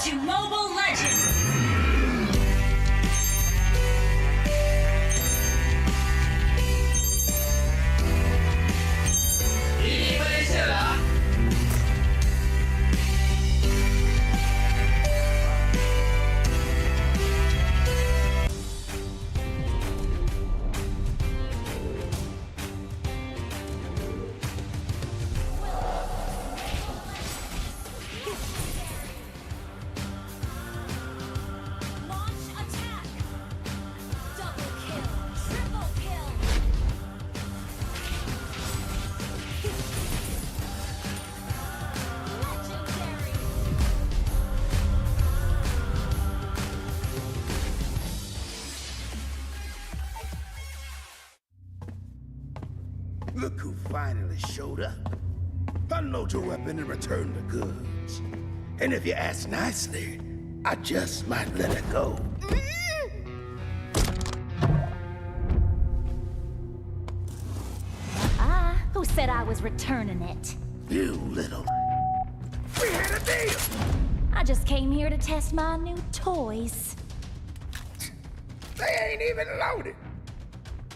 to Mobile Legends! Ini Malaysia lah. Look who finally showed up. Unload your weapon and return the goods. And if you ask nicely, I just might let it go. Who said I was returning it? You little... We had a deal! I just came here to test my new toys. They ain't even loaded.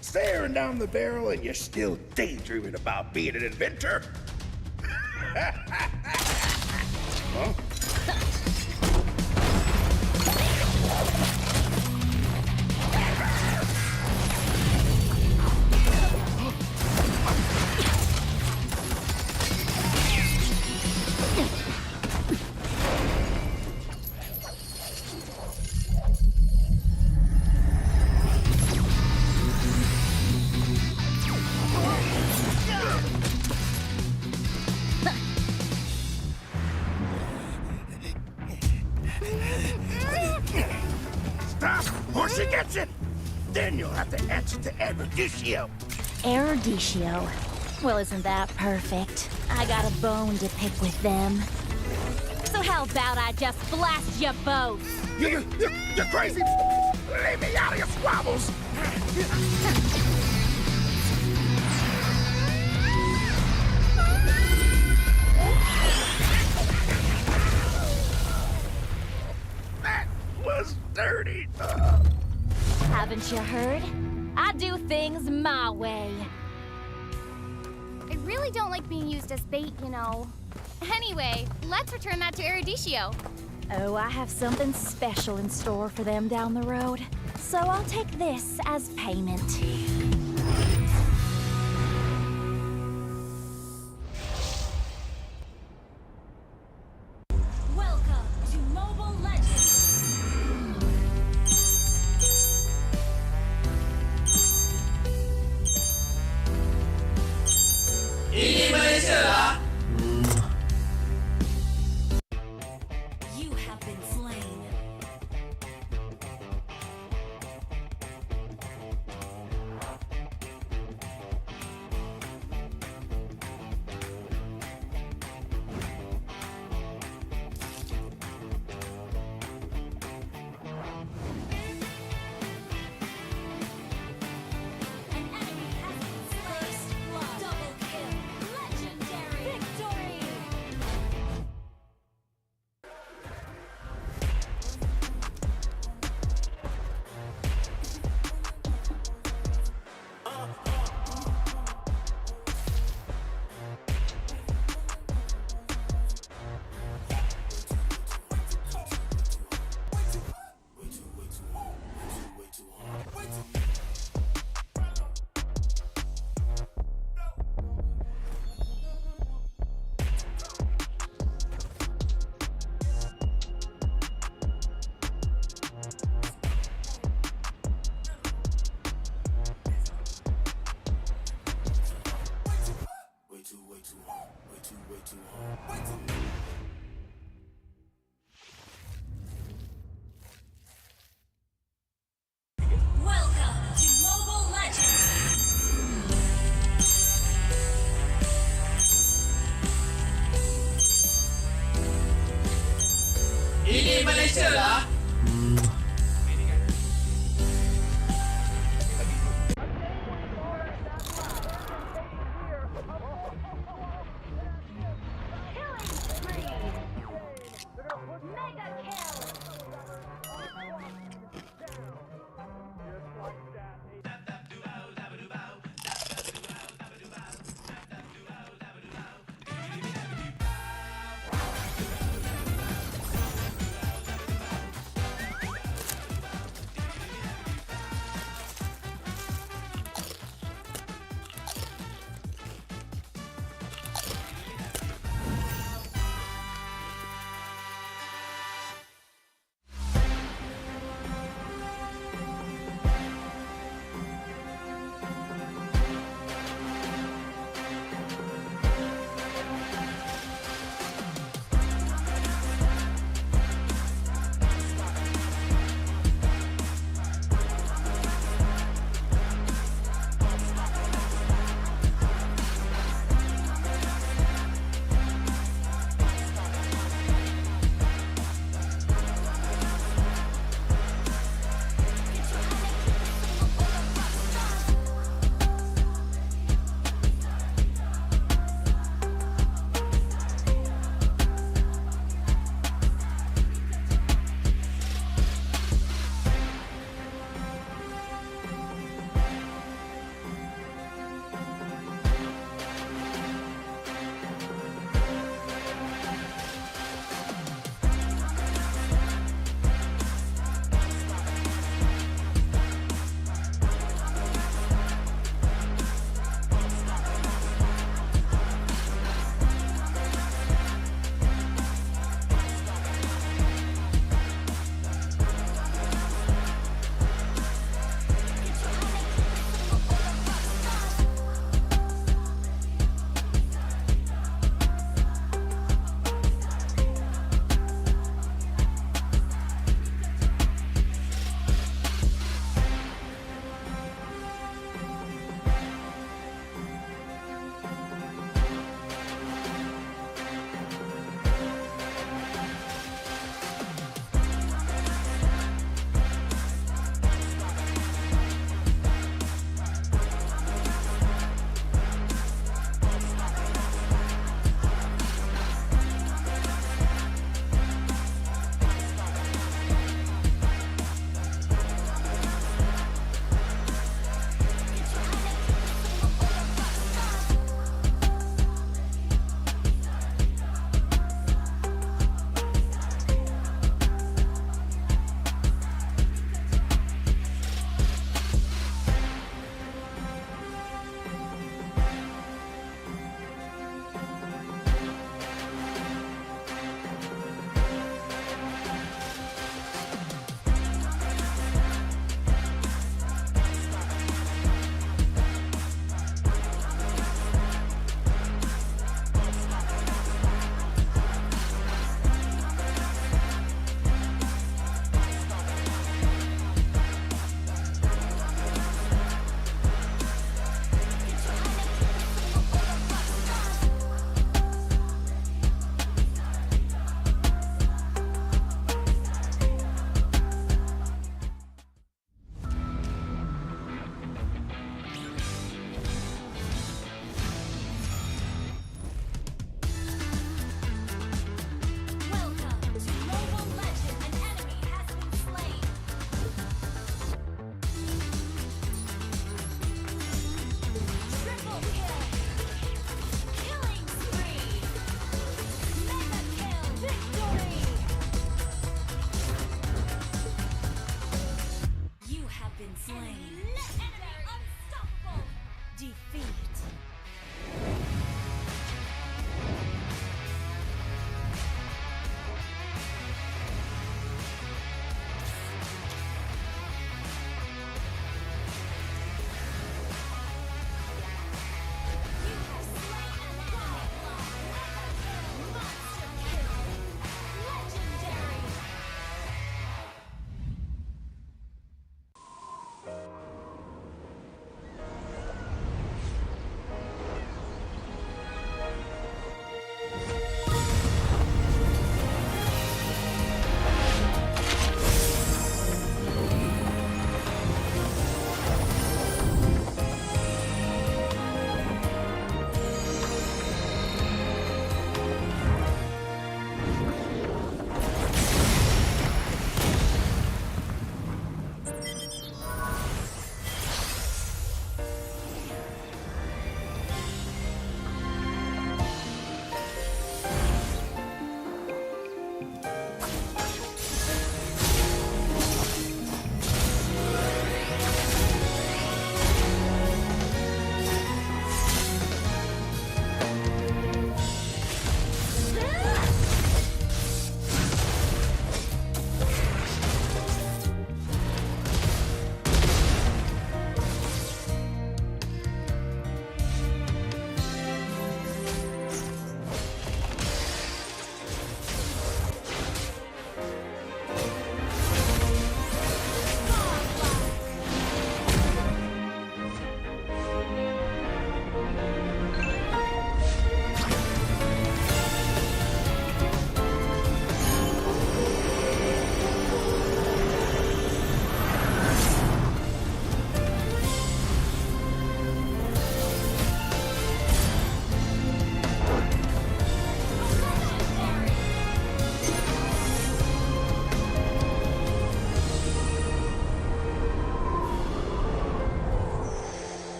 Staring down the barrel and you're still daydreaming about being an inventor? Huh? Or she gets it, then you'll have to answer to Erudicio. Erudicio? Well, isn't that perfect? I got a bone to pick with them. So how about I just blast you both? You're crazy! Leave me out of your squabbles! That was dirty. Haven't you heard? I do things my way. I really don't like being used as bait, you know. Anyway, let's return that to Erudicio. Oh, I have something special in store for them down the road. So I'll take this as payment. Welcome to Mobile Legends! Ini Malaysia lah. You have been slain. An enemy has been slain. Double kill. Legendary victory. Welcome to Mobile Legends! Ini Malaysia lah. Mega kill!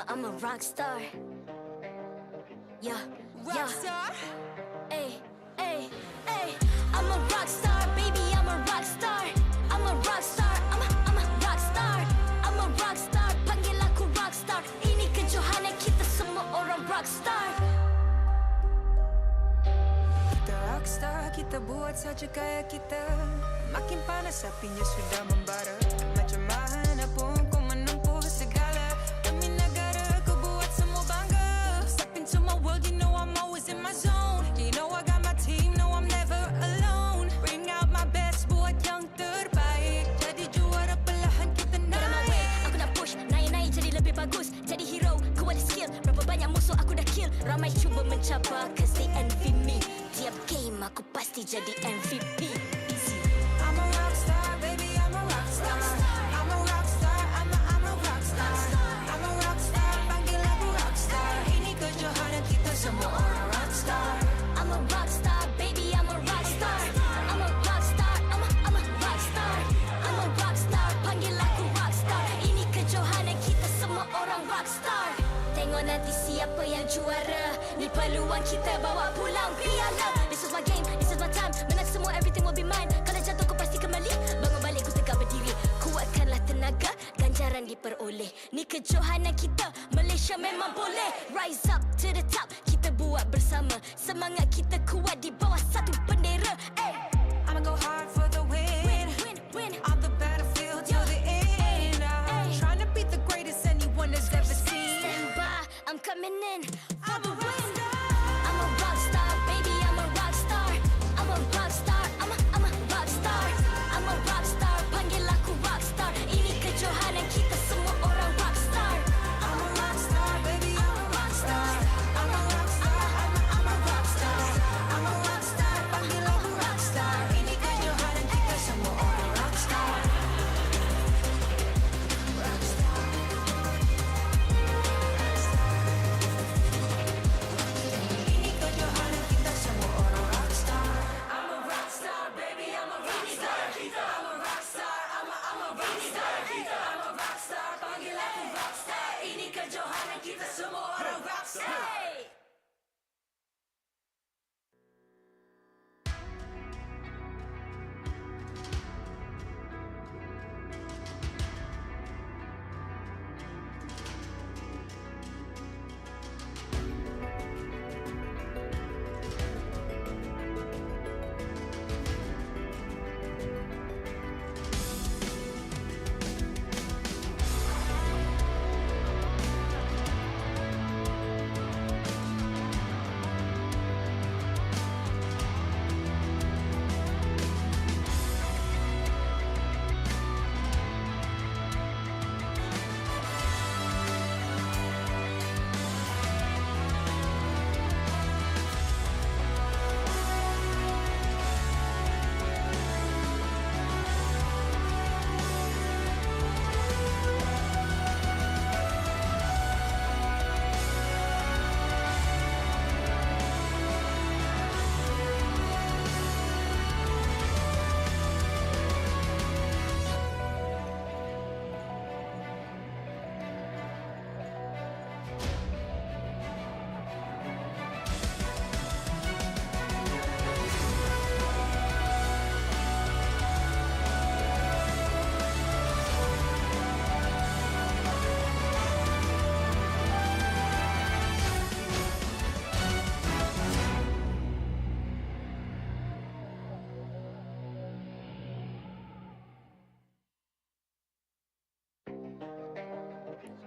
I'm a rock star. Yeah, Rock star? Ay, ay, ay. I'm a rock star, baby, I'm a rock star. I'm a rock star, I'm a rock star. I'm a rock star, panggil aku rock star. Ini kejohanan kita semua orang rock star. Kita rockstar, kita buat saja gaya kita. Makin panas apinya sudah membara. Macam mana pun kau menempuh segala. Demi negara kau buat semua bangga. Step into my world, you know I'm always in my zone. You know I got my team, no I'm never alone. Bring out my best, buat yang terbaik. Jadi juara perlahan kita Get on my way, naik. aku nak push, naik-naik jadi lebih bagus. Jadi hero, ku ada skill. Berapa banyak musuh aku dah kill. Ramai cuba mencabar, cause they envy me. Tiap game aku pasti jadi MVP. Easy. I'm a rockstar, baby, I'm a rockstar. I'm a rockstar, I'm a rockstar. I'm a rockstar, panggil aku rockstar. Ini kejohanan kita semua orang rockstar. I'm a rock star, baby, I'm a rock star. I'm a rock star, I'm a rock star. I'm a rock star, panggil aku rock star. Ini kejohanan kita semua orang rock star. Tengok nanti siapa yang juara. Ni peluang kita bawa pulang piala. This is my game, this is my time. Menang semua, everything will be mine. Kalau jatuh kau pasti kembali. Bangun balik ku tegak berdiri. Kuatkanlah tenaga, ganjaran diperoleh. Ni kejohanan kita, Malaysia memang boleh. Rise up to the top, kita buat bersama. Semangat kita kuat di bawah satu bendera. Ay. I'ma go hard for the win. Win. On the battlefield till the end. I'm trying to beat the greatest anyone has ever seen. Stand by, I'm coming in for I'm the a win. rockstar. I'm a rock star, baby, I'm a rock star. I'm a rock star, I'm a rock star. I'm a rock star, panggil aku rock star. Ini kejohanan kita semua orang rock star. I'm a rockstar, baby, I'm a rockstar. I'm a rockstar, I'm a rockstar. I'm a rockstar, panggil aku rockstar. Ini kejohanan kita semua orang rockstar. Ini kejohanan kita semua orang rockstar. I'm a rockstar, baby, I'm a rockstar. I'm a rockstar, I'm a rockstar. I'm a rockstar, panggil aku rockstar. Ini kejohanan kita semua orang rockstar.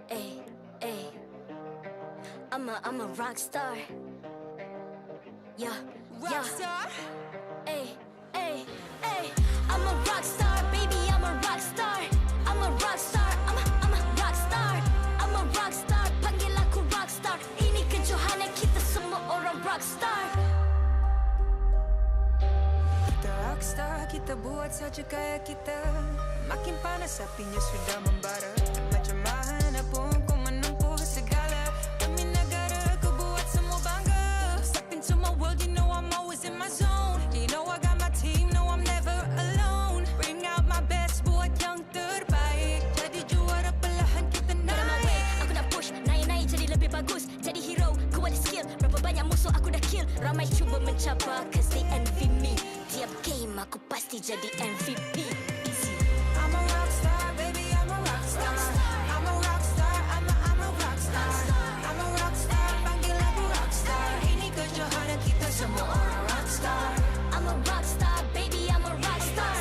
Hey! Ay. I'm a rock star. Yeah. Rock star? Ay. I'm a rock star, baby, I'm a rock star. I'm a rock star, I'm a rock star. I'm a rock star, panggil aku rock star. Ini kejohanan kita semua orang rock star. Kita rockstar, kita buat saja gaya kita. Makin panas apinya sudah membara. Macam mana pun kau menempuh segala. Demi negara kau buat semua bangga. Step into my world, you know I'm always in my zone. You know I got my team, no I'm never alone. Bring out my best, buat yang terbaik. Jadi juara perlahan kita Get on my way, naik. aku nak push, naik skill. Berapa banyak musuh aku dah kill. Ramai cuba mencabar cause they envy me. Tiap game aku pasti jadi MVP. Easy. I'm a rockstar, baby, I'm a rockstar. I'm a rockstar, I'm a rockstar. I'm a rockstar, panggil aku rockstar. Ini kejohanan kita semua orang rockstar. I'm a rockstar, baby, I'm a rockstar.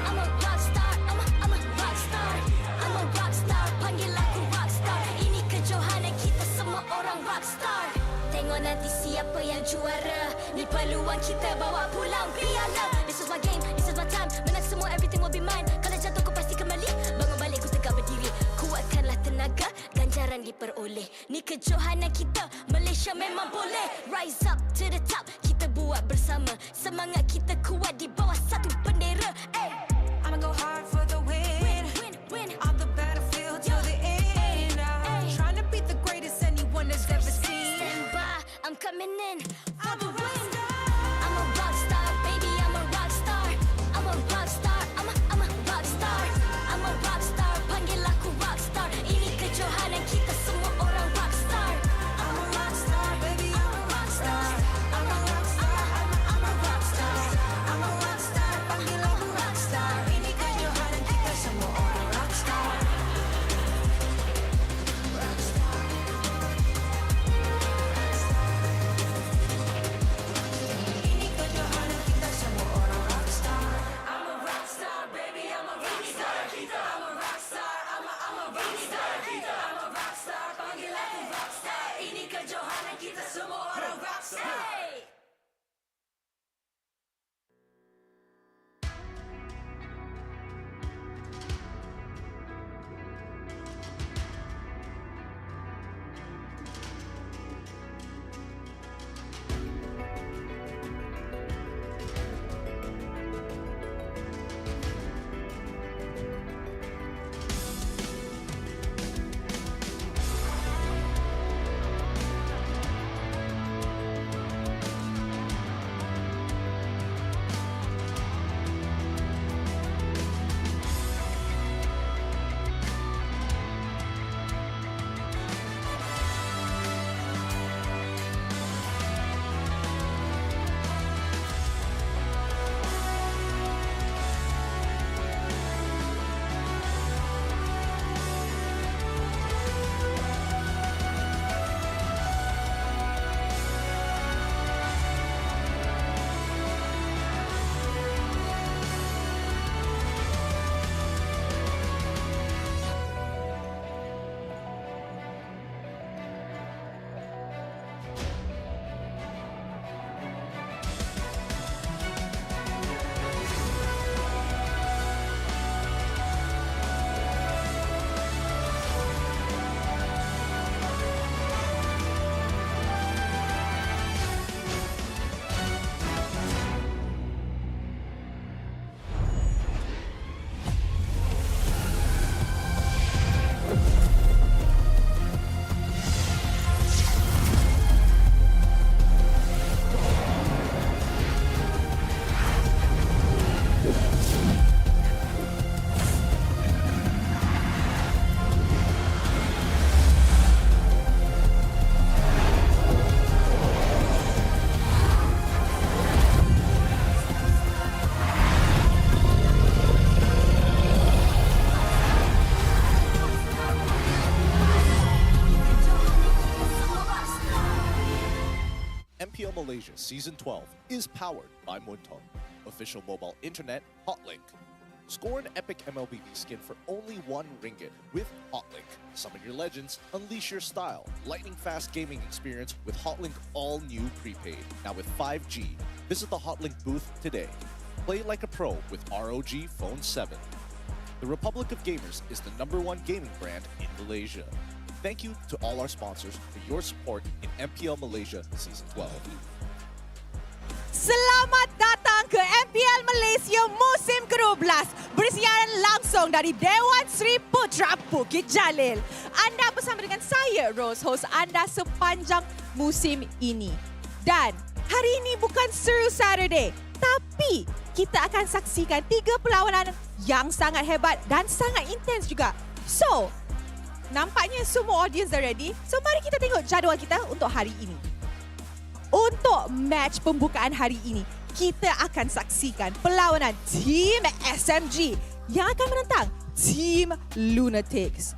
I'm a rockstar, I'm a rockstar. I'm a rockstar, panggil aku rockstar. Ini kejohanan kita semua orang rockstar. Tengok nanti siapa yang juara. Ni peluang kita bawa pulang piala. This is my game, this is my time. Menang semua, everything will be mine. Kalau jatuh kau pasti kembali. Bangun balik ku tegak berdiri. Kuatkanlah tenaga, ganjaran diperoleh. Ni kejohanan kita, Malaysia memang boleh. Rise up to the top, kita buat bersama. Semangat kita kuat di bawah satu bendera. Hey. I'ma go hard for the win. Win. On the battlefield till the end. I'm trying to beat the greatest anyone has ever seen. Stand by, I'm coming in for I'm the a win. rockstar. I'm a rockstar, baby, I'm a rockstar. I'm a rockstar, I'm a rockstar. I'm a rockstar, panggil aku rockstar. Ini kejohanan kita semua orang rockstar. I'm a rockstar, baby, I'm a rockstar. I'm a rockstar, I'm a rockstar. I'm a rockstar, panggil aku rockstar. Ini kejohanan kita semua orang rockstar. Ini kejohanan kita semua orang rockstar. I'm a rockstar, baby, I'm a rockstar. I'm a rockstar, I'm a rockstar. I'm a rockstar, panggil aku rockstar. Ini kejohanan kita semua orang rockstar. Hey! MPL Malaysia Season 12 is powered by Muntong, official mobile internet hotlink. Score an epic MLBB skin for only Rennnqt with Hotlink. Summon your legends, unleash your style. Lightning fast gaming experience with Hotlink all new prepaid. Now with 5G. Visit the Hotlink booth today. Play like a pro with ROG Phone 7. The Republic of Gamers is the #1 gaming brand in Malaysia. Thank you to all our sponsors for your support in MPL Malaysia Season 12. Selamat datang ke MPL Malaysia musim ke-12 bersiaran langsung dari Dewan Seri Putra Bukit Jalil. Anda bersama dengan saya, Rose, host anda sepanjang musim ini. Dan hari ini bukan seru Saturday, tapi kita akan saksikan 3 perlawanan yang sangat hebat dan sangat intens juga. So, nampaknya semua audience dah ready. So, mari kita tengok jadual kita untuk hari ini. untuk match pembukaan hari ini, kita akan saksikan perlawanan Team SMG yang akan menentang Team Lunatix.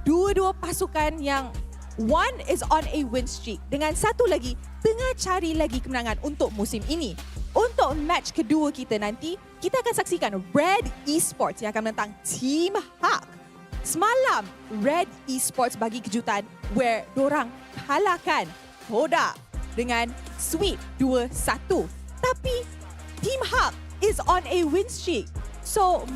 Dua-dua pasukan yang one is on a win streak dengan satu lagi tengah cari lagi kemenangan untuk musim ini. Untuk match kedua kita nanti, kita akan saksikan Red Esports yang akan menentang Team HAQ. Semalam, Red Esports bagi kejutan where dorang kalahkan Hoda dengan sweep 2-1. Tapi Team HAQ is on a win streak. So,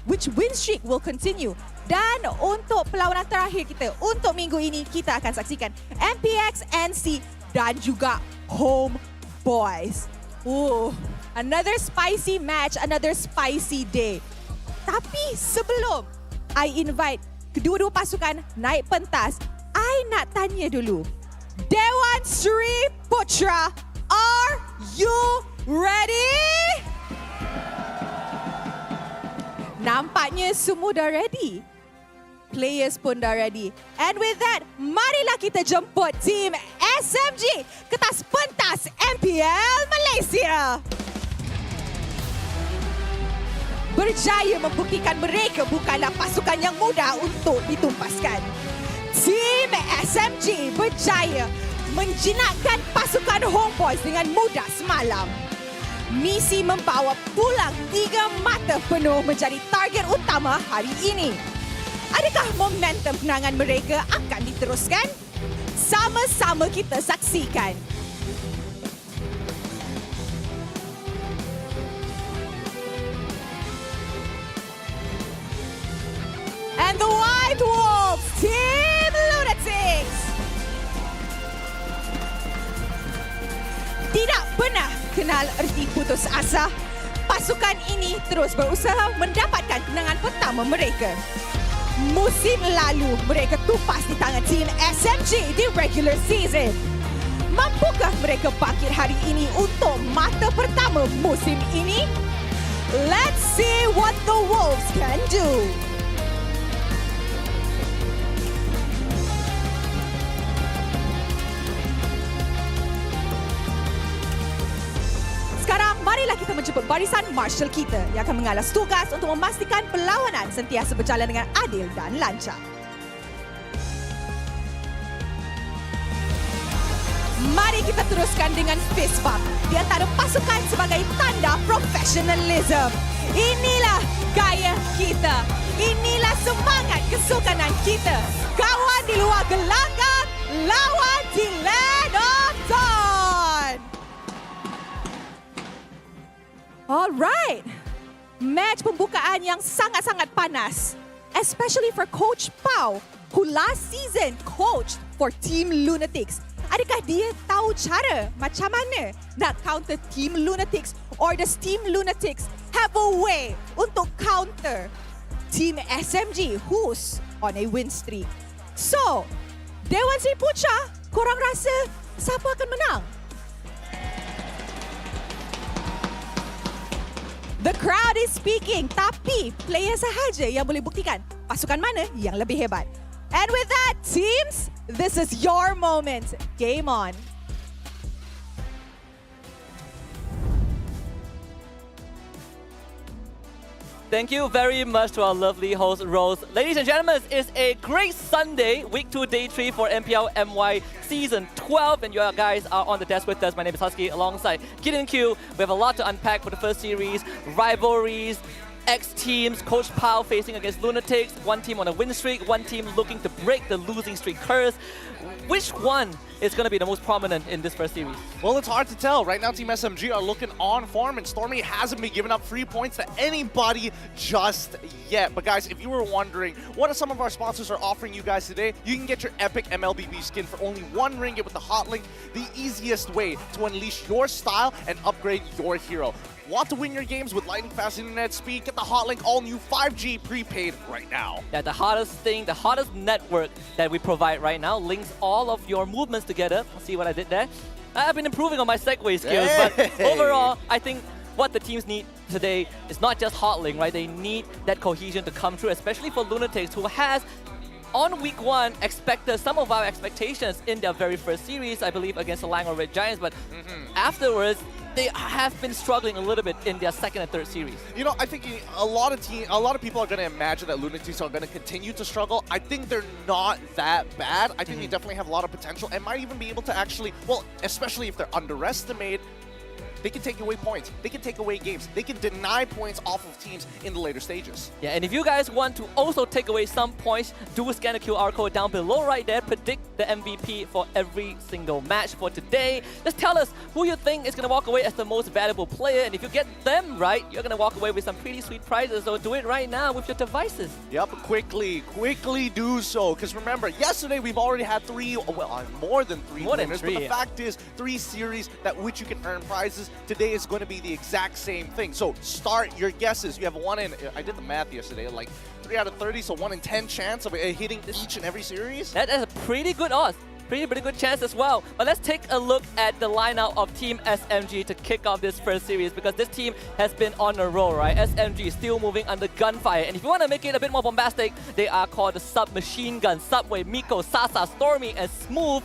which win streak will continue? Dan untuk perlawanan terakhir kita untuk minggu ini, kita akan saksikan MPX NSEA dan juga Homebois. Another spicy match, another spicy day. Tapi sebelum I invite kedua-dua pasukan naik pentas, I nak tanya dulu. Dewan Sri Putra, are you ready? Nampaknya semua dah ready. Players pun dah ready. And with that, marilah kita jemput Team SMG ke atas pentas MPL Malaysia. Berjaya membuktikan mereka bukanlah pasukan yang mudah untuk ditumpaskan. Team SMG berjaya menjinakkan pasukan Homebois dengan mudah semalam. Misi membawa pulang 3 mata penuh menjadi target utama hari ini. Adakah momentum kemenangan mereka akan diteruskan? Sama-sama kita saksikan. And the White Wolves, Team Lunatix. Tidak pernah kenal erti putus asa. Pasukan ini terus berusaha mendapatkan kemenangan pertama mereka. Musim lalu, mereka tupas di tangan Team SMG di regular season. Mampukah mereka bangkit hari ini untuk mata pertama musim ini? Let's see what the Wolves can do. Sekarang, marilah kita menjemput barisan marshal kita yang akan mengalas tugas untuk memastikan perlawanan sentiasa berjalan dengan adil dan lancar. Mari kita teruskan dengan fist bump di antara pasukan sebagai tanda profesionalism. Inilah gaya kita. Inilah semangat kesukanan kita. Kawan di luar gelanggang, lawan di land of dawn. Alright, match pembukaan yang sangat-sangat panas, especially for Coach Pau, who last season coached for Team Lunatix. Adakah dia tahu cara macam mana nak counter Team Lunatix, or does Team Lunatix have a way untuk counter Team SMG who's on a win streak? So, Dewan Sri Putra, korang rasa siapa akan menang? The crowd is speaking, tapi player sahaja yang boleh buktikan pasukan mana yang lebih hebat. And with that, teams, this is your moment. Game on. Thank you very much to our lovely host, Rose. Ladies and gentlemen, it's a great Sunday, week 2, day 3 for MPL MY season 12. And you guys are on the desk with us. My name is Husky alongside Rennnqt. We have a lot to unpack for the first series, rivalries, X-teams, Coach Pau facing against Lunatix, one team on a win streak, one team looking to break the losing streak curse. Which one is going to be the most prominent in this first series? Well, it's hard to tell. Right now, Team SMG are looking on form, and Stormy hasn't been giving up free points to anybody just yet. But guys, if you were wondering what some of our sponsors are offering you guys today, you can get your epic MLBB skin for only Rennnqt with the hot link, the easiest way to unleash your style and upgrade your hero. Want to win your games with lightning fast internet speed? Get the hotlink all new 5G prepaid right now. Yeah, the hottest thing, the hottest network that we provide right now links all of your movements together. See what I did there? I've been improving on my segue skills, but overall, I think what the teams need today is not just hotlink, right? They need that cohesion to come through, especially for Lunatix, who has on week 1 expected some of our expectations in their very first series, I believe against the Langor Red Giants, but afterwards, they have been struggling a little bit in their second and third series. You know, I think a lot of people are going to imagine that Lunatix are going to continue to struggle. I think they're not that bad. I think they definitely have a lot of potential and might even be able to actually, well, especially if they're underestimated, they can take away points. They can take away games. They can deny points off of teams in the later stages. Yeah, and if you guys want to also take away some points, do scan the QR code down below right there. Predict the MVP for every single match for today. Just tell us who you think is going to walk away as the most valuable player. And if you get them right, you're going to walk away with some pretty sweet prizes. So do it right now with your devices. Yep, quickly do so. Because remember, yesterday we've already had more than three winners. But the fact is, 3 series that which you can earn prizes. Today is going to be the exact same thing. So start your guesses. You have I did the math yesterday, like 3 out of 30, so 1 in 10 chance of hitting each and every series. That is a pretty good odds. Pretty good chance as well. But let's take a look at the lineup of Team SMG to kick off this first series, because this team has been on a roll, right? SMG is still moving under gunfire. And if you want to make it a bit more bombastic, they are called the Submachine Gun. Subway, Miko, Sasa, Stormy, and Smooth,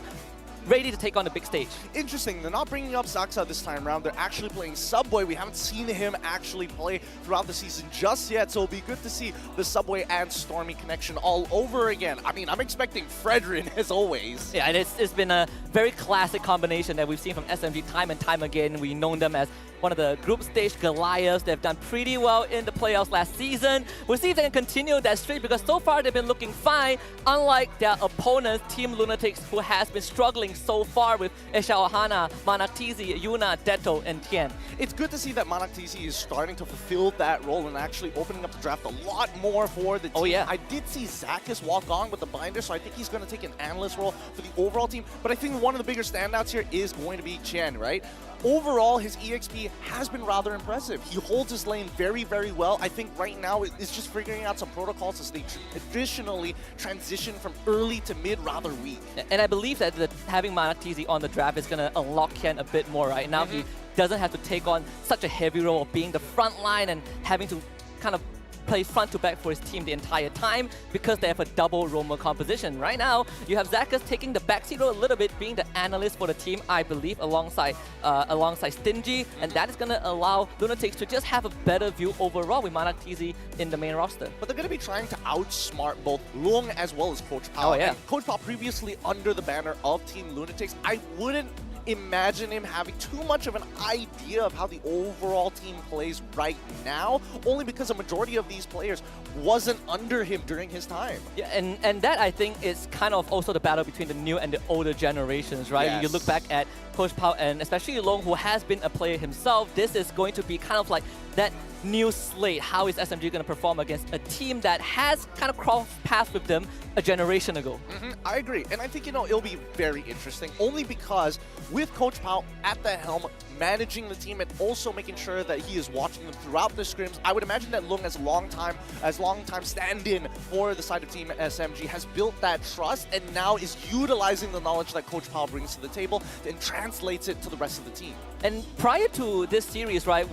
ready to take on the big stage. Interesting, they're not bringing up Saxa this time around. They're actually playing Subway. We haven't seen him actually play throughout the season just yet, so it'll be good to see the Subway and Stormy connection all over again. I mean, I'm expecting Fredrin as always. Yeah, and it's been a very classic combination that we've seen from SMG time and time again. We've known them as one of the group stage Goliaths. They've done pretty well in the playoffs last season. We'll see if they can continue that streak, because so far they've been looking fine, unlike their opponents, Team Lunatix, who has been struggling so far with Ohana, MPNC, Yuna, Detto, and Tien. It's good to see that MPNC is starting to fulfill that role and actually opening up the draft a lot more for the team. Oh yeah. I did see Xavvsz walk on with the binder, so I think he's going to take an analyst role for the overall team. But I think one of the bigger standouts here is going to be Chen, right? Overall, his EXP has been rather impressive. He holds his lane very, very well. I think right now it's just figuring out some protocols as they traditionally transition from early to mid rather weak. And I believe that having MPNC on the draft is going to unlock Ken a bit more, right? Now he doesn't have to take on such a heavy role of being the front line and having to kind of play front to back for his team the entire time, because they have a double roamer composition. Right now, you have Xavvsz taking the backseat role a little bit, being the analyst for the team, I believe, alongside Stingy, and that is going to allow Lunatix to just have a better view overall with MPNC in the main roster. But they're going to be trying to outsmart both Lung as well as Coach Pao. Oh yeah. And Coach Pao previously under the banner of Team Lunatix. I wouldn't imagine him having too much of an idea of how the overall team plays right now, only because a majority of these players wasn't under him during his time. Yeah, and that I think is kind of also the battle between the new and the older generations, right? Yes. You look back at Coach Pao and especially Long, who has been a player himself. This is going to be kind of like that new slate. How is SMG going to perform against a team that has kind of crossed paths with them a generation ago? I agree, and I think, it'll be very interesting, only because with Coach Pao at the helm, managing the team and also making sure that he is watching them throughout the scrims, I would imagine that Lung, as long time stand-in for the side of Team SMG, has built that trust and now is utilizing the knowledge that Coach Pao brings to the table and translates it to the rest of the team. And prior to this series, right,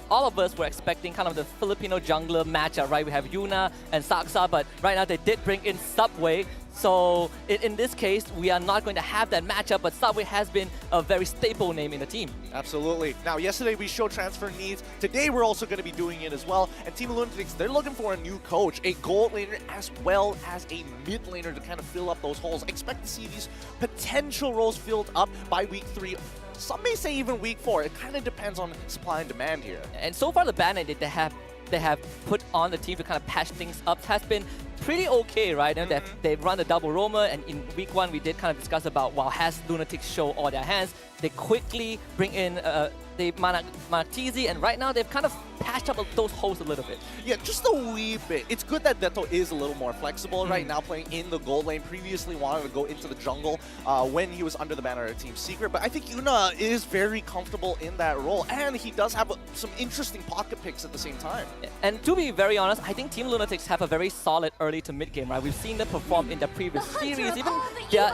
all of us were expecting kind of the Filipino jungler matchup, right? We have Yuna and Saxa, but right now they did bring in Subway. So in this case, we are not going to have that matchup, but Subway has been a very staple name in the team. Absolutely. Now, yesterday we showed transfer needs. Today we're also going to be doing it as well. And Team Lunatix, they're looking for a new coach, a gold laner, as well as a mid laner to kind of fill up those holes. Expect to see these potential roles filled up by week 3. Some may say even week 4. It kind of depends on supply and demand here. And so far, the banner that they have put on the team to kind of patch things up has been pretty okay, right? And they've run the double roamer, and in week 1 we did kind of discuss about, well, has Lunatix show all their hands? They quickly bring in the MPNC, and right now they've kind of patched up those holes a little bit. Yeah, just a wee bit. It's good that Detto is a little more flexible right now, playing in the gold lane. Previously wanted to go into the jungle when he was under the banner of Team Secret, but I think Yuna is very comfortable in that role, and he does have some interesting pocket picks at the same time. And to be very honest, I think Team Lunatix have a very solid early to mid game, right? We've seen them perform in the previous series. Even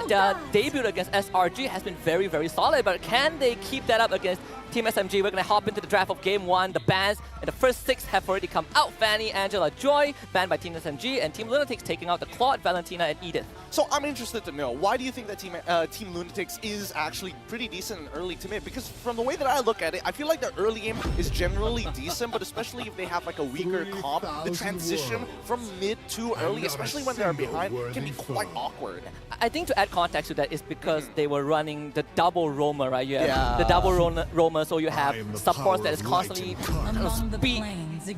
their debut against SRG has been very, very solid, but can they keep that up against Team SMG? We're going to hop into the draft of Game 1, the bans, And the first 6 have already come out. Fanny, Angela, Joy, banned by Team SMG, and Team Lunatix taking out the Claude, Valentina, and Edith. So I'm interested to know, why do you think that Team Lunatix is actually pretty decent and early to mid? Because from the way that I look at it, I feel like their early game is generally decent, but especially if they have like a weaker comp, the transition from mid to early, especially when they're behind, can be quite awkward. I think to add context to that is because they were running the double roamer, right? You have the double roamer, so you have supports that is constantly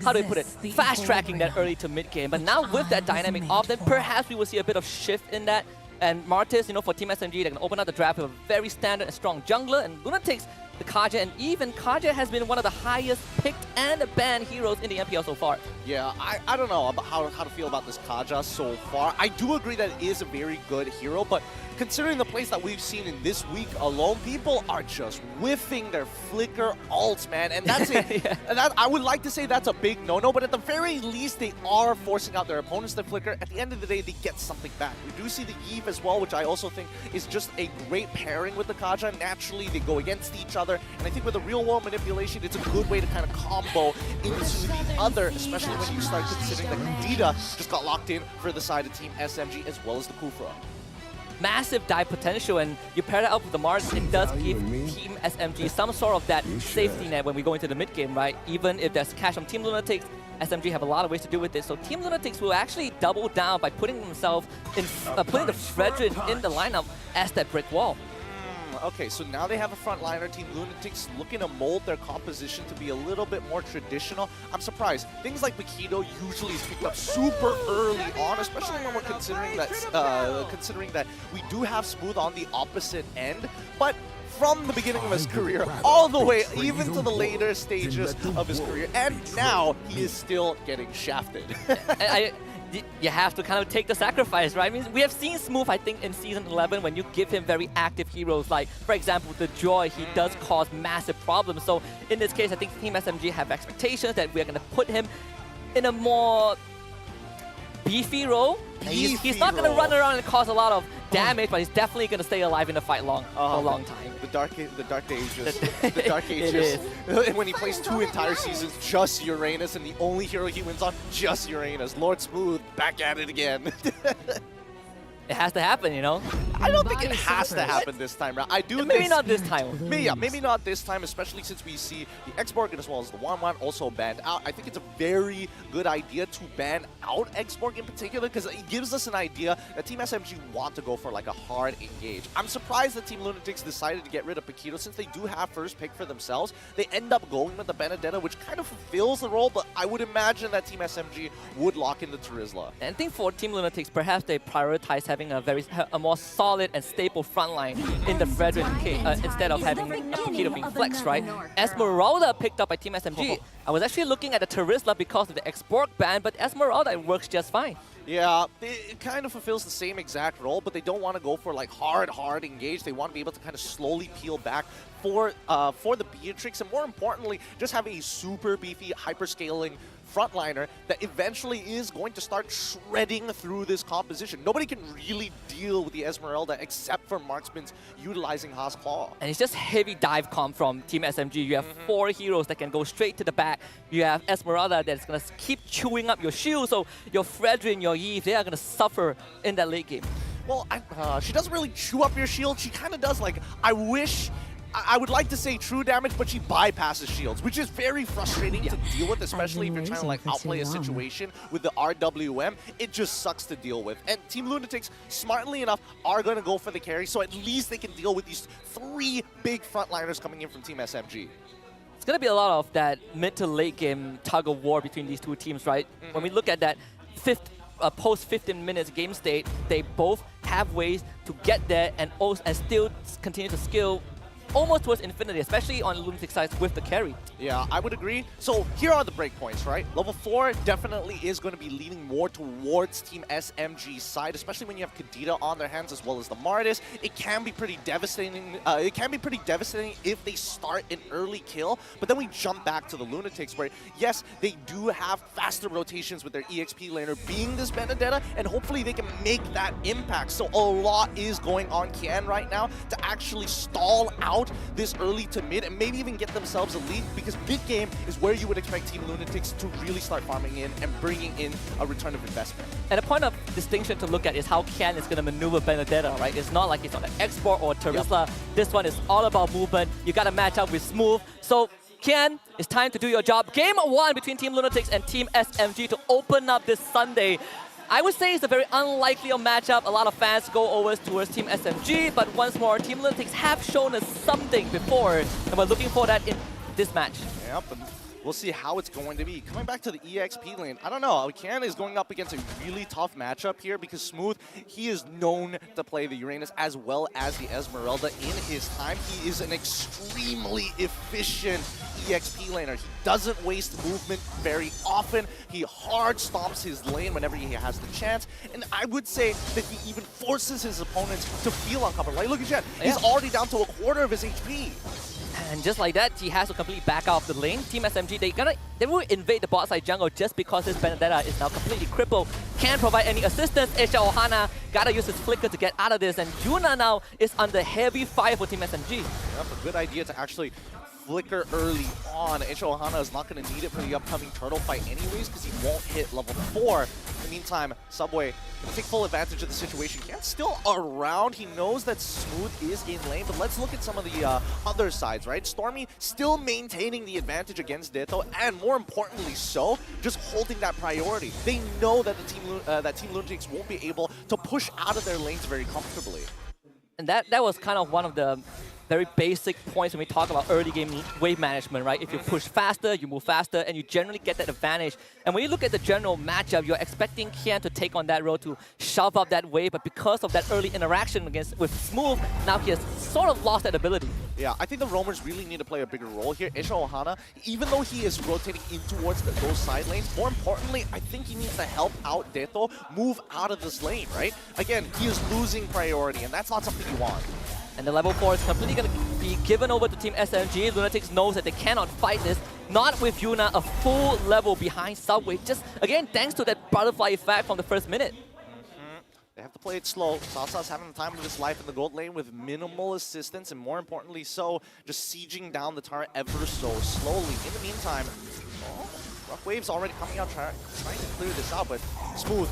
how do we put it? Fast tracking that early to mid game. But now with that dynamic off, then perhaps we will see a bit of shift in that. And Martis, for Team SMG, they can open up the draft with a very standard and strong jungler, and Lunatix, the Kaja, and even Kaja has been one of the highest picked and banned heroes in the MPL so far. Yeah, I don't know about how to feel about this Kaja so far. I do agree that it is a very good hero, but considering the plays that we've seen in this week alone, people are just whiffing their flicker ults, man. And that's it. And I would like to say that's a big no-no, but at the very least, they are forcing out their opponents to flicker. At the end of the day, they get something back. We do see the Eve as well, which I also think is just a great pairing with the Kaja. Naturally, they go against each other. And I think with the real-world manipulation, it's a good way to kind of combo into the other, especially when you start considering that Dita just got locked in for the side of Team SMG as well as the Kufra. Massive dive potential, and you pair that up with the Mars, it does give Team SMG some sort of that safety net when we go into the mid game, right? Even if there's cash from Team Lunatix, SMG have a lot of ways to do with this. So Team Lunatix will actually double down by putting themselves in, putting the Fredrin in the lineup as that brick wall. Okay, so now they have a frontliner. Team Lunatix looking to mold their composition to be a little bit more traditional. I'm surprised. Things like Paquito usually is picked up super early on, especially when we're considering that we do have Smooth on the opposite end. But from the beginning of his career, all the way even to the later stages of his career, and now he is still getting shafted. You have to kind of take the sacrifice, right? I mean, we have seen Smooth, I think, in Season 11 when you give him very active heroes, like, for example, the Joy, he does cause massive problems. So in this case, I think Team SMG have expectations that we're going to put him in a more beefy role. He's not going to run around and cause a lot of damage, but he's definitely going to stay alive in the fight for a long time. The dark ages. The dark ages. And when he plays 2 entire seasons, just Uranus, and the only hero he wins on, just Uranus. Lord Smooth, back at it again. It has to happen, I don't think it has to happen this time around. I do. Maybe not this time. Maybe not this time, especially since we see the Xborg as well as the 1-1 also banned out. I think it's a very good idea to ban out Xborg in particular because it gives us an idea that Team SMG want to go for like a hard engage. I'm surprised that Team Lunatix decided to get rid of Paquito since they do have first pick for themselves. They end up going with the Benedetta, which kind of fulfills the role, but I would imagine that Team SMG would lock in the Terizla. And I think for Team Lunatix, perhaps they prioritize having a more solid and stable frontline in the Fredrin instead of having Paquito being flexed, right? Esmeralda picked up by Team SMG. I was actually looking at the Terizla because of the Xborg ban, but Esmeralda works just fine. Yeah, it kind of fulfills the same exact role, but they don't want to go for like hard engage. They want to be able to kind of slowly peel back for the Beatrix, and more importantly, just have a super beefy, hyper-scaling frontliner that eventually is going to start shredding through this composition. Nobody can really deal with the Esmeralda except for marksmen utilizing Haas Claw. And it's just heavy dive comp from Team SMG. You have 4 heroes that can go straight to the back. You have Esmeralda that's going to keep chewing up your shield, so your Fredrin, your Eve, they are going to suffer in that late game. Well, she doesn't really chew up your shield. She kind of does like, I would like to say true damage, but she bypasses shields, which is very frustrating to deal with, especially if you're trying to like outplay a situation with the RWM. It just sucks to deal with. And Team Lunatix, smartly enough, are going to go for the carry, so at least they can deal with these 3 big frontliners coming in from Team SMG. It's going to be a lot of that mid to late game tug of war between these 2 teams, right? When we look at that post 15 minutes game state, they both have ways to get there and still continue to skill almost towards infinity, especially on Lunatix side with the carry. Yeah, I would agree. So here are the breakpoints, right? Level 4 definitely is going to be leaning more towards Team SMG's side, especially when you have Kadita on their hands as well as the Martis. It can be pretty devastating. If they start an early kill, but then we jump back to the Lunatix where, yes, they do have faster rotations with their EXP laner being this Benedetta, and hopefully they can make that impact. So a lot is going on Kian right now to actually stall out out this early to mid and maybe even get themselves a lead, because mid game is where you would expect Team Lunatix to really start farming in and bringing in a return of investment. And a point of distinction to look at is how Ken is going to maneuver Benedetta, right? It's not like he's on an export or Terisla. This one is all about movement. You got to match up with Smooth. So Ken, it's time to do your job. Game 1 between Team Lunatix and Team SMG to open up this Sunday. I would say it's a very unlikely matchup. A lot of fans go over towards Team SMG, but once more, Team Lunatix have shown us something before, and we're looking for that in this match. Yep, and we'll see how it's going to be. Coming back to the EXP lane, I don't know. Ken is going up against a really tough matchup here because Smooth, he is known to play the Uranus as well as the Esmeralda in his time. He is an extremely efficient EXP laner. He doesn't waste movement very often. He hard stomps his lane whenever he has the chance. And I would say that he even forces his opponents to feel uncomfortable. Like, look at Jen. He's already down to a quarter of his HP. And just like that, he has to completely back out of the lane. Team SMG, they will invade the bot side jungle just because his Benedetta is now completely crippled. Can't provide any assistance. Esha Ohana gotta use his flicker to get out of this. And Yuna now is under heavy fire for Team SMG. Yep, a good idea to actually flicker early on. Esha Ohana is not going to need it for the upcoming turtle fight anyways because he won't hit level 4. In the meantime, Subway can take full advantage of the situation. Ken's still around. He knows that Smooth is in lane, but let's look at some of the other sides, right? Stormy still maintaining the advantage against Ditto, and more importantly so, just holding that priority. They know that Team Lunatix won't be able to push out of their lanes very comfortably. And that was kind of one of the very basic points when we talk about early game wave management, right? If you push faster, you move faster, and you generally get that advantage. And when you look at the general matchup, you're expecting Kian to take on that role to shove up that wave, but because of that early interaction with Smooth, now he has sort of lost that ability. Yeah, I think the roamers really need to play a bigger role here. Esha Ohana, even though he is rotating in towards those side lanes, more importantly, I think he needs to help out Deto move out of this lane, right? Again, he is losing priority, and that's not something you want. And the level 4 is completely going to be given over to Team SMG. Lunatix knows that they cannot fight this. Not with Yuna a full level behind Subway. Just, again, thanks to that butterfly effect from the first minute. They have to play it slow. Sasa's having the time of his life in the gold lane with minimal assistance, and more importantly so, just sieging down the turret ever so slowly. In the meantime, Rock Wave's already coming out trying to clear this out, but Smooth,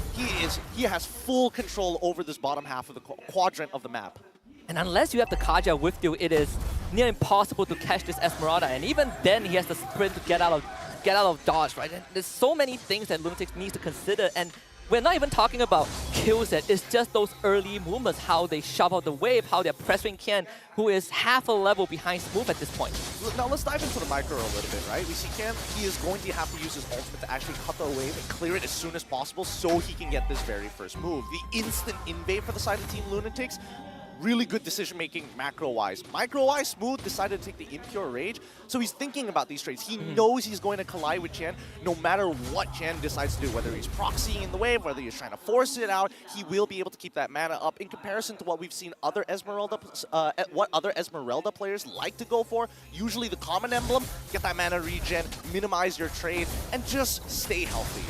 he has full control over this bottom half of the quadrant of the map. And unless you have the Kaja with you, it is near impossible to catch this Esmeralda. And even then, he has to sprint to get out of dodge, right? And there's so many things that Lunatix needs to consider. And we're not even talking about kill set. It's just those early movements, how they shove out the wave, how they're pressuring Ken, who is half a level behind Smooth at this point. Now let's dive into the micro a little bit, right? We see Ken, he is going to have to use his ultimate to actually cut the wave and clear it as soon as possible so he can get this very first move. The instant invade for the side of Team Lunatix, really good decision-making macro-wise. Micro-wise, Smooth decided to take the Impure Rage, so he's thinking about these trades. He knows he's going to collide with Chen no matter what Chen decides to do, whether he's proxying in the wave, whether he's trying to force it out, he will be able to keep that mana up in comparison to what we've seen other Esmeralda, players like to go for. Usually the common emblem, get that mana regen, minimize your trade, and just stay healthy.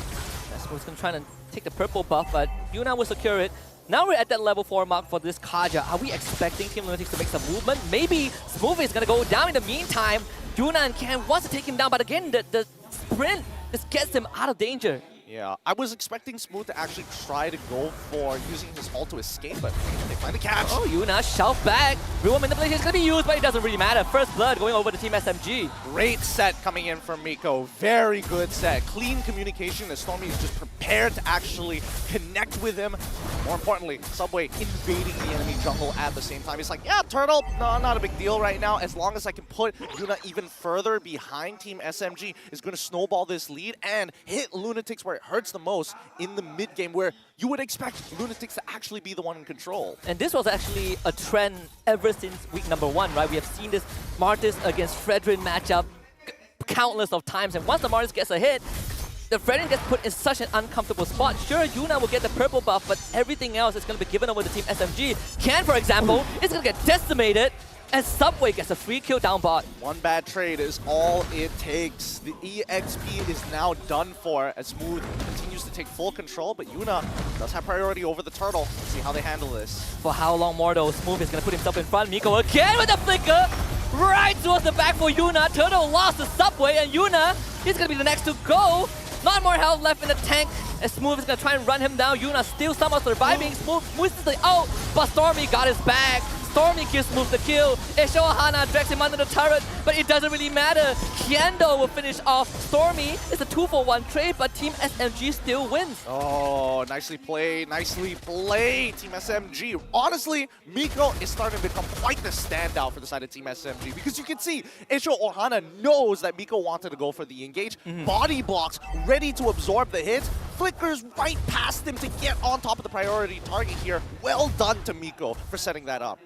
Smooth's going to try to take the purple buff, but Yuna will secure it. Now we're at that level 4 mark for this Kaja. Are we expecting Team Lunatix to make some movement? Maybe Smooth is going to go down in the meantime. Yuna and Ken wants to take him down, but again, the sprint just gets him out of danger. Yeah, I was expecting Smooth to actually try to go for using his ult to escape, but they find the catch. Oh, Yuna shove back. Real manipulation is going to be used, but it doesn't really matter. First blood going over to Team SMG. Great set coming in from Miko. Very good set. Clean communication as Stormy is just prepared to actually connect with him. More importantly, Subway invading the enemy jungle at the same time. He's like, yeah, Turtle, no, not a big deal right now. As long as I can put Yuna even further behind Team SMG, is going to snowball this lead and hit Lunatix where it hurts the most in the mid game, where you would expect Lunatix to actually be the one in control. And this was actually a trend ever since week number 1, right? We have seen this Martis against Fredrin matchup countless of times, and once the Martis gets a hit, the Fredrin gets put in such an uncomfortable spot. Sure, Yuna will get the purple buff, but everything else is going to be given over to Team SMG. Ken, for example, is going to get decimated, and Subway gets a free kill down bot. One bad trade is all it takes. The EXP is now done for as Smooth continues to take full control, but Yuna does have priority over the turtle. Let's see how they handle this. For how long more though? Smooth is going to put himself in front. Miko again with the flicker. right towards the back for Yuna. Turtle lost the subway, and Yuna is gonna be the next to go. Not more health left in the tank. As Smooth is gonna try and run him down. Yuna still somehow surviving. Smooth misses the out, but Stormy got his back. Stormy gives Smooth the kill. XORN drags him under the turret, but it doesn't really matter. Kiendo will finish off Stormy. It's a 2-for-1 trade, but Team SMG still wins. Oh, nicely played, Team SMG. Honestly, Miko is starting to become quite the standout for the side of Team SMG because you can see XORN knows that Miko wanted to go for the engage. Body blocks, ready to absorb the hits. Flickers right past him to get on top of the priority target here. Well done to Miko for setting that up.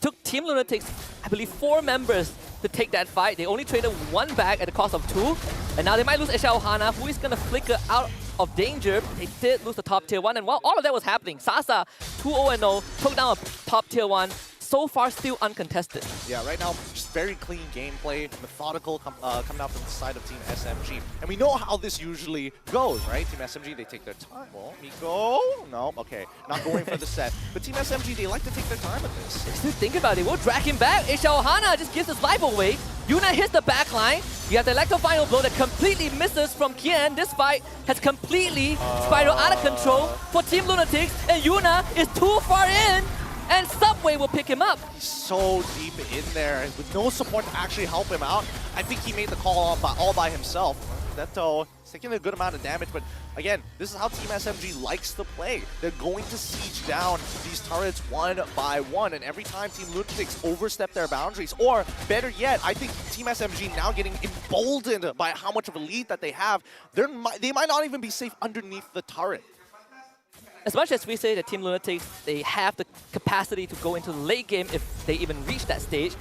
Took Team Lunatix, I believe, 4 members to take that fight. They only traded 1 back at the cost of 2. And now they might lose XORN, who is going to flicker out of danger. They did lose the top tier 1. And while all of that was happening, Saxa, 2-0-0, took down a top tier 1. So far, still uncontested. Yeah, right now, just very clean gameplay, methodical coming out from the side of Team SMG. And we know how this usually goes, right? Team SMG, they take their time. Well, Miko, no, okay, not going for the set. But Team SMG, they like to take their time with this. Still think about it, we'll drag him back. XORN just gives his life away. Yuna hits the back line. You have the Electro Final Blow that completely misses from Kian. This fight has completely spiraled out of control for Team Lunatix, and Yuna is too far in. And Subway will pick him up. He's so deep in there with no support to actually help him out. I think he made the call all by himself. Neto is taking a good amount of damage, but again, this is how Team SMG likes to play. They're going to siege down these turrets one by one, and every time Team Lunatix overstep their boundaries, or better yet, I think Team SMG now getting emboldened by how much of a lead that they have, they might not even be safe underneath the turret. As much as we say that Team Lunatix, they have the capacity to go into the late game if they even reach that stage,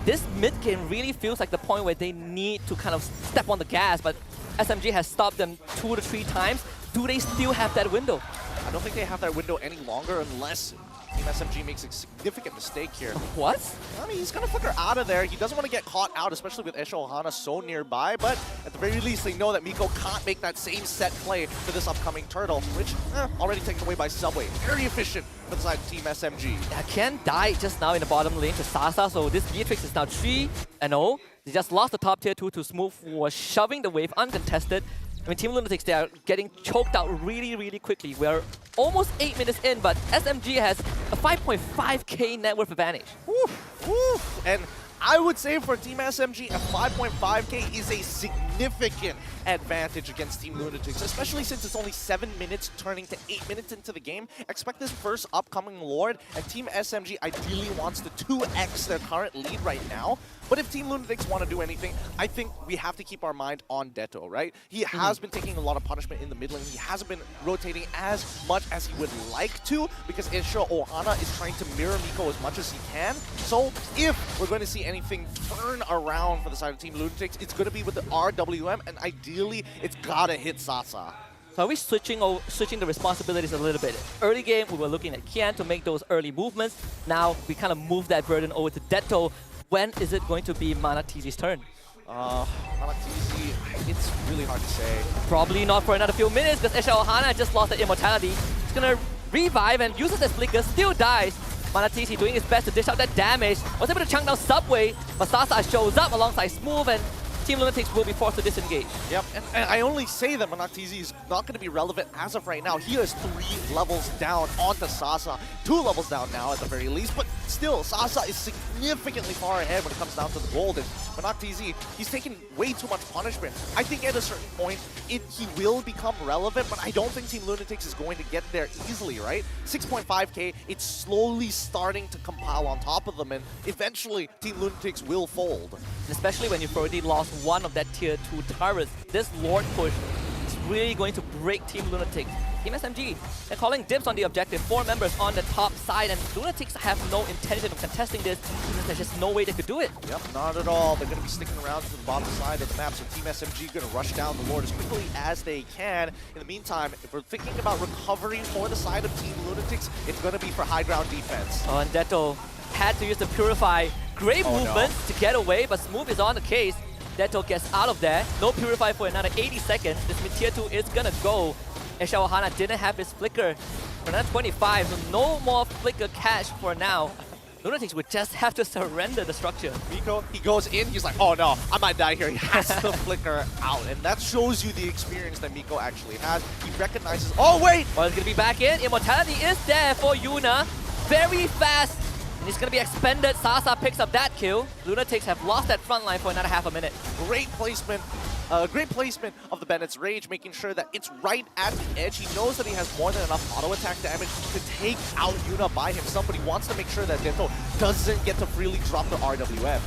this mid game really feels like the point where they need to kind of step on the gas, but SMG has stopped them 2 to 3 times. Do they still have that window? I don't think they have that window any longer unless Team SMG makes a significant mistake here. What? I mean, he's going to flicker out of there. He doesn't want to get caught out, especially with XORN so nearby, but at the very least, they know that Miko can't make that same set play for this upcoming turtle, which already taken away by Subway. Very efficient for the side of Team SMG. Yeah, Ken died just now in the bottom lane to Saxa, so this Beatrix is now 3-0. They just lost the top tier 2 to Smooth, who was shoving the wave uncontested. I mean, Team Lunatix, they are getting choked out really, really quickly. We're almost 8 minutes in, but SMG has a 5.5k net worth advantage. Woof, woof. And I would say for Team SMG, a 5.5k is a significant advantage against Team Lunatix, especially since it's only 7 minutes turning to 8 minutes into the game. Expect this first upcoming Lord, and Team SMG ideally wants to 2x their current lead right now. But if Team Lunatix want to do anything, I think we have to keep our mind on Detto, right? He has been taking a lot of punishment in the mid lane. He hasn't been rotating as much as he would like to because XORN is trying to mirror Miko as much as he can. So if we're going to see anything turn around for the side of Team Lunatix, it's going to be with the RWM, and ideally, it's got to hit Saxa. So are we switching the responsibilities a little bit? Early game, we were looking at Kian to make those early movements. Now we kind of move that burden over to Detto. When is it going to be MPX's turn? MPX, it's really hard to say. Probably not for another few minutes because XORN just lost the immortality. He's gonna revive and uses his flicker, still dies. MPX doing his best to dish out that damage. Was able to chunk down Subway, but Saxa shows up alongside Smooth, and Team Lunatix will be forced to disengage. Yep, and I only say that MPX is not going to be relevant as of right now. He is 3 levels down onto Saxa, 2 levels down now at the very least, but still, Saxa is significantly far ahead when it comes down to the gold, and MPX, he's taking way too much punishment. I think at a certain point, he will become relevant, but I don't think Team Lunatix is going to get there easily, right? 6.5k, it's slowly starting to compile on top of them, and eventually, Team Lunatix will fold. Especially when you've already lost one of that tier 2 turrets. This Lord push is really going to break Team Lunatix. Team SMG, they're calling dibs on the objective. 4 members on the top side, and Lunatix have no intention of contesting this because there's just no way they could do it. Yep, not at all. They're going to be sticking around to the bottom side of the map, so Team SMG going to rush down the Lord as quickly as they can. In the meantime, if we're thinking about recovery for the side of Team Lunatix, it's going to be for high ground defense. Oh, and Detto had to use the Purify. Great movement to get away, but Smooth is on the case. Detto gets out of there. No Purify for another 80 seconds. This mid tier 2 is gonna go. XORN didn't have his flicker for another 25, so no more flicker cash for now. Lunatix would just have to surrender the structure. Miko, he goes in, he's like, oh no, I might die here. He has to flicker out. And that shows you the experience that Miko actually has. He recognizes, oh wait! Well, he's gonna be back in. Immortality is there for Yuna. Very fast. And he's gonna be expended. Saxa picks up that kill. Lunatix have lost that front line for another half a minute. Great placement. Great placement of the Bennett's Rage, making sure that it's right at the edge. He knows that he has more than enough auto attack damage to take out Yuna by himself, but he wants to make sure that Detto doesn't get to freely drop the RWF.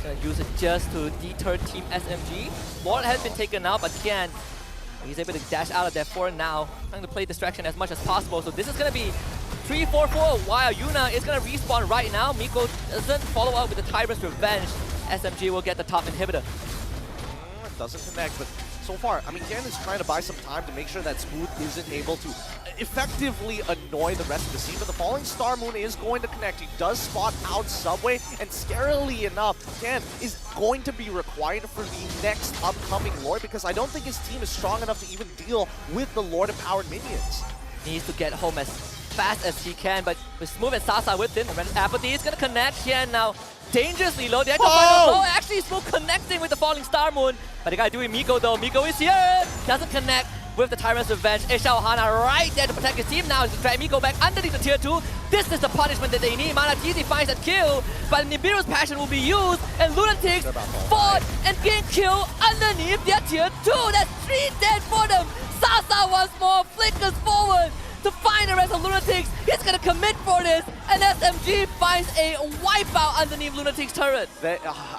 Gonna use it just to deter Team SMG. Lord has been taken out, but Kian, he's able to dash out of there for now. Trying to play distraction as much as possible. So this is gonna be 3-4-4 while Yuna is gonna respawn right now. Miko doesn't follow up with the Tyrant's Revenge. SMG will get the top inhibitor. Doesn't connect, but so far, I mean, Kian is trying to buy some time to make sure that Smooth isn't able to effectively annoy the rest of the team, but the Falling Star Moon is going to connect. He does spot out Subway, and scarily enough, Kian is going to be required for the next upcoming Lord, because I don't think his team is strong enough to even deal with the Lord-empowered minions. Needs to get home as fast as he can, but with Smooth and Saxa with him, and Apathy is gonna connect. Kian now dangerously low. They have to find a blow. Actually, Smooth connecting with the Falling Star Moon. But they gotta do it Miko though. Miko is here. Doesn't connect with the Tyrant's Revenge. Xavvsz right there to protect his team now. He's gonna drag Miko back underneath the tier 2. This is the punishment that they need. MPNC finds that kill, but Nibiru's passion will be used, and Lunatix fought and gained kill underneath their tier 2. That's 3 dead for them. Saxa once more flickers forward to find the rest of Lunatix. He's gonna commit for this, and SMG finds a wipeout underneath Lunatix's turret.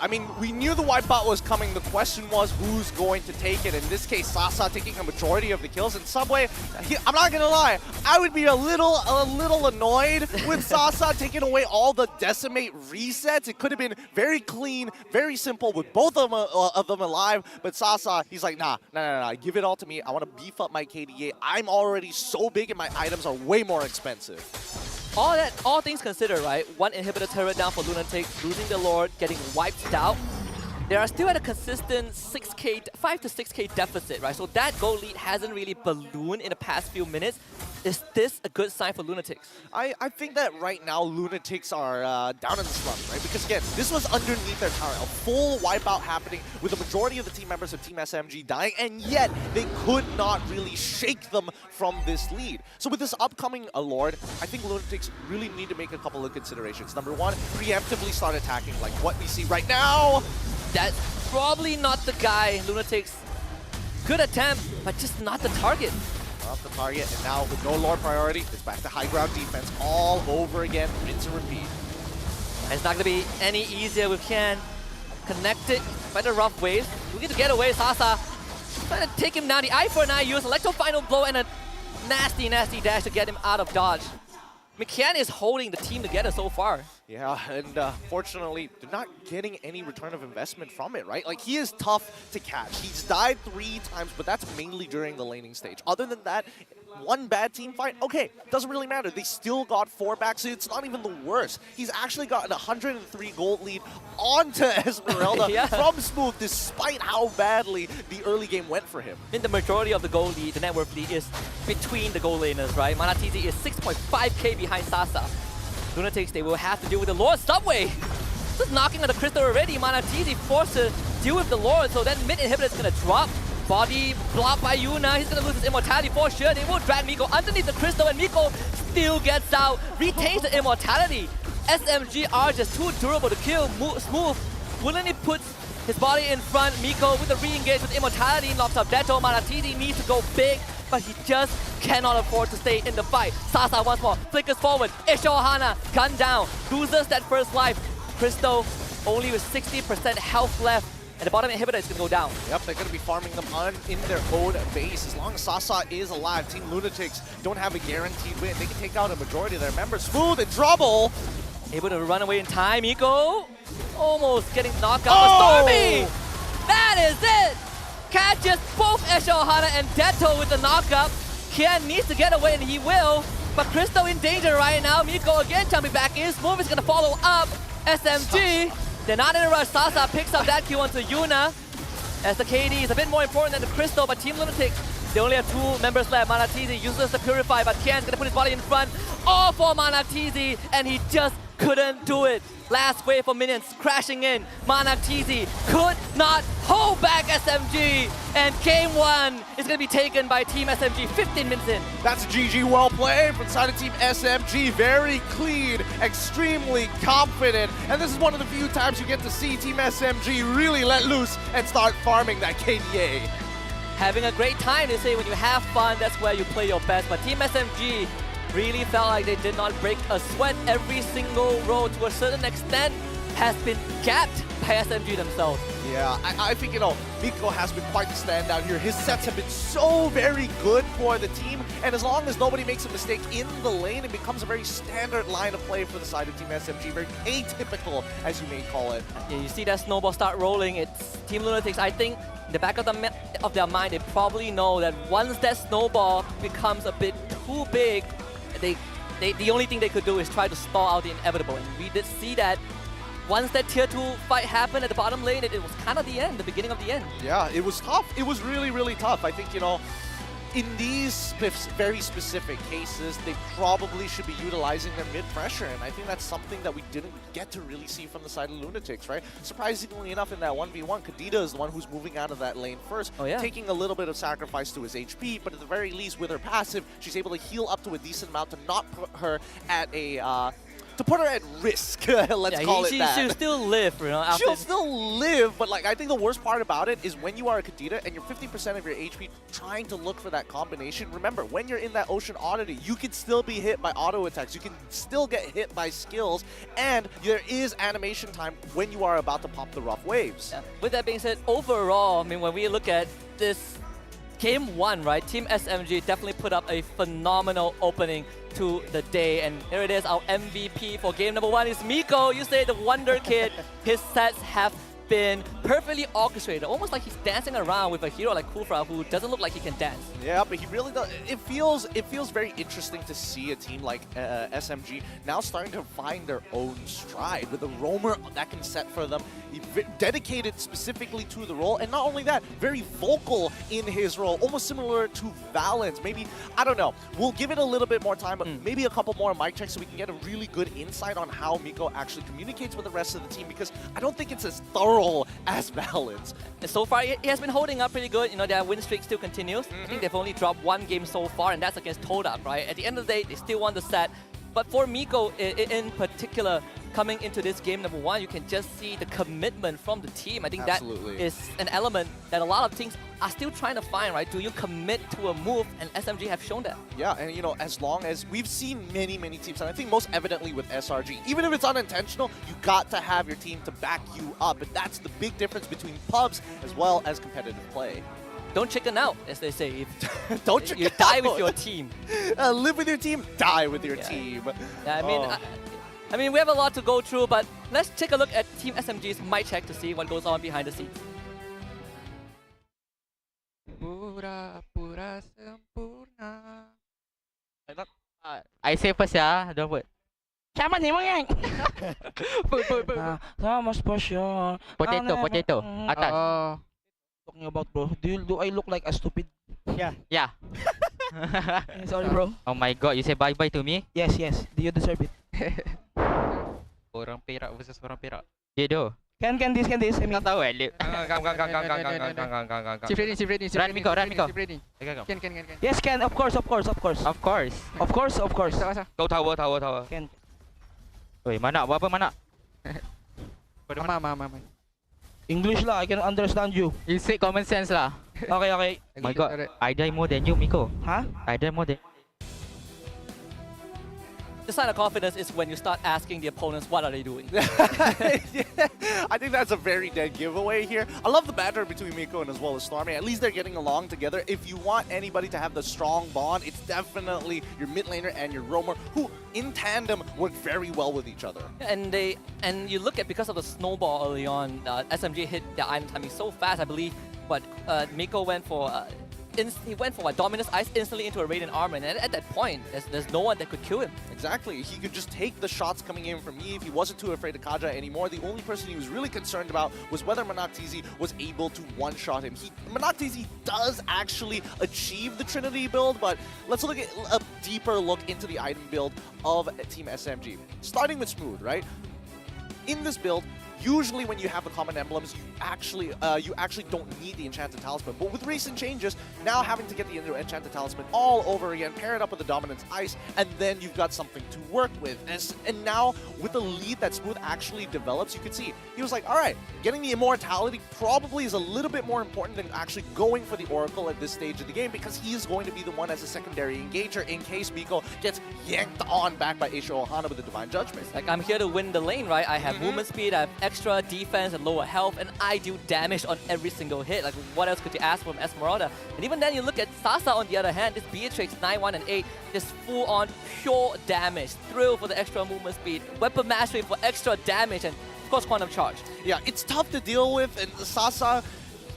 I mean, we knew the wipeout was coming. The question was who's going to take it. In this case, Saxa taking a majority of the kills. And Subway, I'm not gonna lie, I would be a little annoyed with Saxa taking away all the decimate resets. It could have been very clean, very simple with both of them alive. But Saxa, he's like, nah, give it all to me. I want to beef up my KDA. I'm already so big and my items are way more expensive. All things considered, right? One inhibitor turret down for Lunatix, losing the Lord, getting wiped out. They are still at a consistent 5 to 6k deficit, right? So that goal lead hasn't really ballooned in the past few minutes. Is this a good sign for Lunatix? I think that right now Lunatix are down in the slump, right? Because again, this was underneath their tower, a full wipeout happening with the majority of the team members of Team SMG dying, and yet they could not really shake them from this lead. So with this upcoming Lord, I think Lunatix really need to make a couple of considerations. Number one, preemptively start attacking like what we see right now. That's probably not the guy. Lunatix, good attempt, but just not the target. Off the target, and now with no Lord priority, it's back to high ground defense all over again, rinse and repeat. And it's not going to be any easier. We can connect it by the rough waves. We get to get away. Saxa trying to take him down. The eye for an eye use, Electro final blow, and a nasty dash to get him out of dodge. McCann is holding the team together so far. Yeah, and fortunately, they're not getting any return of investment from it, right? Like, he is tough to catch. He's died 3 times, but that's mainly during the laning stage. Other than that, one bad team fight, okay, doesn't really matter. They still got 4 back, so it's not even the worst. He's actually got an 103 gold lead onto Esmeralda yeah. from Smooth, despite how badly the early game went for him. In the majority of the goal lead, the net worth lead is between the goal laners, right? MPNC is 6.5k behind Saxa. Lunatix, they will have to deal with the Lord. Subway just knocking on the crystal already. MPNC forced to deal with the Lord, so then mid inhibitor is gonna drop. Body blocked by Yuna. He's gonna lose his immortality for sure. They will drag Miko underneath the crystal, and Miko still gets out, retains the immortality. SMG are just too durable to kill. Smooth willingly puts his body in front. Miko with the re-engage with immortality knocks up Detto. MPNC needs to go big, but he just cannot afford to stay in the fight. Saxa once more flickers forward. Xavvsz gun down, loses that first life. Crystal only with 60% health left. And the bottom inhibitor is going to go down. Yep, they're going to be farming them in their own base. As long as Saxa is alive, Team Lunatix don't have a guaranteed win. They can take out a majority of their members. Smooth and trouble. Able to run away in time. Miko almost getting knocked out. Oh! Stormy! That is it! Catches both Xavvsz and Detto with the knockup. Kian needs to get away, and he will. But Crystal in danger right now. Miko again jumping back in. Smooth is going to follow up. SMG. They're not in a rush. Saxa picks up that kill onto Yuna. As the KD is a bit more important than the Crystal, but Team Lunatix, they only have 2 members left. MPNC uses the Purify, but Kian's gonna put his body in front. All for MPNC, and he just couldn't do it. Last wave for minions crashing in. Mana TZ could not hold back SMG. And game 1 is going to be taken by Team SMG 15 minutes in. That's a GG well played from the side of Team SMG. Very clean, extremely confident. And this is one of the few times you get to see Team SMG really let loose and start farming that KDA. Having a great time, they say when you have fun, that's where you play your best. But Team SMG really felt like they did not break a sweat. Every single row, to a certain extent, has been gapped by SMG themselves. Yeah, I think, you know, Miko has been quite the standout here. His sets have been so very good for the team, and as long as nobody makes a mistake in the lane, it becomes a very standard line of play for the side of Team SMG, very atypical, as you may call it. Yeah, you see that snowball start rolling. It's Team Lunatix. I think in the back of their mind, they probably know that once that snowball becomes a bit too big, the only thing they could do is try to stall out the inevitable. And we did see that. Once that tier 2 fight happened at the bottom lane, it was kind of the end, the beginning of the end. Yeah, it was tough. It was really, really tough. I think, you know, in these very specific cases, they probably should be utilizing their mid-pressure, and I think that's something that we didn't get to really see from the side of Lunatix, right? Surprisingly enough, in that 1v1, Kadita is the one who's moving out of that lane first, taking a little bit of sacrifice to his HP, but at the very least, with her passive, she's able to heal up to a decent amount to not put her at a... to put her at risk, let's call it that. She'll still live, you know. She'll still live, but like I think the worst part about it is when you are a Kadita and you're 50% of your HP trying to look for that combination. Remember, when you're in that Ocean Oddity, you can still be hit by auto attacks. You can still get hit by skills, and there is animation time when you are about to pop the rough waves. Yeah. With that being said, overall, I mean, when we look at this game 1, right, Team SMG definitely put up a phenomenal opening to the day, and here it is, our MVP for game number 1 is Miko. You say the Wonder Kid. His sets have been perfectly orchestrated, almost like he's dancing around with a hero like Kufra, who doesn't look like he can dance. Yeah, but he really does. It feels very interesting to see a team like SMG now starting to find their own stride with a roamer that can set for them, dedicated specifically to the role, and not only that, very vocal in his role, almost similar to Valens. Maybe, I don't know, we'll give it a little bit more time, but maybe a couple more mic checks so we can get a really good insight on how Miko actually communicates with the rest of the team, because I don't think it's as thorough as Valens. And so far, he has been holding up pretty good. You know, their win streak still continues. I think they've only dropped 1 game so far, and that's against Todak, right? At the end of the day, they still won the set. But for Miko in particular, coming into this game number 1, you can just see the commitment from the team. I think that is an element that a lot of teams are still trying to find, right? Do you commit to a move? And SMG have shown that. Yeah, and you know, as long as we've seen many teams, and I think most evidently with SRG, even if it's unintentional, you got to have your team to back you up. And that's the big difference between pubs as well as competitive play. Don't chicken out, as they say. Don't chicken you die with your team. Live with your team, die with your team. Yeah, I mean, we have a lot to go through, but let's take a look at Team SMG's mic check to see what goes on behind the scenes. Pura, pura, sempurna. I say first, yeah. Don't put. Siapa nih mengeng? Sama passion. Potato. Atas. Talking about, bro. Do I look like a stupid? Yeah. Sorry, bro. Oh my god, you say bye-bye to me? Yes. Do you deserve it? Orang Perak versus orang Perak. Dia do. Can this? I mean, tak tahu Lip. Chief ready. Run Miko. Can. yes, can. Of course. Of course. Go tower. Can. Woi, mana? Buat apa mana? Mama. English lah. I can understand you. You say common sense lah. Okay. Oh my god, I die more than you, Miko. Huh? I die more than. The sign of confidence is when you start asking the opponents what are they doing. I think that's a very dead giveaway here. I love the banter between Miko and as well as Stormy. At least they're getting along together. If you want anybody to have the strong bond, it's definitely your mid laner and your roamer, who in tandem work very well with each other. And you look at, because of the snowball early on, SMG hit the item timing so fast. I believe, Miko went for he went from a Dominus Ice instantly into a Radiant Armor, and at that point, there's no one that could kill him. Exactly. He could just take the shots coming in from Eve. He wasn't too afraid of Kaja anymore. The only person he was really concerned about was whether MPNC was able to one-shot him. MPNC does actually achieve the Trinity build, but let's look at a deeper look into the item build of Team SMG. Starting with Smooth, right? In this build, usually when you have the common emblems, you actually don't need the Enchanted Talisman. But with recent changes, now having to get the Enchanted Talisman all over again, pair it up with the Dominance Ice, and then you've got something to work with. And now, with the lead that Smooth actually develops, you could see, he was like, all right, getting the Immortality probably is a little bit more important than actually going for the Oracle at this stage of the game, because he is going to be the one as a secondary engager in case Miko gets yanked on back by Aisha Ohana with the Divine Judgment. Like, I'm here to win the lane, right? I have movement speed, I have extra defense and lower health, and I do damage on every single hit. Like, what else could you ask from Esmeralda? And even then, you look at Sasa on the other hand, this Beatrix 9-1 and 8, just full-on pure damage. Thrill for the extra movement speed, Weapon Mastery for extra damage, and of course, Quantum Charge. Yeah, it's tough to deal with, and Sasa,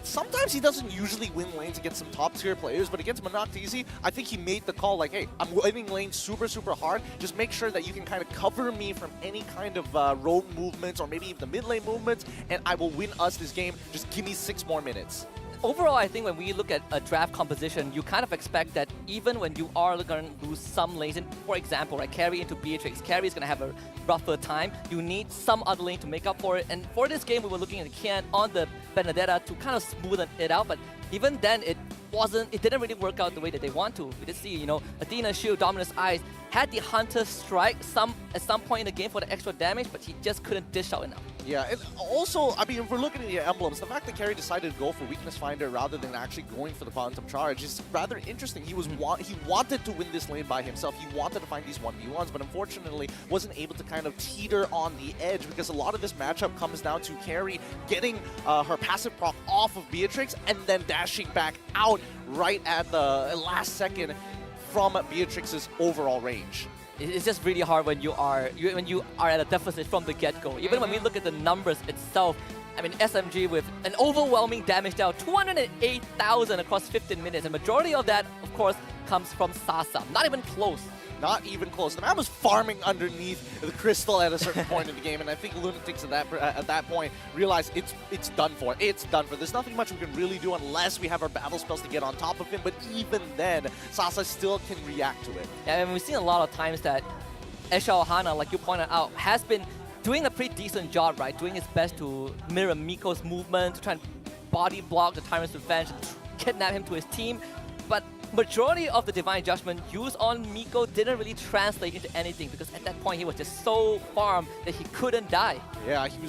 sometimes he doesn't usually win lanes against some top-tier players, but against MPNC, I think he made the call like, hey, I'm winning lanes super, super hard. Just make sure that you can kind of cover me from any kind of road movements or maybe even the mid-lane movements, and I will win us this game. Just give me 6 more minutes. Overall, I think when we look at a draft composition, you kind of expect that even when you are going to lose some lanes, and for example, right, carry into Beatrix, carry is going to have a rougher time. You need some other lane to make up for it. And for this game, we were looking at Kian on the Benedetta to kind of smoothen it out, but even then, it didn't really work out the way that they want to. We did see, you know, Athena Shield, Dominus Eyes, had the Hunter strike at some point in the game for the extra damage, but he just couldn't dish out enough. Yeah, and also, I mean, if we're looking at the emblems, the fact that Carry decided to go for Weakness Finder rather than actually going for the Quantum Charge is rather interesting. He wanted to win this lane by himself. He wanted to find these 1v1s, but unfortunately wasn't able to kind of teeter on the edge, because a lot of this matchup comes down to Carry getting her passive proc off of Beatrix and then dashing back out right at the last second from Beatrix's overall range. It's just really hard when you are at a deficit from the get-go. Even when we look at the numbers itself, I mean, SMG with an overwhelming damage dealt, 208,000 across 15 minutes, and majority of that, of course, comes from Sasa. Not even close. Not even close. The man was farming underneath the crystal at a certain point in the game, and I think Lunatix at that point realized it's done for. It's done for. There's nothing much we can really do unless we have our battle spells to get on top of him, but even then, Sasa still can react to it. Yeah, and we've seen a lot of times that Aisha Ohana, like you pointed out, has been doing a pretty decent job, right? Doing his best to mirror Miko's movement, to try and body block the Tyrant's Revenge, and kidnap him to his team. But majority of the Divine Judgment used on Miko didn't really translate into anything, because at that point he was just so farmed that he couldn't die. Yeah, he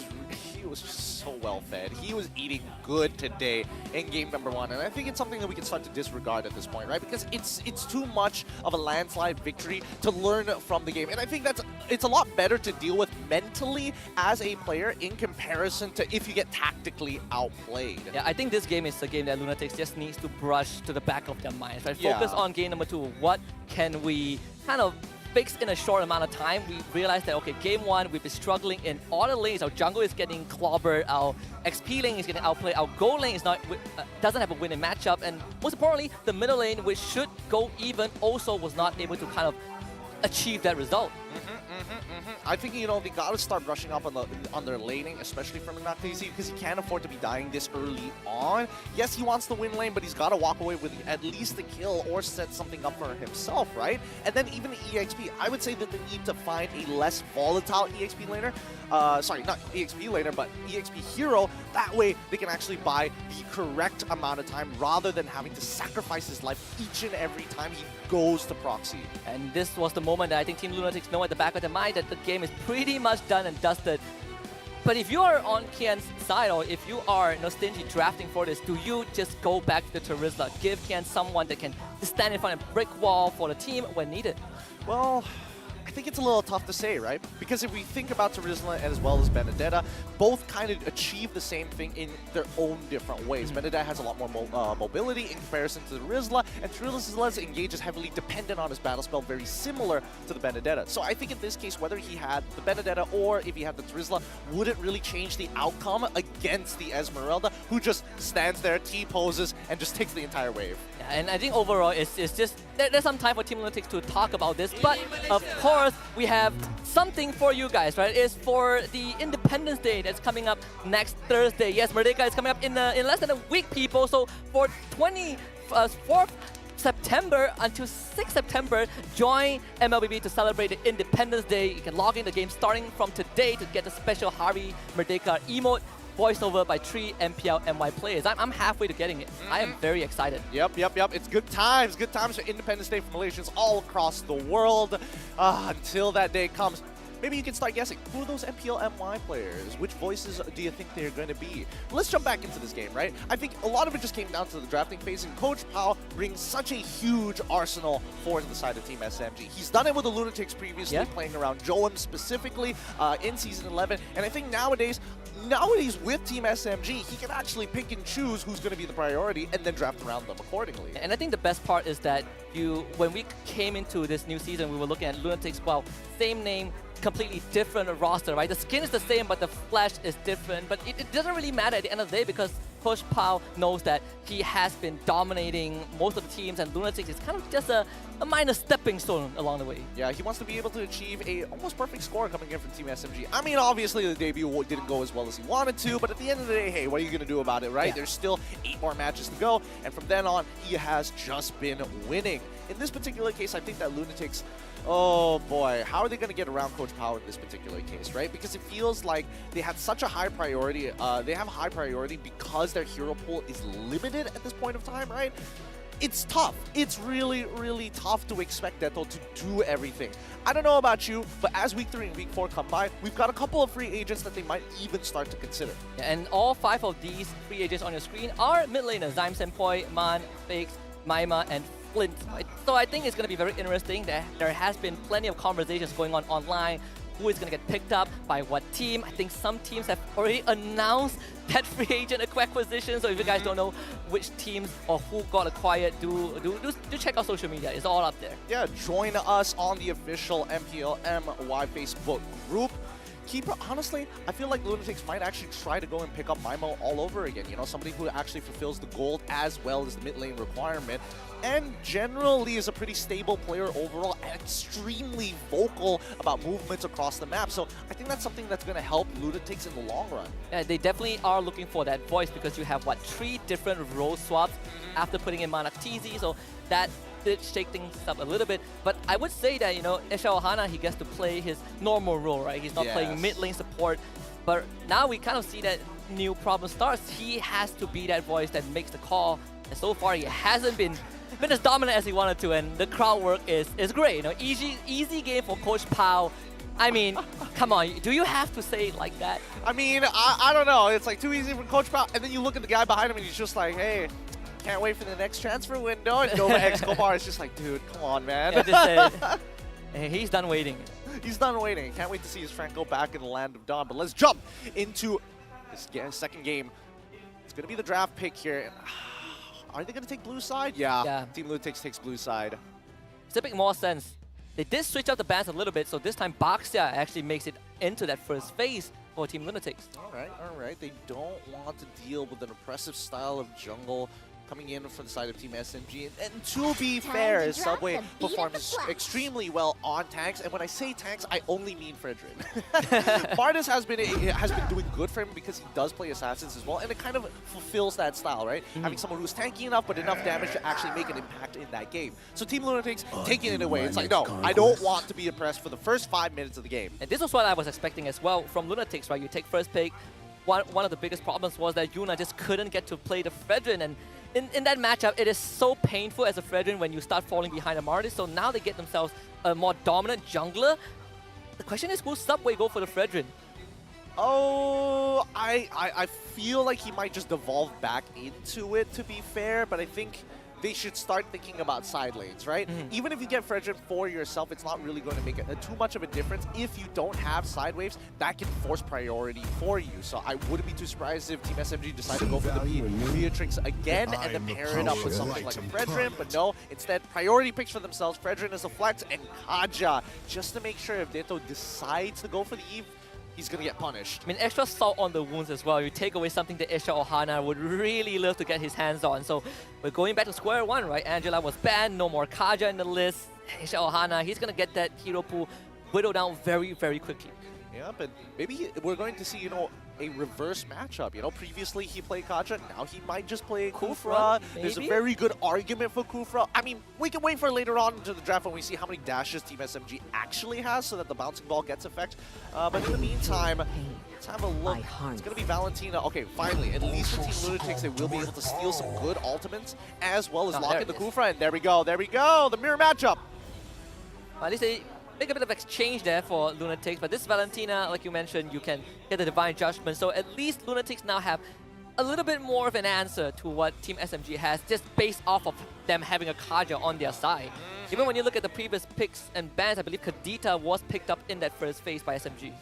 was just so well fed. He was eating good today in game number 1, and I think it's something that we can start to disregard at this point, right? Because it's too much of a landslide victory to learn from the game, and I think it's a lot better to deal with mentally as a player in comparison to if you get tactically outplayed. Yeah, I think this game is a game that Lunatix just needs to brush to the back of their minds, right? Focus on game number 2. What can we kind of fix in a short amount of time? We realized that, okay, game 1, we've been struggling in all the lanes. Our jungle is getting clobbered, our XP lane is getting outplayed, our gold lane is doesn't have a winning matchup, and most importantly, the middle lane, which should go even, also was not able to kind of achieve that result. I think, you know, they got to start brushing up on their laning, especially from MPNC, because he can't afford to be dying this early on. Yes, he wants to win lane, but he's got to walk away with at least a kill or set something up for himself, right? And then even the EXP, I would say that they need to find a less volatile EXP laner. Sorry, not EXP laner, but EXP hero. That way, they can actually buy the correct amount of time rather than having to sacrifice his life each and every time he goes to proxy. And this was the moment that I think Team Lunatix know at the back of their mind that the game is pretty much done and dusted. But if you are on Kian's side, or if you are stingy drafting for this, do you just go back to the Terizla, give Kian someone that can stand in front and brick wall for the team when needed? Well, I think it's a little tough to say, right? Because if we think about Terizla as well as Benedetta, both kind of achieve the same thing in their own different ways. Benedetta has a lot more mobility in comparison to Terizla, and Terizla's engage is heavily dependent on his battle spell, very similar to the Benedetta. So I think in this case, whether he had the Benedetta or if he had the Terizla, wouldn't really change the outcome against the Esmeralda, who just stands there, T-poses, and just takes the entire wave. Yeah, and I think overall it's just there's some time for Team Lunatix to talk about this, but of course we have something for you guys, right? It's for the Independence Day that's coming up next Thursday. Yes, Merdeka is coming up in less than a week, people. So for 24th September until 6th September, join MLBB to celebrate the Independence Day. You can log in the game starting from today to get the special Harvey Merdeka emote, voiced over by 3 MPL MY players. I'm halfway to getting it. I am very excited. Yep. It's good times for Independence Day for Malaysians all across the world. Until that day comes, maybe you can start guessing, who are those MPL MY players? Which voices do you think they're going to be? Let's jump back into this game, right? I think a lot of it just came down to the drafting phase, and Coach Pao brings such a huge arsenal for the side of Team SMG. He's done it with the Lunatics previously, playing around Joem specifically in Season 11, and I think nowadays with Team SMG, he can actually pick and choose who's going to be the priority and then draft around them accordingly. And I think the best part is that when we came into this new season, we were looking at Lunatics, well, same name, completely different roster, right? The skin is the same, but the flesh is different. But it doesn't really matter at the end of the day because Coach Pao knows that he has been dominating most of the teams, and Lunatics is kind of just a minor stepping stone along the way. Yeah, he wants to be able to achieve a almost perfect score coming in from Team SMG. I mean, obviously the debut didn't go as well as he wanted to, but at the end of the day, hey, what are you going to do about it, right? Yeah. There's still 8 more matches to go, and from then on, he has just been winning. In this particular case, I think that Lunatics, oh boy, how are they going to get around Coach Pao in this particular case, right? Because it feels like they had such a high priority, they have a high priority because their hero pool is limited at this point of time, right? It's tough. It's really, really tough to expect Deto to do everything. I don't know about you, but as Week 3 and Week 4 come by, we've got a couple of free agents that they might even start to consider. And all 5 of these free agents on your screen are mid laners: Zyme Senpoi, Man, Fakes, Maima, and Flint. So I think it's going to be very interesting. There has been plenty of conversations going on online. Who is going to get picked up by what team? I think some teams have already announced that free agent acquisition. So if you guys don't know which teams or who got acquired, do check out social media. It's all up there. Yeah, join us on the official MPL MY Facebook group. Honestly, I feel like Lunatics might actually try to go and pick up Maimo all over again. You know, somebody who actually fulfills the gold as well as the mid lane requirement, and generally is a pretty stable player overall and extremely vocal about movements across the map. So I think that's something that's going to help Lunatics in the long run. Yeah, they definitely are looking for that voice because you have, what, 3 different role swaps after putting in Manaktizi, so that did shake things up a little bit. But I would say that, you know, Esha Ohana, he gets to play his normal role, right? He's not playing mid lane support. But now we kind of see that new problem starts. He has to be that voice that makes the call. And so far, he hasn't been as dominant as he wanted to, and the crowd work is great. You know, easy game for Coach Pao. I mean, come on, do you have to say it like that? I mean, I don't know. It's like too easy for Coach Pao, and then you look at the guy behind him and he's just like, hey, can't wait for the next transfer window. And Nova X Kobar is just like, dude, come on, man. He's done waiting. He's done waiting. Can't wait to see his friend go back in the land of dawn. But let's jump into this second game. It's going to be the draft pick here. Are they going to take blue side? Yeah. Team Lunatix takes blue side. It's a bit more sense. They did switch up the bans a little bit, so this time BARBOSSA actually makes it into that first phase for Team Lunatix. All right. They don't want to deal with an oppressive style of jungle coming in from the side of Team SMG. And to be fair, Subway performs extremely well on tanks. And when I say tanks, I only mean Fredrin. Bardus has been doing good for him because he does play assassins as well, and it kind of fulfills that style, right? Having someone who's tanky enough, but enough damage to actually make an impact in that game. So Team Lunatix taking it away. It's like, no, I don't want to be oppressed for the first 5 minutes of the game. And this was what I was expecting as well from Lunatix, right? You take first pick. One of the biggest problems was that Yuna just couldn't get to play the Fredrin, and in that matchup, it is so painful as a Fredrin when you start falling behind a Martis. So now they get themselves a more dominant jungler. The question is, will Subway go for the Fredrin? Oh, I feel like he might just devolve back into it, to be fair, but I think they should start thinking about side lanes, right? Even if you get Fredrin for yourself, it's not really going to make too much of a difference. If you don't have side waves, that can force priority for you. So I wouldn't be too surprised if Team SMG decide to go for the Beatrix again and then pair it up with something like a Fredrin. But no, instead, priority picks for themselves. Fredrin is a flex, and Kaja, just to make sure if Deto decides to go for the Eve, he's gonna get punished. I mean, extra salt on the wounds as well. You take away something that Isha Ohana would really love to get his hands on. So we're going back to square one, right? Angela was banned, no more Kaja in the list. Isha Ohana, he's gonna get that hero pool whittled down very, very quickly. Yeah, but maybe we're going to see, you know, a reverse matchup. You know, previously he played Kaja, now he might just play Kufra. There's a maybe? very good argument for Kufra. I mean, we can wait for later on into the draft when we see how many dashes Team SMG actually has so that the bouncing ball gets effect. But in the meantime, let's have a look. It's going to be Valentina. Okay, finally, at least for Team Lunatix, they will be able to steal some good ultimates as well as lock in the Kufra. And there we go, the mirror matchup. At least they make a bit of exchange there for Lunatix, but this Valentina, like you mentioned, you can get the Divine Judgment, so at least Lunatix now have a little bit more of an answer to what Team SMG has, just based off of them having a Kaja on their side. Even when you look at the previous picks and bans, I believe Kadita was picked up in that first phase by SMG.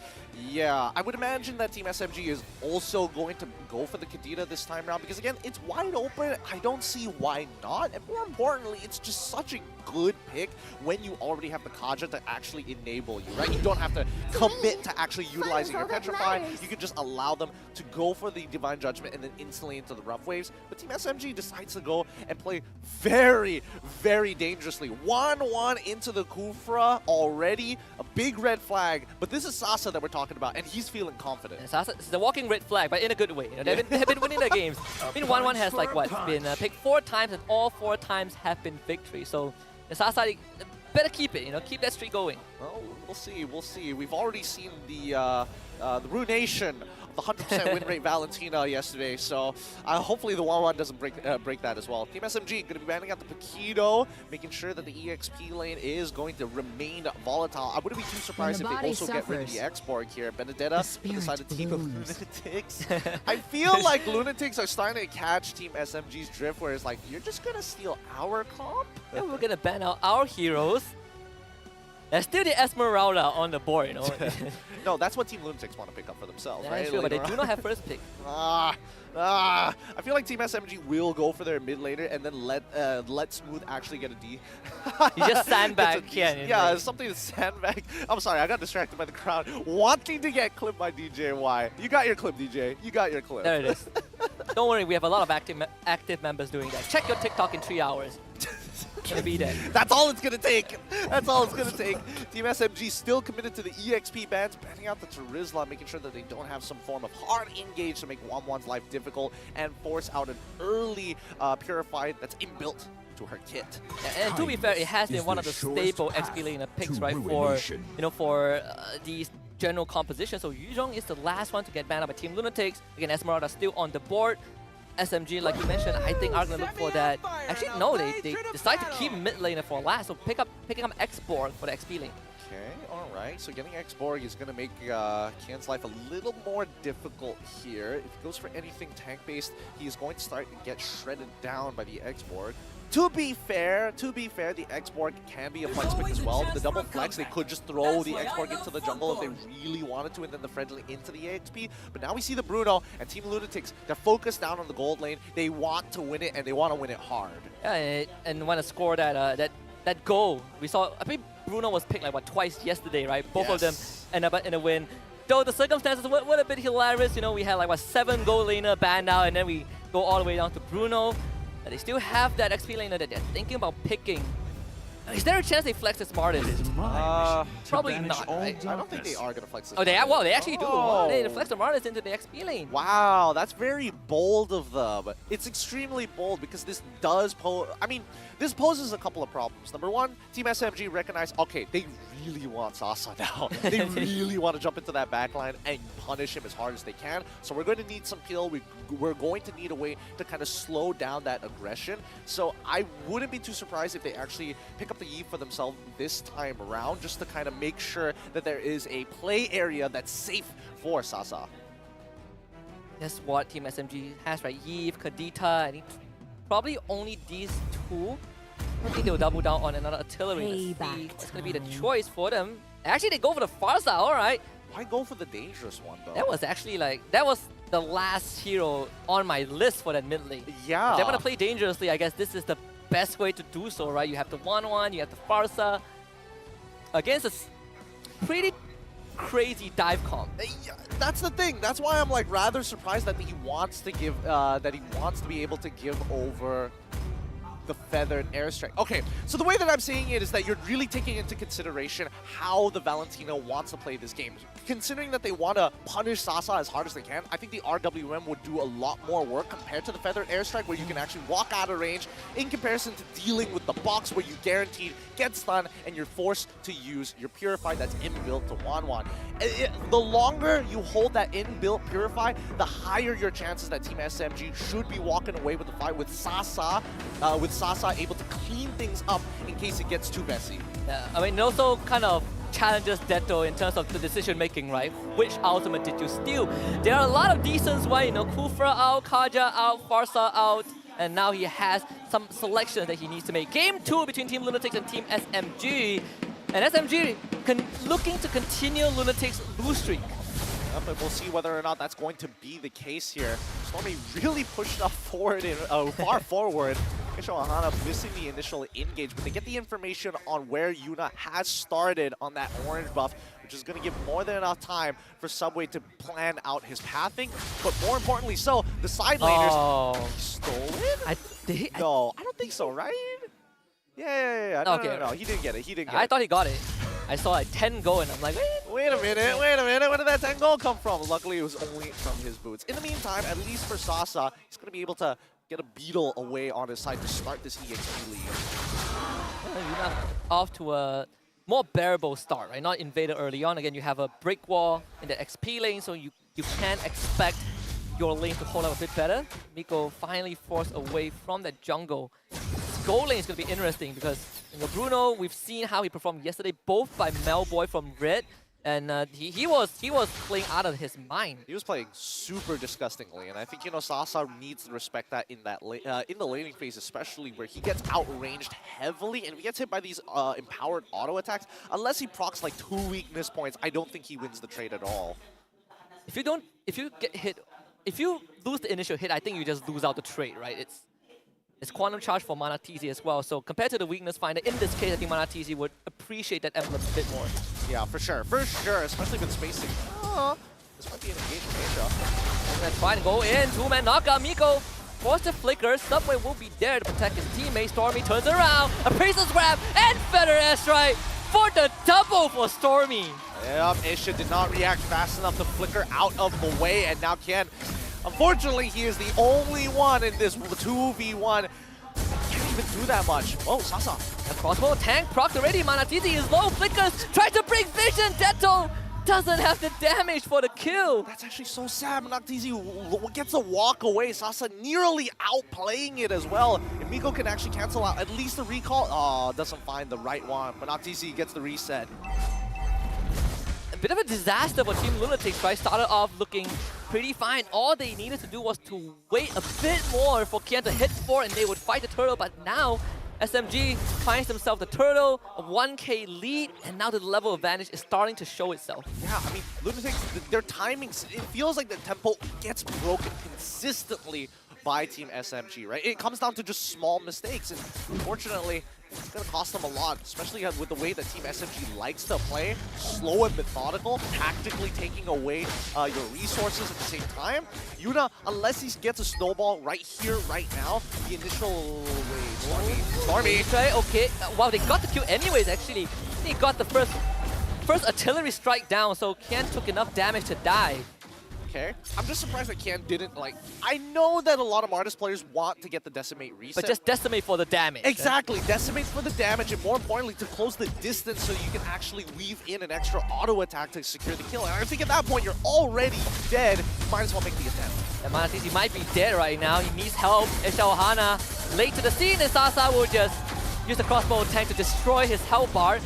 Yeah, I would imagine that Team SMG is also going to go for the Kadita this time around because, again, it's wide open. I don't see why not. And more importantly, it's just such a good pick when you already have the Kaja to actually enable you, right? You don't have to commit to actually utilizing your Petrify. You can just allow them to go for the Divine Judgment and then instantly into the Rough Waves. But Team SMG decides to go and play very, very dangerously. 1-1 into the Kufra already. A big red flag. But this is Sasa that we're talking about, and he's feeling confident. And Sasa is the walking red flag, but in a good way. You know, they've been winning their games. I mean, 1-1 has like what? It's been picked 4 times, and all 4 times have been victory. So Sasa better keep it. You know, keep that streak going. Well, we'll see. We'll see. We've already seen the ruination of the 100% win rate Valentina yesterday, so hopefully the 1-1 doesn't break that as well. Team SMG going to be banning out the Paquito, making sure that the EXP lane is going to remain volatile. I wouldn't be too surprised if they also get rid of the X-Borg here. Benedetta decided to team of Lunatix. I feel like Lunatix are starting to catch Team SMG's drift, where it's like, you're just going to steal our comp? Yeah, we're going to ban out our heroes. There's still the Esmeralda on the board, you know. No, that's what Team Lunatix want to pick up for themselves, Yeah, right? sure, but they Later do on. not have first pick. I feel like Team SMG will go for their mid laner and then let Smooth actually get a D. You just sandbag It's a Kian. decent- Yeah, it's something to sandbag. I'm sorry, I got distracted by the crowd wanting to get clipped by DJ Y. You got your clip, DJ. You got your clip. There it is. Don't worry, we have a lot of active members doing that. Check your TikTok in 3 hours. Gonna be there. That's all it's gonna take. That's all it's gonna take. Team SMG still committed to the EXP bans, banning out the Terizla, making sure that they don't have some form of hard engage to make 1-1's life difficult and force out an early Purified that's inbuilt to her kit. And to be fair, it has been one of the staple XP laner picks, right, for these general compositions. So Yuzhong is the last one to get banned out by Team Lunatix. Again, Esmeralda still on the board. SMG, like you mentioned, I think are going to look for that. Actually, no, they decide to keep mid laner for last, so picking up X-Borg for the XP lane. Okay, alright, so getting X-Borg is going to make Kian's life a little more difficult here. If he goes for anything tank-based, he is going to start to get shredded down by the X-Borg. To be fair, the X-Borg can be a flex pick as well. The double flex, they could just throw the X-Borg into the jungle if they really wanted to, and then the friendly into the AXP. But now we see the Bruno and Team Lunatix. They're focused down on the gold lane. They want to win it, and they want to win it hard. Yeah, and want to score that goal. We saw, I think Bruno was picked like what, twice yesterday, right? Both of them end up in a win. Though the circumstances were a bit hilarious. You know, we had like what, 7 gold laner banned out, and then we go all the way down to Bruno. They still have that XP laner that they're thinking about picking. Is there a chance they flex the smartest? Probably not, right? I don't think they are going to flex this. Oh, well, they actually do. Oh. They flex the smartest into the XP lane. Wow, that's very bold of them. It's extremely bold because this does pose... I mean, this poses a couple of problems. Number one, Team SMG recognize, okay, they really want Sasa now. They really want to jump into that backline and punish him as hard as they can. So we're going to need some kill. We're going to need a way to kind of slow down that aggression. So I wouldn't be too surprised if they actually pick up the Eve for themselves this time around, just to kind of make sure that there is a play area that's safe for Sasa. That's what Team SMG has, right? Eve, Kadita, and probably only these two. I think they'll double down on another artillery. It's going to be the choice for them. Actually, they go for the Farsa, alright. Why go for the dangerous one, though? That was actually like, that was the last hero on my list for that mid lane. Yeah. If they want to play dangerously, I guess this is the best way to do so, right? You have the 1-1, you have the Farsa. Against a pretty crazy dive comp. Yeah, that's the thing. That's why I'm like rather surprised that he wants to give, that he wants to be able to give over the feathered airstrike. Okay, so the way that I'm seeing it is that you're really taking into consideration how the Valentino wants to play this game. Considering that they want to punish Saxa as hard as they can, I think the RWM would do a lot more work compared to the feathered airstrike, where you can actually walk out of range in comparison to dealing with the box where you guaranteed get stunned and you're forced to use your Purify that's inbuilt to Wanwan. The longer you hold that inbuilt Purify, the higher your chances that Team SMG should be walking away with the fight with Saxa able to clean things up in case it gets too messy. Yeah, I mean, it also kind of challenges Detto in terms of the decision making, right? Which ultimate did you steal? There are a lot of decent ones, you know, Kufra out, Kaja out, Farsa out, and now he has some selection that he needs to make. Game 2 between Team Lunatix and Team SMG. And SMG looking to continue Lunatix's lose streak. But we'll see whether or not that's going to be the case here. Stormy really pushed up forward in far forward. XORN missing the initial engage, but they get the information on where Yuna has started on that orange buff, which is going to give more than enough time for Subway to plan out his pathing. But more importantly so, the side laners, he stole it? No, I don't think so, right? Yeah. No, he didn't get it. I thought he got it. I saw like 10 go and I'm like, wait a minute, where did that 10 goal come from? Luckily, it was only from his boots. In the meantime, at least for Saxa, he's going to be able to get a beetle away on his side to start this EXP lead. Yuna off to a more bearable start, right? Not invaded early on. Again, you have a break wall in the XP lane, so you can expect your lane to hold up a bit better. Miko finally forced away from that jungle. This goal lane is going to be interesting because Bruno, we've seen how he performed yesterday, both by Melboy from Red, and he was playing out of his mind. He was playing super disgustingly, and I think, you know, Saxa needs to respect that in that in the laning phase, especially where he gets outranged heavily, and if he gets hit by these empowered auto attacks, unless he procs like 2 weakness points, I don't think he wins the trade at all. If you get hit, if you lose the initial hit, I think you just lose out the trade, right? It's quantum charge for Manatisi as well. So compared to the weakness finder, in this case, I think Manatisi would appreciate that emblem a bit more. Yeah, for sure, especially with spacing. Oh, this might be an engagement, Asia. Let's try and go in. 2-man knockout. Miko forced to flicker. Subway will be there to protect his teammate. Stormy turns around. A Priestess grab and feather airstrike for the double for Stormy. Yep, Asia did not react fast enough to flicker out of the way, and now can. Unfortunately, he is the only one in this 2v1. Can't even do that much. Oh, Saxa. The crossbow tank proc already. Manatisi is low. Flickers tries to bring vision. Detto doesn't have the damage for the kill. That's actually so sad. Manatisi gets a walk away. Saxa nearly outplaying it as well. If Miko can actually cancel out at least the recall. Oh, doesn't find the right one. Manatisi gets the reset. A bit of a disaster for Team Lunatix, right? Started off looking pretty fine. All they needed to do was to wait a bit more for Kian to hit 4 and they would fight the turtle, but now SMG finds themselves the turtle, a 1k lead, and now the level advantage is starting to show itself. Yeah, I mean, Lunatix, their timings, it feels like the tempo gets broken consistently by Team SMG, right? It comes down to just small mistakes, and unfortunately, it's going to cost them a lot, especially with the way that Team SMG likes to play. Slow and methodical, tactically taking away your resources at the same time. Yuna, unless he gets a snowball right here, right now, the initial... Wait, Stormy. Okay, wow, they got the kill anyways, actually. He got the first artillery strike down, so Kian took enough damage to die. Okay. I'm just surprised that Kian didn't, like... I know that a lot of Martis players want to get the Decimate reset. But just Decimate for the damage. Exactly. Right? Decimate for the damage, and more importantly, to close the distance so you can actually weave in an extra auto attack to secure the kill. And I think at that point, you're already dead. You might as well make the attempt. And Manatisi might be dead right now. He needs help. XORN late to the scene, and Saxa will just use the crossbow tank to destroy his health bar.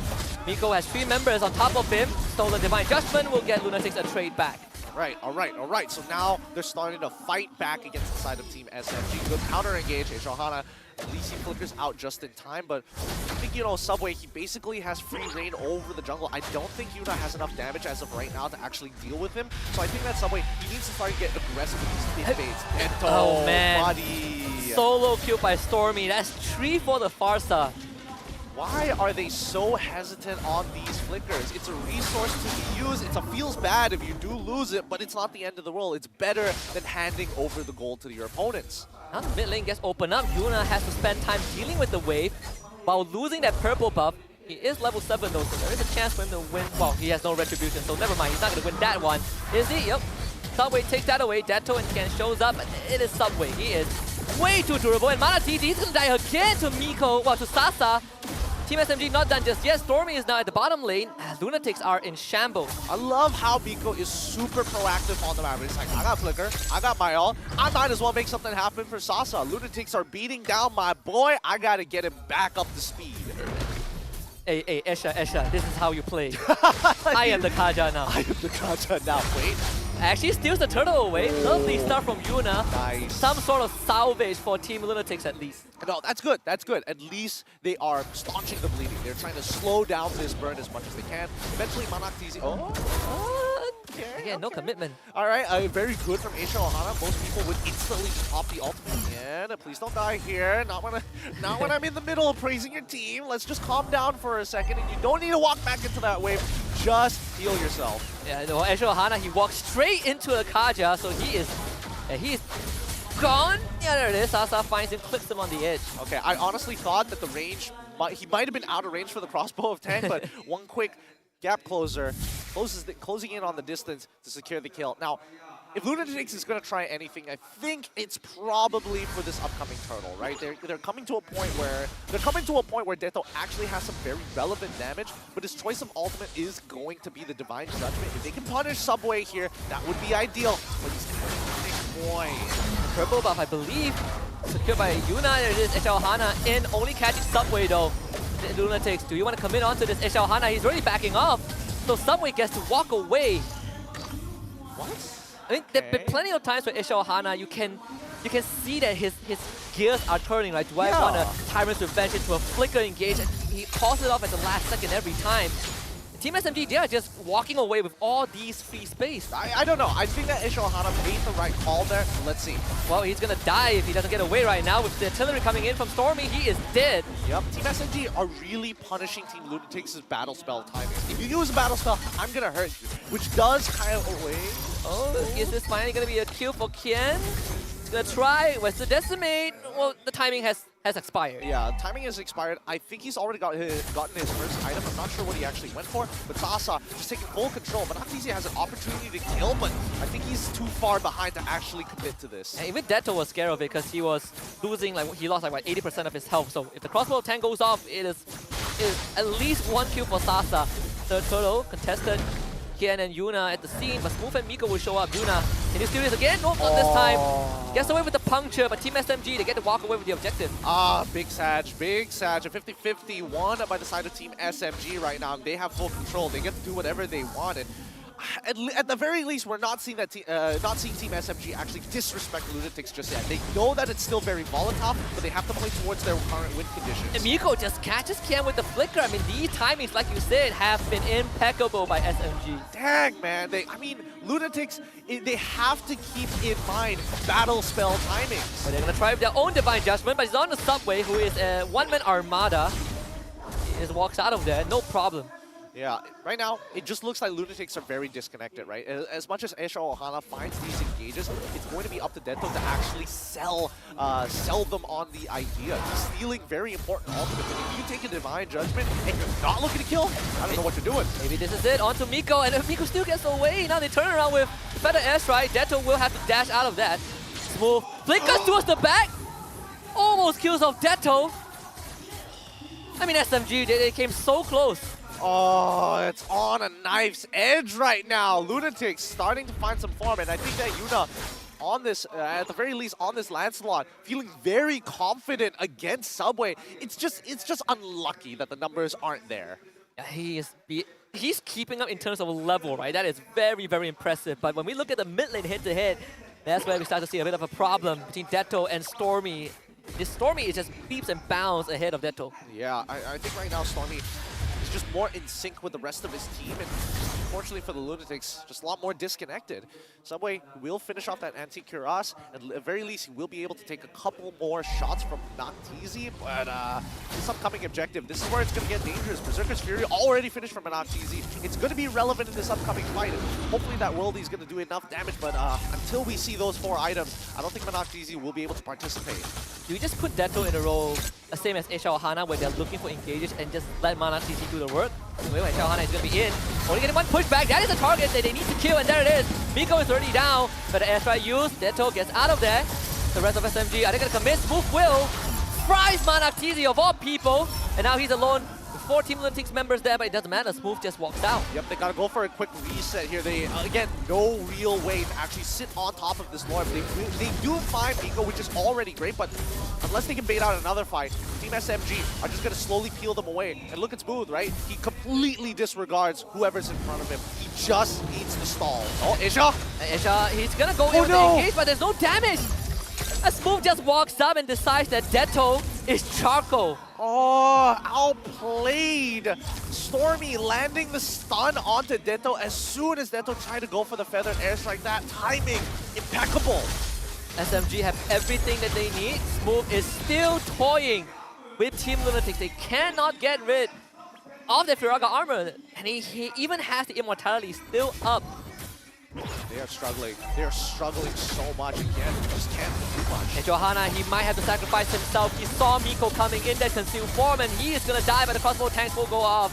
Miko has 3 members on top of him. Stolen Divine Judgment will get Lunatix a trade back. Right, all right. So now they're starting to fight back against the side of Team SMG. Good counter engage. XORN, at least he flickers out just in time, but I think, you know, Subway, he basically has free reign over the jungle. I don't think Yuna has enough damage as of right now to actually deal with him. So I think that Subway, he needs to start to get aggressive with these invades. And oh man, buddy. Solo kill by Stormy. That's 3 for the Farsa. Why are they so hesitant on these flickers? It's a resource to be used. It feels bad if you do lose it, but it's not the end of the world. It's better than handing over the gold to your opponents. Now the mid lane gets opened up. Yuna has to spend time dealing with the wave while losing that purple buff. He is level 7 though, so there is a chance for him to win. Well, he has no retribution, so never mind. He's not going to win that one. Is he? Yep. Subway takes that away. Detto and Ken shows up, and it is Subway. He is way too durable. And Mana TT, he's going to die again to Miko, well, to Sasa. Team SMG not done just yet. Stormy is now at the bottom lane, as Lunatix are in shambles. I love how Miko is super proactive on the map. It's like, I got flicker, I got my ult. I might as well make something happen for Sasa. Lunatix are beating down my boy. I got to get him back up to speed. Hey, Esha, this is how you play. I am the Kaja now. I am the Kaja now. Wait. Actually steals the turtle away. Lovely start from Yuna. Nice. Some sort of salvage for Team Lunatix at least. No, that's good. That's good. At least they are staunching the bleeding. They're trying to slow down this burn as much as they can. Eventually, MPNC. Okay. Again, no commitment. All right, very good from Aisha Ohana. Most people would instantly just pop the ultimate again. Please don't die here. Not when I'm in the middle praising your team. Let's just calm down for a second, and you don't need to walk back into that wave. Just heal yourself. Yeah, no, Aisha Ohana, he walks straight into a Kaja, so he's gone. Yeah, there it is. Sasa finds him, clips him on the edge. Okay, I honestly thought that the range, he might have been out of range for the crossbow of Tang, but one quick gap closer, closing in on the distance to secure the kill. Now, if Lunatix is going to try anything, I think it's probably for this upcoming turtle, right? They're coming to a point where Detto actually has some very relevant damage, but his choice of ultimate is going to be the Divine Judgment. If they can punish Subway here, that would be ideal. But he's big boy. Purple buff, I believe, secured by Yuna. There it is, Aisha Ohana in, only catching Subway though. Lunatix, do you want to commit onto this Aisha Ohana? He's already backing off, so Subway gets to walk away. What? I mean, there have been plenty of times where Aisha Ohana, you can see that his gears are turning, right? Do I want to Tyrant's Revenge into a flicker engage? And he calls it off at the last second every time. Team SMG, they are just walking away with all these free space. I don't know. I think that Aisha Ohana made the right call there. Let's see. Well, he's going to die if he doesn't get away right now. With the artillery coming in from Stormy, he is dead. Yep. Team SMG are really punishing Team Lunatix's battle spell timing. If you use a battle spell, I'm going to hurt you, which does kind of away. Oh, is this finally going to be a kill for Kian? He's going to try. Where's the Decimate? Well, the timing has expired. Yeah, timing has expired. I think he's already gotten his first item. I'm not sure what he actually went for, but Sasa just taking full control. MPNC has an opportunity to kill, but I think he's too far behind to actually commit to this. And even Detto was scared of it because he was losing, he lost like 80% of his health. So if the crossbow tank goes off, it is at least one kill for Sasa. Third turtle contested. Kian and Yuna at the scene, but Smooth and Miko will show up. Yuna, can you steal this again? Nope, not this time. Gets away with the puncture, but Team SMG, they get to walk away with the objective. Big Sag. A 50-50 won by the side of Team SMG right now. They have full control. They get to do whatever they want. And at the very least, we're not seeing Team SMG actually disrespect Lunatix just yet. They know that it's still very volatile, but they have to play towards their current win conditions. And Miko just catches Kian with the flicker. I mean, these timings, like you said, have been impeccable by SMG. Dang, man. Lunatix, they have to keep in mind battle spell timings. But they're going to try with their own Divine Judgment, but he's on the Subway, who is a one-man armada. He just walks out of there, no problem. Yeah, right now, it just looks like Lunatix are very disconnected, right? As much as Aisha Ohana finds these engages, it's going to be up to Detto to actually sell them on the idea. He's stealing very important ultimate, but if you take a Divine Judgment and you're not looking to kill, I don't know what you're doing. Maybe this is it, onto Miko, and if Miko still gets away, now they turn around with Feather Airstrike. Detto will have to dash out of that. Smooth flickers towards the back, almost kills off Detto. I mean, SMG, they came so close. Oh, it's on a knife's edge right now. Lunatix starting to find some form, and I think that Yuna on this, at the very least on this Lancelot, feeling very confident against Subway. It's just unlucky that the numbers aren't there. He's keeping up in terms of level, right? That is very, very impressive. But when we look at the mid lane head-to-head, that's where we start to see a bit of a problem between Detto and Stormy. This Stormy is just leaps and bounds ahead of Detto. Yeah, I think right now Stormy is just more in sync with the rest of his team, and unfortunately for the Lunatics, just a lot more disconnected. Subway will finish off that anti-cuirass, and at very least he will be able to take a couple more shots from Noctizi, but this upcoming objective, this is where it's going to get dangerous. Berserker's Fury already finished from Noctizi. It's going to be relevant in this upcoming fight, and hopefully that Worldie is going to do enough damage, but until we see those 4 items, I don't think Noctizi will be able to participate. Do we just put Detto in a role the same as Hana, where they're looking for engages and just let Noctizi do the work? Anyway, Hana is going to be in. Only getting 1 pushback. That is a target that they need to kill, and there it is. Miko is already down, but the airstrike used. Detto gets out of there. The rest of SMG, are they going to commit? Smooth will fries Noctizi of all people, and now he's alone. 4 Team Lunatix members there, but it doesn't matter. Smooth just walks out. Yep, they gotta go for a quick reset here. They, again, no real way to actually sit on top of this lore. They do find Miko, which is already great, but unless they can bait out another fight, Team SMG are just gonna slowly peel them away. And look at Smooth, right? He completely disregards whoever's in front of him. He just needs to stall. Oh, Isha! Isha, he's gonna go in with the engage, but there's no damage. As Smooth just walks up and decides that Detto is Charcoal. Oh, outplayed. Stormy landing the stun onto Detto as soon as Detto tried to go for the feathered airstrike. That timing, impeccable. SMG have everything that they need. Smooth is still toying with Team Lunatix. They cannot get rid of their Firaga armor. And he even has the immortality still up. They are struggling. They are struggling so much again. Just can't do much. And Johanna, he might have to sacrifice himself. He saw Miko coming in that consumed form, and he is going to die, but the crossbow tanks will go off.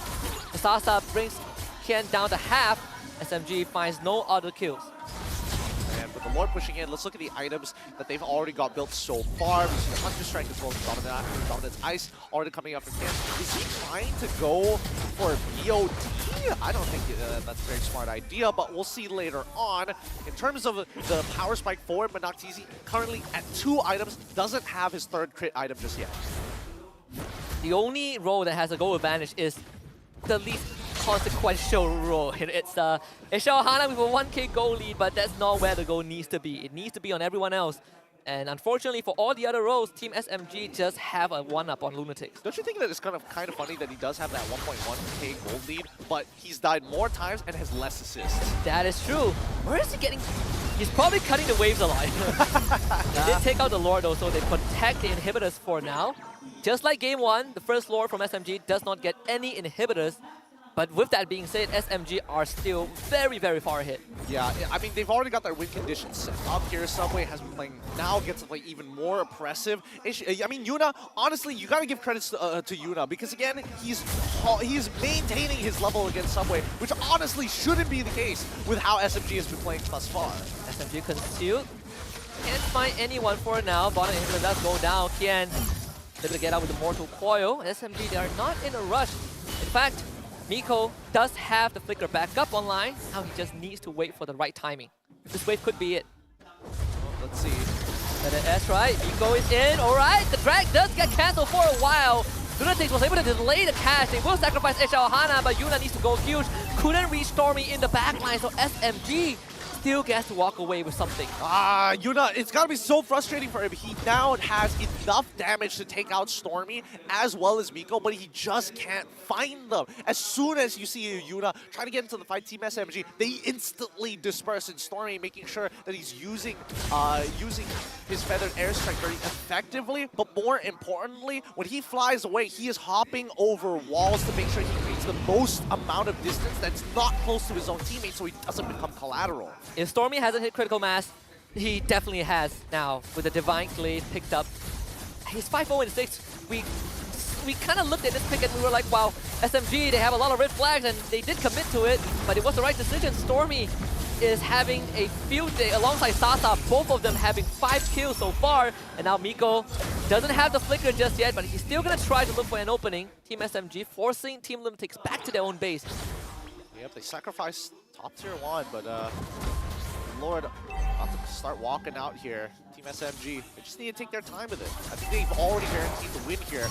Sasa brings Kian down to half. SMG finds no other kills. And with the Lord pushing in, let's look at the items that they've already got built so far. We see the Hunter Strike as well as Dominance Ice already coming up for Kian. Is he trying to go for BOD? I don't think that's a very smart idea, but we'll see later on. In terms of the power spike forward, Noctizi currently at 2 items, doesn't have his 3rd crit item just yet. The only role that has a goal advantage is the least consequential role. It's Hana with a 1k goal lead, but that's not where the goal needs to be. It needs to be on everyone else. And unfortunately for all the other roles, Team SMG just have a 1-up on Lunatix. Don't you think that it's kind of funny that he does have that 1.1k gold lead, but he's died more times and has less assists? That is true. Where is he getting? He's probably cutting the waves a lot. They did take out the lore though, so they protect the inhibitors for now. Just like game 1, the first lore from SMG does not get any inhibitors. But with that being said, SMG are still very, very far ahead. Yeah, I mean, they've already got their win conditions set up here. Subway has been playing, now gets to play even more oppressive. I mean, Yuna, honestly, you got to give credits to Yuna, because again, he's maintaining his level against Subway, which honestly shouldn't be the case with how SMG has been playing thus far. SMG concealed. Can't find anyone for now. Bottom inhibitor does go down. Kian able to get out with the Mortal Coil. SMG, they are not in a rush. In fact, Miko does have the flicker back up online. Now he just needs to wait for the right timing. This wave could be it. Let's see. And the S right, Miko is in. Alright, the drag does get cancelled for a while. Lunatix was able to delay the cash. They will sacrifice Hana, but Yuna needs to go huge. Couldn't reach Stormy in the backline, so SMG still gets to walk away with something. Yuna, it's gotta be so frustrating for him. He now has enough damage to take out Stormy as well as Miko, but he just can't find them. As soon as you see Yuna trying to get into the fight, Team SMG, they instantly disperse, and Stormy making sure that he's using his feathered airstrike very effectively. But more importantly, when he flies away, he is hopping over walls to make sure he creates the most amount of distance that's not close to his own teammates, so he doesn't become collateral. If Stormy hasn't hit critical mass, he definitely has now with the Divine Glade picked up. He's 5-0-6. We kind of looked at this pick and we were like, wow, SMG, they have a lot of red flags and they did commit to it, but it was the right decision. Stormy is having a field day alongside Sasa, both of them having 5 kills so far, and now Miko doesn't have the flicker just yet, but he's still going to try to look for an opening. Team SMG forcing Team Lunatix back to their own base. Yep, they sacrificed top tier 1, but Lord about to start walking out here. Team SMG, they just need to take their time with it. I think they've already guaranteed the win here.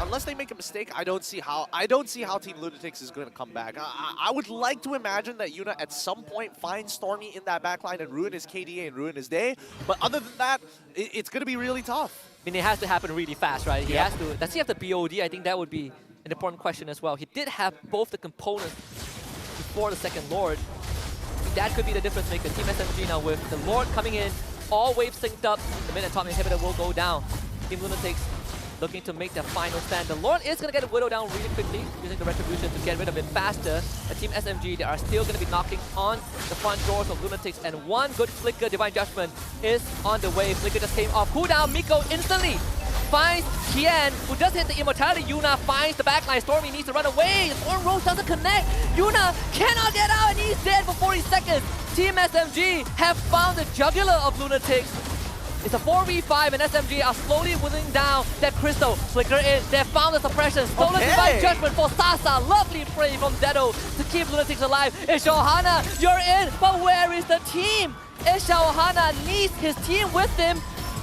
Unless they make a mistake, I don't see how Team Lunatix is going to come back. I would like to imagine that Yuna at some point finds Stormy in that backline and ruin his KDA and ruin his day. But other than that, it's going to be really tough. I mean, it has to happen really fast, right? He has to. Does he have the BOD? I think that would be an important question as well. He did have both the components to before the second Lord. That could be the difference maker. Team SMG now with the Lord coming in, all waves synced up, the mid and top inhibitor will go down. Team Lunatix looking to make their final stand. The Lord is going to get a Widow down really quickly, using the Retribution to get rid of it faster. And Team SMG, they are still going to be knocking on the front doors of Lunatix, and one good Flicker Divine Judgment is on the way. Flicker just came off. Cooldown, Miko instantly finds Tien, who does hit the Immortality. Yuna finds the backline. Stormy needs to run away. XORN Rose doesn't connect. Yuna cannot get out, and he's dead for 40 seconds. Team SMG have found the jugular of Lunatix. It's a 4v5, and SMG are slowly whittling down that crystal. Flicker in. They have found the suppression. Stolen Divine Judgment for Sasa. Lovely play from Dedo to keep Lunatix alive. Ishaohana, you're in, but where is the team? Ishaohana needs his team with him.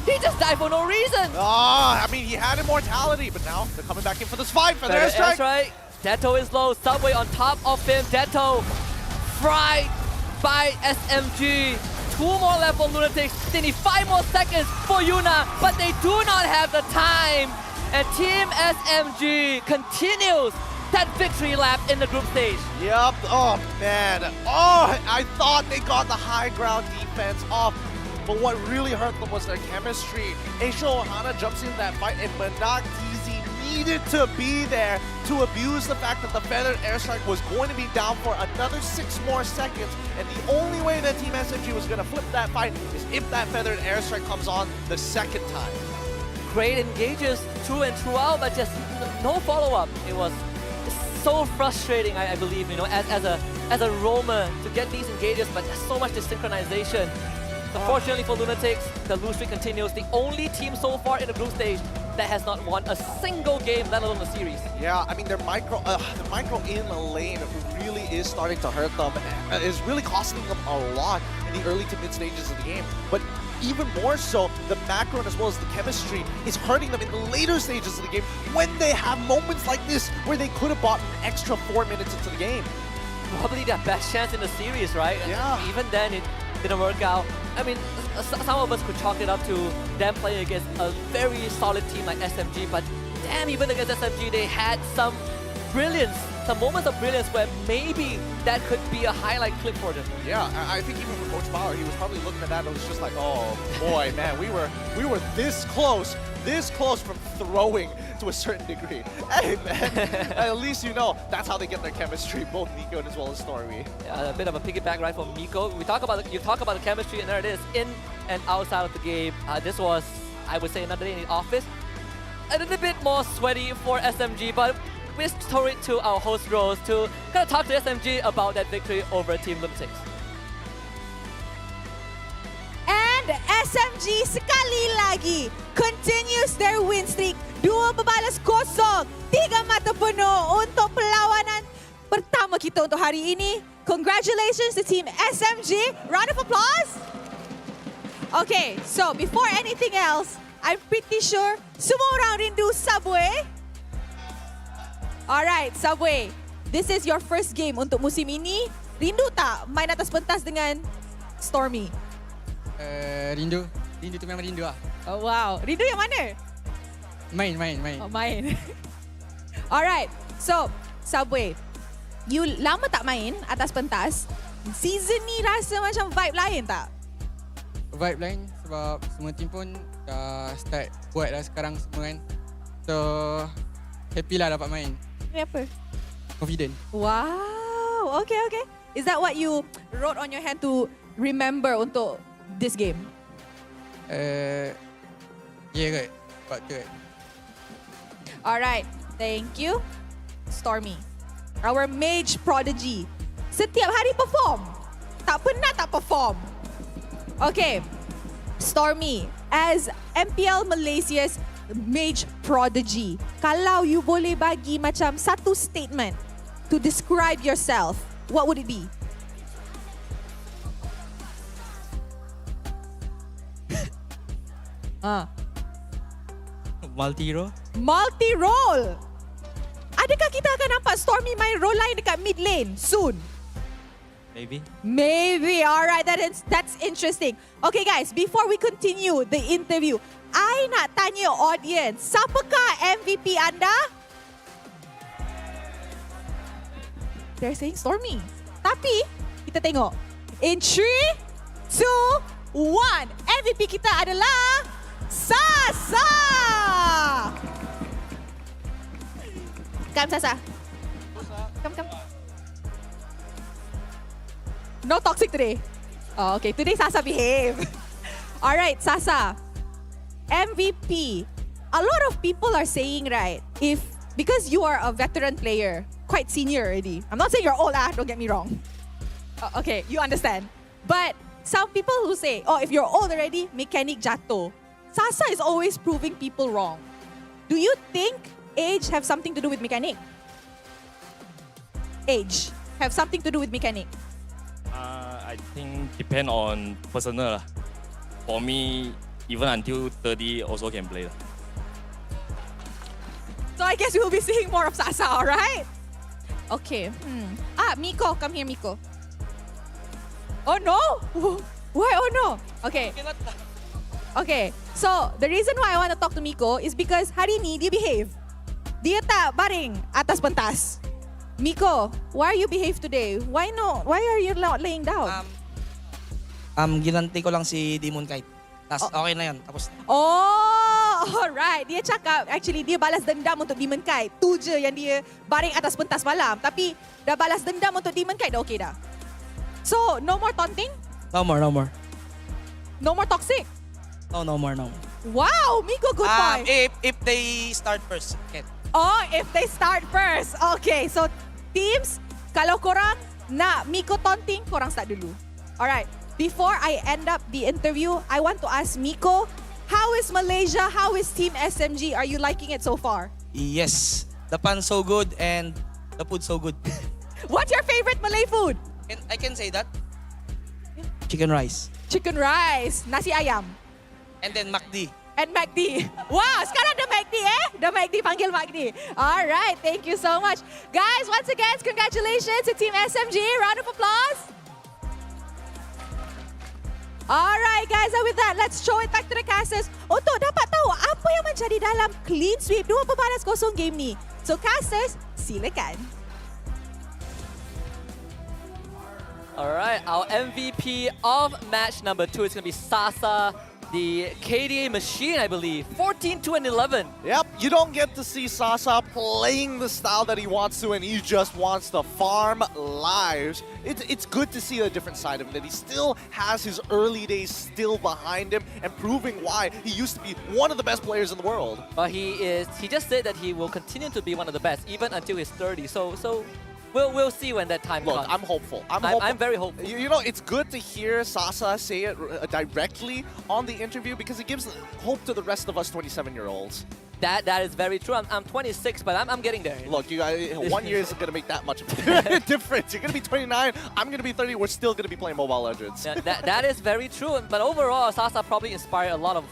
He just died for no reason. I mean, he had immortality, but now they're coming back in for this fight for their airstrike. That's right. Deto is low. Subway on top of him. Deto fried by SMG. 2 more left for Lunatix. They need 5 more seconds for Yuna, but they do not have the time. And Team SMG continues that victory lap in the group stage. Yep. Oh, man. Oh, I thought they got the high ground defense off. But what really hurt them was their chemistry. Ishaohana jumps in that fight, and Menaktizi needed to be there to abuse the fact that the feathered airstrike was going to be down for another 6 more seconds. And the only way that Team SMG was going to flip that fight is if that feathered airstrike comes on the second time. Great engages through and throughout, but just no follow-up. It was so frustrating, I believe, you know, as a roamer to get these engages, but there's so much desynchronization. Unfortunately for Lunatix, the lose streak continues. The only team so far in the group stage that has not won a single game, let alone the series. Yeah, I mean, their micro in the lane really is starting to hurt them. Is really costing them a lot in the early to mid stages of the game. But even more so, the macro as well as the chemistry is hurting them in the later stages of the game when they have moments like this where they could have bought an extra 4 minutes into the game. Probably their best chance in the series, right? Yeah. Even then, it didn't work out. I mean, some of us could chalk it up to them playing against a very solid team like SMG, but damn, even against SMG, they had some brilliance, some moments of brilliance where maybe that could be a highlight clip for them. Yeah, I think even for Coach Bauer, he was probably looking at that and was just like, oh boy, man, we were this close from throwing to a certain degree. Hey man, at least you know that's how they get their chemistry, both Miko as well as Stormy. Yeah, a bit of a piggyback right from Miko. You talk about the chemistry, and there it is, in and outside of the game. This was, I would say, another day in the office. A little bit more sweaty for SMG, but we throw it to our host Rose to kind of talk to SMG about that victory over Team Lunatix. And SMG sekali lagi continues their win streak. 2 pembalas kosong, 3 mata penuh untuk perlawanan pertama kita untuk hari ini. Congratulations to Team SMG. Round of applause. Okay, so before anything else, I'm pretty sure semua orang rindu Subway. Alright, Subway. This is your first game untuk musim ini. Rindu tak main atas pentas dengan Stormy? Rindu tu memang rindu lah. Oh wow, rindu yang mana? Main. Oh, main. Alright, so Subway, you lama tak main atas pentas. Season ni rasa macam vibe lain tak? Vibe lain sebab semua team pun dah start buat dah sekarang semua kan. So, happy lah dapat main. Apa? Confident. Wow, okay. Is that what you wrote on your hand to remember untuk this game? Yeah kot. Sebab tu kot. Alright, thank you. Stormy, our mage prodigy. Setiap hari perform. Tak pernah tak perform. Okay, Stormy, as MPL Malaysia's mage prodigy, kalau you boleh bagi macam satu statement to describe yourself, what would it be? Multi-role? Multi-role. Adakah kita akan nampak Stormy main role lain dekat mid lane soon? Maybe. Alright, that's interesting. Okay guys, before we continue the interview, I nak tanya audience, siapakah MVP anda? They're saying Stormy. Tapi, kita tengok. In 3, 2, 1. MVP kita adalah Saxa! Come, Saxa. Come. No toxic today. Oh, okay. Today, Saxa behave. Alright, Saxa. MVP. A lot of people are saying, right, because you are a veteran player, quite senior already. I'm not saying you're old, don't get me wrong. Okay, you understand. But some people who say, oh, if you're old already, mechanic jatuh. Saxa is always proving people wrong. Do you think age have something to do with mechanic? Age have something to do with mechanic? I think depend on personal. For me, even until 30 also can play. So I guess we will be seeing more of Saxa, alright? Okay. Miko, come here, Miko. Oh no! Why oh no? Okay. Okay, so the reason why I want to talk to Miko is because hari ni dia behave. Dia tak baring atas pentas. Miko, why you behave today? Why no? Why are you not laying down? Ginanti ko lang si Rennnqt. Tas okay na yan. Tapos Oh, alright. Dia cakap, actually dia balas dendam untuk Rennnqt. Tu je yang dia baring atas pentas malam. Tapi dah balas dendam untuk Rennnqt, dah okay dah. So, no more taunting? no more. No more toxic? No more. Wow, Miko, good point. If they start first. Okay. Oh, if they start first. Okay, so teams, kalau korang nak Miko taunting, korang start dulu. Alright, before I end up the interview, I want to ask Miko, how is Malaysia? How is Team SMG? Are you liking it so far? Yes. The pan so good and the food so good. What's your favorite Malay food? I can say that. Chicken rice. Chicken rice, nasi ayam, And then MACD. and MACD. Wow, sekarang ada MACD The MACD panggil MACD. Alright, thank you so much. Guys, once again, congratulations to Team SMG. Round of applause. Alright guys, and with that, let's show it back to the casters untuk dapat tahu apa yang menjadi dalam clean sweep 2-0 game ni. So casters, silakan. Alright, our MVP of match number 2 is going to be Saxa, the KDA machine, I believe. 14-2-11. Yep, you don't get to see Saxa playing the style that he wants to, and he just wants to farm lives. It's good to see a different side of him, that he still has his early days still behind him and proving why he used to be one of the best players in the world. But he just said that he will continue to be one of the best, even until he's 30. So we'll see when that time Look, comes. I'm hopeful. I'm very hopeful. You know, it's good to hear Saxa say it directly on the interview because it gives hope to the rest of us 27-year-olds. That is very true. I'm 26, but I'm getting there. Look, you guys, 1 year isn't going to make that much of a difference. You're going to be 29, I'm going to be 30, we're still going to be playing Mobile Legends. Yeah, that is very true. But overall, Saxa probably inspired a lot of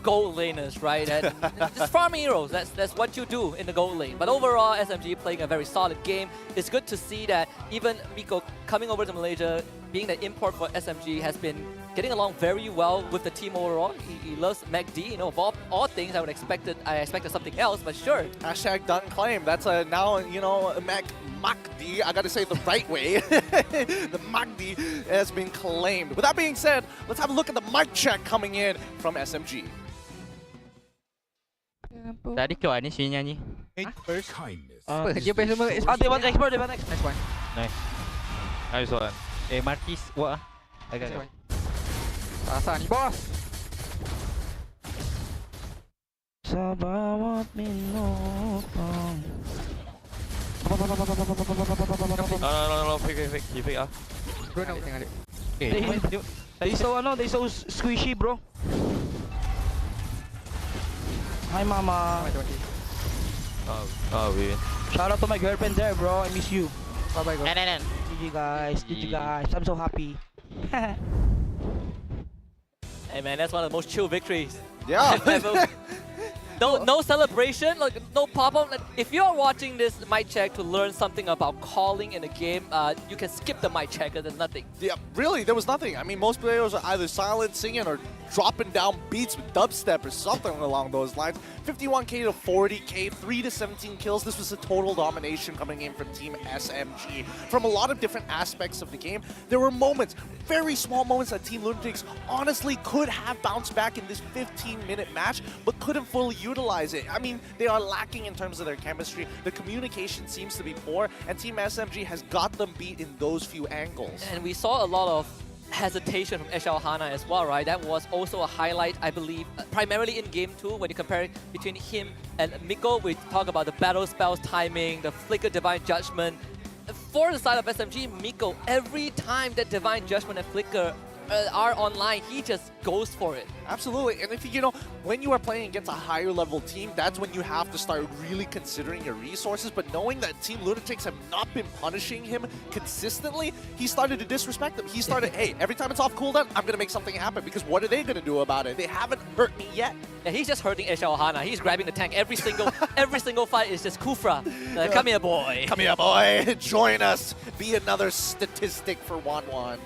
gold laners, right? And just farming heroes. That's what you do in the gold lane. But overall, SMG playing a very solid game. It's good to see that even Miko coming over to Malaysia, being the import for SMG, has been getting along very well with the team overall. He loves MACD. You know, of all things, I expected something else, but sure. Hashtag done claim. That's a now, you know, MACD. I got to say it the right way. The MACD has been claimed. With that being said, let's have a look at the mic check coming in from SMG. Tadi kau ni sini nyanyi. First. Kindness. Dia play semua They want export. Nice one. Nice one. Marquis, what? Okay. Saxa ni bos. Sa bawat minutong. No, fake. You fake Bro nak tengok dia. They so squishy, bro. Hi, mama. we win. Shout out to my girlfriend there, bro. I miss you. Bye go. GG guys. I'm so happy. Hey man, that's one of the most chill victories. Yeah. no celebration, like no pop-up. Like, if you're watching this mic check to learn something about calling in a game, you can skip the mic check because there's nothing. Yeah, really, there was nothing. I mean, most players are either silent singing or dropping down beats with dubstep or something along those lines. 51k to 40k, 3 to 17 kills. This was a total domination coming in from Team SMG. From a lot of different aspects of the game, there were moments, very small moments that Team Lunatix honestly could have bounced back in this 15-minute match, but couldn't fully utilize it. I mean, they are lacking in terms of their chemistry. The communication seems to be poor, and Team SMG has got them beat in those few angles. And we saw a lot of hesitation from XORN as well, right? That was also a highlight, I believe, primarily in Game 2, when you compare it between him and Miko. We talk about the battle spells timing, the flicker Divine Judgment. For the side of SMG, Miko, every time that Divine Judgment and flicker are online, he just goes for it. Absolutely, and if you know, when you are playing against a higher level team, that's when you have to start really considering your resources. But knowing that Team Lunatix have not been punishing him consistently, he started to disrespect them. He started, hey, every time it's off cooldown, I'm gonna make something happen, because what are they gonna do about it? They haven't hurt me yet. Yeah, he's just hurting XORN. He's grabbing the tank every single fight is just Kufra. Come here, boy. Come here, boy. Join us. Be another statistic for 1-1.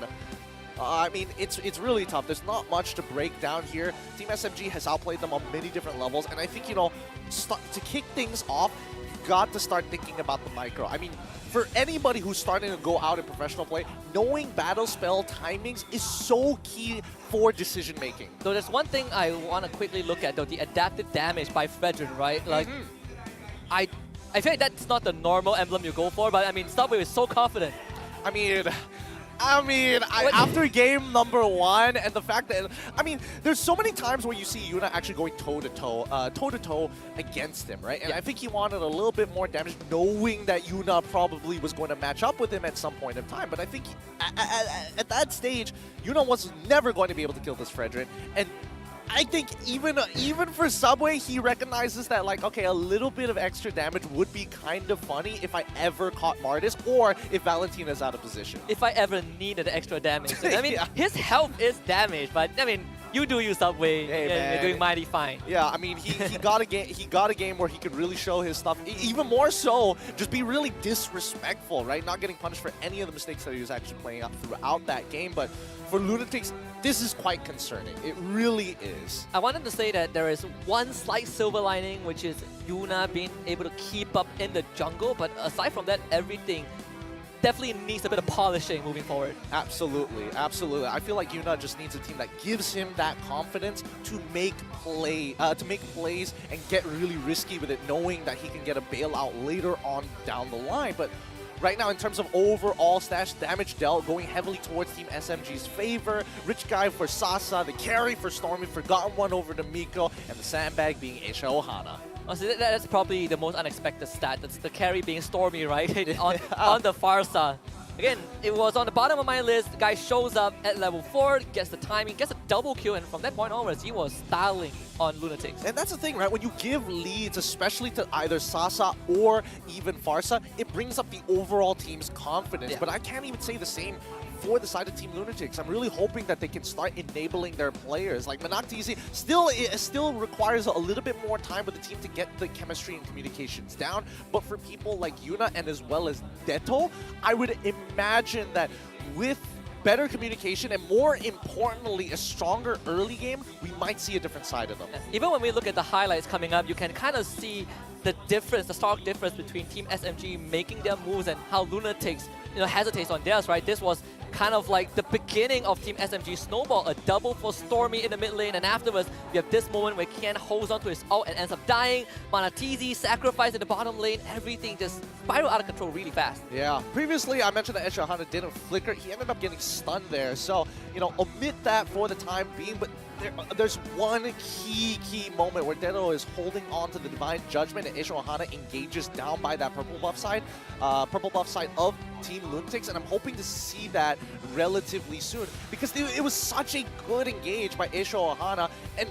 I mean, it's really tough. There's not much to break down here. Team SMG has outplayed them on many different levels, and I think, you know, to kick things off, you've got to start thinking about the micro. I mean, for anybody who's starting to go out in professional play, knowing battle spell timings is so key for decision making. So there's one thing I want to quickly look at, though, the adaptive damage by Fredrin, right? Like, I feel like that's not the normal emblem you go for, but I mean, Subway is so confident. I mean, after game number 1 and the fact that, I mean, there's so many times where you see Yuna actually going toe-to-toe against him, right? And I think he wanted a little bit more damage, knowing that Yuna probably was going to match up with him at some point in time. But I think at that stage, Yuna was never going to be able to kill this Fredrin. And I think even for Subway, he recognizes that, like, okay, a little bit of extra damage would be kind of funny if I ever caught Martis or if Valentina's out of position. If I ever needed extra damage. I mean, his health is damaged, but I mean, you do you, Subway. Hey, man. You're doing mighty fine. Yeah, I mean, he got a game where he could really show his stuff. Even more so, just be really disrespectful, right? Not getting punished for any of the mistakes that he was actually playing out throughout that game. But for Lunatix, this is quite concerning. It really is. I wanted to say that there is one slight silver lining, which is Yuna being able to keep up in the jungle. But aside from that, everything definitely needs a bit of polishing moving forward. Absolutely, absolutely. I feel like Yuna just needs a team that gives him that confidence to make plays and get really risky with it, knowing that he can get a bailout later on down the line. But right now, in terms of overall stash damage dealt, going heavily towards Team SMG's favor. Rich Guy for Sasa, the carry for Stormy, Forgotten One over to Miko, and the sandbag being XORN. Honestly, that's probably the most unexpected stat. That's the carry being Stormy, right? on the far side. Again, it was on the bottom of my list. The guy shows up at level 4, gets the timing, gets a double kill, and from that point onwards, he was styling on Lunatix. And that's the thing, right? When you give leads, especially to either Sasa or even Farsa, it brings up the overall team's confidence. Yeah. But I can't even say the same for the side of Team Lunatix. I'm really hoping that they can start enabling their players. Like MPNC still requires a little bit more time with the team to get the chemistry and communications down. But for people like Yuna and as well as Deto, I would imagine that with better communication and more importantly a stronger early game, we might see a different side of them. Even when we look at the highlights coming up, you can kind of see the difference, the stark difference between Team SMG making their moves and how Lunatix, hesitates on theirs, right? This was kind of like the beginning of Team SMG snowball, a double for Stormy in the mid lane, and afterwards we have this moment where Kian holds onto his ult and ends up dying. Manatizi sacrificed in the bottom lane, everything just spiraled out of control really fast. Yeah, previously I mentioned that XORN didn't flicker. He ended up getting stunned there, so omit that for the time being. But there's one key moment where Deto is holding on to the Divine Judgment and XORN engages down by that purple buff side of Team Lunatix, and I'm hoping to see that relatively soon because it was such a good engage by XORN. And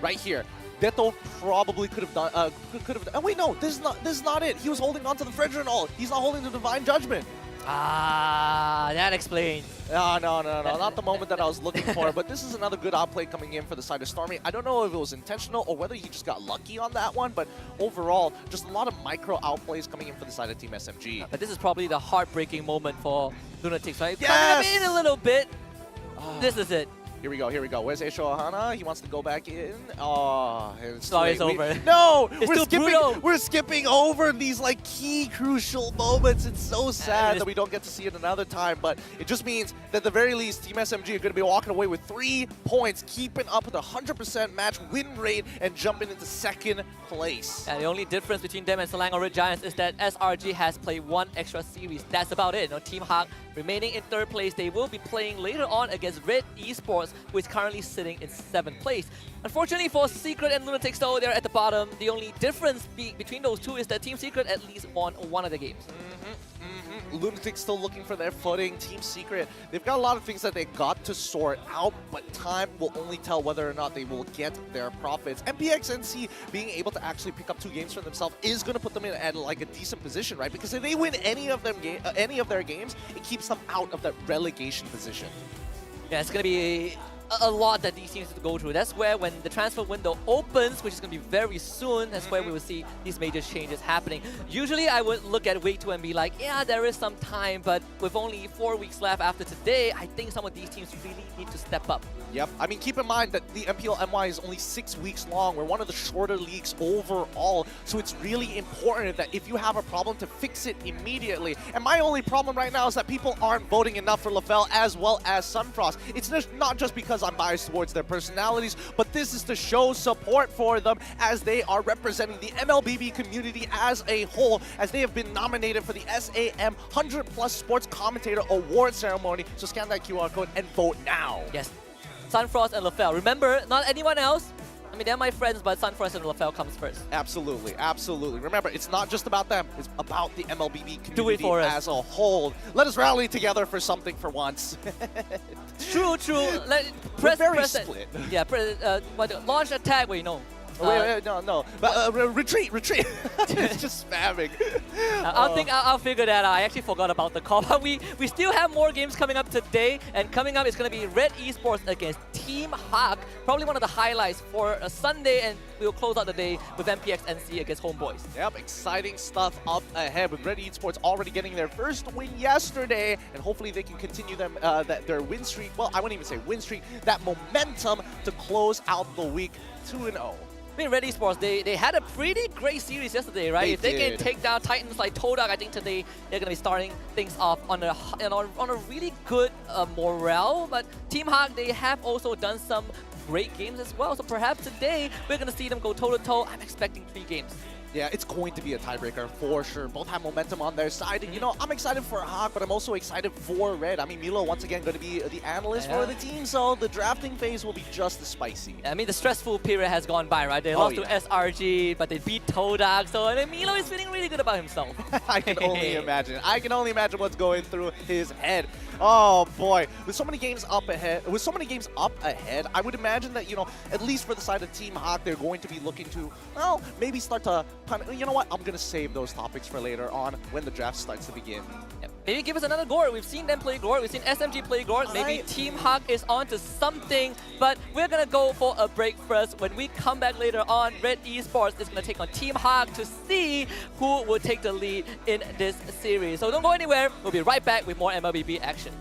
right here, Deto probably could have done. Oh wait, no, this is not it. He was holding on to the Fredrin ult. He's not holding the Divine Judgment. Ah, that explains. No, not the moment that I was looking for. But this is another good outplay coming in for the side of Stormy. I don't know if it was intentional or whether he just got lucky on that one, but overall, just a lot of micro outplays coming in for the side of Team SMG. But this is probably the heartbreaking moment for Lunatix, right? Yes! Coming up in a little bit. This is it. Here we go. Where's Aisho Ohana? He wants to go back in. Oh, it's Sorry, it's late. over. No! It's too brutal. We're skipping over these like key crucial moments. It's so sad that we don't get to see it another time, but it just means that at the very least, Team SMG are going to be walking away with 3 points, keeping up with a 100% match win rate and jumping into second place. And the only difference between them and Selangor Red Giants is that SRG has played 1 extra series. That's about it. Team HAQ remaining in 3rd place. They will be playing later on against Red Esports, who is currently sitting in 7th place. Unfortunately for Secret and Lunatix, though, they're at the bottom. The only difference between those two is that Team Secret at least won 1 of the games. Lunatix still looking for their footing. Team Secret, they've got a lot of things that they got to sort out, but time will only tell whether or not they will get their profits. MPX NC being able to actually pick up 2 games for themselves is going to put them in at like a decent position, right? Because if they win any of their games, it keeps them out of that relegation position. Yeah, it's going to be a lot that these teams have to go through. That's where when the transfer window opens, which is going to be very soon, that's where we will see these major changes happening. Usually I would look at week 2 and be like, yeah, there is some time, but with only 4 weeks left after today, I think some of these teams really need to step up. Yep, I mean, keep in mind that the MPL MY is only 6 weeks long. We're one of the shorter leagues overall, so it's really important that if you have a problem to fix it immediately. And my only problem right now is that people aren't voting enough for LaFell as well as Sunfrost. It's not just because I'm biased towards their personalities, but this is to show support for them as they are representing the MLBB community as a whole, as they have been nominated for the SAM 100+ Sports Commentator Award ceremony. So scan that QR code and vote now. Yes. Sunfrost and LaFell. Remember, not anyone else. I mean, they're my friends, but Sunfrost and LaFell comes first. Absolutely, absolutely. Remember, it's not just about them. It's about the MLBB community Do it for us. as a whole. Let us rally together for something for once. True. We're very split. Yeah, launch attack. Wait, no. Wait, no. But, retreat. It's just spamming. I'll figure that out. I actually forgot about the call. But we still have more games coming up today. And coming up is going to be Red Esports against Team HAQ. Probably one of the highlights for a Sunday. And we'll close out the day with MPX NSEA against Homebois. Yep, exciting stuff up ahead with Red Esports already getting their first win yesterday. And hopefully they can continue their win streak. Well, I wouldn't even say win streak. That momentum to close out the week 2-0. I mean, Red Esports, they had a pretty great series yesterday, right? If they can take down Titans like Todak, I think today they're going to be starting things off on a really good morale. But Team HAQ, they have also done some great games as well. So perhaps today we're going to see them go toe-to-toe. I'm expecting 3 games. Yeah, it's going to be a tiebreaker for sure. Both have momentum on their side. And, you know, I'm excited for HAQ, but I'm also excited for Red. I mean, Milo, once again, going to be the analyst for the team, so the drafting phase will be just as spicy. I mean, the stressful period has gone by, right? They lost to SRG, but they beat Todak, so and Milo is feeling really good about himself. I can only imagine. I can only imagine what's going through his head. Oh boy, with so many games up ahead, I would imagine that, you know, at least for the side of Team HAQ, they're going to be looking to, well, maybe start to, you know what, I'm going to save those topics for later on when the draft starts to begin. Yep. Maybe give us another Gore. We've seen them play Gore. We've seen SMG play Gore. Maybe Team HAQ is on to something, but we're going to go for a break first. When we come back later on, Red Esports is going to take on Team HAQ to see who will take the lead in this series. So don't go anywhere. We'll be right back with more MLBB action.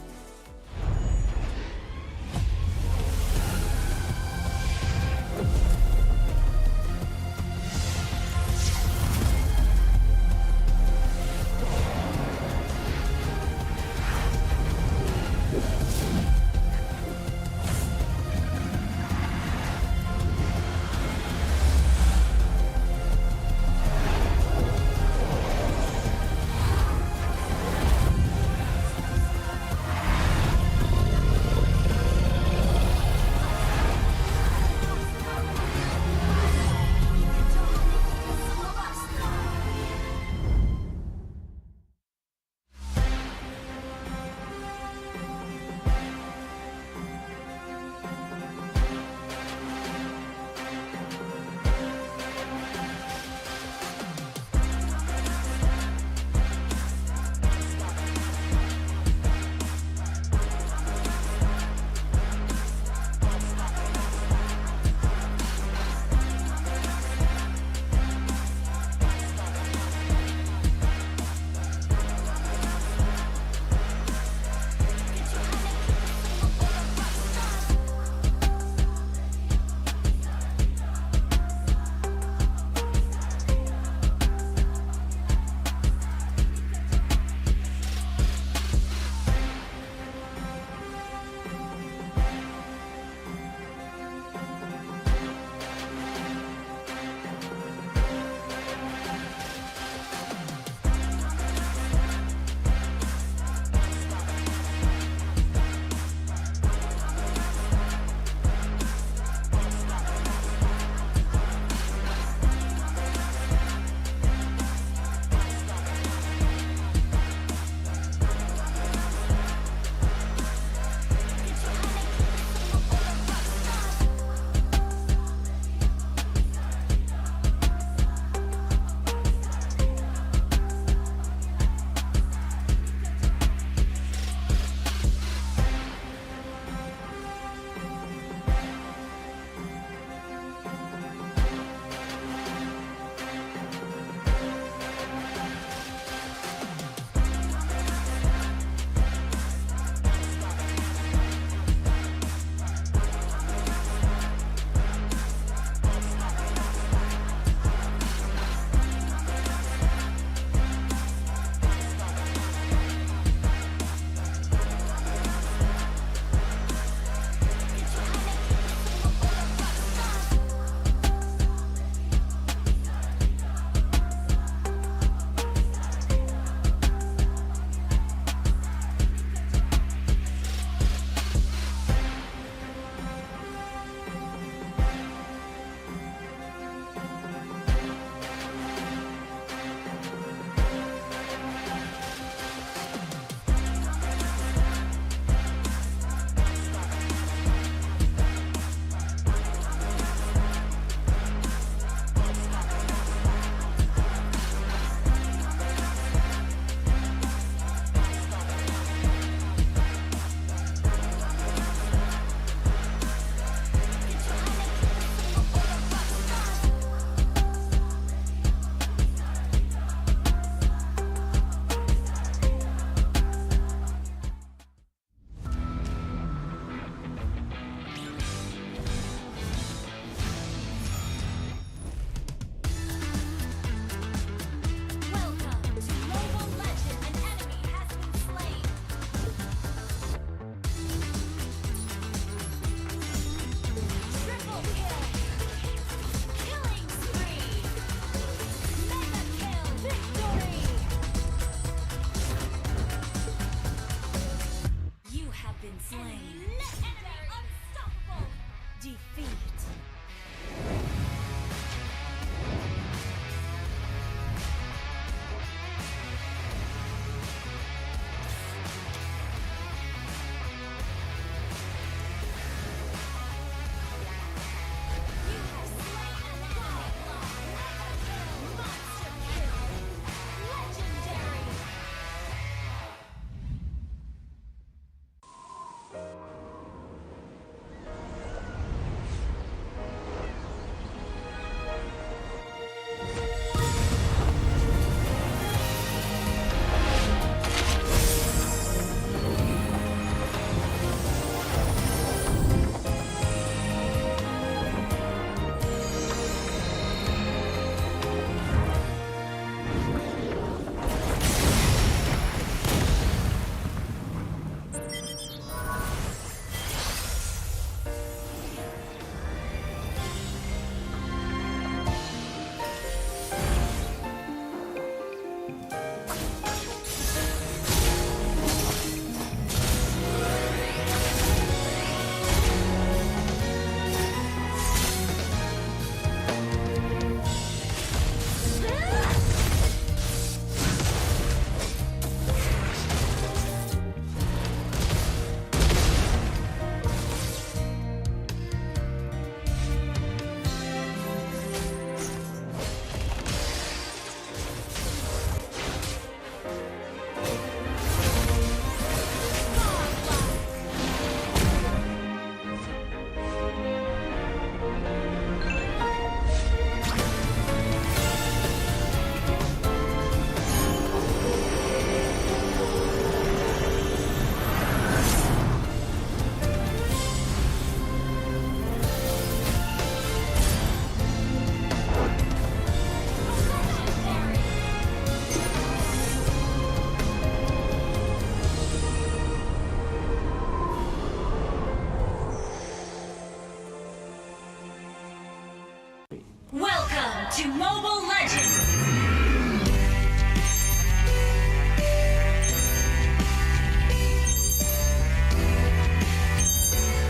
to Mobile Legends!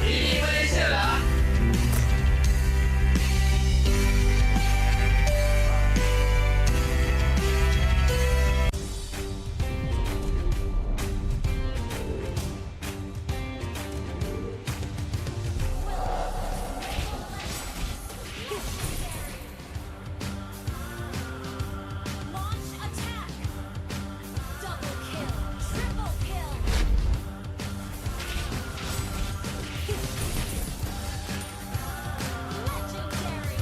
Ini Malaysia lah. Launch attack! Double kill! Triple kill! Legendary!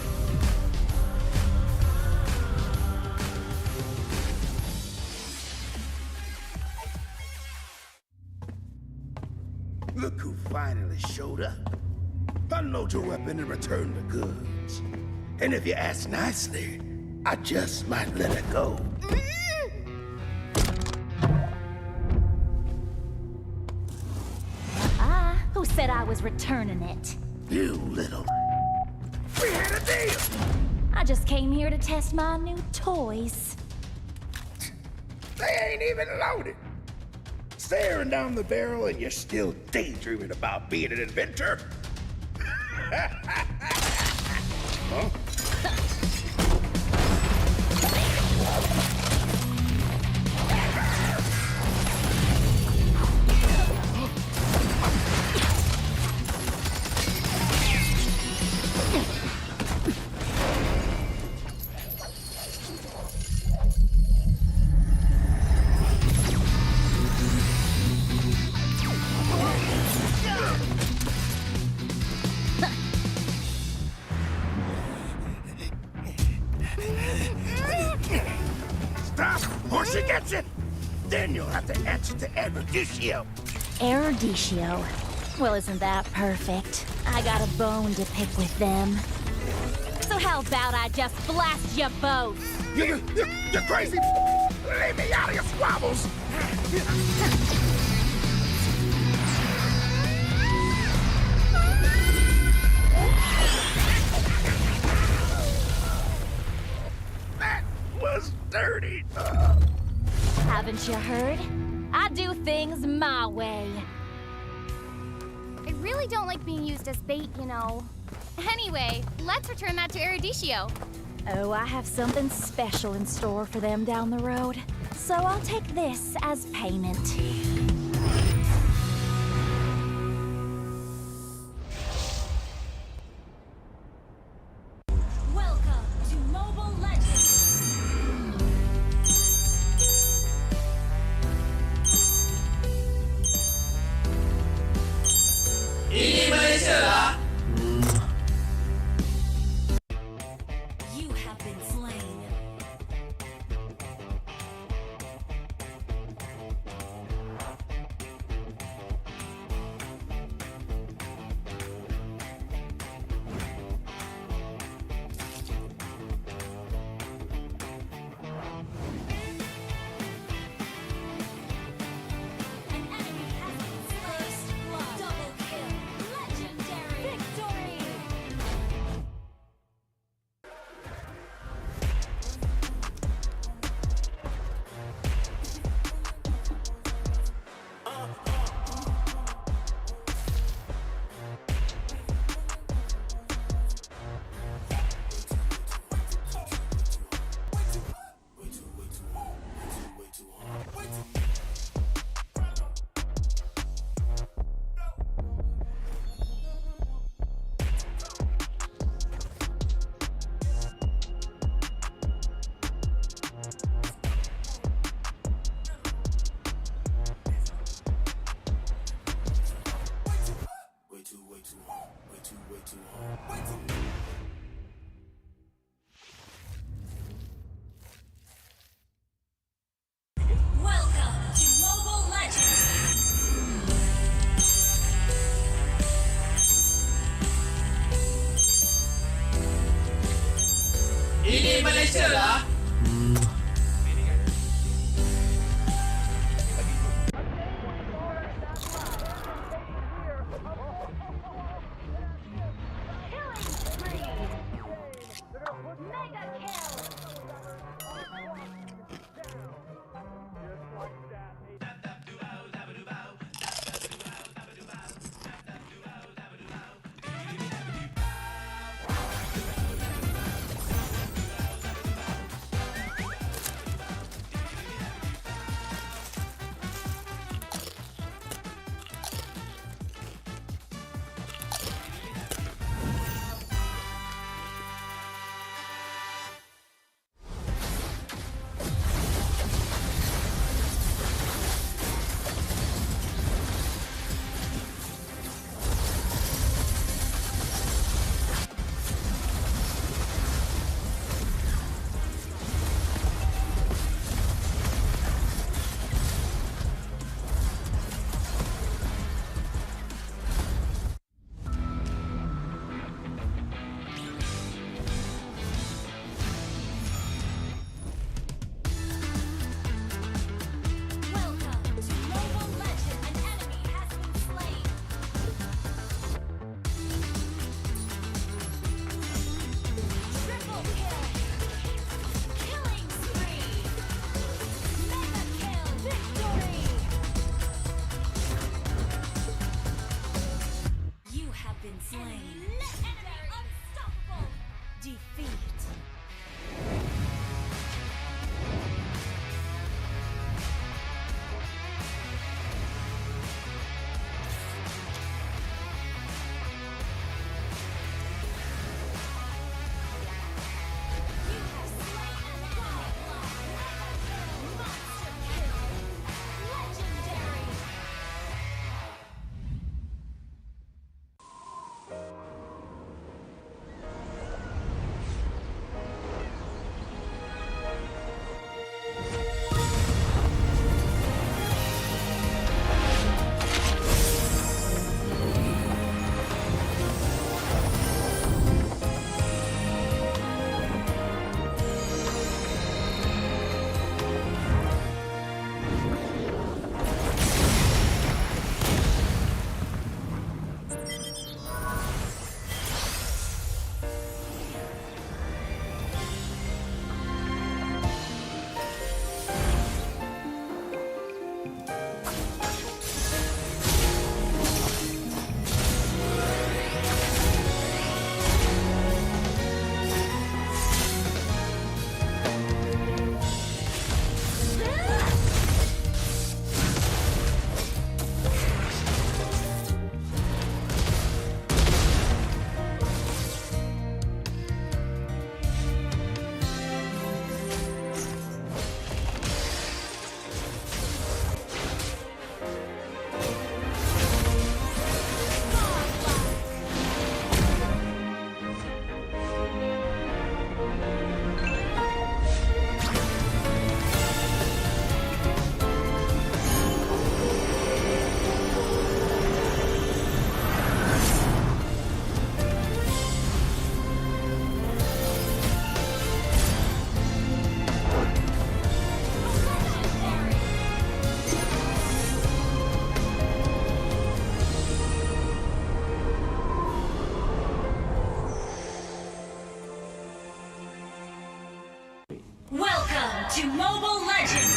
Look who finally showed up. Unload your weapon and return the goods. And if you ask nicely, I just might let it go. Who said I was returning it? You little... We had a deal! I just came here to test my new toys. They ain't even loaded. Staring down the barrel and you're still daydreaming about being an inventor? Huh? Stop, or she gets it! Then you'll have to answer to Eruditio. Eruditio. Well, isn't that perfect? I got a bone to pick with them. So how about I just blast you both? You're crazy! Leave me out of your squabbles! That was dirty. Haven't you heard? I do things my way. I really don't like being used as bait, you know. Anyway, let's return that to Eruditio. Oh, I have something special in store for them down the road. So I'll take this as payment. Welcome to Mobile Legends! Ini Malaysia lah. You have been slain. An enemy has been slain. First blood. Double kill. Legendary. Victory. Welcome to Mobile Legends! Ini Malaysia lah. Mega kill! defeat. You have slain an ally. Monster kill. Legendary. Welcome to Mobile Legends!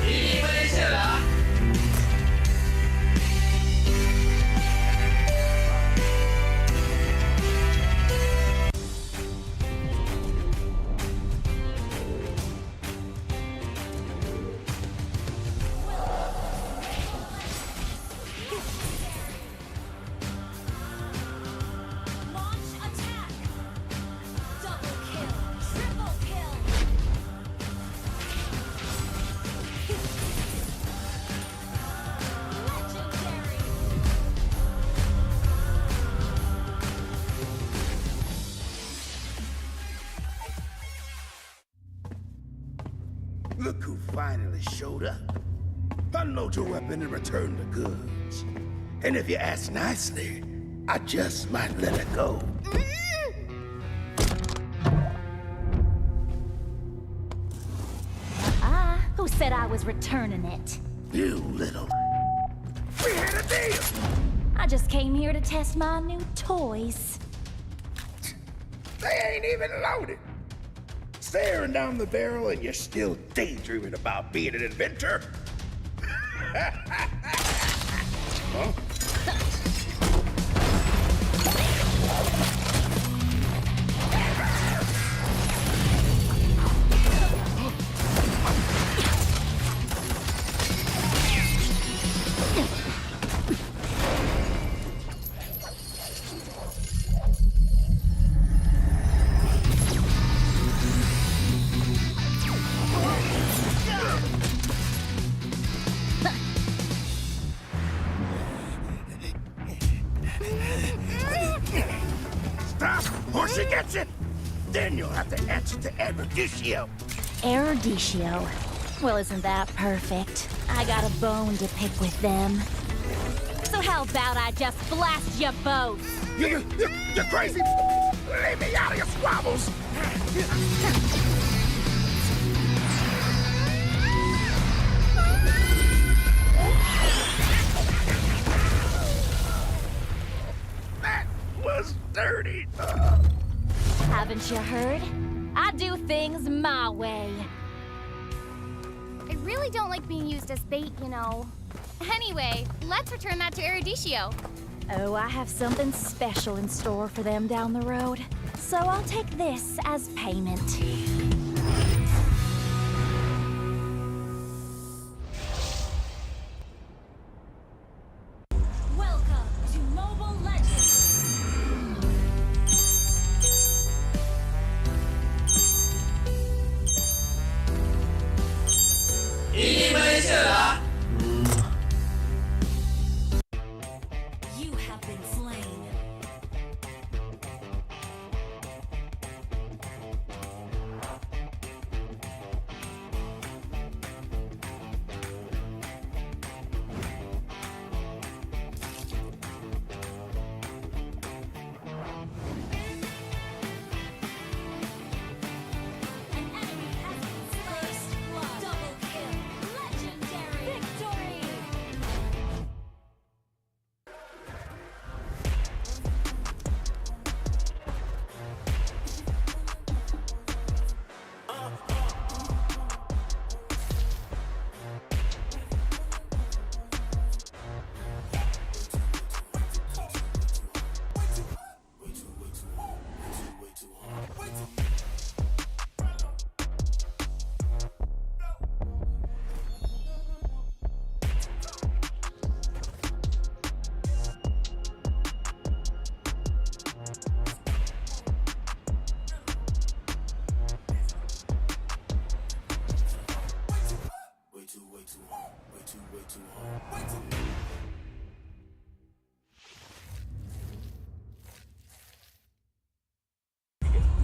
Ini Malaysia lah. Launch attack. Double kill. Triple kill. Legendary. Look who finally showed up. Unload your weapon and return the goods. And if you ask nicely, I just might let it go. Who said I was returning it? You little... We had a deal! I just came here to test my new toys. They ain't even loaded. Staring down the barrel and you're still daydreaming about being an inventor? Huh? Stop, or she gets it! Then you'll have to answer to Erudicio. Erudicio? Well, isn't that perfect? I got a bone to pick with them. So how about I just blast you both? You're crazy! Leave me out of your squabbles! That was dirty. Haven't you heard? I do things my way. I really don't like being used as bait, you know. Anyway, let's return that to Erudicio. Oh, I have something special in store for them down the road. So I'll take this as payment. Welcome to Mobile Legends. Ini Malaysia lah. You have been slain. An enemy has been slain. Double kill. Legendary. Victory.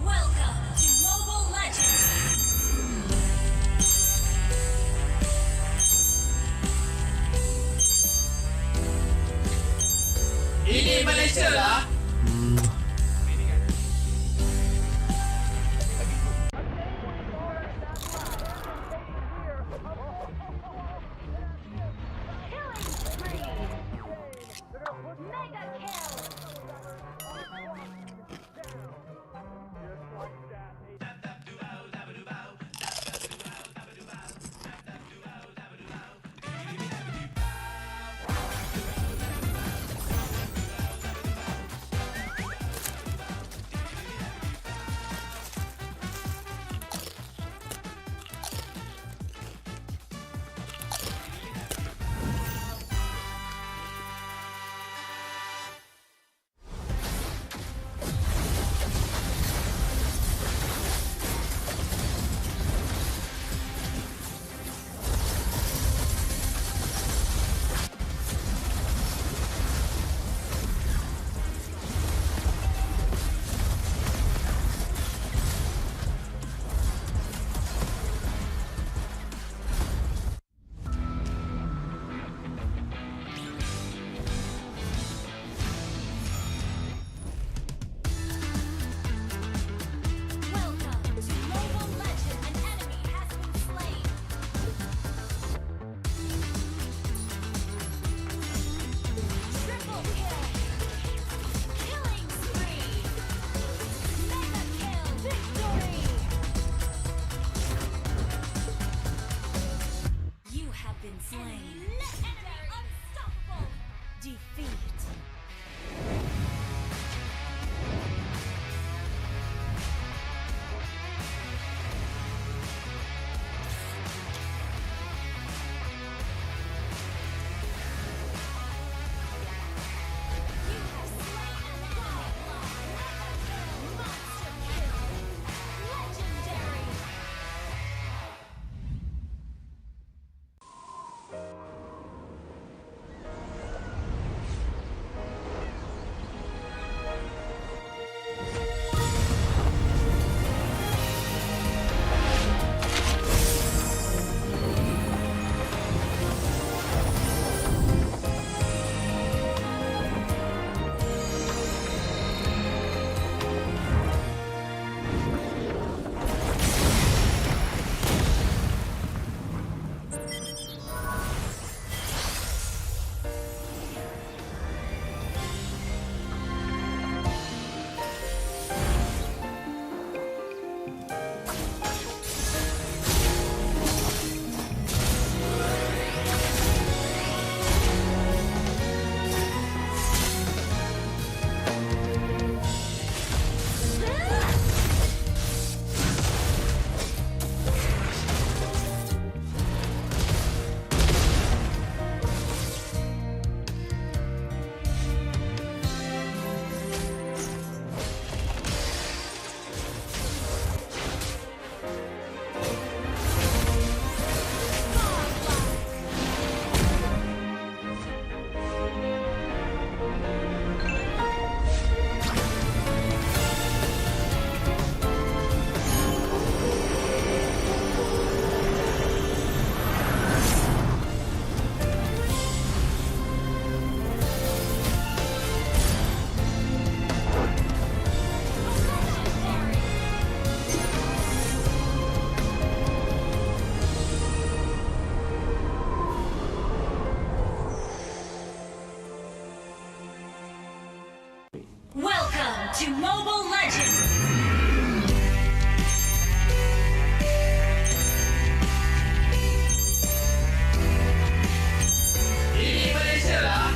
Welcome to Mobile Legends. Ini Malaysia lah. Welcome to Mobile Legends! Ini Malaysia lah.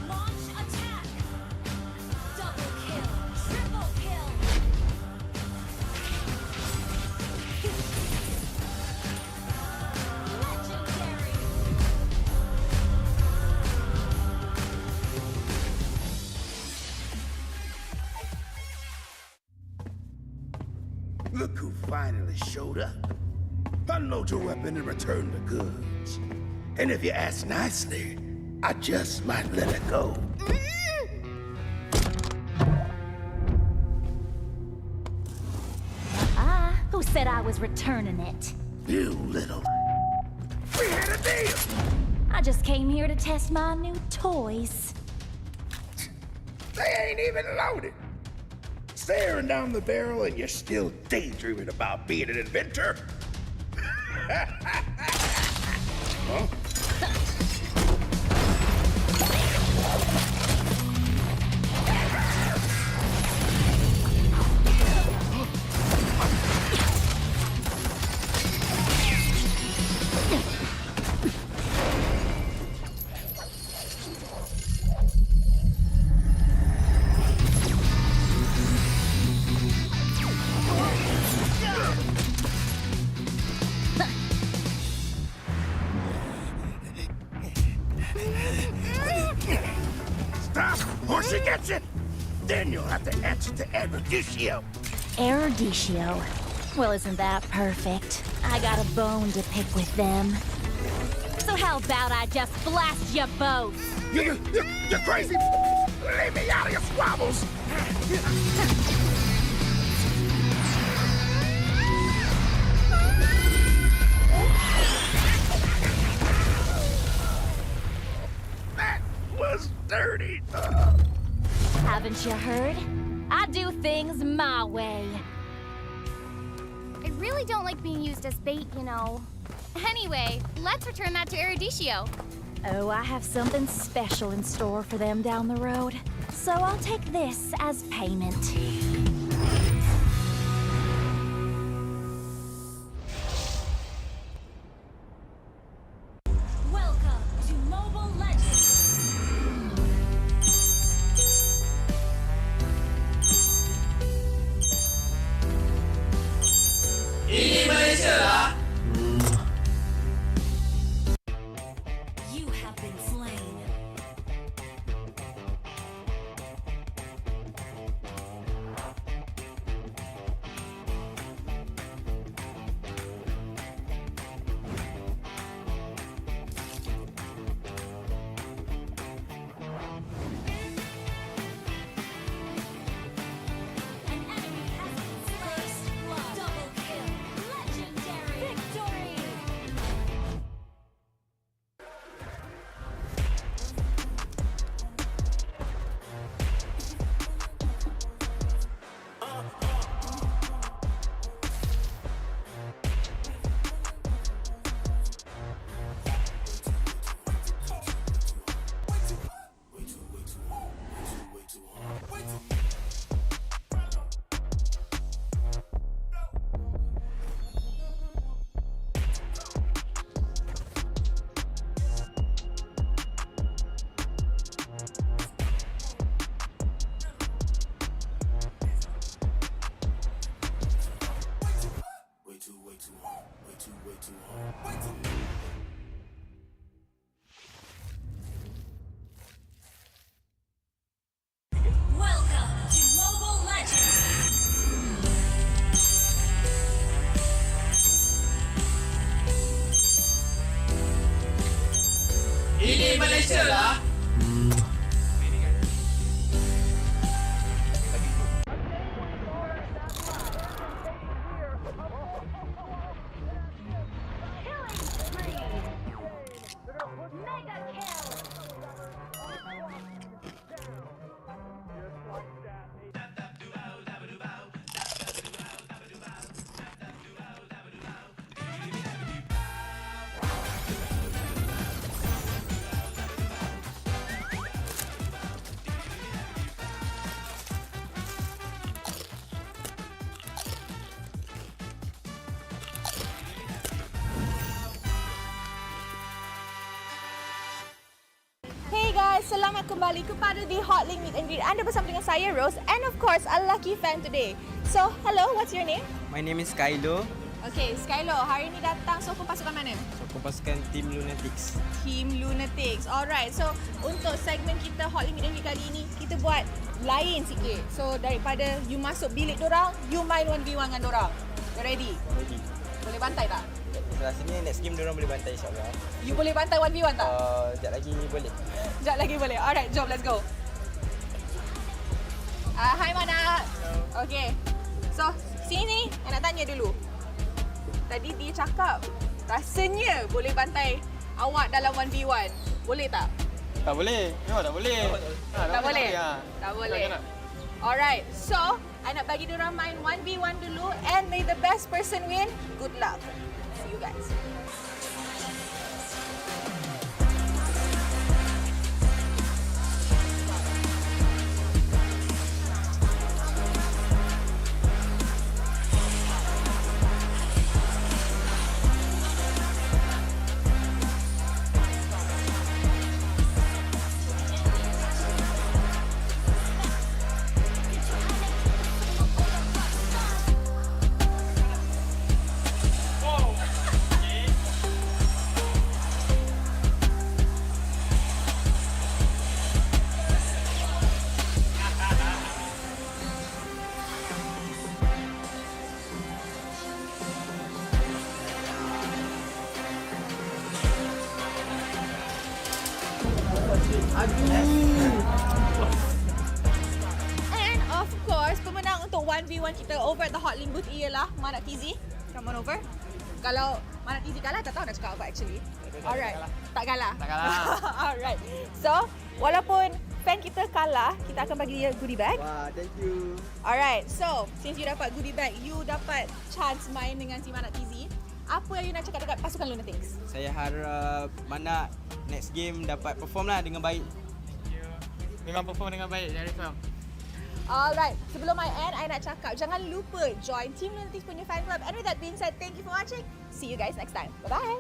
Launch attack! Double kill! Triple kill! Legendary! Look who finally showed up. Unload your weapon and return the goods. And if you ask nicely, I just might let it go. Who said I was returning it? You little... We had a deal! I just came here to test my new toys. They ain't even loaded. Staring down the barrel and you're still daydreaming about being an inventor? Huh? Stop, or she gets it! Then you'll have to answer to Eruditio. Eruditio? Well, isn't that perfect? I got a bone to pick with them. So how about I just blast you both? You're crazy! Leave me out of your squabbles! That was dirty! Haven't you heard? I do things my way. I really don't like being used as bait, you know. Anyway, let's return that to Eruditio. Oh, I have something special in store for them down the road. So I'll take this as payment. Welcome to Mobile Legends! Ini Malaysia lah. You have been slain. An enemy has been slain. Double kill. Legendary. Victory. Welcome to Mobile Legends! Ini Malaysia lah. Mega selamat kembali kepada The Hotlink Meet and Greet. Anda bersama dengan saya, Rose, and of course, a lucky fan today. So, hello, what's your name? My name is Kylo. Okay, Skylo, hari ni datang sokong pasukan mana? Sokong pasukan Team Lunatix. Team Lunatix. Alright, so untuk segmen kita Hotlink Meet and Greet kali ini, kita buat lain sikit. So, daripada you masuk bilik dorang, you main 1v1 dengan dorang. You ready? Ready. Boleh bantai tak? Rasanya next game diorang boleh bantai insyaAllah. You boleh bantai 1v1 tak? Sekejap lagi boleh. Sekejap lagi boleh. Alright, jom, let's go. Hai Mana. Okay. So, sini saya nak tanya dulu. Tadi dia cakap rasanya boleh bantai awak dalam 1v1. Boleh tak? Tak boleh. Memang tak boleh. Tak boleh? Tak boleh. Alright. So, I nak bagi diorang main 1v1 dulu and may the best person win. Good luck. See you guys. And of course, pemenang untuk 1v1 kita over at the Hotlink booth ialah MPNC. Come on over. Kalau MPNC kalah, tak tahu nak cakap apa actually. Alright. Tak kalah. Tak kalah. Alright. So, walaupun fan kita kalah, kita akan bagi dia goodie bag. Wah, thank you. Alright. So, since you dapat goodie bag, you dapat chance main dengan si MPNC. Apa yang you nak cakap dekat pasukan Lunatix? Saya harap Mana next game dapat perform lah dengan baik. Memang perform dengan baik, jangan risau. Alright, sebelum I end, I nak cakap jangan lupa join Team Lunatix punya fan club. And with that being said, thank you for watching. See you guys next time. Bye-bye.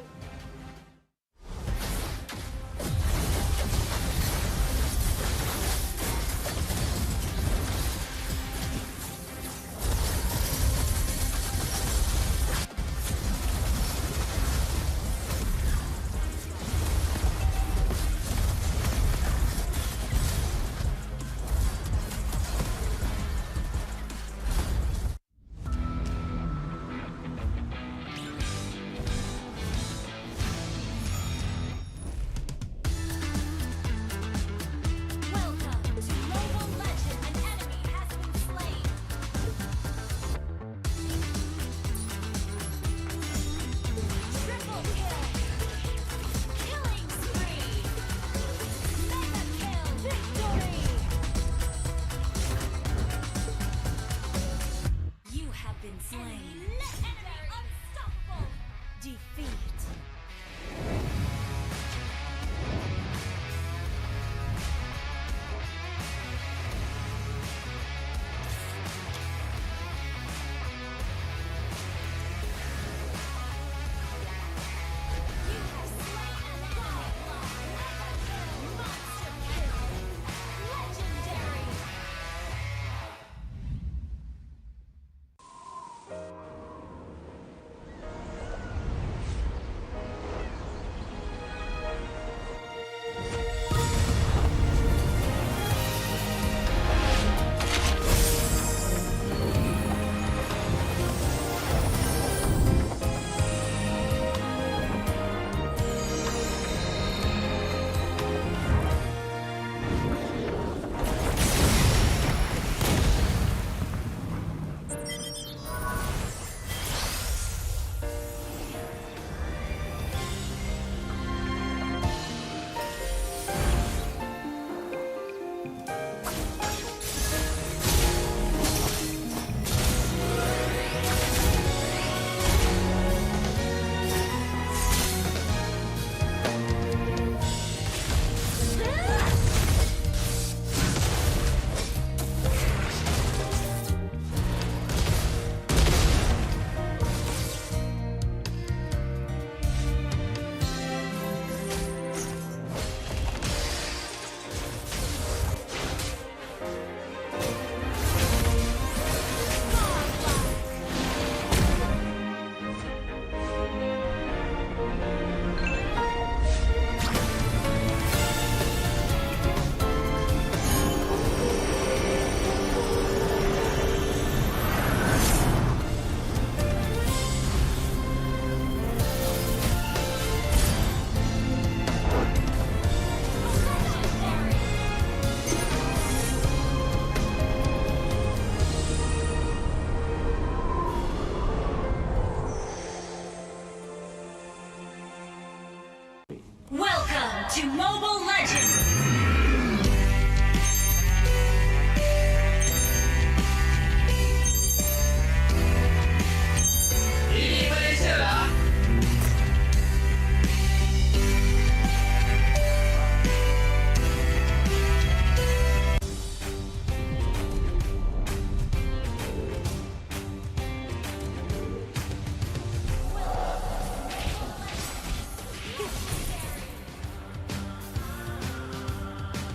to Mobile Legends! Ini Malaysia lah.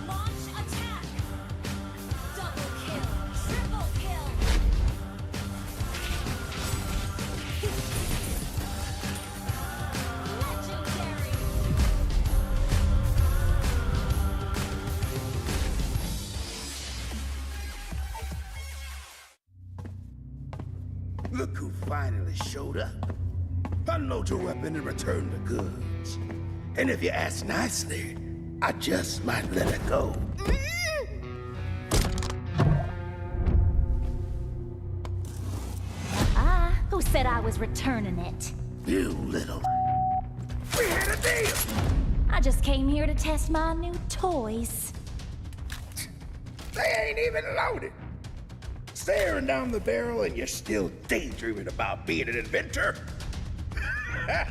Launch attack! Double kill! Triple kill! Legendary! Look who finally showed up. Unload your weapon and return the goods. And if you ask nicely, I just might let it go. Who said I was returning it? You little... We had a deal! I just came here to test my new toys. They ain't even loaded. Staring down the barrel and you're still daydreaming about being an inventor? Huh?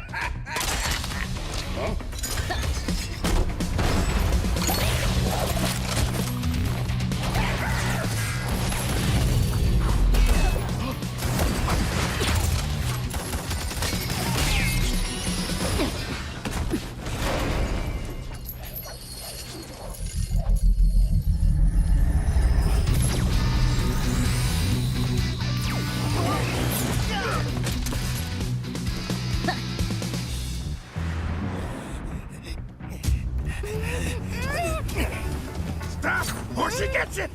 Stop, or she gets it!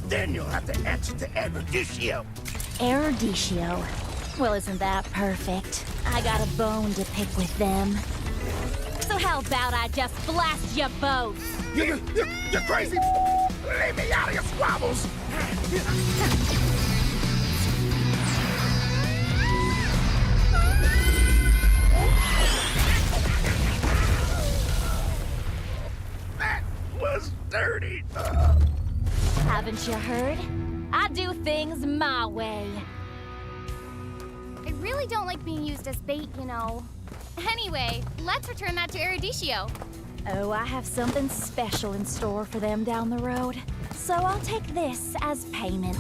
Then you'll have to answer to Eruditio. Eruditio? Well, isn't that perfect? I got a bone to pick with them. So how about I just blast you both? You're crazy! Leave me out of your squabbles! That was dirty! Haven't you heard? I do things my way. I really don't like being used as bait, you know. Anyway, let's return that to Eruditio. Oh, I have something special in store for them down the road. So I'll take this as payment.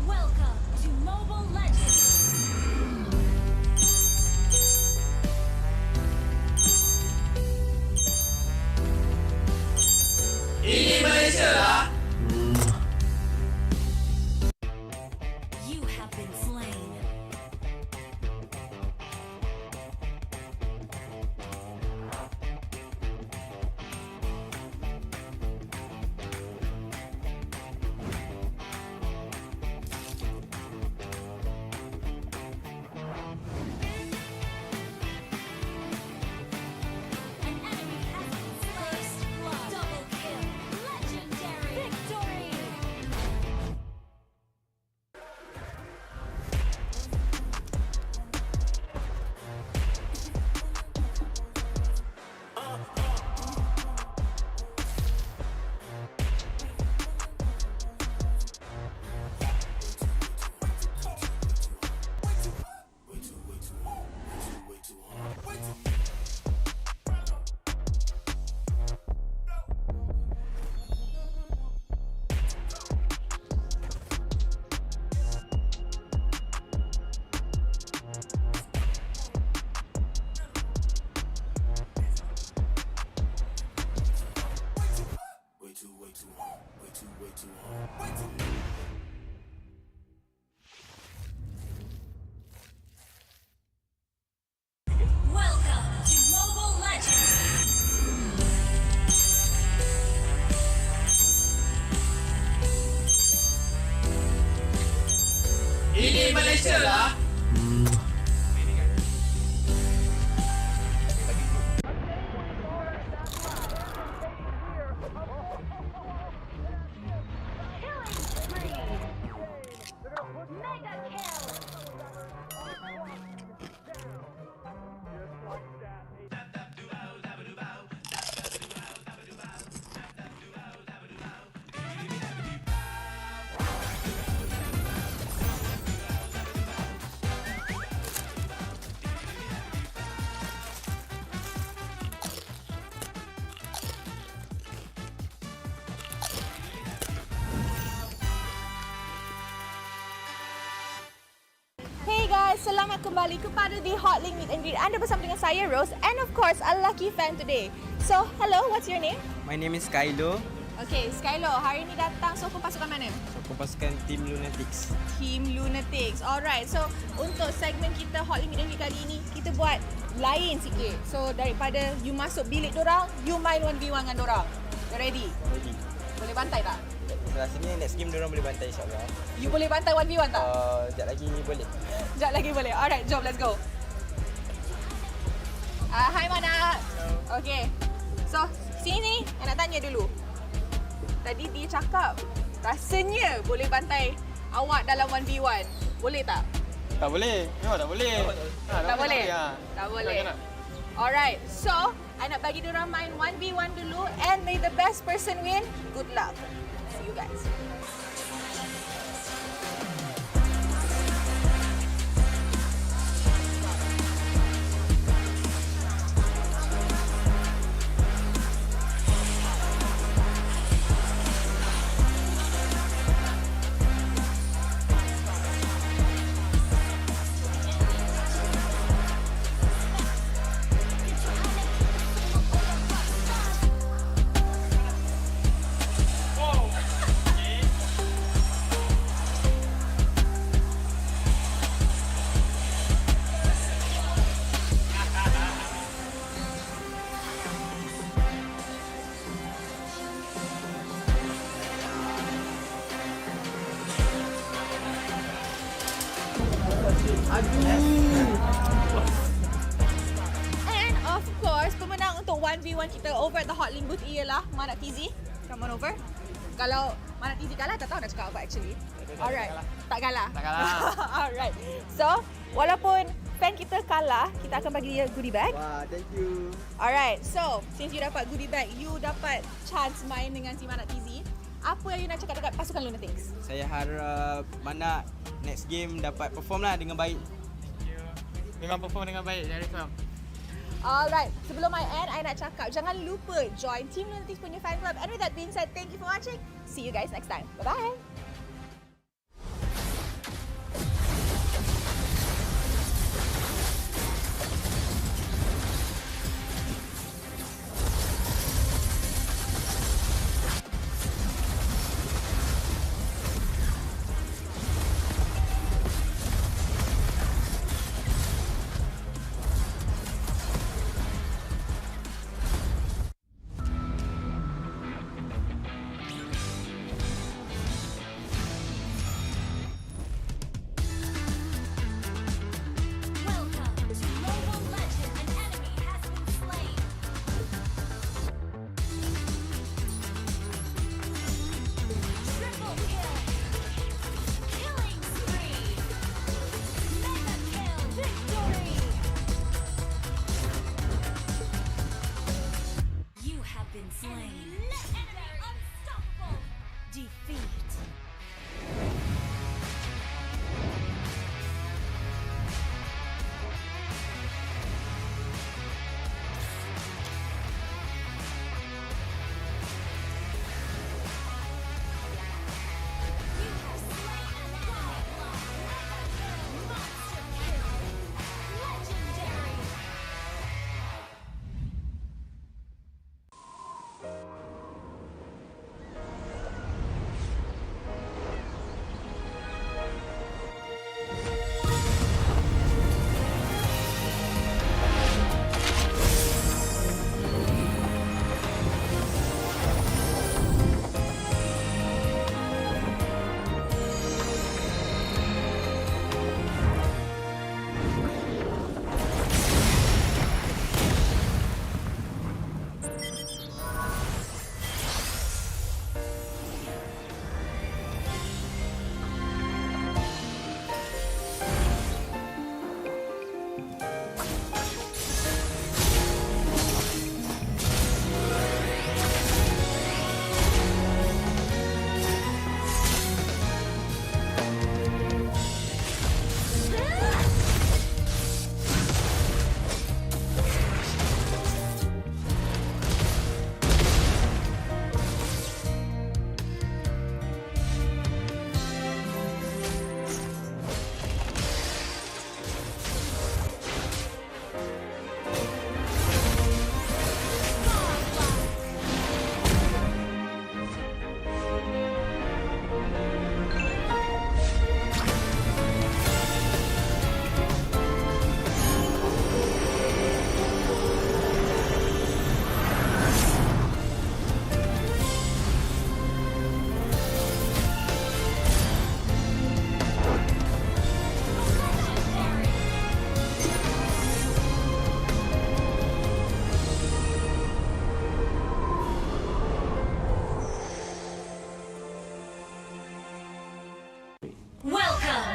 Welcome to Mobile Legends! Ini Malaysia lah. You have been slain. An enemy has been slain. Double kill. Legendary. Victory. Welcome to Mobile Legends! Ini Malaysia lah. Mega kill! selamat kembali kepada The Hotlink Meet and Greet. Anda bersama dengan saya, Rose, and of course, a lucky fan today. So, hello, what's your name? My name is Kylo. Okay, Skylo, hari ini datang sokong pasukan mana? Sokong pasukan Team Lunatix. Team Lunatix. Alright, so untuk segmen kita Hotlink Meet and Greet kali ini, kita buat lain sikit. So, daripada you masuk bilik dorang, you main 1v1 dengan dorang. You ready? Ready. Boleh bantai tak? Rasanya next game dorang boleh bantai insyaAllah. You boleh bantai 1v1 tak? Sekejap lagi boleh. Sekejap lagi boleh. Alright, jom, let's go. Hai Mana. Okay. So, sini nak tanya dulu. Tadi dia cakap rasanya boleh bantai awak dalam 1v1. Boleh tak? Tak boleh. Memang tak boleh. Tak boleh? Tak boleh. Alright, so I nak bagi diorang main 1v1 dulu and may the best person win. Good luck. See you guys. And of course, pemenang untuk 1v1 kita over at the Hotlink booth ialah Mana TZ. Come on over. Kalau Mana TZ kalah, tak tahu nak cakap apa actually. Alright. Tak kalah. Tak kalah. Alright. So, walaupun fan kita kalah, kita akan bagi dia goodie bag. Wah, thank you. Alright. So, since you dapat goodie bag, you dapat chance main dengan si Mana TZ. Apa yang you nak cakap dekat pasukan Lunatix? Saya harap Mana next game dapat perform lah dengan baik. Memang perform dengan baik, jangan risau. Alright, sebelum I end, I nak cakap jangan lupa join Team Lunatix punya fan club. And with that being said, thank you for watching. See you guys next time. Bye-bye.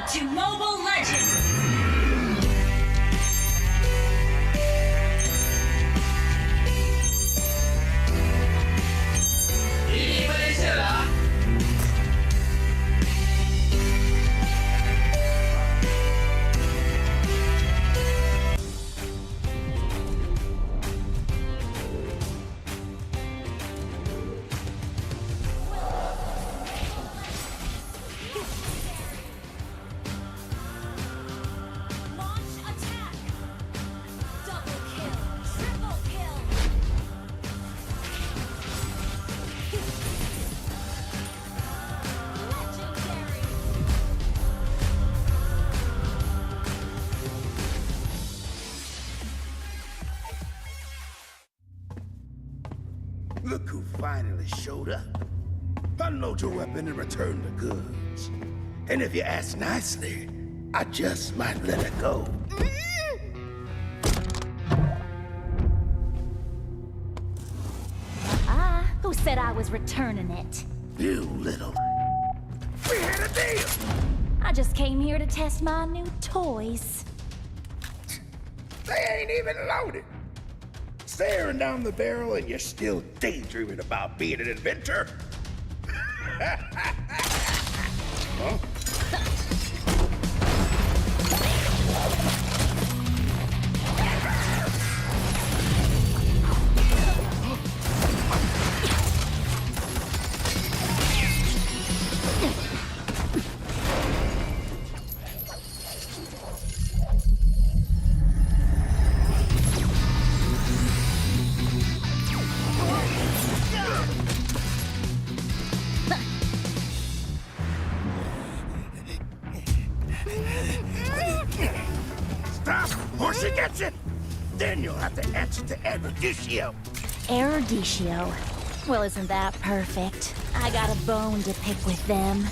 to Mobile Legends! Ini Malaysia lah. Launch attack! Double kill! Triple kill! Legendary! Look who finally showed up. Unload your weapon and return the goods. And if you ask nicely, I just might let it go. Who said I was returning it? You little... We had a deal! I just came here to test my new toys. They ain't even loaded. Staring down the barrel and you're still daydreaming about being an inventor? Huh? Stop, or she gets it! Then you'll have to answer to Eruditio. Eruditio? Well, isn't that perfect? I got a bone to pick with them.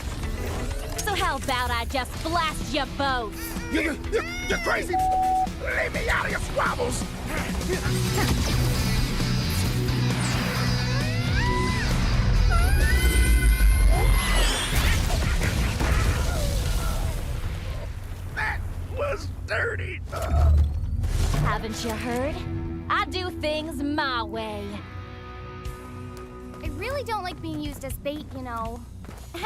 So how about I just blast you both? You're crazy! Leave me out of your squabbles! That was dirty. Haven't you heard? I do things my way. I really don't like being used as bait, you know.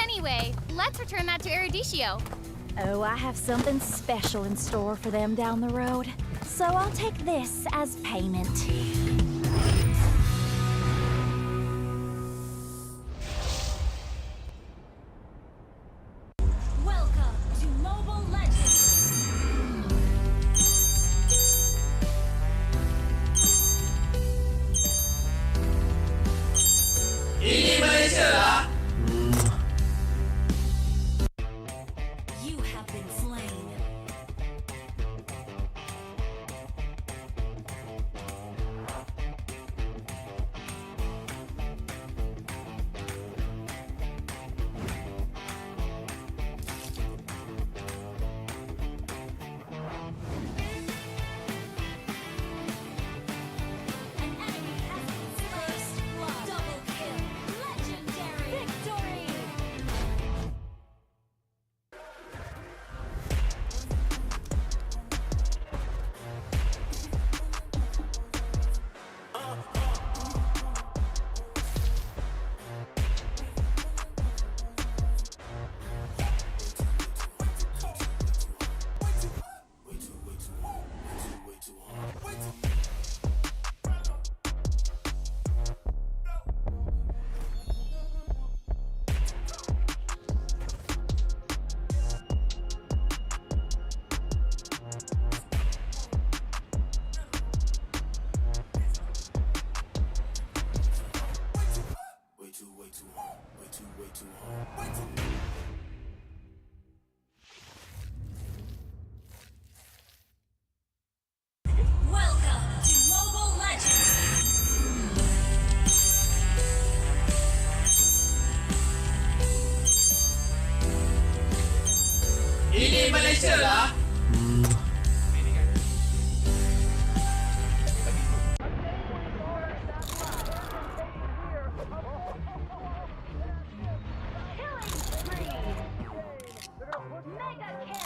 Anyway, let's return that to Eruditio. Oh, I have something special in store for them down the road. So I'll take this as payment. Welcome to Mobile Legends! Ini Malaysia lah. You have been slain. An enemy has been slain. Double kill. Legendary. Victory. Welcome to Mobile Legends! Ini Malaysia lah. Mega kill!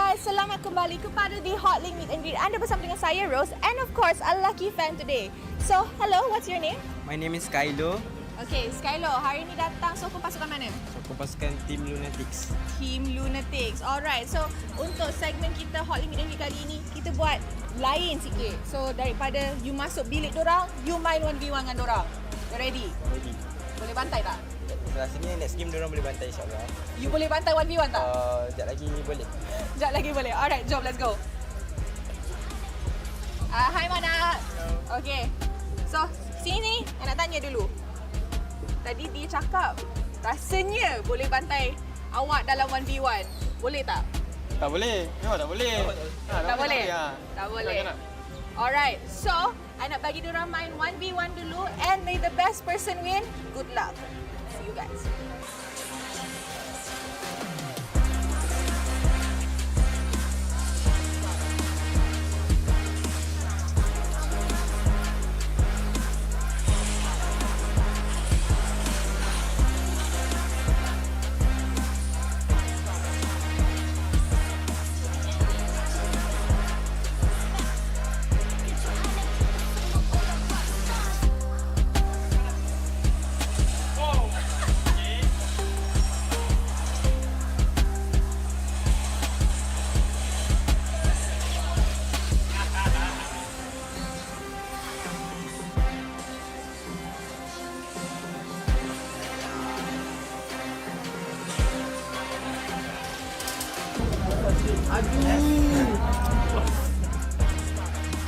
guys, selamat kembali kepada The Hotlink Meet and Greet. Anda bersama dengan saya, Rose, and of course, a lucky fan today. So, hello, what's your name? My name is Kylo. Okay, Skylo, hari ni datang sokong pasukan mana? Sokong pasukan Team Lunatix. Team Lunatix. Alright, so untuk segmen kita Hotlink Meet and Greet kali ini, kita buat lain sikit. So, daripada you masuk bilik dorang, you main 1v1 dengan dorang. You ready? Ready. Boleh bantai tak? Rasanya next game diorang boleh bantai insyaAllah. You boleh bantai 1v1 tak? Sekejap lagi boleh. Sekejap lagi boleh. Alright, jom, let's go. Hai Mana. Okay. So, sini nak tanya dulu. Tadi dia cakap rasanya boleh bantai awak dalam 1v1. Boleh tak? Tak boleh. Memang tak boleh. Tak boleh? Tak boleh. Alright, so I nak bagi diorang main 1v1 dulu and may the best person win. Good luck. See you guys.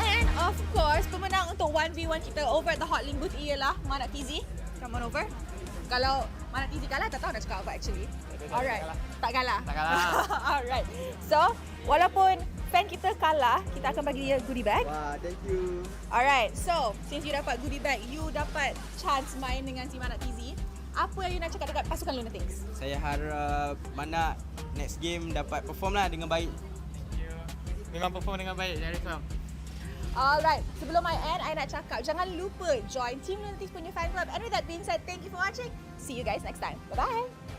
And of course, pemenang untuk 1v1 kita over at the Hotlink booth ialah Mana Tizi. Come on over. Kalau Mana Tizi kalah, tak tahu nak cakap apa actually. Alright. Tak kalah. Tak kalah. Alright. So, walaupun fan kita kalah, kita akan bagi dia goodie bag. Wah, thank you. Alright. So, since you dapat goodie bag, you dapat chance main dengan si Mana Tizi. Apa yang you nak cakap dekat pasukan Lunatix? Saya harap Mana next game dapat perform lah dengan baik. Memang perform dengan baik, jangan risau. Alright, sebelum I end, I nak cakap jangan lupa join Team Lunatix punya fan club. And with that being said, thank you for watching. See you guys next time. Bye-bye.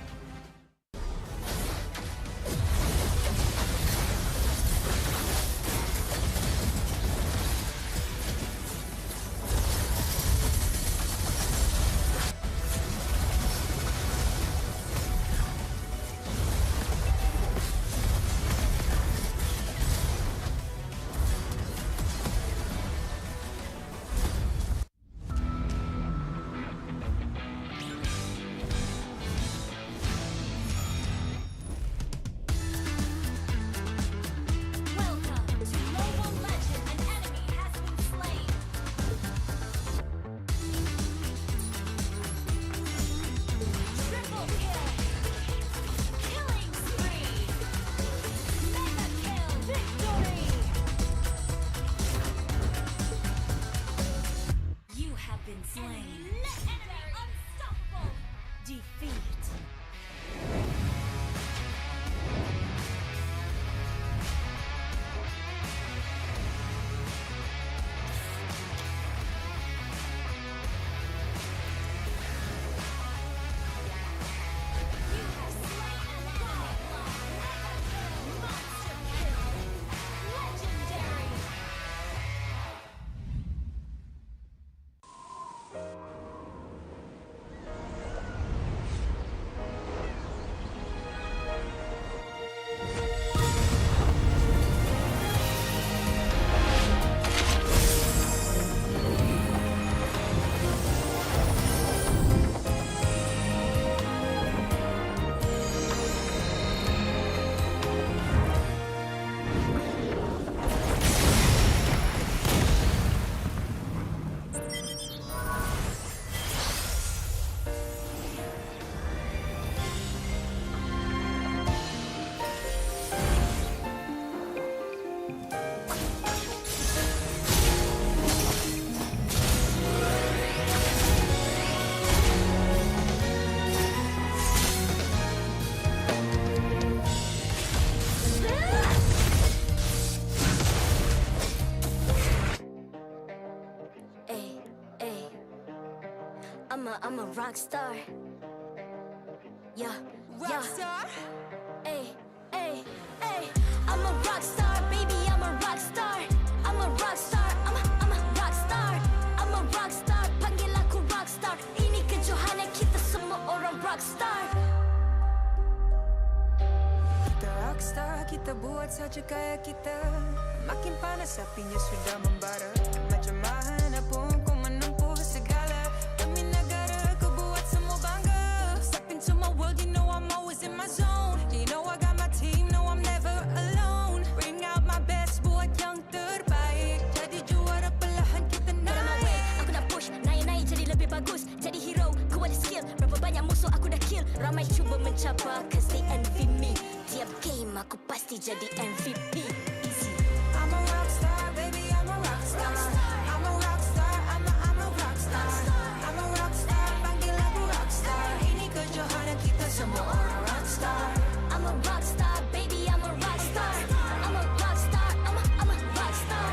I'm a rock star. Yeah, rock star. Hey, Ay, ay, I'm a rock star, baby, I'm a rock star. I'm a rock star, I'm a rock star. I'm a rock star, panggil aku rock star. Ini kejohanan kita semua orang rock star. Kita rockstar, kita buat saja gaya kita. Makin panas apinya sudah membara. Macam mana pun kau menempuh segala demi negara, kau buat semua bangga. Step into my world, you know I'm always in my zone. You know I got my team, no I'm never alone. Bring out my best, buat yang terbaik. Jadi juara perlahan kita naik. Get on my way, aku nak push, naik-naik jadi lebih bagus. Jadi hero, ku ada skill. Berapa banyak musuh aku dah kill. Ramai cuba mencapai, cause they envy me. Tiap game aku pasti jadi MVP. Easy. I'm a rockstar, baby, I'm a rockstar. I'm a rockstar, I'm a rockstar. I'm a rockstar, panggil aku rockstar. Ini kejohanan kita semua orang rockstar. I'm a rockstar, baby, I'm a rockstar. I'm a rockstar, I'm a rockstar.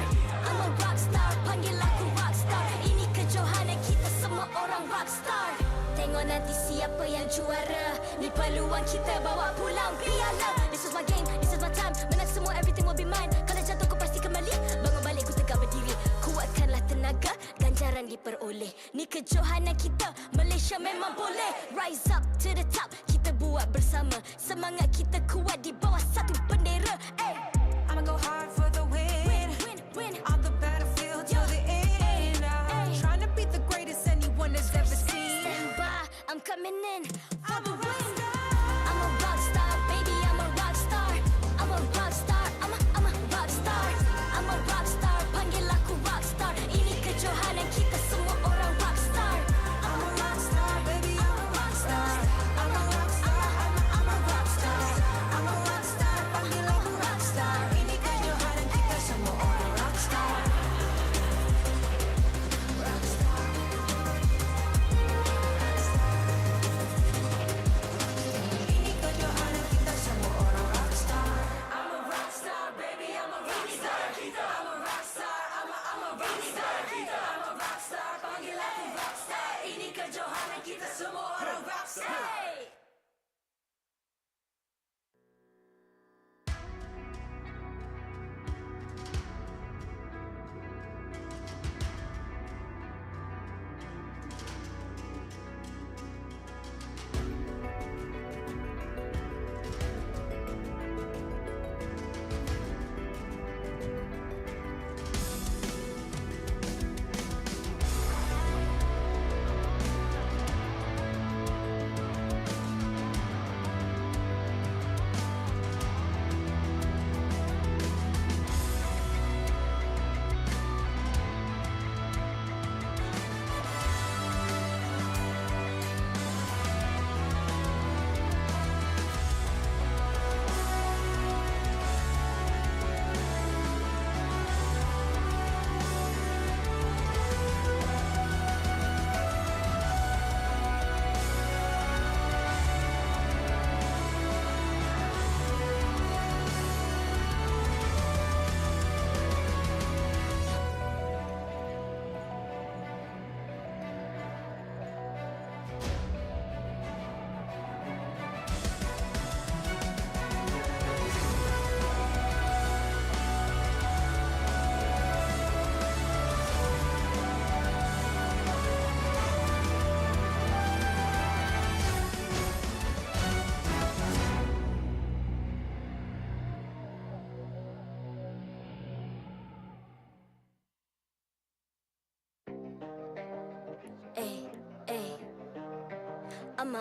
I'm a rockstar, panggil aku rockstar. Ini kejohanan kita semua orang rockstar. Tengok nanti siapa yang juara. Ni peluang kita bawa pulang piala. This is my game, this is my time. Menang semua, everything will be mine. Kalau jatuh kau pasti kembali. Bangun balik ku tegak berdiri. Kuatkanlah tenaga, ganjaran diperoleh. Ni kejohanan kita, Malaysia memang boleh. Rise up to the top, kita buat bersama. Semangat kita kuat di bawah satu bendera. Ay. I'ma go hard for the win. Win. On the battlefield till the end. I'm trying to beat the greatest anyone has ever seen. Stand by, I'm coming in for the win. I'm a rock star, baby, I'm a rock star. I'm a rock star, I'm a rock star. I'm a rock star, panggil aku rock star. Ini kejohanan kita semua orang rock star. I'm a rockstar, baby, I'm a rockstar. I'm a rockstar, I'm a rockstar. I'm a rockstar, panggil aku rockstar. Ini kejohanan kita semua orang rockstar. Rockstar. Ini kejohanan kita semua orang rockstar. I'm a rockstar, baby, I'm a rockstar. I'm a rockstar, I'm a rockstar. I'm a rockstar, panggil aku rockstar. Ini kejohanan kita semua orang rockstar.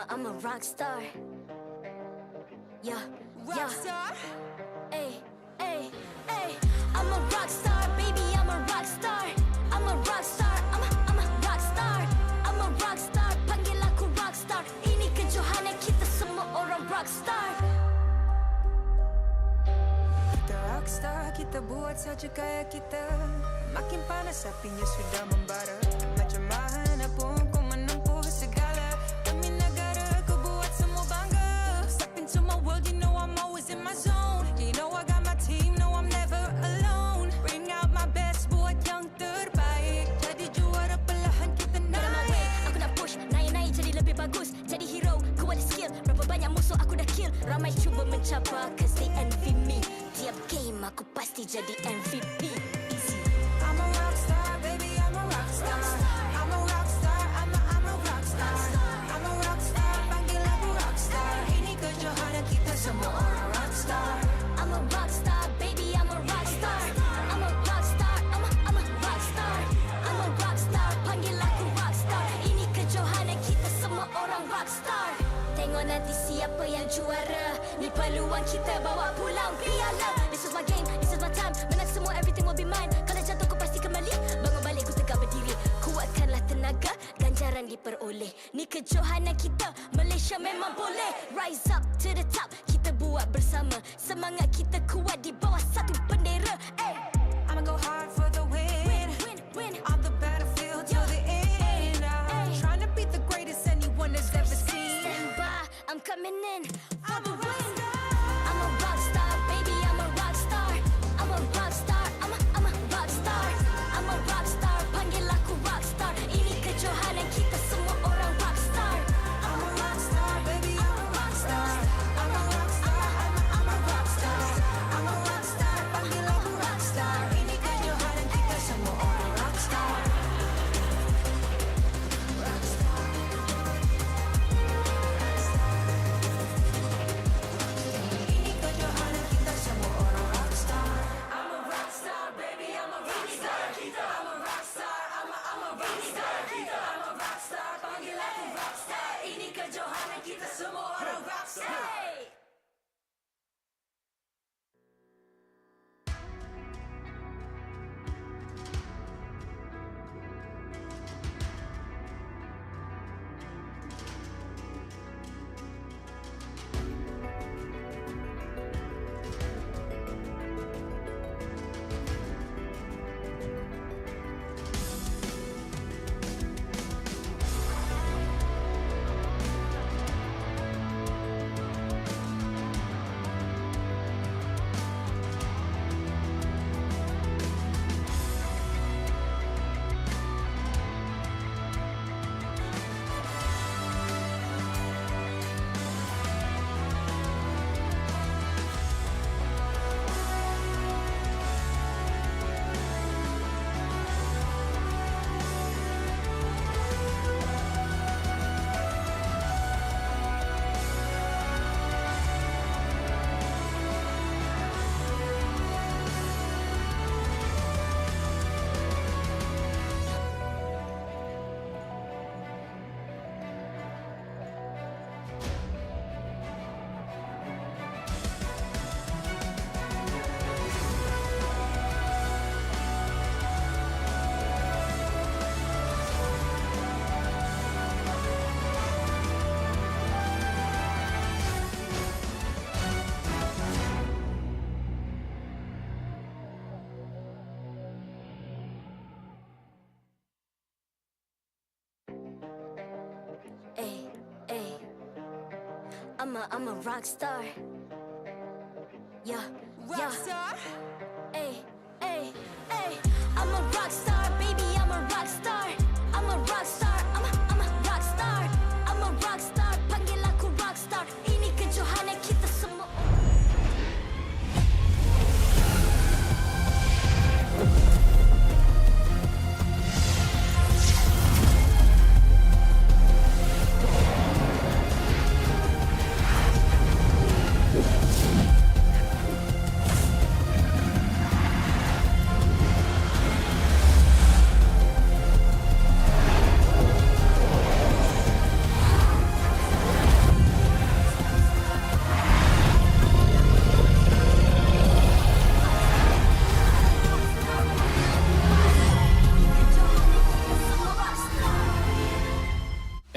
I'm a rock star. Yeah, Rockstar? Ay, ay, ay. I'm a rock star, baby, I'm a rock star. I'm a rock star, I'm a rock star. I'm a rock star, panggil aku rock star. Ini kejohanan kita semua orang rock star. Kita rockstar, kita buat saja gaya kita. Makin panas apinya sudah membara. Macam mana pun kau menempuh segala demi negara, kau buat semua bangga. Step into my world, you know I'm always in my zone. You know I got my team, no I'm never alone. Bring out my best, buat yang terbaik. Jadi juara perlahan kita naik. Get on my way, aku nak push, naik-naik jadi lebih bagus. Jadi hero, ku ada skill. Berapa banyak musuh aku dah kill. Ramai cuba mencabar cause they envy me. Tiap game aku pasti jadi MVP. Easy. I'm a rock star, baby, I'm a rock star. I'm a rock star, I'm a rock star. I'm a rock star, panggil aku rock star. Ini kejohanan kita semua orang rock star. I'm a rock star, baby, I'm a rock star. I'm a rock star, I'm a rock star. I'm a rock star, panggil aku rock star. Ini kejohanan kita semua orang rock star. Tengok nanti siapa yang juara. Ni peluang kita bawa pulang piala. This is my game, this is my time. Menang semua, everything will be mine. Kalau jatuh ku pasti kembali. Bangun balik ku tegak berdiri. Kuatkanlah tenaga, ganjaran diperoleh. Ni kejohanan kita, Malaysia memang boleh. Rise up to the top, kita buat bersama. Semangat kita kuat di bawah satu bendera. I'ma go hard for the win. On the battlefield till the end. I'm trying to beat the greatest anyone has ever seen. Stand by, I'm coming in for the win. I'm a rock star, baby, I'm a rock star. I'm a rock star, I'm a rock star. I'm a rock star, panggil aku rock star. Ini kejohanan kita semua orang rock star. I'm a rock star, baby, I'm a rock star. I'm a rock star, I'm a rock star. I'm a rock star, panggil aku rock star. Ini kejohanan kita semua orang rock star. Rock star. Ini kejohanan kita semua orang rock star. I'm a rock star, baby, I'm a rock star. I'm a rock star, I'm a rock star. I'm a rock star, panggil aku rock star. Ini kejohanan kita semua orang rock star. I'm a rock star. Yeah, Rock star. Ay. I'm a rock star, baby, I'm a rock star. I'm a rock star, I'm a rock star. I'm a rock star, panggil aku rock star. Ini kejohanan kita semua.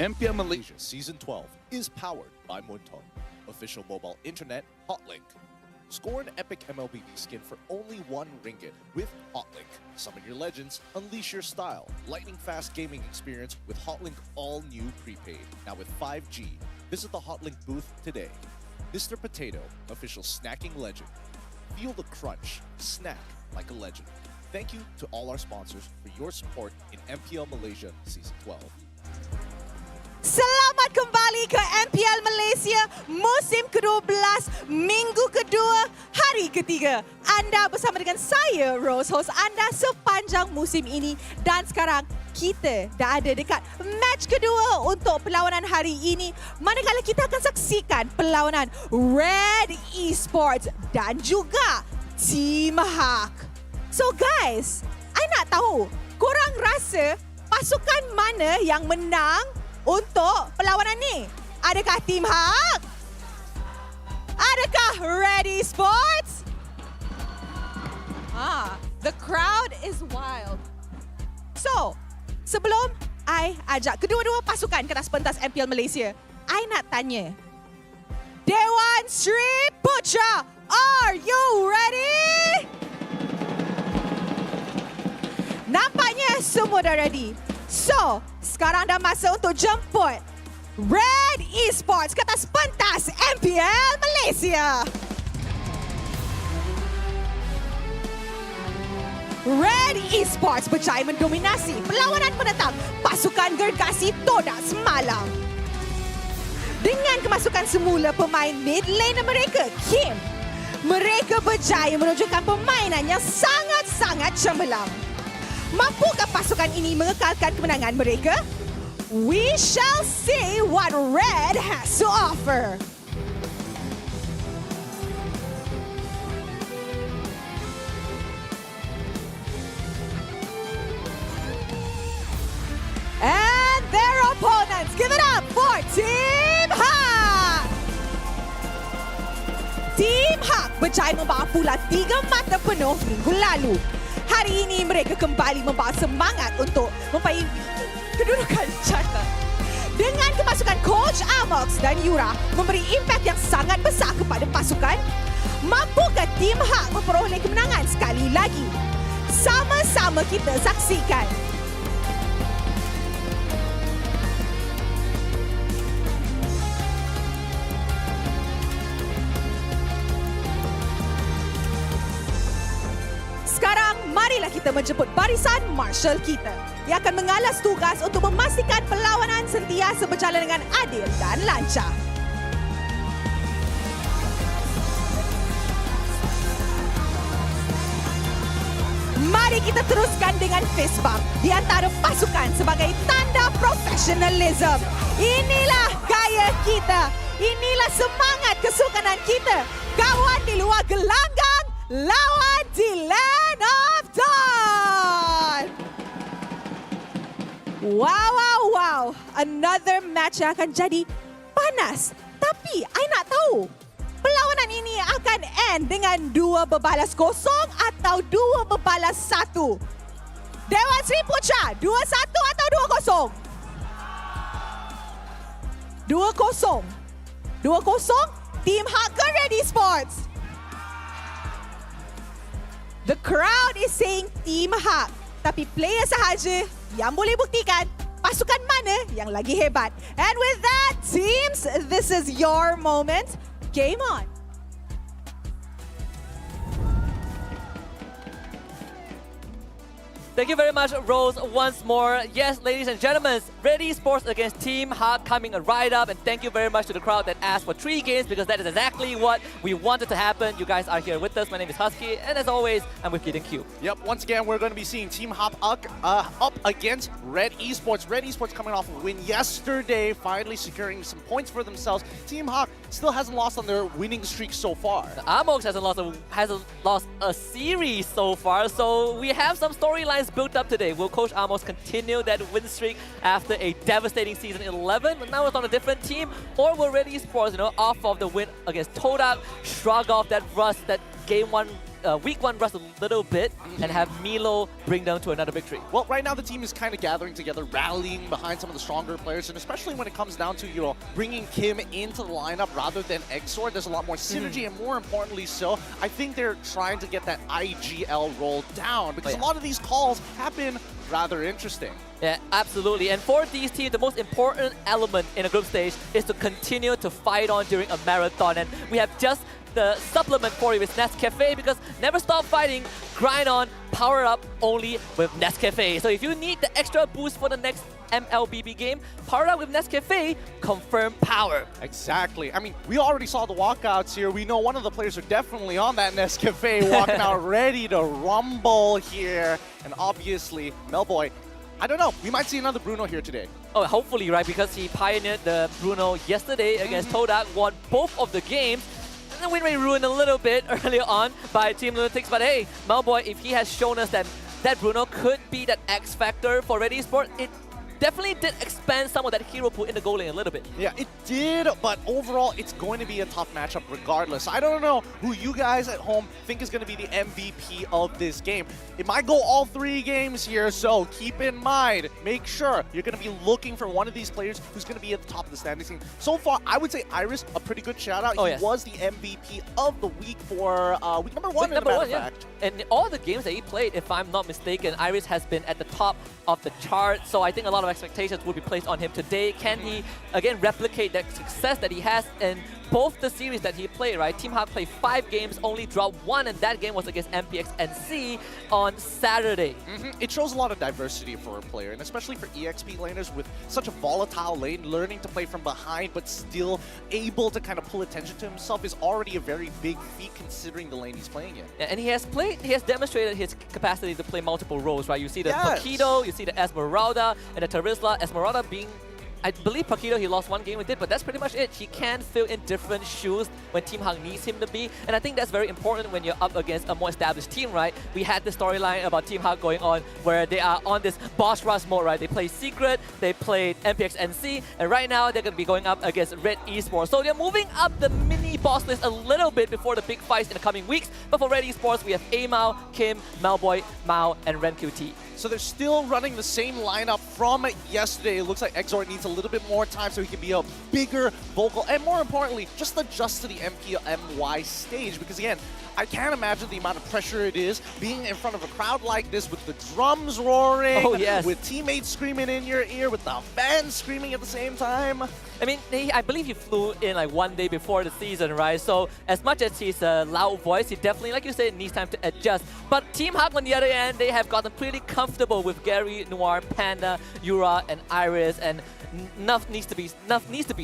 MPL Malaysia Season 12 is powered by Montong, official mobile internet hotlink. Score an epic MLBB skin for only Rennnqt with Hotlink. Summon your legends, unleash your style. Lightning fast gaming experience with Hotlink all new prepaid. Now with 5G. Visit the Hotlink booth today. Mr. Potato, official snacking legend. Feel the crunch, snack like a legend. Thank you to all our sponsors for your support in MPL Malaysia Season 12. Selamat Selamat kembali ke MPL Malaysia musim ke-12, minggu kedua, hari ketiga. Anda bersama dengan saya, Rose, host anda sepanjang musim ini. Dan sekarang kita dah ada dekat match kedua untuk perlawanan hari ini. Manakala kita akan saksikan perlawanan Red Esports dan juga Team HAQ. So guys, I nak tahu, korang rasa pasukan mana yang menang untuk perlawanan ni? Adakah Team HAQ? Adakah Red Esports? The crowd is wild. So, sebelum I ajak kedua-dua pasukan ke atas pentas MPL Malaysia, I nak tanya, Dewan Sri Putra, are you ready? Nampaknya semua dah ready. So, sekarang dah masa untuk jemput Red Esports ke atas pentas MPL Malaysia. Red Esports berjaya mendominasi perlawanan menentang pasukan gergasi Todak semalam. Dengan kemasukan semula pemain mid laner mereka, Kim, mereka berjaya menunjukkan permainan yang sangat-sangat cemerlang. Mampukah pasukan ini mengekalkan kemenangan mereka? We shall see what Red has to offer. And their opponents, give it up for Team HAQ! Team HAQ berjaya membawa pula 3 mata penuh minggu lalu. Hari ini mereka kembali membawa semangat untuk memperbaiki kedudukan carta. Dengan kemasukan Coach Amox dan Yura memberi impak yang sangat besar kepada pasukan, mampukah Team HAQ memperoleh kemenangan sekali lagi? Sama-sama kita saksikan. Sekarang, marilah kita menjemput barisan marshal kita yang akan mengalas tugas untuk memastikan perlawanan sentiasa berjalan dengan adil dan lancar. Mari kita teruskan dengan fist bump di antara pasukan sebagai tanda profesionalism. Inilah gaya kita. Inilah semangat kesukanan kita. Kawan di luar gelanggang, lawan di Land of Dawn. Wow. Another match yang akan jadi panas. Tapi, I nak tahu, perlawanan ini akan end dengan 2-0 atau 2-1? Dewan Sri Putra, 2-1 atau 2-0? 2-0? Team HAQ ke Red Esports? The crowd is saying Team HAQ. Tapi player sahaja yang boleh buktikan pasukan mana yang lagi hebat. And with that, teams, this is your moment. Game on. Thank you very much, Rose, once more. Yes, ladies and gentlemen, Red Esports against Team HAQ coming right up. And thank you very much to the crowd that asked for 3 games, because that is exactly what we wanted to happen. You guys are here with us. My name is Husky, and as always, I'm with Rennnqt. Yep, once again, we're going to be seeing Team HAQ up against Red Esports. Red Esports coming off a win yesterday, finally securing some points for themselves. Team HAQ still hasn't lost on their winning streak so far. Amox hasn't lost a series so far, so we have some storylines built up today. Will Coach Amox continue that win streak after a devastating season 11? Now it's on a different team, or will Red Esports, off of the win against Todak, shrug off that rust, that week 1 rust a little bit, and have Milo bring them to another victory? Well, right now the team is kind of gathering together, rallying behind some of the stronger players, and especially when it comes down to, bringing Kim into the lineup rather than XORN, there's a lot more synergy, and more importantly so, I think they're trying to get that IGL roll down, because a lot of these calls have been rather interesting. Yeah, absolutely. And for these teams, the most important element in a group stage is to continue to fight on during a marathon. And we have just the supplement for you is Nescafe, because never stop fighting, grind on, power up only with Nescafe. So if you need the extra boost for the next MLBB game, power up with Nescafe, confirm power. Exactly. I mean, we already saw the walkouts here. We know one of the players are definitely on that Nescafe, walking out ready to rumble here. And obviously, Melboy, I don't know, we might see another Bruno here today. Oh, hopefully, right? Because he pioneered the Bruno yesterday against Todak, won both of the games. And the win rate ruined a little bit earlier on by Team Lunatix. But hey, Melboy, if he has shown us that Bruno could be that X factor for Red Esports, it definitely did expand some of that hero pool in the goal lane a little bit. Yeah, it did, but overall, it's going to be a tough matchup regardless. I don't know who you guys at home think is going to be the MVP of this game. It might go all 3 games here, so keep in mind, make sure you're going to be looking for one of these players who's going to be at the top of the standings. So far, I would say Iris, a pretty good shout-out. He was the MVP of the week for week number 1, week number 1, yeah. And in all the games that he played, if I'm not mistaken, Iris has been at the top of the chart, so I think a lot of expectations will be placed on him today. Can he, again, replicate that success that he has in both the series that he played, right? Team HAQ played 5 games, only dropped 1, and that game was against MPX NSEA on Saturday. It shows a lot of diversity for a player, and especially for EXP laners with such a volatile lane, learning to play from behind but still able to kind of pull attention to himself is already a very big feat considering the lane he's playing in. Yeah, and he has demonstrated his capacity to play multiple roles, right? You see the Paquito, you see the Esmeralda, and the Terizla. Esmeralda being, I believe Paquito, he lost 1 game with it, but that's pretty much it. He can fill in different shoes when Team HAQ needs him to be, and I think that's very important when you're up against a more established team, right? We had the storyline about Team HAQ going on where they are on this boss rush mode, right? They play Secret, they played MPX NC, and right now they're going to be going up against Red Esports. So they're moving up the mini boss list a little bit before the big fights in the coming weeks, but for Red Esports, we have Amao, Kim, Melboy, Mao, and Rennnqt. So they're still running the same lineup from yesterday. It looks like XORN needs a little bit more time so he can be a bigger vocal, and more importantly, just adjust to the MPL MY stage. Because again, I can't imagine the amount of pressure it is being in front of a crowd like this with the drums roaring, with teammates screaming in your ear, with the fans screaming at the same time. I mean, I believe he flew in like 1 day before the season, right? So as much as he's a loud voice, he definitely, like you said, needs time to adjust. But Team HAQ on the other end, they have gotten pretty comfortable with Gary, Noir, Panda, Yura, and Iris, and enough needs to be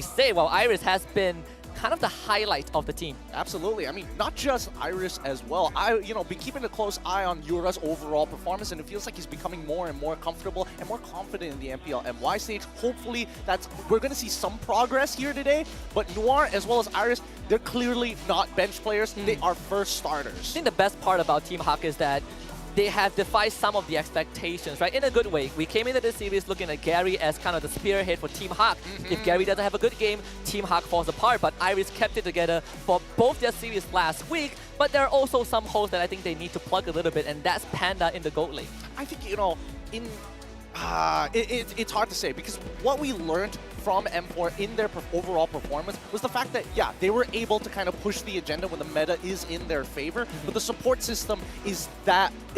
said. While Iris has been kind of the highlight of the team. Absolutely. I mean, not just Iris as well. Been keeping a close eye on Yura's overall performance, and it feels like he's becoming more and more comfortable and more confident in the MPL MY stage. Hopefully, we're going to see some progress here today. But Noir as well as Iris, they're clearly not bench players. They are first starters. I think the best part about Team HAQ is that they have defied some of the expectations, right? In a good way. We came into this series looking at Gary as kind of the spearhead for Team HAQ. If Gary doesn't have a good game, Team HAQ falls apart. But Iris kept it together for both their series last week. But there are also some holes that I think they need to plug a little bit, and that's Panda in the gold lane. I think, it's hard to say, because what we learned from M4 in their overall performance was the fact that, yeah, they were able to kind of push the agenda when the meta is in their favor, but the support system is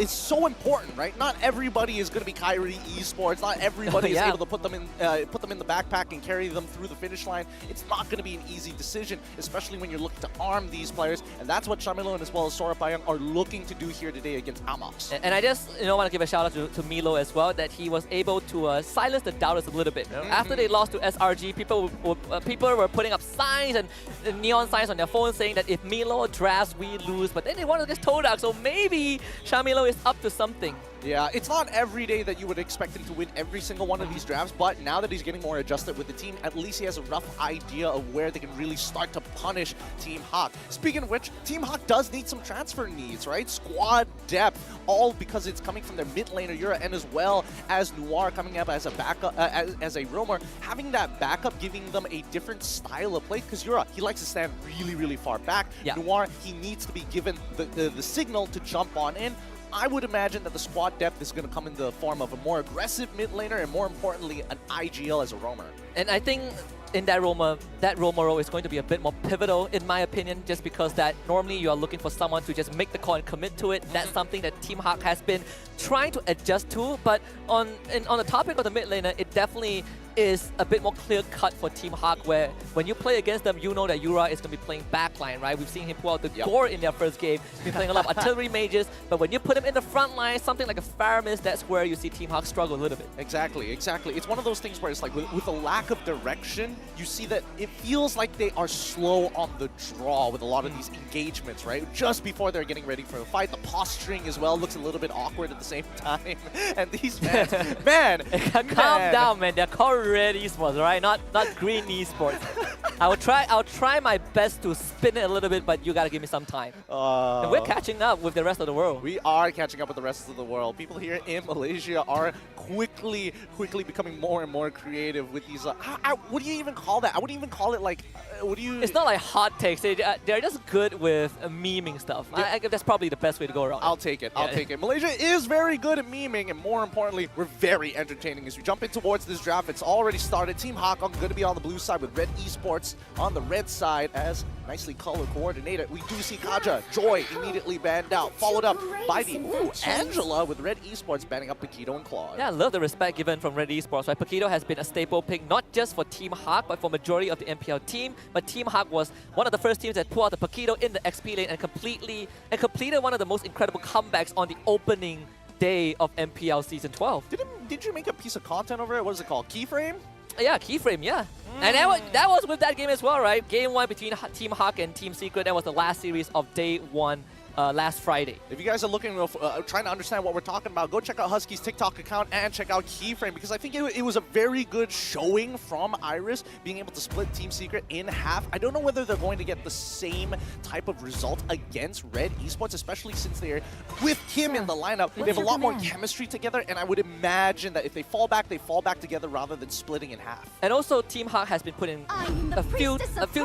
so important, right? Not everybody is going to be Kyrie Esports. Not everybody is able to put them in the backpack and carry them through the finish line. It's not going to be an easy decision, especially when you're looking to arm these players, and that's what Shamilo and as well as Sora Payang are looking to do here today against Amox. And I just want to give a shout out to Milo as well, that he was able to silence the doubters a little bit. After they lost to SRG, people were putting up signs and neon signs on their phones saying that if Milo drafts, we lose. But then they won against Todak, so maybe Shamilo is up to something. Yeah, it's not every day that you would expect him to win every single one of these drafts, but now that he's getting more adjusted with the team, at least he has a rough idea of where they can really start to punish Team HAQ. Speaking of which, Team HAQ does need some transfer needs, right? Squad depth, all because it's coming from their mid laner Yura, and as well as Noir coming up as a backup, as a roamer, having that backup giving them a different style of play, because Yura, he likes to stand really, really far back. Noir, he needs to be given the signal to jump on in. I would imagine that the squad depth is going to come in the form of a more aggressive mid laner and, more importantly, an IGL as a roamer. And I think in that roamer role is going to be a bit more pivotal, in my opinion, just because that normally you are looking for someone to just make the call and commit to it. That's something that Team HAQ has been trying to adjust to. But on the topic of the mid laner, it definitely is a bit more clear-cut for Team HAQ, where when you play against them, you know that Yura is going to be playing backline, right? We've seen him pull out the core in their first game. He's been playing a lot of artillery mages, but when you put him in the front line, something like a Faramis, that's where you see Team HAQ struggle a little bit. Exactly, exactly. It's one of those things where it's like with a lack of direction, you see that it feels like they are slow on the draw with a lot of these engagements, right? Just before they're getting ready for a fight. The posturing as well looks a little bit awkward at the same time. And these fans, man, calm down, man. They're called Red Esports, right? Not Green Esports. I'll try my best to spin it a little bit, but you gotta give me some time. And we're catching up with the rest of the world. We are catching up with the rest of the world. People here in Malaysia are quickly becoming more and more creative with these. What do you even call that? I wouldn't even call it like. What do you? It's not like hot takes. They're just good with memeing stuff. I guess that's probably the best way to go around. I'll take it. I'll take it. Malaysia is very good at memeing, and more importantly, we're very entertaining as we jump in towards this draft. It's already started. Team HAQ going to be on the blue side with Red Esports on the red side as nicely color coordinated. We do see Kaja, Joy immediately banned out, followed up by the Angela with Red Esports banning up Paquito and Claude. Yeah, I love the respect given from Red Esports. Right? Paquito has been a staple pick not just for Team HAQ, but for majority of the MPL team. But Team HAQ was one of the first teams that pulled out the Paquito in the XP lane and completed one of the most incredible comebacks on the opening day of MPL Season 12. Did you make a piece of content over it? What is it called? Keyframe? Yeah, Keyframe, yeah. And that was with that game as well, right? Game 1 between Team HAQ and Team Secret. That was the last series of day 1. Last Friday. If you guys are looking, trying to understand what we're talking about, go check out Husky's TikTok account and check out Keyframe, because I think it was a very good showing from Iris, being able to split Team Secret in half. I don't know whether they're going to get the same type of result against Red Esports, especially since they're with Kim in the lineup. They have a lot more chemistry together, and I would imagine that if they fall back together rather than splitting in half. And also, Team HAQ has been put in a few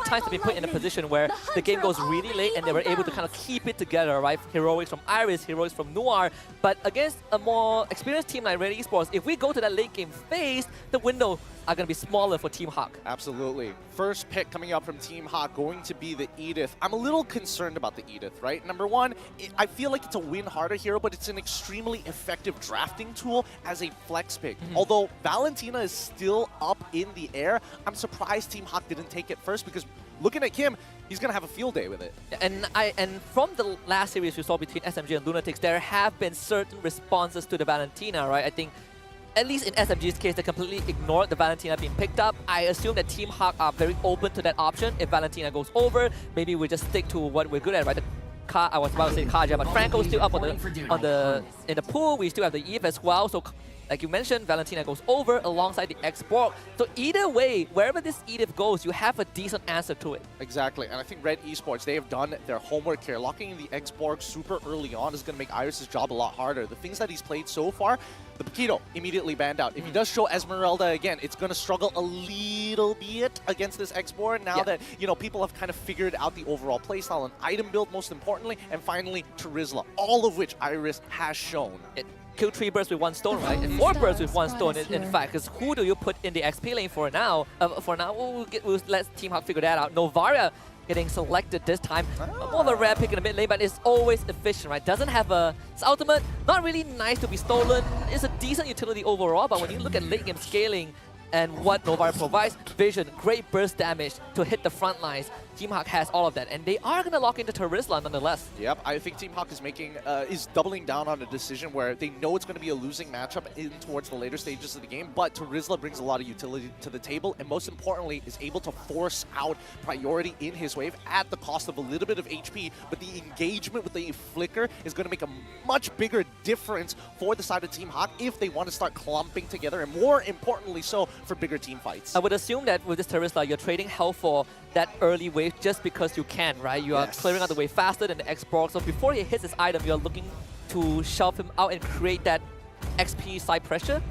times to be put in a position where the game goes really late, and they were able to kind of keep it together. Right? Heroics from Iris, heroics from Noir. But against a more experienced team like Red Esports, if we go to that late game phase, the window are going to be smaller for Team HAQ. Absolutely. First pick coming up from Team HAQ going to be the Edith. I'm a little concerned about the Edith, right? Number one, I feel like it's a win harder hero, but it's an extremely effective drafting tool as a flex pick. Although Valentina is still up in the air, I'm surprised Team HAQ didn't take it first, because looking at Kim, he's going to have a field day with it. And from the last series we saw between SMG and Lunatix, there have been certain responses to the Valentina, right? I think, at least in SMG's case, they completely ignored the Valentina being picked up. I assume that Team HAQ are very open to that option. If Valentina goes over, maybe we just stick to what we're good at, right? I was about to say Kaja, but Franco's still up in the pool. We still have the Eve as well. So, like you mentioned, Valentina goes over alongside the X-Borg. So either way, wherever this Edith goes, you have a decent answer to it. Exactly, and I think Red Esports, they have done their homework here. Locking in the X-Borg super early on is going to make Iris' job a lot harder. The things that he's played so far, the Paquito immediately banned out. If he does show Esmeralda again, it's going to struggle a little bit against this X-Borg now that, you know, people have kind of figured out the overall playstyle and item build, most importantly, and finally Terizla, all of which Iris has shown. Kill 3 birds with 1 stone, right? And 4 birds with 1 stone, in fact, because who do you put in the XP lane for now? We'll let Team HAQ figure that out. Novaria getting selected this time. More of a rare pick in the mid lane, but it's always efficient, right? Doesn't have its ultimate, not really nice to be stolen. It's a decent utility overall, but when you look at late game scaling and what Novaria provides, vision, great burst damage to hit the front lines. Team HAQ has all of that, and they are going to lock into Terizla nonetheless. Yep, I think Team HAQ is doubling down on a decision where they know it's going to be a losing matchup in towards the later stages of the game, but Terizla brings a lot of utility to the table, and most importantly, is able to force out priority in his wave at the cost of a little bit of HP, but the engagement with the Flicker is going to make a much bigger difference for the side of Team HAQ if they want to start clumping together, and more importantly so, for bigger team fights. I would assume that with this Terizla, you're trading health for that early wave just because you can, right? You are clearing out the wave faster than the X-Borg, so before he hits his item, you're looking to shove him out and create that XP side pressure.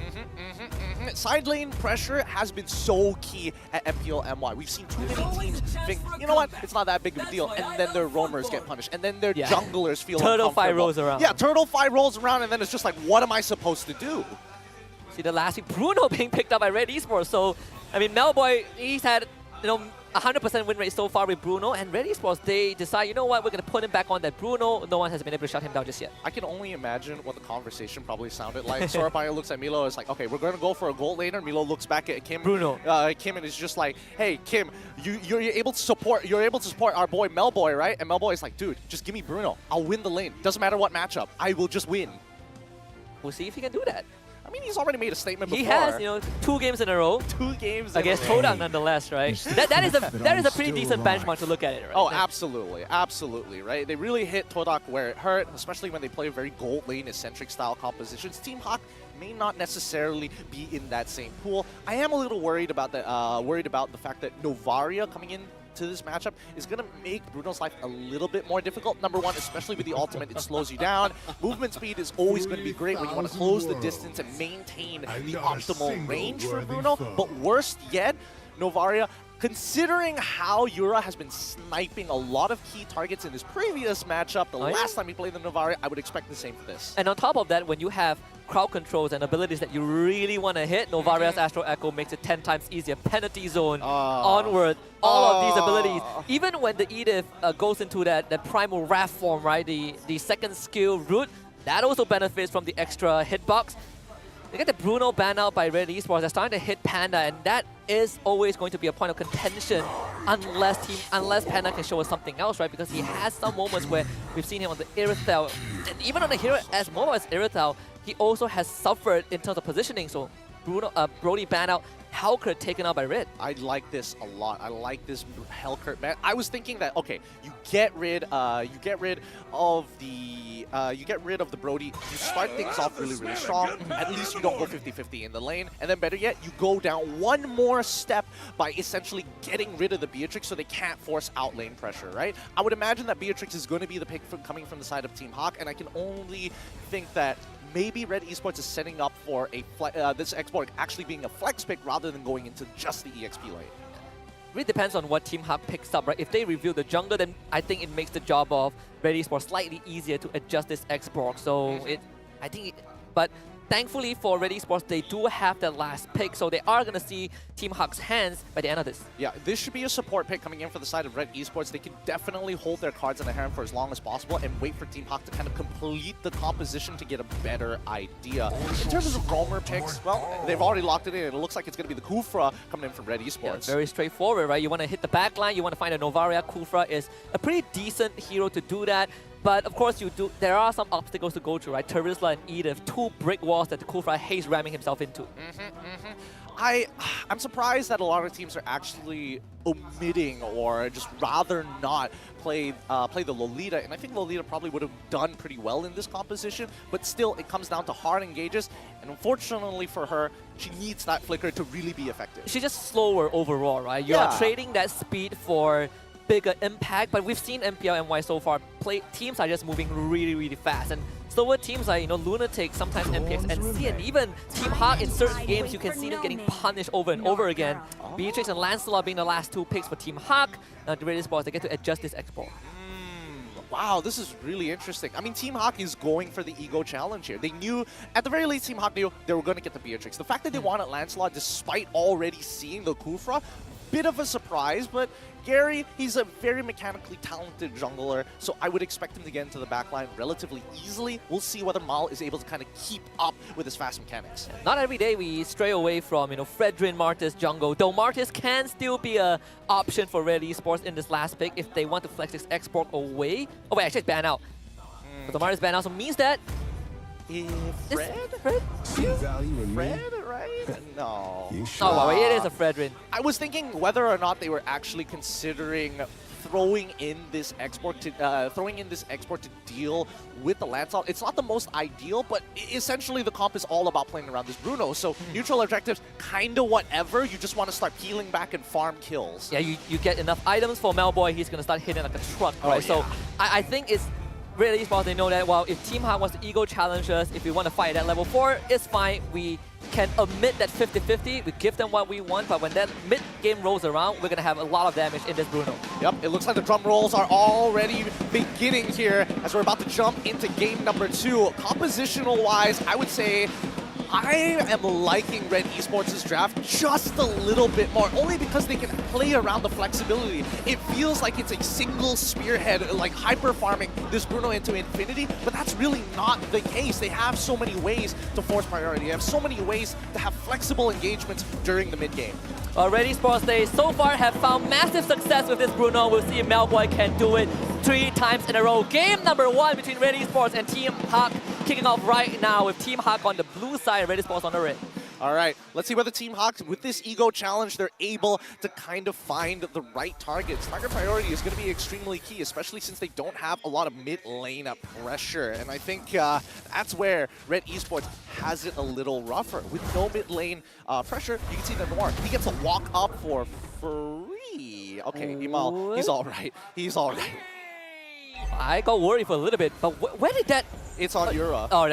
Side lane pressure has been so key at MPL MY. We've seen too many teams think, you know what, it's not that big of a deal, and then their roamers get punished, and then their junglers feel Turtle uncomfortable. Fight rolls around. Yeah, Turtle Fight rolls around, and then it's just like, what am I supposed to do? See the last week, Bruno being picked up by Red Esports, so, I mean, Melboy, he's had, you know, 100% win rate so far with Bruno, and Red Esports, they decide, you know what, we're going to put him back on that Bruno. No one has been able to shut him down just yet. I can only imagine what the conversation probably sounded like. Sorapaya looks at Milo, is like, okay, we're going to go for a gold laner. Milo looks back at Kim. Bruno. Kim and is just like, hey, Kim, you're able to support our boy Melboy, right? And Melboy is like, dude, just give me Bruno. I'll win the lane. Doesn't matter what matchup. I will just win. We'll see if he can do that. I mean, he's already made a statement before. He has, you know, 2 games in a row. 2 games against in a row. Todak, nonetheless, right? that is a pretty decent benchmark to look at it, right? Oh, absolutely, absolutely, right? They really hit Todak where it hurt, especially when they play very gold lane-eccentric style compositions. Team HAQ may not necessarily be in that same pool. I am a little worried about the fact that Novaria coming in to this matchup is going to make Bruno's life a little bit more difficult. Number one, especially with the ultimate, it slows you down. Movement speed is always going to be great when you want to close the distance and maintain the optimal range for Bruno. But worst yet, Novaria, considering how Yura has been sniping a lot of key targets in his previous matchup, the last time he played the Novaria, I would expect the same for this. And on top of that, when you have crowd controls and abilities that you really want to hit, Novaria's Astro Echo makes it 10 times easier. Penalty zone, onward, all of these abilities. Even when the Edith goes into that primal wrath form, right, the second skill route, that also benefits from the extra hitbox. You get the Bruno ban out by Red Esports. They're starting to hit Panda, and that is always going to be a point of contention unless Panda can show us something else, right? Because he has some moments where we've seen him on the Irithel, and even on a hero as mobile as Irithel, he also has suffered in terms of positioning. So Brody ban out, Hellcurt taken out by Red. I like this a lot. I like this Hellcurt ban. I was thinking that, okay, you get rid of the Brody. You start things off really, really strong. At least you don't go 50-50 in the lane. And then better yet, you go down one more step by essentially getting rid of the Beatrix so they can't force out lane pressure, right? I would imagine that Beatrix is going to be the pick coming from the side of Team HAQ, and I can only think that maybe Red Esports is setting up for this export actually being a flex pick rather than going into just the EXP lane. It really depends on what Team HAQ picks up, right? If they reveal the jungle, then I think it makes the job of Red Esports slightly easier to adjust this export. So but thankfully for Red Esports, they do have the last pick, so they are going to see Team HAQ's hands by the end of this. Yeah, this should be a support pick coming in for the side of Red Esports. They can definitely hold their cards in the hand for as long as possible and wait for Team HAQ to kind of complete the composition to get a better idea. In terms of Roamer picks, well, they've already locked it in. It looks like it's going to be the Kufra coming in from Red Esports. Yeah, very straightforward, right? You want to hit the back line, you want to find a Novaria. Kufra is a pretty decent hero to do that. But of course, there are some obstacles to go through, right? Terizla and Edith, 2 brick walls that the Kufra hates ramming himself into. I'm surprised that a lot of teams are actually omitting or just rather not play the Lolita, and I think Lolita probably would have done pretty well in this composition, but still it comes down to hard engages, and unfortunately for her, she needs that flicker to really be effective. She's just slower overall, right? You are trading that speed for bigger impact, but we've seen MPL MY so far, teams are just moving really, really fast, and slower teams like, Lunatix, sometimes MPX NSEA, and even Team HAQ in certain games, you can see them getting punished over and over again. Beatrix and Lancelot being the last 2 picks for Team HAQ. Now the Red Esports, they get to adjust this export. Wow, this is really interesting. I mean, Team HAQ is going for the ego challenge here. They knew, at the very least, Team HAQ knew they were going to get the Beatrix. The fact that they wanted Lancelot despite already seeing the Kufra, bit of a surprise, but Gary, he's a very mechanically talented jungler, so I would expect him to get into the backline relatively easily. We'll see whether Mal is able to kind of keep up with his fast mechanics. Not every day we stray away from, Fredrin Martis jungle, though Martis can still be an option for Red Esports in this last pick if they want to flex this export away. Oh wait, actually it's banned out. But the Martis banned out, so means that Fred, right? No. Oh wow, it is a Fredrin. I was thinking whether or not they were actually considering throwing in this export to deal with the Lancelot. It's not the most ideal, but essentially the comp is all about playing around this Bruno. So neutral objectives, kind of whatever. You just want to start peeling back and farm kills. Yeah, you get enough items for Melboy, he's going to start hitting like a truck, right? So I think it's Red Esports, they know that, well, if Team HAQ wants to ego challenge us, if we want to fight at level 4, it's fine. We can omit that 50-50, we give them what we want, but when that mid-game rolls around, we're going to have a lot of damage in this Bruno. Yep, it looks like the drum rolls are already beginning here as we're about to jump into game number 2. Compositional-wise, I would say I am liking Red Esports' draft just a little bit more, only because they can play around the flexibility. It feels like it's a single spearhead, like hyper farming this Bruno into infinity, but that's really not the case. They have so many ways to force priority. They have so many ways to have flexible engagements during the mid game. Red Esports, they so far have found massive success with this Bruno. We'll see if Melboy can do it 3 times in a row. Game number 1 between Red Esports and Team HAQ kicking off right now with Team HAQ on the blue side and Red Esports on the red. All right, let's see whether Team HAQ, with this ego challenge, they're able to kind of find the right targets. Target priority is going to be extremely key, especially since they don't have a lot of mid-lane pressure. And I think that's where Red Esports has it a little rougher. With no mid-lane pressure, you can see that Noir, he gets a walk up for free. Okay, Imal, he's all right. He's all right. I got worried for a little bit, but where did that... It's on Yura. Oh,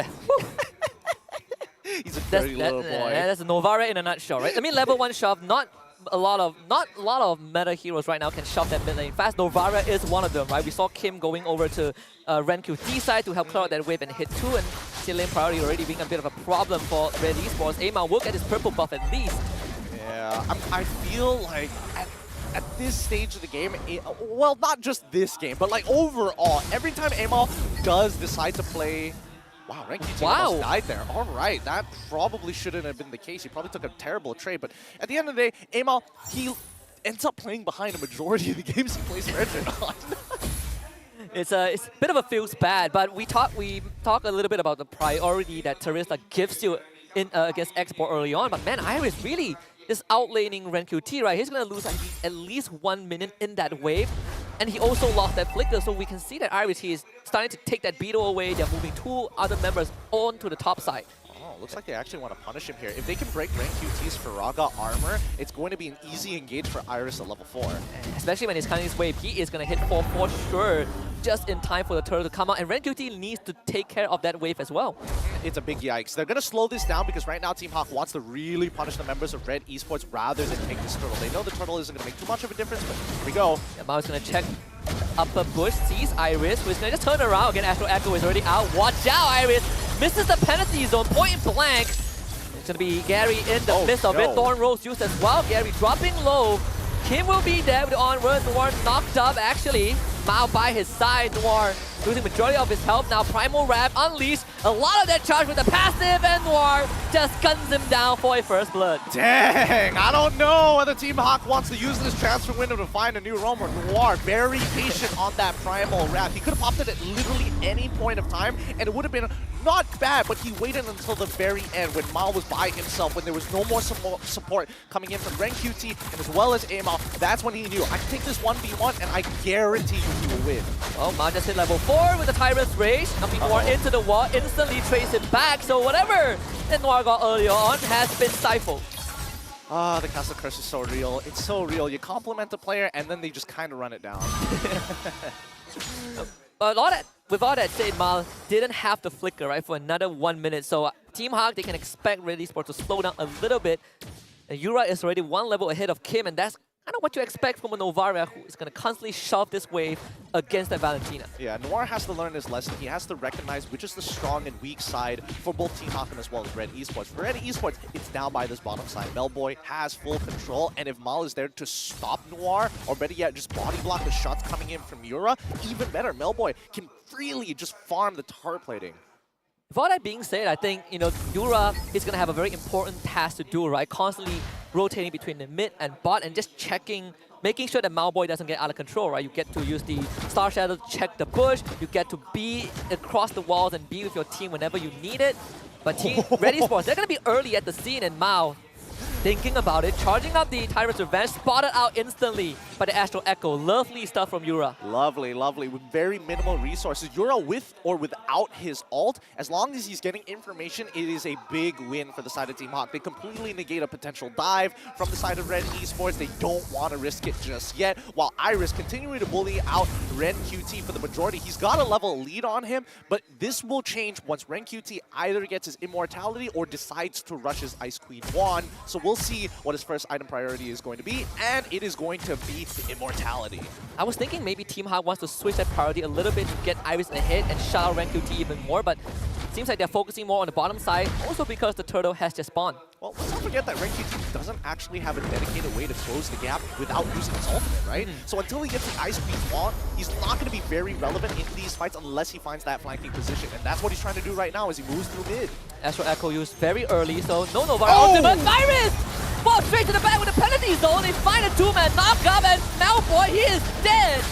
he's a dirty little boy. That's a Novara in a nutshell, right? I mean, level 1 shove, not a lot of meta heroes right now can shove that mid lane fast. Novara is one of them, right? We saw Kim going over to Rennnqt side to help clear out that wave and hit 2, and see lane priority already being a bit of a problem for Red Esports. Amal will get his purple buff at least. Yeah, I feel like at this stage of the game, well, not just this game, but like overall, every time Amal does decide to play... Wow, Rennnqt almost died there. All right, that probably shouldn't have been the case. He probably took a terrible trade, but at the end of the day, Amal, he ends up playing behind a majority of the games he plays Rennnqt on. It's a bit of a feels bad, but we talk a little bit about the priority that Teresa gives you in against Export early on, but man, Iris really is outlaning Rennnqt, right? He's going to lose at least 1 minute in that wave. And he also lost that flicker, so we can see that Iris, he is starting to take that beetle away. They're moving 2 other members onto the top side. Oh, looks like they actually want to punish him here. If they can break Rennnqt's Firaga armor, it's going to be an easy engage for Iris at level 4. Especially when he's coming this wave, he is going to hit 4 for sure, just in time for the turtle to come out. And Rennnqt needs to take care of that wave as well. It's a big yikes. They're going to slow this down because right now Team HAQ wants to really punish the members of Red Esports rather than take this turtle. They know the turtle isn't going to make too much of a difference, but here we go. Yeah, Mao's going to check upper bush, sees Iris, who's going to just turn around. Again, Astro Echo is already out. Watch out, Iris! Misses the penalty zone, point blank. It's going to be Gary in the midst of it. Thorn Rolls used as well. Gary dropping low. Kim will be there with the onward. Noir knocked up, actually. Mao by his side. Noir losing majority of his health. Now Primal Wrap unleashed. A lot of that charge with the passive, and Noir just guns him down for a first blood. Dang, I don't know whether Team HAQ wants to use this transfer window to find a new roamer. Noir, very patient on that Primal Wrap. He could have popped it at literally any point of time, and it would have been not bad, but he waited until the very end when Mao was by himself, when there was no more support coming in from Rennnqt and as well as Amal. That's when he knew, I can take this 1v1 and I guarantee you he will win. Well, Mao just hit level 4 with the Tyrant's Rage. Coming Noir into the wall, instantly trace it back. So whatever that Noir got earlier on has been stifled. Ah, the Castle Curse is so real. It's so real. You compliment the player and then they just kind of run it down. But with all that said, Mal didn't have the flicker, right, for another 1 minute. So Team HAQ, they can expect Red Esports to slow down a little bit. And Yura is already 1 level ahead of Kim, and that's kind of what you expect from a Novara who is going to constantly shove this wave against that Valentina. Yeah, Noir has to learn his lesson. He has to recognize which is the strong and weak side for both Team HAQ as well as Red Esports. For Red Esports, it's down by this bottom side. Melboy has full control, and if Mal is there to stop Noir, or better yet, just body block the shots coming in from Yura, even better, Melboy can freely just farm the turret plating. With all that being said, I think, you know, Yura is going to have a very important task to do, right? Constantly rotating between the mid and bot and just checking, making sure that Malboy doesn't get out of control, right? You get to use the Star Shadow to check the bush. You get to be across the walls and be with your team whenever you need it. But Team Red Esports, they're going to be early at the scene, and Mao thinking about it, charging up the Tyrant's Revenge, spotted out instantly by the Astral Echo. Lovely stuff from Yura. Lovely, lovely. With very minimal resources. Yura with or without his ult, as long as he's getting information, it is a big win for the side of Team HAQ. They completely negate a potential dive from the side of Red Esports. They don't want to risk it just yet, while Iris continuing to bully out Rennnqt for the majority. He's got a level lead on him, but this will change once Rennnqt either gets his immortality or decides to rush his Ice Queen wand. So we'll see what his first item priority is going to be, and it is going to be the immortality. I was thinking maybe Team HAQ wants to switch that priority a little bit to get Iris ahead and shut out Rennnqt even more, but Seems like they're focusing more on the bottom side, also because the turtle has just spawned. Well, let's not forget that Rennnqt doesn't actually have a dedicated way to close the gap without using his ultimate, right? So until he gets the Ice Squeeze on, he's not going to be very relevant in these fights unless he finds that flanking position. And that's what he's trying to do right now as he moves through mid. Astro Echo used very early, so no Nova ultimate. Virus! Falls straight to the back with the penalty zone. They find a 2-man knockup, and Malboy, he is dead.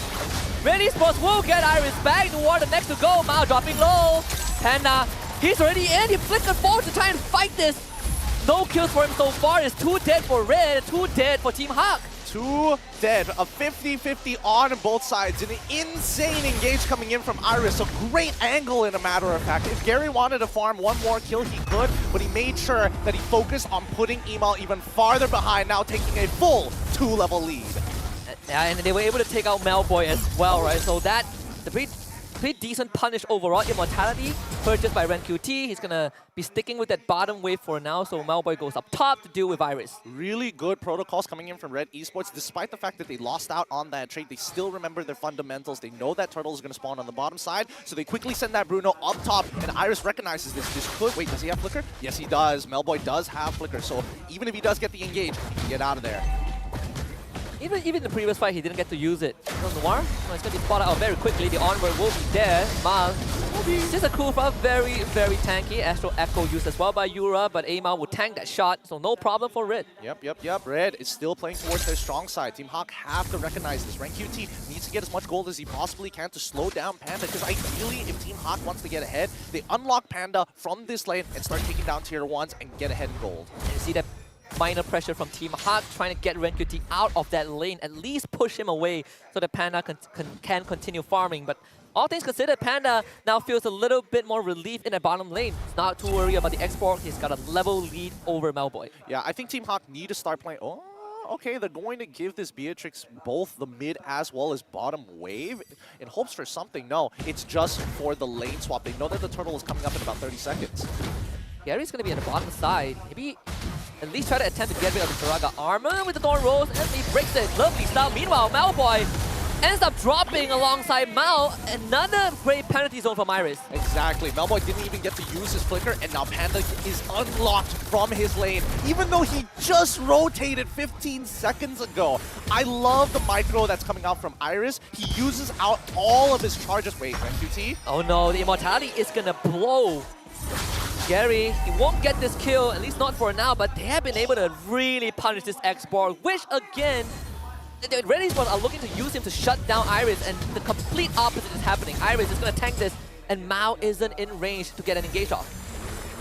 Red Esports will get Iris back. Noir the next to go. Mal dropping low. Panda, he's already in. He flickered forward to try and fight this. No kills for him so far. It's 2 dead for Red, 2 dead for Team HAQ. 2 dead, a 50-50 on both sides. An insane engage coming in from Iris. A great angle, in a matter of fact. If Gary wanted to farm one more kill, he could, but he made sure that he focused on putting Emal even farther behind, now taking a full 2-level lead. Yeah, and they were able to take out Malboy as well, right? So that's the pretty decent punish overall. Immortality purchased by Rennnqt. He's gonna be sticking with that bottom wave for now, so Malboy goes up top to deal with Iris. Really good protocols coming in from Red Esports. Despite the fact that they lost out on that trade, they still remember their fundamentals. They know that Turtle is gonna spawn on the bottom side, so they quickly send that Bruno up top, and Iris recognizes this. This could, wait, does he have Flicker? Yes, he does. Malboy does have Flicker, so even if he does get the engage, he can get out of there. Even in the previous fight, he didn't get to use it. So Noir, it's going to be spotted out very quickly. The onward will be there. Mal, just a cool front, very tanky. Astro Echo used as well by Yura, but Amal will tank that shot, so no problem for Red. Yep. Red is still playing towards their strong side. Team HAQ have to recognize this. Rennnqt needs to get as much gold as he possibly can to slow down Panda, because ideally, if Team HAQ wants to get ahead, they unlock Panda from this lane and start taking down tier 1s and get ahead in gold. And you see that minor pressure from Team HAQ trying to get Rennnqt out of that lane, at least push him away so that Panda can continue farming. But all things considered, Panda now feels a little bit more relief in the bottom lane. He's not too worried about the export. He's got a level lead over Malboy. Yeah, I think Team HAQ need to start playing. Oh, okay, they're going to give this Beatrix both the mid as well as bottom wave in hopes for something. No, it's just for the lane swap. They know that the turtle is coming up in about 30 seconds. Gary's going to be on the bottom side. Maybe at least try to attempt to get rid of the Faraga armor with the Thorn Rolls, and he breaks it. Lovely style. Meanwhile, Malboy ends up dropping alongside Mal. Another great penalty zone from Iris. Exactly. Malboy didn't even get to use his Flicker, and now Panda is unlocked from his lane, even though he just rotated 15 seconds ago. I love the micro that's coming out from Iris. He uses out all of his charges. Wait, Rennnqt? Oh no, the Immortality is going to blow Gary. He won't get this kill, at least not for now, but they have been able to really punish this export, which again, the Red Esports are looking to use him to shut down Iris, and the complete opposite is happening. Iris is going to tank this, and Mao isn't in range to get an engage off.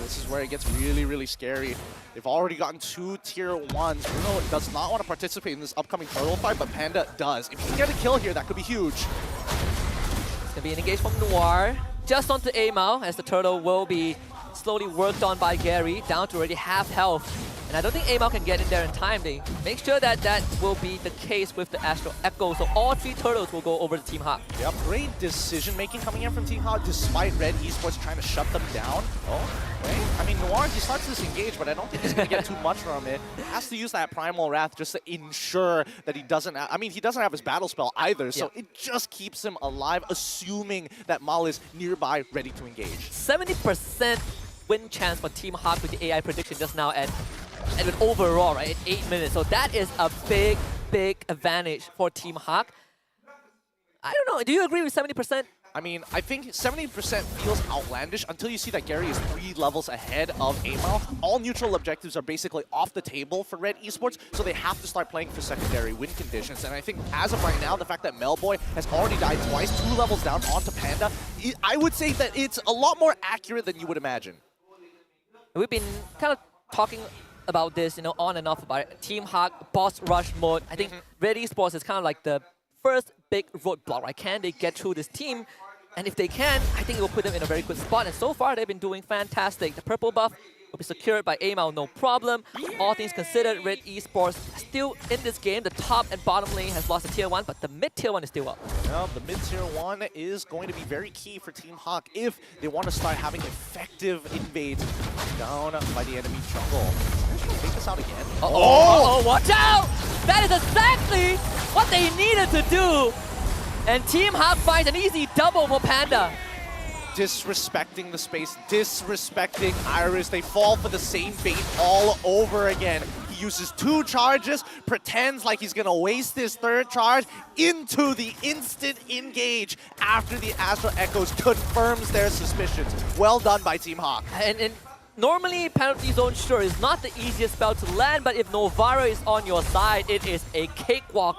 This is where it gets really scary. They've already gotten 2 tier 1s. Bruno does not want to participate in this upcoming turtle fight, but Panda does. If he can get a kill here, that could be huge. It's going to be an engage from Noir, just onto Amal, as the turtle will be slowly worked on by Gary, down to already half health. And I don't think Amal can get in there in time. They make sure that that will be the case with the Astro Echo, so all 3 turtles will go over to Team HAQ. Yep, great decision-making coming in from Team HAQ, despite Red Esports trying to shut them down. Oh, wait. I mean, Noir, he starts this engage, but I don't think he's going to get too much from it. He has to use that Primal Wrath just to ensure that he doesn't... I mean, he doesn't have his battle spell either, so it just keeps him alive, assuming that Mal is nearby, ready to engage. 70% win chance for Team HAQ with the AI prediction just now at an overall, right, at 8 minutes. So that is a big advantage for Team HAQ. I don't know, do you agree with 70%? I mean, I think 70% feels outlandish until you see that Gary is 3 levels ahead of Amal. All neutral objectives are basically off the table for Red Esports, so they have to start playing for secondary win conditions. And I think as of right now, the fact that Malboy has already died twice, 2 levels down onto Panda, I would say that it's a lot more accurate than you would imagine. We've been kind of talking about this, you know, on and off about it. Team HAQ boss rush mode. I think Red Esports is kind of like the first big roadblock, right? Can they get through this team? And if they can, I think it will put them in a very good spot. And so far, they've been doing fantastic. The purple buff will be secured by Amal, no problem. All things considered, Red Esports still in this game. The top and bottom lane has lost a tier 1, but the mid tier 1 is still up. Well, the mid tier 1 is going to be very key for Team HAQ if they want to start having effective invades down by the enemy jungle. Should I take this out again? Oh, watch out! That is exactly what they needed to do. And Team HAQ finds an easy double for Panda. disrespecting the space, disrespecting Iris. They fall for the same bait all over again. He uses 2 charges, pretends like he's gonna waste his 3rd charge into the instant engage after the Astral Echoes confirms their suspicions. Well done by Team HAQ. And normally, penalty zone, sure, is not the easiest spell to land, but if Novara is on your side, it is a cakewalk.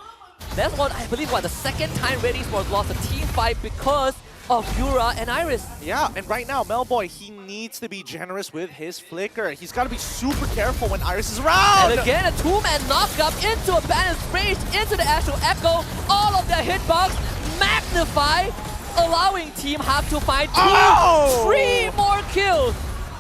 That's what I believe, the 2nd time Red Esports lost a team fight because of Yura and Iris. Yeah, and right now, Melboy, he needs to be generous with his flicker. He's got to be super careful when Iris is around. And again, a 2-man knockup into a Banner Sprays, into the Astral Echo. All of the hitbox magnify, allowing Team HAQ to find 3 more kills.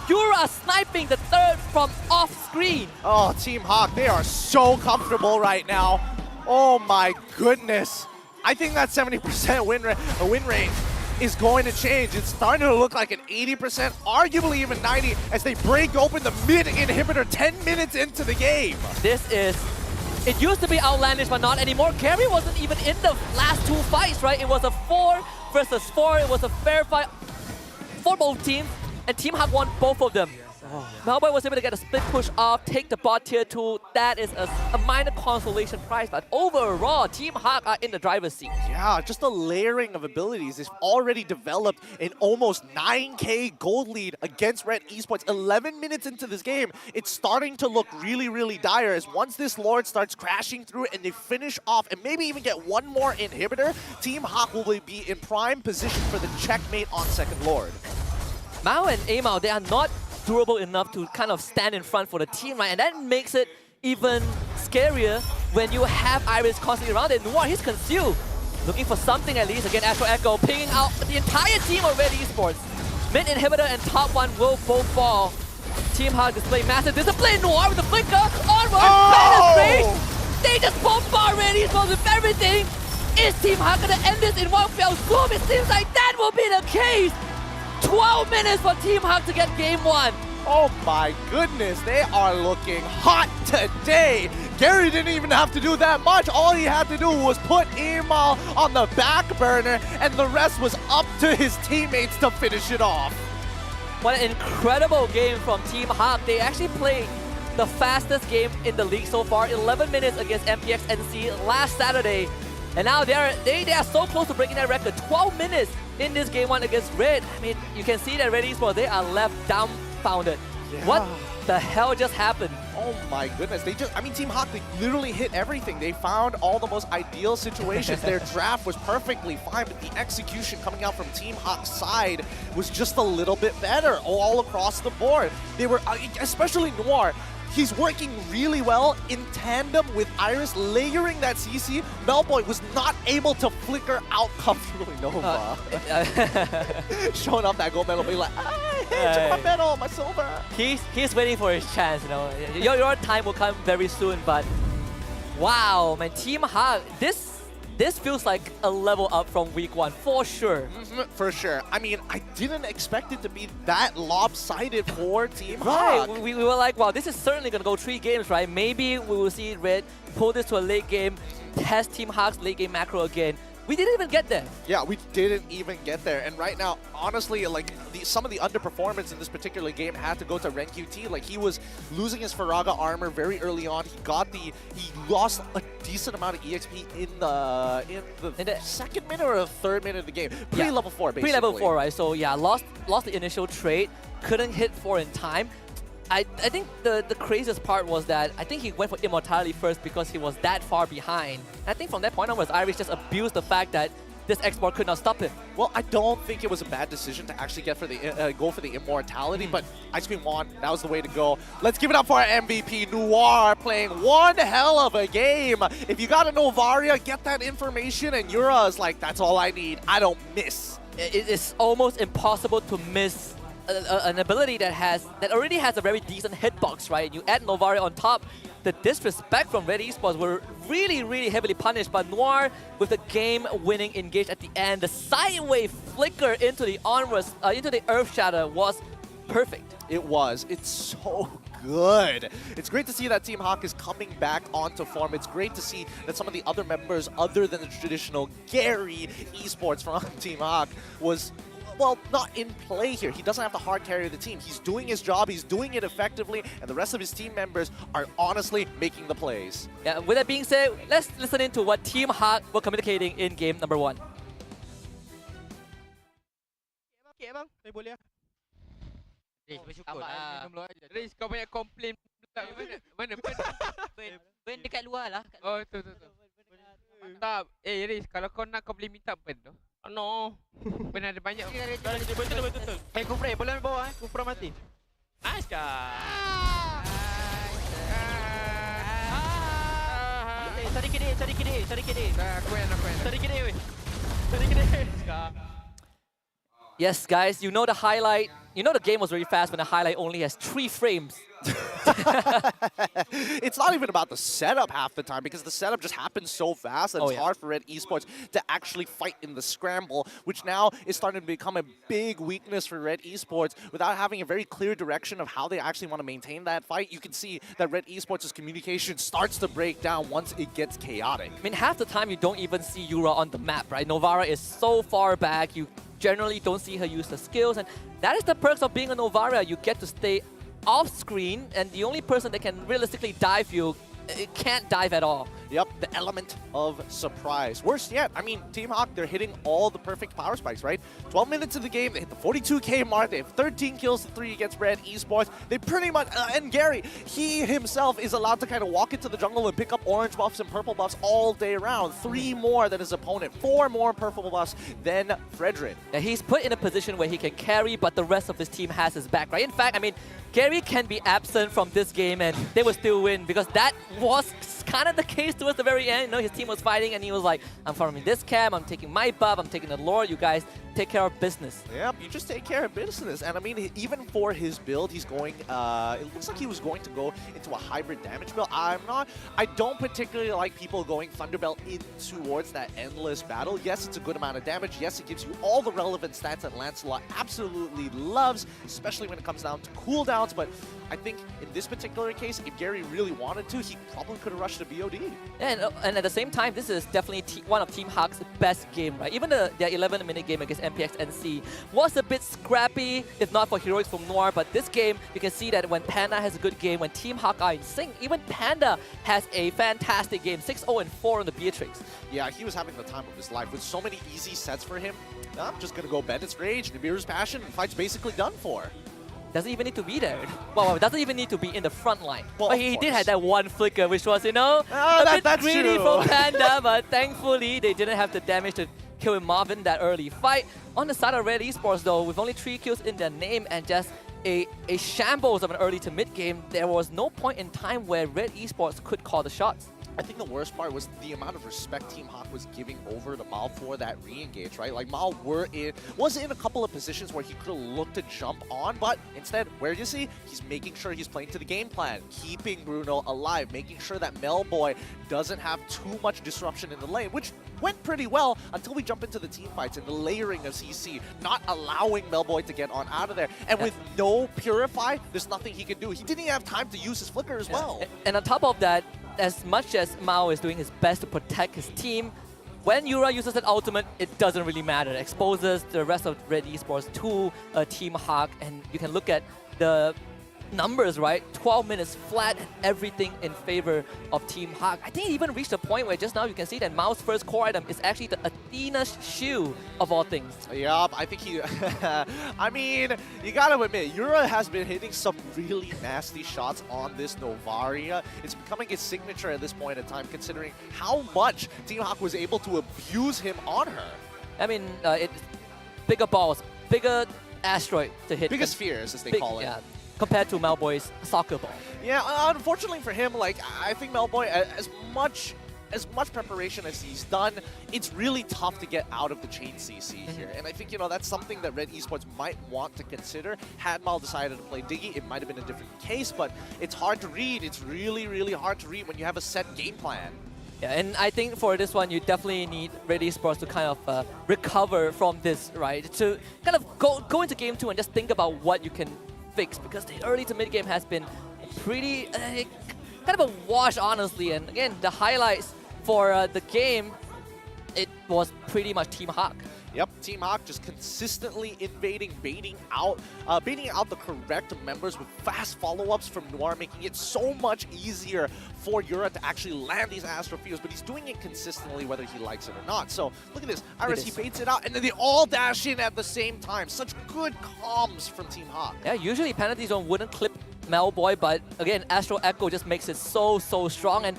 Yura sniping the 3rd from off screen. Oh, Team HAQ, they are so comfortable right now. Oh my goodness. I think that 70% win range is going to change. It's starting to look like an 80%, arguably even 90, as they break open the mid inhibitor 10 minutes into the game. It used to be outlandish, but not anymore. Gary wasn't even in the last 2 fights, right? It was a 4 versus 4. It was a fair fight for both teams, and Team HAQ won both of them. Homebois was able to get a split push off, take the bot tier 2. That is a minor consolation prize, but overall, Team HAQ are in the driver's seat. Yeah, just the layering of abilities. They've already developed an almost 9K gold lead against Red Esports. 11 minutes into this game, it's starting to look really, really dire, as once this Lord starts crashing through and they finish off and maybe even get 1 more inhibitor, Team HAQ will be in prime position for the checkmate on second Lord. Mao and Amao, they are not durable enough to kind of stand in front for the team, right? And that makes it even scarier when you have Iris constantly around it. Noir, he's concealed. Looking for something at least. Again, Astral Echo pinging out the entire team of Red Esports. Mid inhibitor and top 1 will both fall. Team HAQ display massive discipline. Noir with the flicker. Onward. Space. They just both bar Red Esports with everything. Is Team HAQ gonna end this in one fell swoop? It seems like that will be the case. 12 minutes for Team HAQ to get game 1. Oh my goodness, they are looking hot today. Gary didn't even have to do that much. All he had to do was put Emal on the back burner, and the rest was up to his teammates to finish it off. What an incredible game from Team HAQ. They actually played the fastest game in the league so far, 11 minutes against MPX NSEA last Saturday. And now they are so close to breaking that record. 12 minutes in this game 1 against Red. I mean, you can see that Red Esports, they are left dumbfounded. Yeah. What the hell just happened? Oh my goodness, Team HAQ, they literally hit everything. They found all the most ideal situations. Their draft was perfectly fine, but the execution coming out from Team HAQ's side was just a little bit better all across the board. They were, especially Noir, he's working really well in tandem with Iris, layering that CC. Melboy was not able to flicker out comfortably. Nova. Showing off that gold medal, being like, hey, check my medal, my silver. He's waiting for his chance, you know. Your time will come very soon, but wow, man, Team HAQ, this feels like a level up from week 1, for sure. For sure. I mean, I didn't expect it to be that lopsided for Team HAQ. Right, we were like, wow, this is certainly going to go 3 games, right? Maybe we will see Red pull this to a late game, test Team HAQ's late game macro again. We didn't even get there. Yeah, we didn't even get there. And right now, honestly, like some of the underperformance in this particular game had to go to Rennnqt. Like, he was losing his Faraga armor very early on. He lost a decent amount of EXP in the second minute or the 3rd minute of the game. Pre-level 4, basically. Pre-level 4, right? So yeah, lost the initial trade, couldn't hit 4 in time. I think the craziest part was that I think he went for immortality first because he was that far behind. And I think from that point onwards, Iris just abused the fact that this export could not stop him. Well, I don't think it was a bad decision to actually get for the go for the immortality, but Ice Queen won. That was the way to go. Let's give it up for our MVP, Noir, playing one hell of a game. If you got a Novaria, get that information, and Yura is like, that's all I need. I don't miss. It's almost impossible to miss an ability that already has a very decent hitbox, right? You add Novaria on top, the disrespect from Red Esports were really, really heavily punished. But Noir with the game-winning engage at the end, the sideway flicker into the onwards, into the Earth Shatter was perfect. It was. It's so good. It's great to see that Team HAQ is coming back onto form. It's great to see that some of the other members, other than the traditional Gary Esports from Team HAQ, was well, not in play here. He doesn't have to hard carry the team. He's doing his job, he's doing it effectively, and the rest of his team members are honestly making the plays. Yeah, with that being said, let's listen into what Team HAQ were communicating in game number 1. Okay bang, saya boleh lah. Bersyukur lah. Riz, kau banyak komplain pula. Mana? Ben dekat luar lah. Oh, tu. Tak, Riz, kalau kau nak kau boleh minta Ben tu. No. Ben ada banyak. Betul. Kufre, boleh ambil bawah Kufre mati. Nice guys. Cari kiri. Aku yang. Cari kiri weh. Yes, guys, you know the highlight. You know the game was very fast when the highlight only has 3 frames. It's not even about the setup half the time because the setup just happens so fast that it's hard for Red Esports to actually fight in the scramble, which now is starting to become a big weakness for Red Esports without having a very clear direction of how they actually want to maintain that fight. You can see that Red Esports' communication starts to break down once it gets chaotic. I mean, half the time you don't even see Yura on the map, right? Novara is so far back, you generally don't see her use the skills, and that is the perks of being a Novara. You get to stay off screen, and the only person that can realistically dive you, it can't dive at all. Yep, the element of surprise. Worse yet, I mean, Team HAQ, they're hitting all the perfect power spikes, right? 12 minutes of the game, they hit the 42k mark, they have 13 kills to 3 against Red Esports. They pretty much, and Gary, he himself is allowed to kind of walk into the jungle and pick up orange buffs and purple buffs all day round. 3 more than his opponent, 4 more purple buffs than Frederick. And he's put in a position where he can carry, but the rest of his team has his back, right? In fact, I mean, Gary can be absent from this game and they will still win because that was kind of the case towards the very end. You know, his team was fighting and he was like, I'm farming this camp, I'm taking my buff, I'm taking the Lord, you guys take care of business. Yep, you just take care of business. And I mean, even for his build, he's going, it looks like he was going to go into a hybrid damage build. I don't particularly like people going Thunderbelt in towards that endless battle. Yes, it's a good amount of damage. Yes, it gives you all the relevant stats that Lancelot absolutely loves, especially when it comes down to cooldowns. But I think in this particular case, if Gary really wanted to, he probably could have rushed to BOD. And at the same time, this is definitely one of Team HAQ's best game, right? Even their 11-minute game against MPX NSEA was a bit scrappy, if not for heroics from Noir. But this game, you can see that when Panda has a good game, when Team HAQ are in sync, even Panda has a fantastic game, 6-0-4 on the Beatrix. Yeah, he was having the time of his life with so many easy sets for him. I'm just going to go Bandit's Rage, Nibiru's Passion, and fight's basically done for. Doesn't even need to be there. Well, doesn't even need to be in the front line. Well, but he did have that one flicker, which was, you know, a bit greedy true. for Panda, but thankfully they didn't have the damage to kill Marvin that early fight. On the side of Red Esports though, with only 3 kills in their name and just a shambles of an early to mid game, there was no point in time where Red Esports could call the shots. I think the worst part was the amount of respect Team HAQ was giving over to Mal for that re-engage, right? Like, Mal was in a couple of positions where he could have looked to jump on, but instead, where do you see? He's making sure he's playing to the game plan, keeping Bruno alive, making sure that Melboy doesn't have too much disruption in the lane, which went pretty well until we jump into the team fights and the layering of CC, not allowing Melboy to get on out of there. And with no Purify, there's nothing he can do. He didn't even have time to use his flicker as well. And on top of that, as much as Mao is doing his best to protect his team, when Yura uses that ultimate, it doesn't really matter. It exposes the rest of Red Esports to Team HAQ, and you can look at the numbers, right? 12 minutes flat, everything in favor of Team HAQ. I think it even reached a point where just now you can see that Mao's first core item is actually the Athena's shield of all things. Yeah, I think he... I mean, you gotta admit, Yura has been hitting some really nasty shots on this Novaria. It's becoming his signature at this point in time, considering how much Team HAQ was able to abuse him on her. I mean, it's bigger balls, bigger asteroid to hit. Bigger spheres, as they call it. Yeah, compared to Melboy's soccer ball. Yeah, unfortunately for him, like, I think Melboy, as much preparation as he's done, it's really tough to get out of the chain CC here. And I think, you know, that's something that Red Esports might want to consider. Had Mal decided to play Diggy, it might have been a different case, but it's hard to read. It's really, really hard to read when you have a set game plan. Yeah, and I think for this one, you definitely need Red Esports to kind of recover from this, right? To kind of go into game 2 and just think about what you can fix, because the early to mid game has been pretty kind of a wash, honestly. And again, the highlights for the game, it was pretty much Team HAQ. Yep, Team HAQ just consistently invading, baiting out the correct members with fast follow-ups from Noir, making it so much easier for Yura to actually land these Astropheres, but he's doing it consistently whether he likes it or not. So look at this, Iris, he baits it out, and then they all dash in at the same time. Such good comms from Team HAQ. Yeah, usually Penalty Zone wouldn't clip Melboy, but again, Astro Echo just makes it so strong, and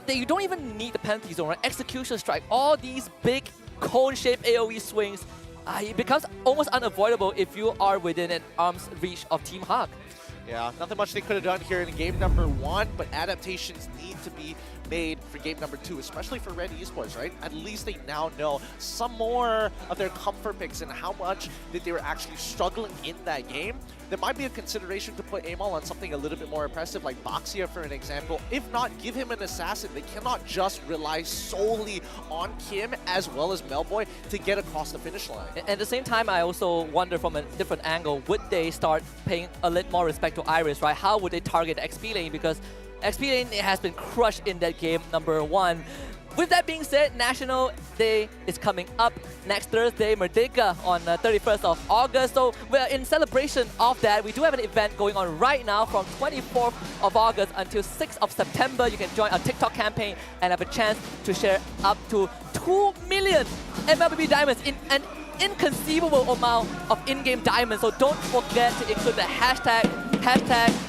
you don't even need the Penalty Zone, right? Execution Strike, all these big cone-shaped AoE swings, it becomes almost unavoidable if you are within an arm's reach of Team HAQ. Yeah, nothing much they could have done here in game number 1, but adaptations need to be made for game number 2, especially for Red Esports, right? At least they now know some more of their comfort picks and how much that they were actually struggling in that game. There might be a consideration to put Amal on something a little bit more impressive, like Boxia for an example. If not, give him an assassin. They cannot just rely solely on Kim as well as Melboy to get across the finish line. At the same time, I also wonder from a different angle, would they start paying a little more respect to Iris, right? How would they target XP lane? Because XP lane has been crushed in that game number 1. With that being said, National Day is coming up next Thursday, Merdeka, on 31st of August. So we're in celebration of that. We do have an event going on right now from 24th of August until 6th of September. You can join our TikTok campaign and have a chance to share up to 2 million MLBB diamonds in an inconceivable amount of in-game diamonds. So don't forget to include the hashtag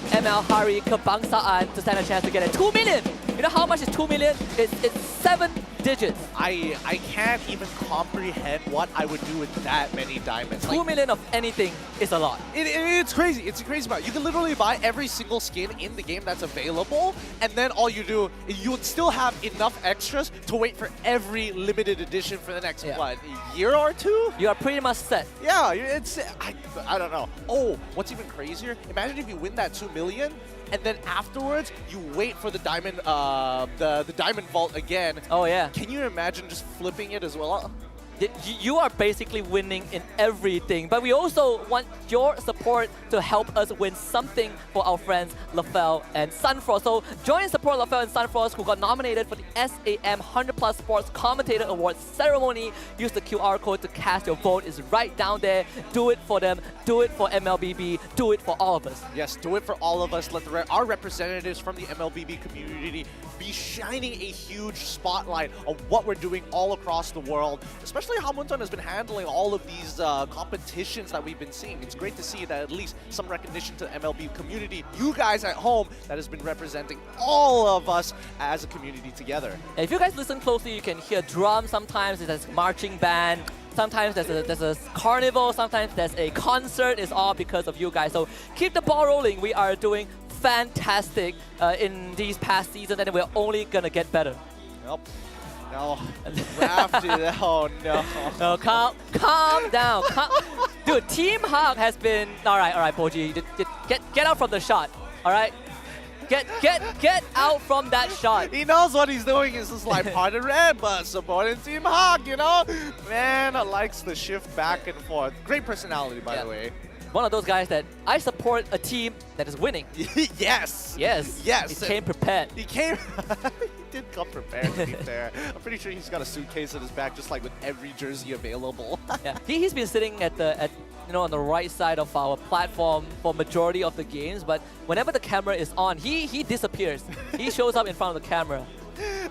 MLHari Kebangsaan to stand a chance to get a 2 million. You know how much is 2 million? It's 7 digits. I can't even comprehend what I would do with that many diamonds. 2 million of anything is a lot. It's crazy. It's a crazy amount. You can literally buy every single skin in the game that's available, and then all you do is you would still have enough extras to wait for every limited edition for the next, what, a year or two? You are pretty much set. Yeah, I don't know. Oh, what's even crazier? Imagine if you win that 2 million, and then afterwards you wait for the diamond, the diamond vault again. Oh yeah. Can you imagine just flipping it as well? You are basically winning in everything, but we also want your support to help us win something for our friends LaFell and Sunfrost. So join and support LaFell and Sunfrost, who got nominated for the SAM 100+ Sports Commentator Awards ceremony. Use the QR code to cast your vote. It's right down there. Do it for them. Do it for MLBB. Do it for all of us. Yes, do it for all of us. Let our representatives from the MLBB community be shining a huge spotlight on what we're doing all across the world, especially how Munton has been handling all of these competitions that we've been seeing. It's great to see that at least some recognition to the MLB community, you guys at home, that has been representing all of us as a community together. And if you guys listen closely, you can hear drums sometimes, there's a marching band, sometimes there's a carnival, sometimes there's a concert. It's all because of you guys. So keep the ball rolling. We are doing fantastic in these past seasons, and we're only gonna get better. Yep. No, drafted. Oh no. No, calm down. Dude, Team HAQ has been all right, Poji. Get out from the shot. All right, get out from that shot. He knows what he's doing. He's just like part of Red, but supporting Team HAQ. You know, man likes the shift back and forth. Great personality, by the way. One of those guys that I support a team that is winning. Yes. Yes. Yes. He came prepared. He came. He did come prepared, to be fair. I'm pretty sure he's got a suitcase in his back, just like with every jersey available. Yeah. He's been sitting on the right side of our platform for majority of the games, but whenever the camera is on, he disappears. He shows up in front of the camera.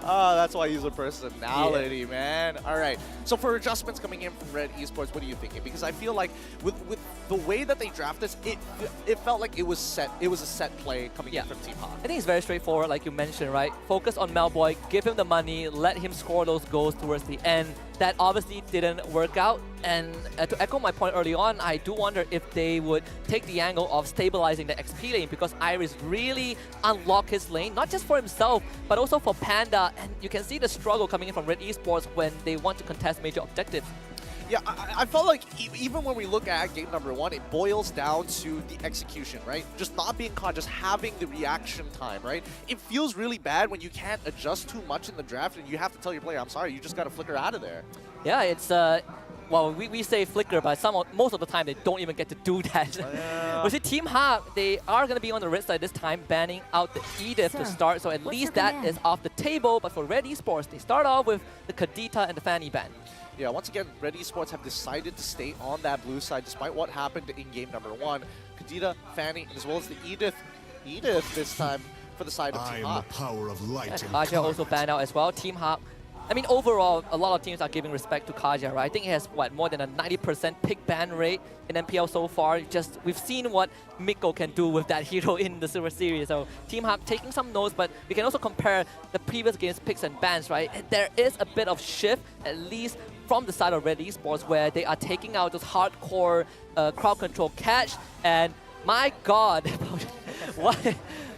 Oh, that's why he's a personality, man. All right. So for adjustments coming in from Red Esports, what are you thinking? Because I feel like with the way that they draft this, it felt like it was set. It was a set play coming in from Team HAQ. I think it's very straightforward, like you mentioned, right? Focus on Melboy, give him the money, let him score those goals towards the end. That obviously didn't work out. And to echo my point early on, I do wonder if they would take the angle of stabilizing the XP lane, because Iris really unlocked his lane, not just for himself, but also for Panda. And you can see the struggle coming in from Red Esports when they want to contest major objectives. Yeah, I felt like even when we look at game number 1, it boils down to the execution, right? Just not being caught, just having the reaction time, right? It feels really bad when you can't adjust too much in the draft and you have to tell your player, I'm sorry, you just got to flicker out of there. Yeah, it's well, we say flicker, but most of the time they don't even get to do that. But see, Team HAQ, they are going to be on the red side this time, banning out the Edith to start, so at least that is off the table. But for Red Esports, they start off with the Kadita and the Fanny ban. Yeah, once again, Red Esports have decided to stay on that blue side despite what happened in game number 1. Kadita, Fanny, as well as the Edith. Edith this time for the side of Team HAQ. Power of light and Kaja also banned out as well. Team HAQ. I mean, overall, a lot of teams are giving respect to Kaja, right? I think he has, what, more than a 90% pick ban rate in MPL so far. Just, we've seen what Mikko can do with that hero in the Silver Series. So, Team HAQ taking some notes, but we can also compare the previous games' picks and bans, right? There is a bit of shift, at least from the side of Red Esports, where they are taking out those hardcore crowd control catch. And my God, what?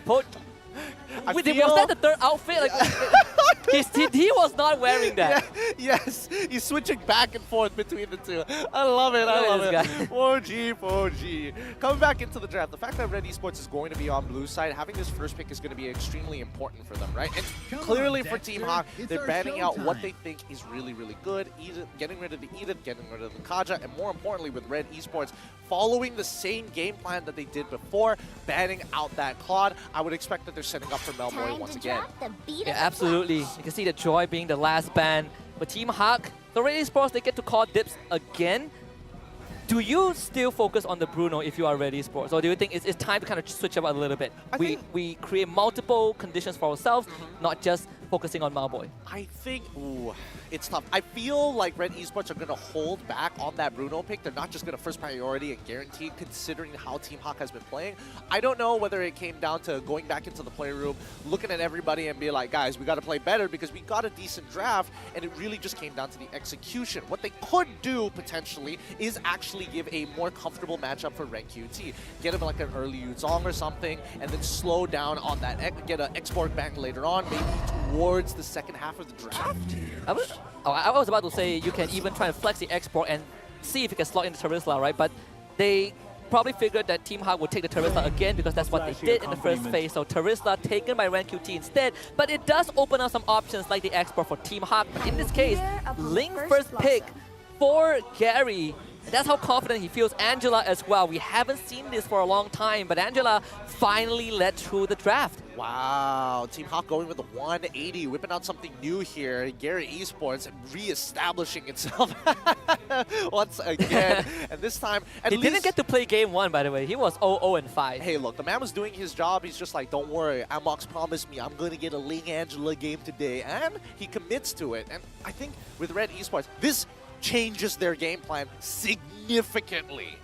Was that the third outfit? Like, he was not wearing that. Yeah, yes, he's switching back and forth between the two. I love it, I love it. 4G, 4G. Coming back into the draft, the fact that Red Esports is going to be on blue side, having this first pick is going to be extremely important for them, right? And clearly for Team HAQ, they're banning out what they think is really, really good. Getting rid of the Edith, getting rid of the Kaja, and more importantly with Red Esports, following the same game plan that they did before, banning out that Claude. I would expect that they're setting up for Melboy once again. Yeah, absolutely. You can see the Joy being the last ban for Team HAQ. So Red Esports, they get to call dips again. Do you still focus on the Bruno if you are Red Esports? Or do you think it's time to kind of switch up a little bit? We create multiple conditions for ourselves, not just focusing on Melboy. I think, it's tough. I feel like Red Esports are going to hold back on that Bruno pick. They're not just going to first priority and guarantee, considering how Team HAQ has been playing. I don't know whether it came down to going back into the play room, looking at everybody and be like, guys, we got to play better because we got a decent draft, and it really just came down to the execution. What they could do, potentially, is actually give a more comfortable matchup for Rennnqt. Get him like an early Yuzong or something, and then slow down on that, get an export bank later on, maybe towards the second half of the draft. I was about to say you can even try to flex the export and see if you can slot in the Terizla, right? But they probably figured that Team HAQ would take the Terizla again because that's what they did in the first phase. So Terizla taken by Rennnqt instead. But it does open up some options like the export for Team HAQ. But in this case, Ling first pick for Gary. And that's how confident he feels. Angela as well. We haven't seen this for a long time, but Angela finally led through the draft. Wow, Team HAQ going with the 180, whipping out something new here. Gary Esports re-establishing itself once again. And this time, he didn't get to play game 1, by the way. He was 0-5. Hey, look, the man was doing his job. He's just like, don't worry, Amox promised me I'm going to get a Ling Angela game today. And he commits to it. And I think with Red Esports, this changes their game plan significantly.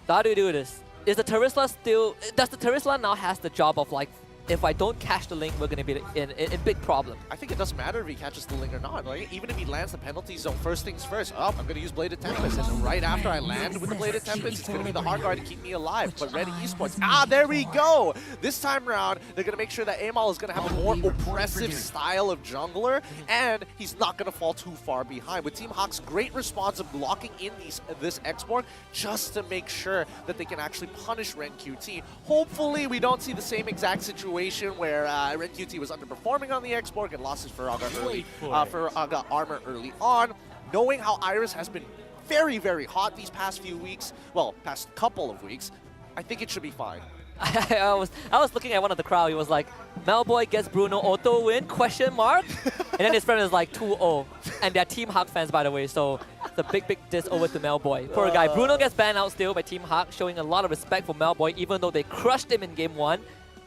How do you do this? Is the Terizla still... Does the Terizla now has the job of like, if I don't catch the Ling, we're going to be in big problem? I think it doesn't matter if he catches the Ling or not. Like, even if he lands the penalty zone, first things first. Oh, I'm going to use Bladed Tempest. And right after I land with the Bladed Tempest, it's going to be the hard guard to keep me alive. But Red Esports, there we go! This time around, they're going to make sure that Amal is going to have a more oppressive style of jungler, and he's not going to fall too far behind. With Team HAQ's great response of blocking in this export, just to make sure that they can actually punish Rennnqt. Hopefully, we don't see the same exact situation where Rennnqt was underperforming on the export and lost his Faraga early, Faraga armor early on. Knowing how Iris has been very, very hot these past few weeks, well, past couple of weeks, I think it should be fine. I was looking at one of the crowd. He was like, Melboy gets Bruno auto win, question mark? And then his friend is like 2-0. And they're Team HAQ fans, by the way, so it's a big, big diss over to Melboy. Poor guy. Bruno gets banned out still by Team HAQ, showing a lot of respect for Melboy, even though they crushed him in game 1.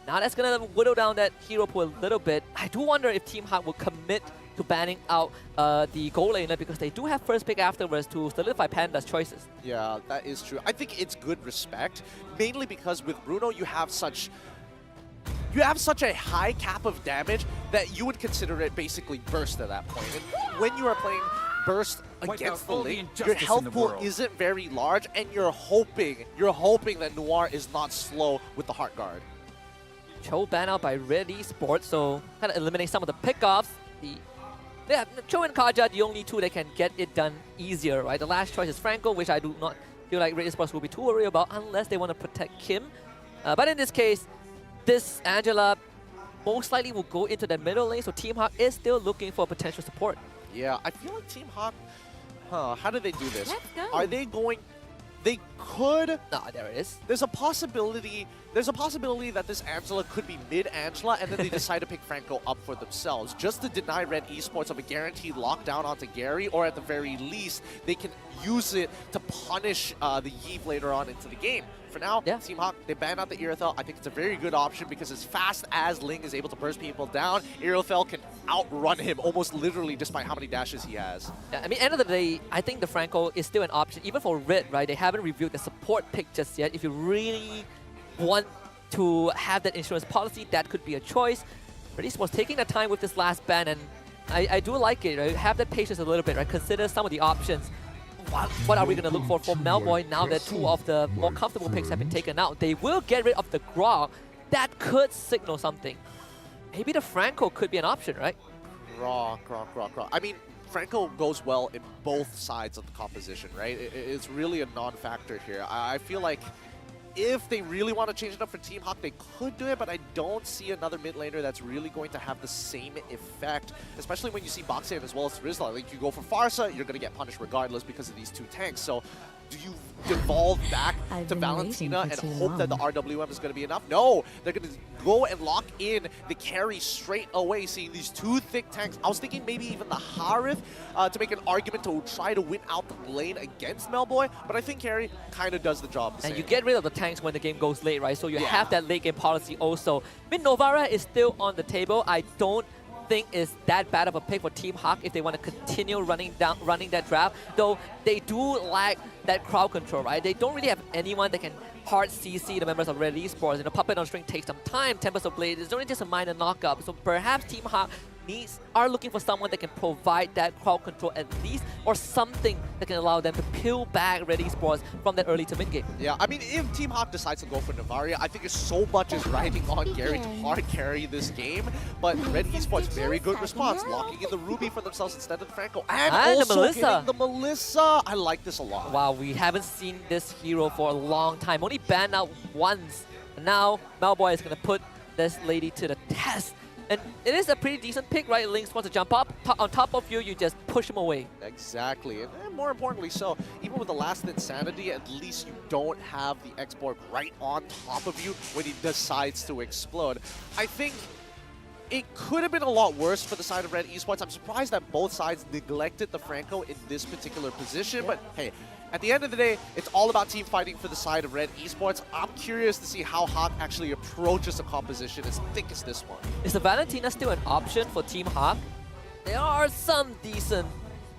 Now that's going to whittle down that hero pool a little bit. I do wonder if Team HAQ will commit to banning out the gold laner because they do have first pick afterwards to solidify Panda's choices. Yeah, that is true. I think it's good respect, mainly because with Bruno you have such a high cap of damage that you would consider it basically burst at that point. And when you are playing burst against the Ling, your health pool isn't very large, and you're hoping that Noir is not slow with the Heart Guard. Cho ban out by Red Esports, so kind of eliminate some of the pickoffs. Cho and Kaja, the only two that can get it done easier, right? The last choice is Franco, which I do not feel like Red Esports will be too worried about unless they want to protect Kim. But in this case, this Angela most likely will go into the middle lane, so Team HAQ is still looking for potential support. Yeah, I feel like Team HAQ, how do they do this? Are they going They could. There it is. There's a possibility. There's a possibility that this Angela could be mid-Angela, and then they decide to pick Franco up for themselves, just to deny Red Esports of a guaranteed lockdown onto Gary, or at the very least, they can use it to punish the Yeeve later on into the game. For now, Team HAQ, they ban out the Irithel. I think it's a very good option because as fast as Ling is able to burst people down, Irithel can outrun him almost literally despite how many dashes he has. Yeah, I mean, end of the day, I think the Franco is still an option, even for Red, right? They haven't reviewed the support pick just yet. If you really want to have that insurance policy, that could be a choice. Red Esports taking the time with this last ban, and I do like it, right? Have that patience a little bit, right? Consider some of the options. What are we going to look for Melboy now that two of the more comfortable picks have been taken out? They will get rid of the Grog. That could signal something. Maybe the Franco could be an option, right? Grog. I mean, Franco goes well in both sides of the composition, right? It's really a non-factor here. I feel like if they really want to change it up for Team HAQ, they could do it, but I don't see another mid laner that's really going to have the same effect, especially when you see Boxian as well as RAIZEL. Like, you go for Farsa, you're going to get punished regardless because of these two tanks. So do you devolve back to Valentina and hope that the RWM is going to be enough? No, they're going to go and lock in the carry straight away, seeing these two thick tanks. I was thinking maybe even the Harith to make an argument to try to win out the lane against Melboy, but I think carry kind of does the job. And you get rid of the tanks when the game goes late, right? So you have that late game policy also. I mean, Novara is still on the table. I don't think is that bad of a pick for Team HAQ if they want to continue running that draft, though they do lack that crowd control, right? They don't really have anyone that can hard CC the members of Red Esports. You know, Puppet on String takes some time, Tempest of Blade is only just a minor knockup, so perhaps Team HAQ are looking for someone that can provide that crowd control at least, or something that can allow them to peel back Red Esports from that early to mid game. Yeah, I mean, if Team HAQ decides to go for Navaria, I think so much is riding on Gary to hard carry this game, but Red Esports, very good response, locking in the Ruby for themselves instead of the Franco, and also getting the Melissa. I like this a lot. Wow, we haven't seen this hero for a long time, only banned out once. And now, Melboy is going to put this lady to the test. And it is a pretty decent pick, right? Lynx wants to jump up. On top of you, you just push him away. Exactly. And more importantly, so even with the last Insanity, at least you don't have the X-Borg right on top of you when he decides to explode. I think it could have been a lot worse for the side of Red Esports. I'm surprised that both sides neglected the Franco in this particular position, but hey, at the end of the day, it's all about team fighting for the side of Red Esports. I'm curious to see how HAQ actually approaches a composition as thick as this one. Is the Valentina still an option for Team HAQ? There are some decent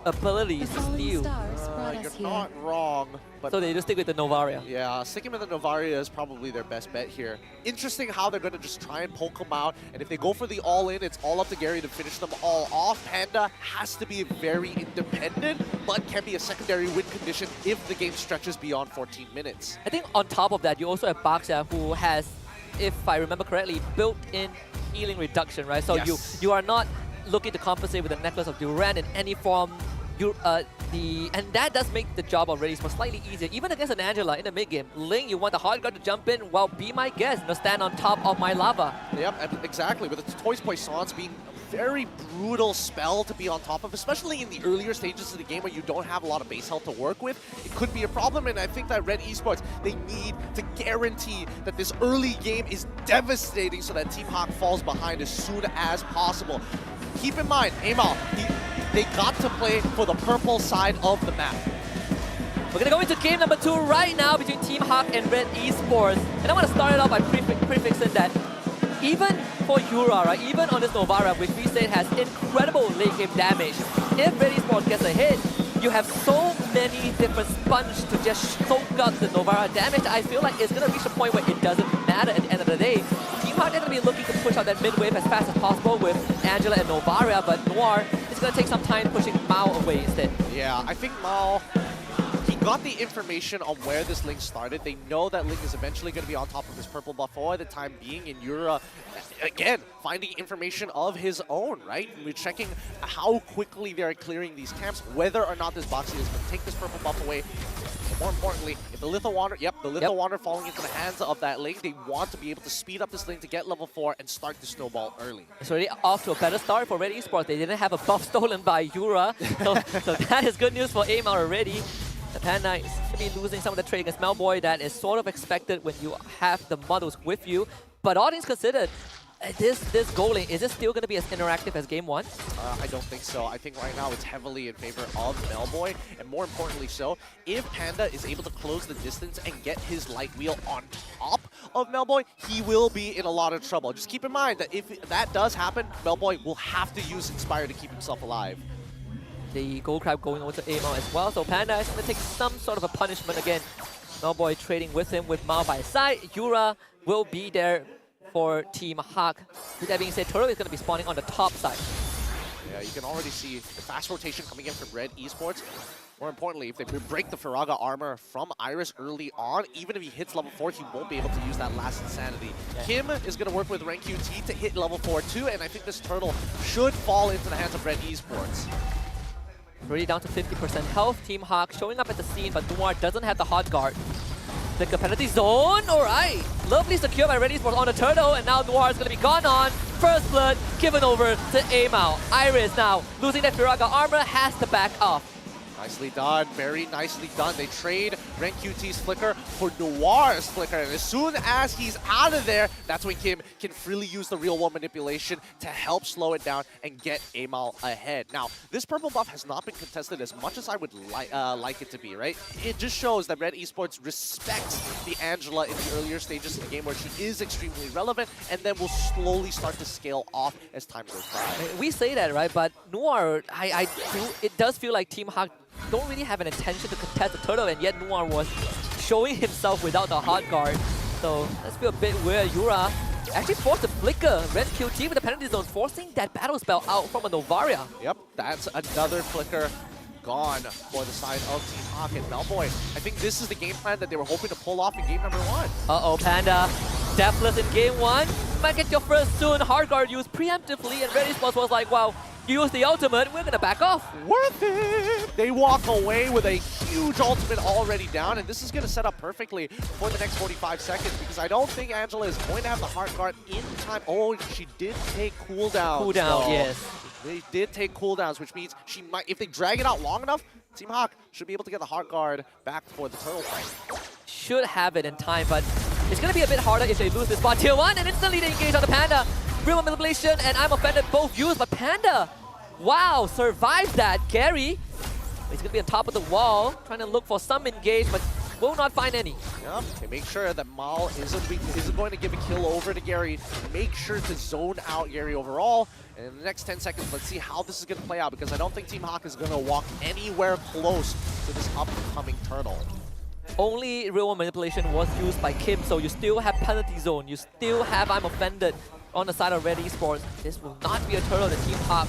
abilities to steal. You're not wrong. But so they just stick with the Novaria. Yeah, sticking with the Novaria is probably their best bet here. Interesting how they're going to just try and poke them out. And if they go for the all-in, it's all up to Gary to finish them all off. Panda has to be very independent, but can be a secondary win condition if the game stretches beyond 14 minutes. I think on top of that, you also have Boxia, who has, if I remember correctly, built-in healing reduction, right? So you are not looking to compensate with the Necklace of Durant in any form. And that does make the job of Red Esports slightly easier, even against an Angela in the mid game. Ling, you want the hard guard to jump in? Well, be my guest. You know, stand on top of my lava. Yep, exactly. With its Toys Poissons being a very brutal spell to be on top of, especially in the earlier stages of the game where you don't have a lot of base health to work with, it could be a problem. And I think that Red Esports, they need to guarantee that this early game is devastating so that Team HAQ falls behind as soon as possible. Keep in mind, Amal, they got to play for the purple side of the map. We're gonna go into game number 2 right now between Team HAQ and Red Esports. And I want to start it off by prefixing that even for Yura, right, even on this Novara, which we said has incredible late game damage, if Red Esports gets a hit, you have so many different sponge to just soak up the Novara damage. I feel like it's gonna reach a point where it doesn't matter at the end of the day. Team HAQ are gonna be looking to push out that mid wave as fast as possible with Angela and Novaria, but Noir is gonna take some time pushing Mao away instead. Yeah, I think Mao, he got the information on where this Link started. They know that Link is eventually going to be on top of his purple buff for the time being, and Yura, again, finding information of his own, right? We're checking how quickly they're clearing these camps, whether or not this Boxy is going to take this purple buff away. But more importantly, if the Litho Wander, the Litho Wander falling into the hands of that Link, they want to be able to speed up this Link to get level 4 and start the snowball early. It's already off to a better start for Red Esports. They didn't have a buff stolen by Yura, so that is good news for Amal already. The Panda is going to be losing some of the trade against Homebois. That is sort of expected when you have the models with you. But all things considered, this goal lane, is it still going to be as interactive as game 1? I don't think so. I think right now it's heavily in favor of Homebois, and more importantly so, if Panda is able to close the distance and get his light wheel on top of Homebois, he will be in a lot of trouble. Just keep in mind that if that does happen, Homebois will have to use Inspire to keep himself alive. The Gold Crab going over to Amao as well, so Panda is going to take some sort of a punishment again. Homebois trading with him with Mao by his side. Yura will be there for Team HAQ. With that being said, Turtle is going to be spawning on the top side. Yeah, you can already see the fast rotation coming in from Red Esports. More importantly, if they break the Firaga armor from Iris early on, even if he hits level 4, he won't be able to use that last Insanity. Yeah. Kim is going to work with Rennnqt to hit level 4 too, and I think this Turtle should fall into the hands of Red Esports. Already down to 50% health. Team HAQ showing up at the scene, but Noir doesn't have the hot guard. The penalty zone, alright. Lovely secure by Red Esports on the Turtle, and now Noir is going to be gone on. First blood given over to Amao. Iris now losing that Firaga armor, has to back off. Nicely done, very nicely done. They trade Rennnqt's flicker for Noir's flicker, and as soon as he's out of there, that's when Kim can freely use the real-world manipulation to help slow it down and get Amao ahead. Now, this purple buff has not been contested as much as I would like it to be, right? It just shows that Red Esports respects the Angela in the earlier stages of the game where she is extremely relevant, and then will slowly start to scale off as time goes by. We say that, right? But Noir, it does feel like Team HAQ don't really have an intention to contest the Turtle, and yet Noir was showing himself without the hot guard. So that's feel a bit weird. Yura actually forced a flicker. Rennnqt with the penalty zone, forcing that battle spell out from a Novaria. Yep, that's another flicker gone for the side of Team HAQ and Homebois. I think this is the game plan that they were hoping to pull off in game number 1. Uh-oh, Panda. Deathless in game 1. You might get your first soon. Hard guard used preemptively, and Red Esports was like, wow, you use the ultimate, we're gonna back off. Worth it! They walk away with a huge ultimate already down, and this is gonna set up perfectly for the next 45 seconds, because I don't think Angela is going to have the hard guard in time. Oh, she did take cooldowns. Cooldown, yes. They did take cooldowns, which means she might, if they drag it out long enough, Team HAQ should be able to get the hard guard back for the Turtle fight. Should have it in time, but it's gonna be a bit harder if they lose this spot. Tier 1, and instantly they engage on the Panda. Real manipulation, and I'm offended both used, but Panda, wow, survives that. Gary, he's gonna be on top of the wall, trying to look for some engage, but will not find any. Yep, they make sure that Mal isn't going to give a kill over to Gary. Make sure to zone out Gary overall. And in the next 10 seconds, let's see how this is going to play out, because I don't think Team HAQ is going to walk anywhere close to this upcoming Turtle. Only real manipulation was used by Kim, so you still have penalty zone, you still have I'm offended on the side of Red Esports. This will not be a Turtle that Team HAQ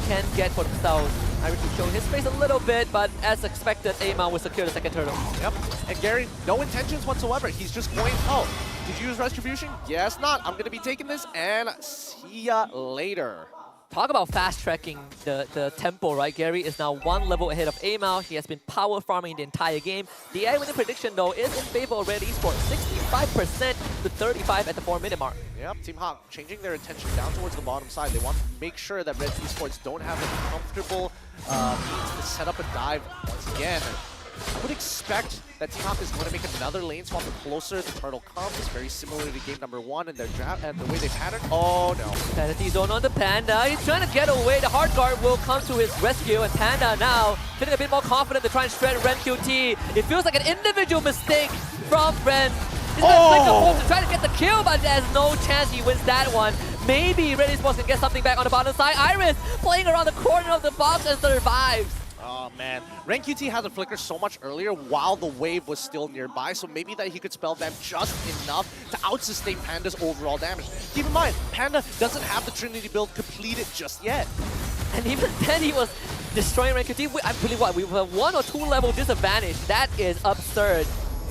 can get for themselves. Iris will show his face a little bit, but as expected, Amao will secure the second Turtle. Yep, and Gary, no intentions whatsoever. He's just going, oh, did you use Retribution? Yes, not. I'm going to be taking this, and see ya later. Talk about fast-tracking the tempo, right? Gary is now 1 level ahead of Amao. He has been power farming the entire game. The AI winning prediction, though, is in favor of Red Esports. 65% to 35 at the 4-minute mark. Yep, Team HAQ changing their attention down towards the bottom side. They want to make sure that Red Esports don't have a comfortable means to set up a dive once again. I would expect that Team HAQ is going to make another lane swap the closer the Turtle comes. Very similar to game number 1 and their draft and the way they pattern. Oh no. Penalty zone on the Panda. He's trying to get away. The hard guard will come to his rescue, and Panda now feeling a bit more confident to try and shred Rennnqt. It feels like an individual mistake from Ren. He's going to try to get the kill, but there's no chance he wins that one. Maybe Red Esports can get something back on the bottom side. Iris playing around the corner of the box and survives. Oh man, Rennnqt had the flicker so much earlier while the wave was still nearby, so maybe that he could spell them just enough to out-sustain Panda's overall damage. Keep in mind, Panda doesn't have the Trinity build completed just yet. And even then he was destroying Rennnqt. I believe what, we have a 1 or 2 level disadvantage. That is absurd.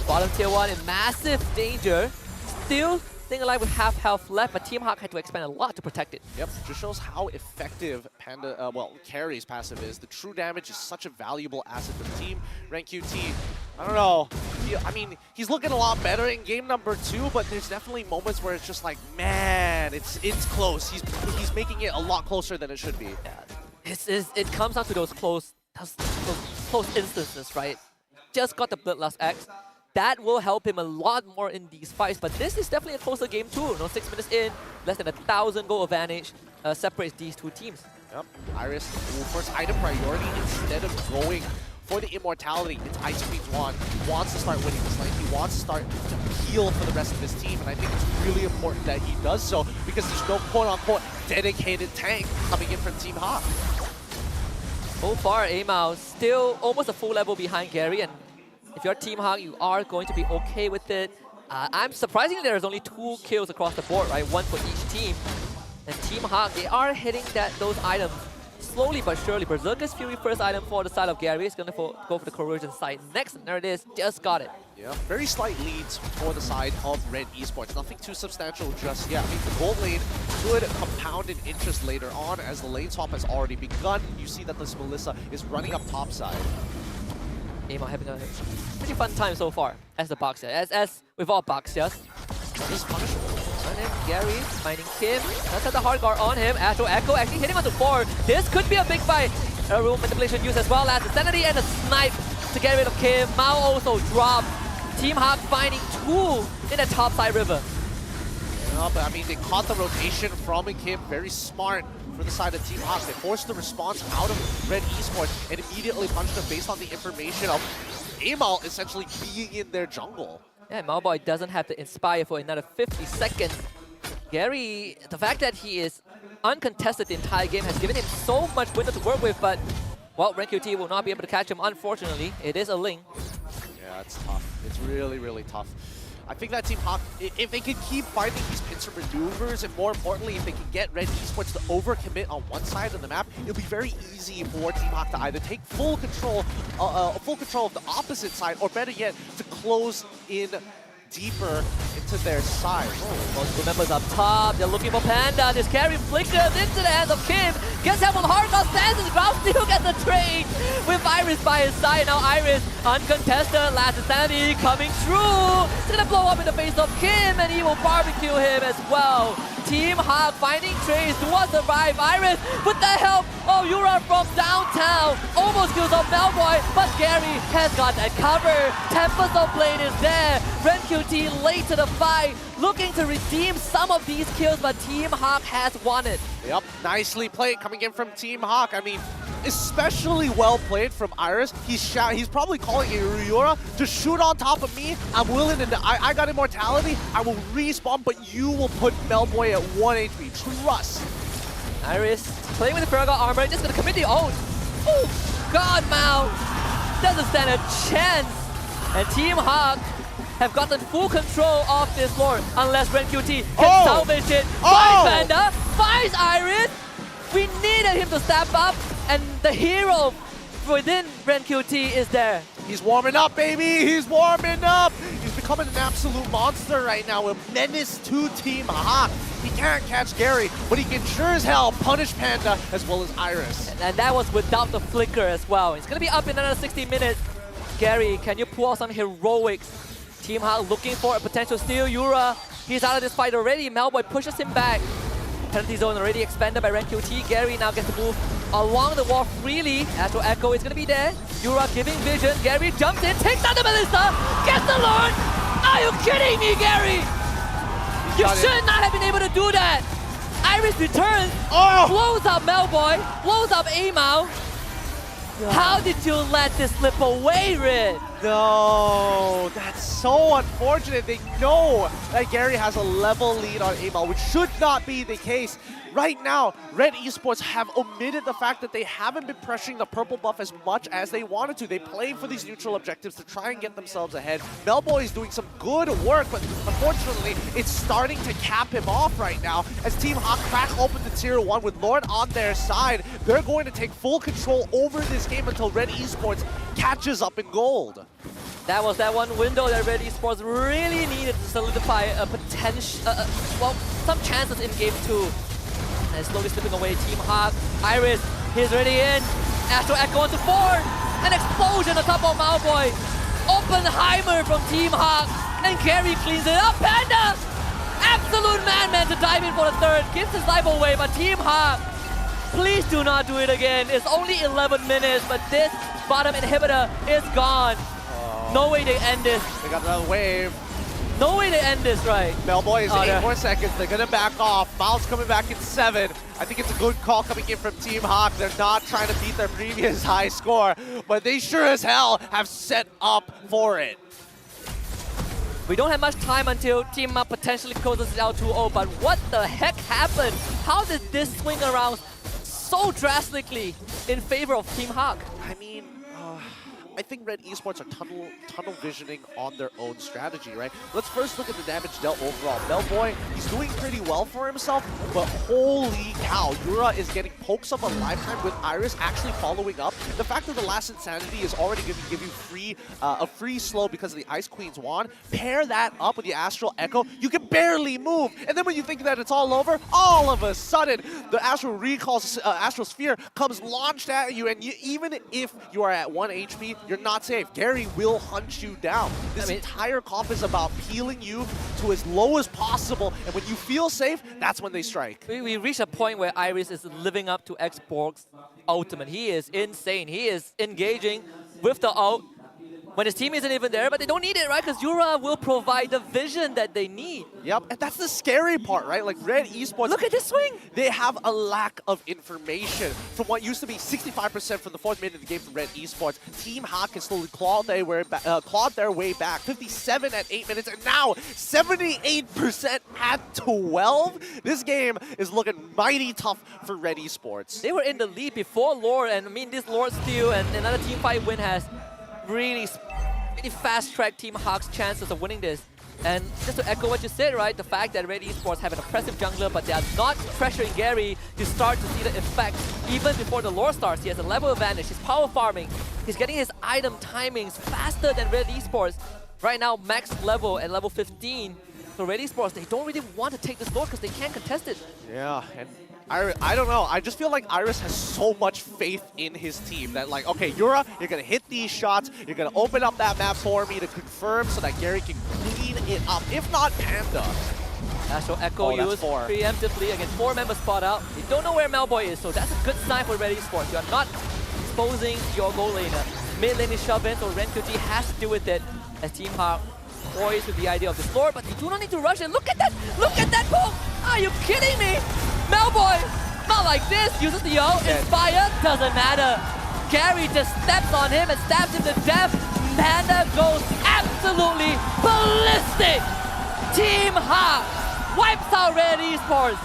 Bottom tier 1 in massive danger. Still staying alive with half health left, but Team HAQ had to expend a lot to protect it. Yep, just shows how effective Panda, Carry's passive is. The true damage is such a valuable asset for the team. Rennnqt, I don't know. I mean, he's looking a lot better in game number 2, but there's definitely moments where it's just like, man, it's close. He's making it a lot closer than it should be. Yeah, it comes down to those close instances, right? just got the Bloodlust X. That will help him a lot more in these fights, but this is definitely a closer game too. 6 minutes in, less than 1,000 goal advantage separates these two teams. Yep, Iris, first item priority instead of going for the immortality. It's Ice Queen's Wand. He wants to start winning this lane. He wants to start to heal for the rest of his team, and I think it's really important that he does so because there's no quote-unquote dedicated tank coming in from Team HAQ. So far, Amao still almost a full level behind Gary, and if you're Team HAQ, you are going to be okay with it. I'm surprisingly there's only 2 kills across the board, right? 1 for each team. And Team HAQ, they are hitting those items slowly but surely. Berserker's Fury first item for the side of Gary. He's going to go for the Corrosion side next. And there it is. Just got it. Yeah, very slight leads for the side of Red Esports. Nothing too substantial just yet. I mean, the gold lane could compound in interest later on as the lane swap has already begun. You see that this Melissa is running up top side. Amao having a pretty fun time so far as the Boxer. As with all Boxers. He's punishable. And then Gary finding Kim. Does have the hard guard on him. Astro Echo actually hitting onto 4. This could be a big fight. Room manipulation used as well as the sanity and the snipe to get rid of Kim. Mao also dropped. Team HAQ finding 2 in the top side river. No, but I mean, they caught the rotation from Kim. Very smart for the side of Team HAQ. They forced the response out of Red Esports and immediately punched them based on the information of Amao essentially being in their jungle. Yeah, Malboy doesn't have to inspire for another 50 seconds. Gary, the fact that he is uncontested the entire game has given him so much window to work with, but, well, Rennnqt will not be able to catch him, unfortunately. It is a Ling. Yeah, it's tough. It's really, really tough. I think that Team HAQ, if they can keep finding these pincer maneuvers, and more importantly, if they can get Red Esports to overcommit on one side of the map, it'll be very easy for Team HAQ to either take full control of the opposite side, or better yet, to close in deeper into their side. Most crew members up top, they're looking for Panda. This carry flickers into the hands of Kim. Gets help on Hardcore, stands his ground, still gets the trade with Iris by his side. Now Iris, uncontested, last insanity coming through. It's gonna blow up in the face of Kim, and he will barbecue him as well. Team HAQ finding trades towards survive. Iris with the help of Yura from downtown. Almost kills off Malboy, but Gary has got that cover. Tempest of Blade is there. Rennnqt late to the fight, looking to redeem some of these kills, but Team HAQ has won it. Yep, nicely played coming in from Team HAQ. I mean, especially well played from Iris. He's probably calling a Ryura to shoot on top of me. I'm willing to, I got immortality. I will respawn, but you will put Melboy at 1 HP. Trust. Iris playing with the Paragon armor, just gonna commit the ult. Oh God, Mao doesn't stand a chance. And Team HAQ have gotten full control of this lord unless Rennnqt can salvage it. Finds Panda, finds Iris. We needed him to step up, and the hero within Rennnqt is there. He's warming up, baby! He's warming up! He's becoming an absolute monster right now, a menace to Team HAQ. He can't catch Gary, but he can sure as hell punish Panda as well as Iris. And that was without the flicker as well. It's gonna be up in another 60 minutes. Gary, can you pull out some heroics? Team HAQ looking for a potential steal. Yura, he's out of this fight already. Malboy pushes him back. Penalty zone already expanded by Rennnqt. Gary now gets to move along the wall freely. Astro Echo is going to be there. Yura giving vision. Gary jumps in, takes down the Melissa, gets the Lord. Are you kidding me, Gary? You should not have been able to do that. Iris returns, blows up Malboy, blows up Amao. How did you let this slip away, Red? No, that's so unfortunate. They know that Gary has a level lead on Amao, which should not be the case. Right now, Red Esports have omitted the fact that they haven't been pressuring the purple buff as much as they wanted to. They play for these neutral objectives to try and get themselves ahead. Melboy is doing some good work, but unfortunately, it's starting to cap him off right now. As Team HAQ crack open the tier 1 with Lord on their side, they're going to take full control over this game until Red Esports catches up in gold. That was that one window that Red Esports really needed to solidify a potential, well, some chances in game 2. And slowly slipping away, Team HAQ. Iris, he's already in. Astro Echo onto 4. An explosion on top of Malboy. Oppenheimer from Team HAQ. And Gary cleans it up. Panda! Absolute madman to dive in for the third. Gives his life away, but Team HAQ, please do not do it again. It's only 11 minutes, but this bottom inhibitor is gone. No way they end this. They got another wave. No way they end this, right? Melboy is 8 more seconds. They're gonna back off. Miles coming back in 7. I think it's a good call coming in from Team HAQ. They're not trying to beat their previous high score, but they sure as hell have set up for it. We don't have much time until Team HAQ potentially closes it out 2-0, but what the heck happened? How did this swing around so drastically in favor of Team HAQ? I mean, I think Red Esports are tunnel visioning on their own strategy, right? Let's first look at the damage dealt overall. Melboy, he's doing pretty well for himself, but holy cow, Yura is getting pokes of a lifetime with Iris actually following up. The fact that the last Insanity is already going to give you a free slow because of the Ice Queen's wand, pair that up with the Astral Echo, you can barely move. And then when you think that it's all over, all of a sudden, the Astral Recall's Astral Sphere comes launched at you, and even if you are at 1 HP, you're not safe. Gary will hunt you down. This entire comp is about peeling you to as low as possible, and when you feel safe, that's when they strike. We reach a point where Iris is living up to Xborg's ultimate. He is insane. He is engaging with the ult when his team isn't even there, but they don't need it, right? Because Yura will provide the vision that they need. Yep, and that's the scary part, right? Like Red Esports, look at this swing! They have a lack of information from what used to be 65% from the 4th minute of the game from Red Esports. Team HAQ has slowly clawed their way back. 57 at 8 minutes, and now 78% at 12. This game is looking mighty tough for Red Esports. They were in the lead before Lord, and I mean, this Lord steal and another team fight win has really fast-tracked Team HAQ's chances of winning this. And just to echo what you said, right, the fact that Red Esports have an oppressive jungler, but they are not pressuring Gary to start to see the effect even before the lore starts. He has a level advantage, he's power farming, he's getting his item timings faster than Red Esports. Right now, max level at level 15. So Red Esports, they don't really want to take this lore because they can't contest it. Yeah, and I don't know. I just feel like Iris has so much faith in his team that, like, okay, Yura, you're going to hit these shots. You're going to open up that map for me to confirm so that Gary can clean it up. If not, Panda. Astral Echo used preemptively against 4-member spot out. You don't know where Melboy is, so that's a good sign for Red Esports. You are not exposing your goal laner. Mid lane is shoved in, so Rennnqt has to deal with it as Team HAQ poised with the idea of this lore, but you do not need to rush it. Look at that! Look at that poke! Are you kidding me? Melboy, not like this, uses the ult, Inspire, doesn't matter. Gary just steps on him and stabs him to death. Panda goes absolutely ballistic. Team HAQ wipes out Red Esports,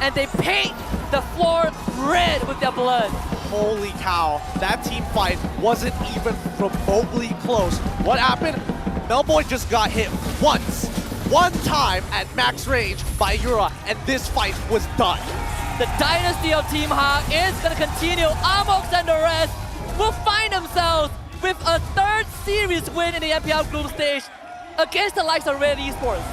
and they paint the floor red with their blood. Holy cow, that team fight wasn't even remotely close. What happened? Melboy just got hit once. One time at max range by Yura, and this fight was done. The dynasty of Team HAQ is going to continue. Amox and the rest will find themselves with a 3rd series win in the MPL group stage against the likes of Red Esports.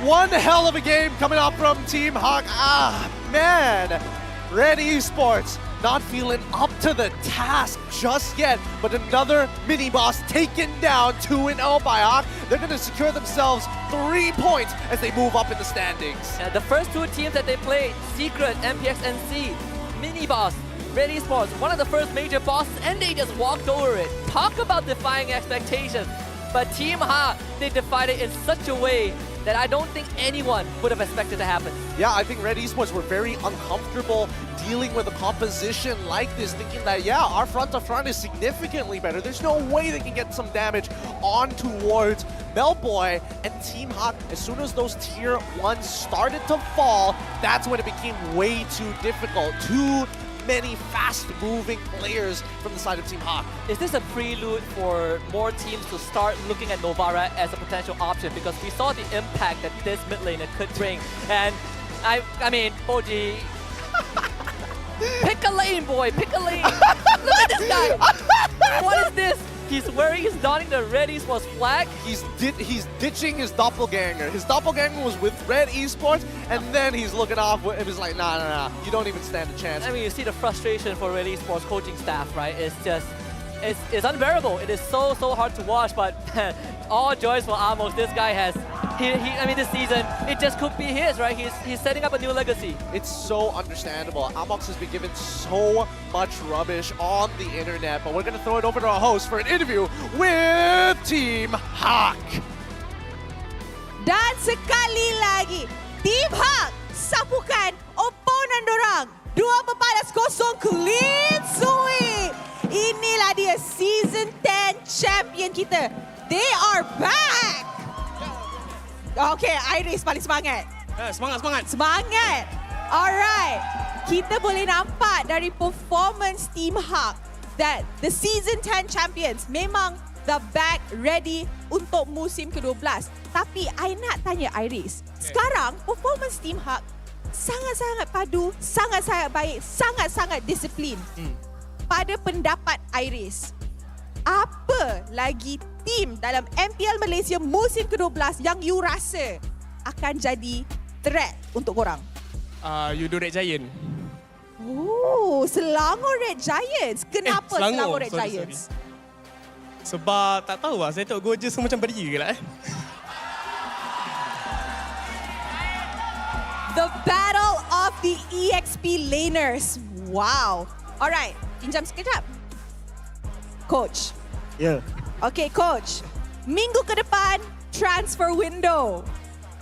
One hell of a game coming up from Team HAQ. Ah, man. Red Esports not feeling up to the task just yet, but another mini-boss taken down 2-0 by HAQ. They're going to secure themselves 3 points as they move up in the standings. Yeah, the first 2 teams that they played, Secret, MPX NSEA, mini-boss, Red Esports, one of the first major bosses, and they just walked over it. Talk about defying expectations. But Team HAQ, they defied it in such a way that I don't think anyone would have expected to happen. Yeah, I think Red Esports were very uncomfortable dealing with a composition like this, thinking that, yeah, our front-to-front is significantly better. There's no way they can get some damage on towards Melboy and Team HAQ. As soon as those tier 1s started to fall, that's when it became way too difficult. Too many fast-moving players from the side of Team HAQ. Is this a prelude for more teams to start looking at Novara as a potential option? Because we saw the impact that this mid laner could bring. And I mean, OG, pick a lane, boy, pick a lane. Look at this guy. What is this? He's donning the Red Esports flag. He's ditching his doppelganger. His doppelganger was with Red Esports, and then he's looking off and he's like, nah, you don't even stand a chance. I mean, you see the frustration for Red Esports coaching staff, right? It's just, it's unbearable. It is so hard to watch, but all joys for Amos. This guy has I mean, this season, it just could be his, right? He's setting up a new legacy. It's so understandable. Amox has been given so much rubbish on the internet, but we're going to throw it over to our host for an interview with Team HAQ. Dan sekali lagi, Team HAQ sapukan opponent dorang. 2-0 clean sweep. Inilah dia Season 10 champion kita. They are back. Okay, Iris paling semangat. Semangat. Alright. Kita boleh nampak dari performance Team HAQ that the Season 10 champions memang the back ready untuk musim ke-12. Tapi I nak tanya Iris, sekarang performance Team HAQ sangat-sangat padu, sangat-sangat baik, sangat-sangat disiplin. Pada pendapat Iris, apa lagi tim dalam MPL Malaysia musim ke-12 yang you rasa akan jadi threat untuk korang? Yudo Red Giant. Oh, Selangor Red Giants. Kenapa Selangor Red Giants? Sebab tak tahu lah, saya tengok Goja semua macam beria ke lah. The battle of the EXP laners. Wow. Alright, pinjam sekejap. Coach. Ya. Okay, Coach. Minggu ke depan, transfer window.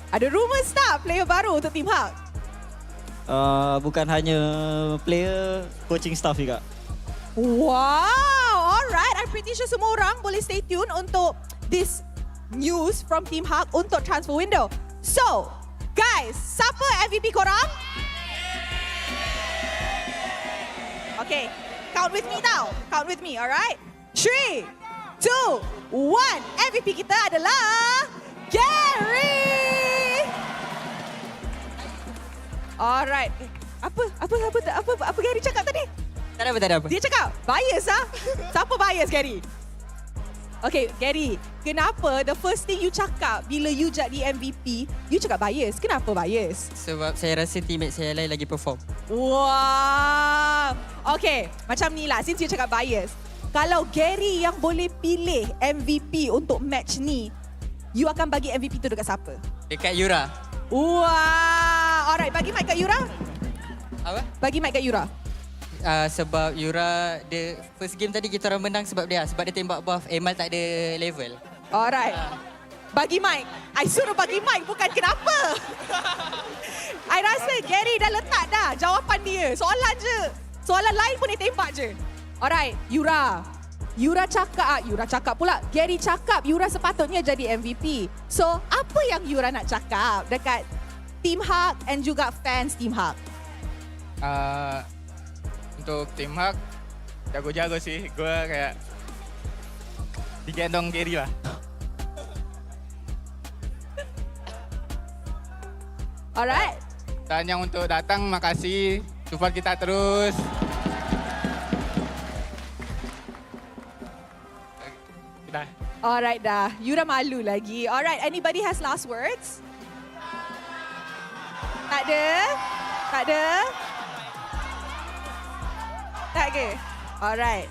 Ada rumours tak player baru untuk Team HAQ? Bukan hanya player, coaching staff juga. Wow, alright. I'm pretty sure semua orang boleh stay tune untuk this news from Team HAQ untuk transfer window. So, guys, siapa MVP korang? Okay, count with me tau. Count with me, alright? 3, 2, 1. MVP kita adalah Gary. Alright. Apa Gary cakap tadi? Tak ada apa. Dia cakap bias ah. Siapa bias Gary? Okay, Gary, kenapa the first thing you cakap bila you jadi MVP, you cakap bias? Kenapa bias? Sebab saya rasa teammate saya lain lagi perform. Wow. Okay, macam ni lah, since you cakap bias. Kalau Gary yang boleh pilih MVP untuk match ni, you akan bagi MVP tu dekat siapa? Dekat Yura. Wow. Alright, bagi mic kat Yura. Apa? Bagi mic kat Yura. Sebab Yura, dia first game tadi kita orang menang sebab dia tembak buff. Emal tak ada level. Alright. Bagi mic. I suruh bagi mic, bukan kenapa. I rasa Gary dah letak dah jawapan dia. Soalan je. Soalan lain pun dia tembak je. Alright, Yura. Yura cakap pula. Gary cakap Yura sepatutnya jadi MVP. So, apa yang Yura nak cakap dekat Team HAQ and juga fans Team HAQ? Untuk Team HAQ, jago-jago sih. Gue kayak digendong Gary lah. Alright. Dan yang untuk datang, makasih. Support kita terus. Dah. Alright dah. Yura malu lagi. Alright, anybody has last words? Tak ada? Tak ada? Tak ke? Alright.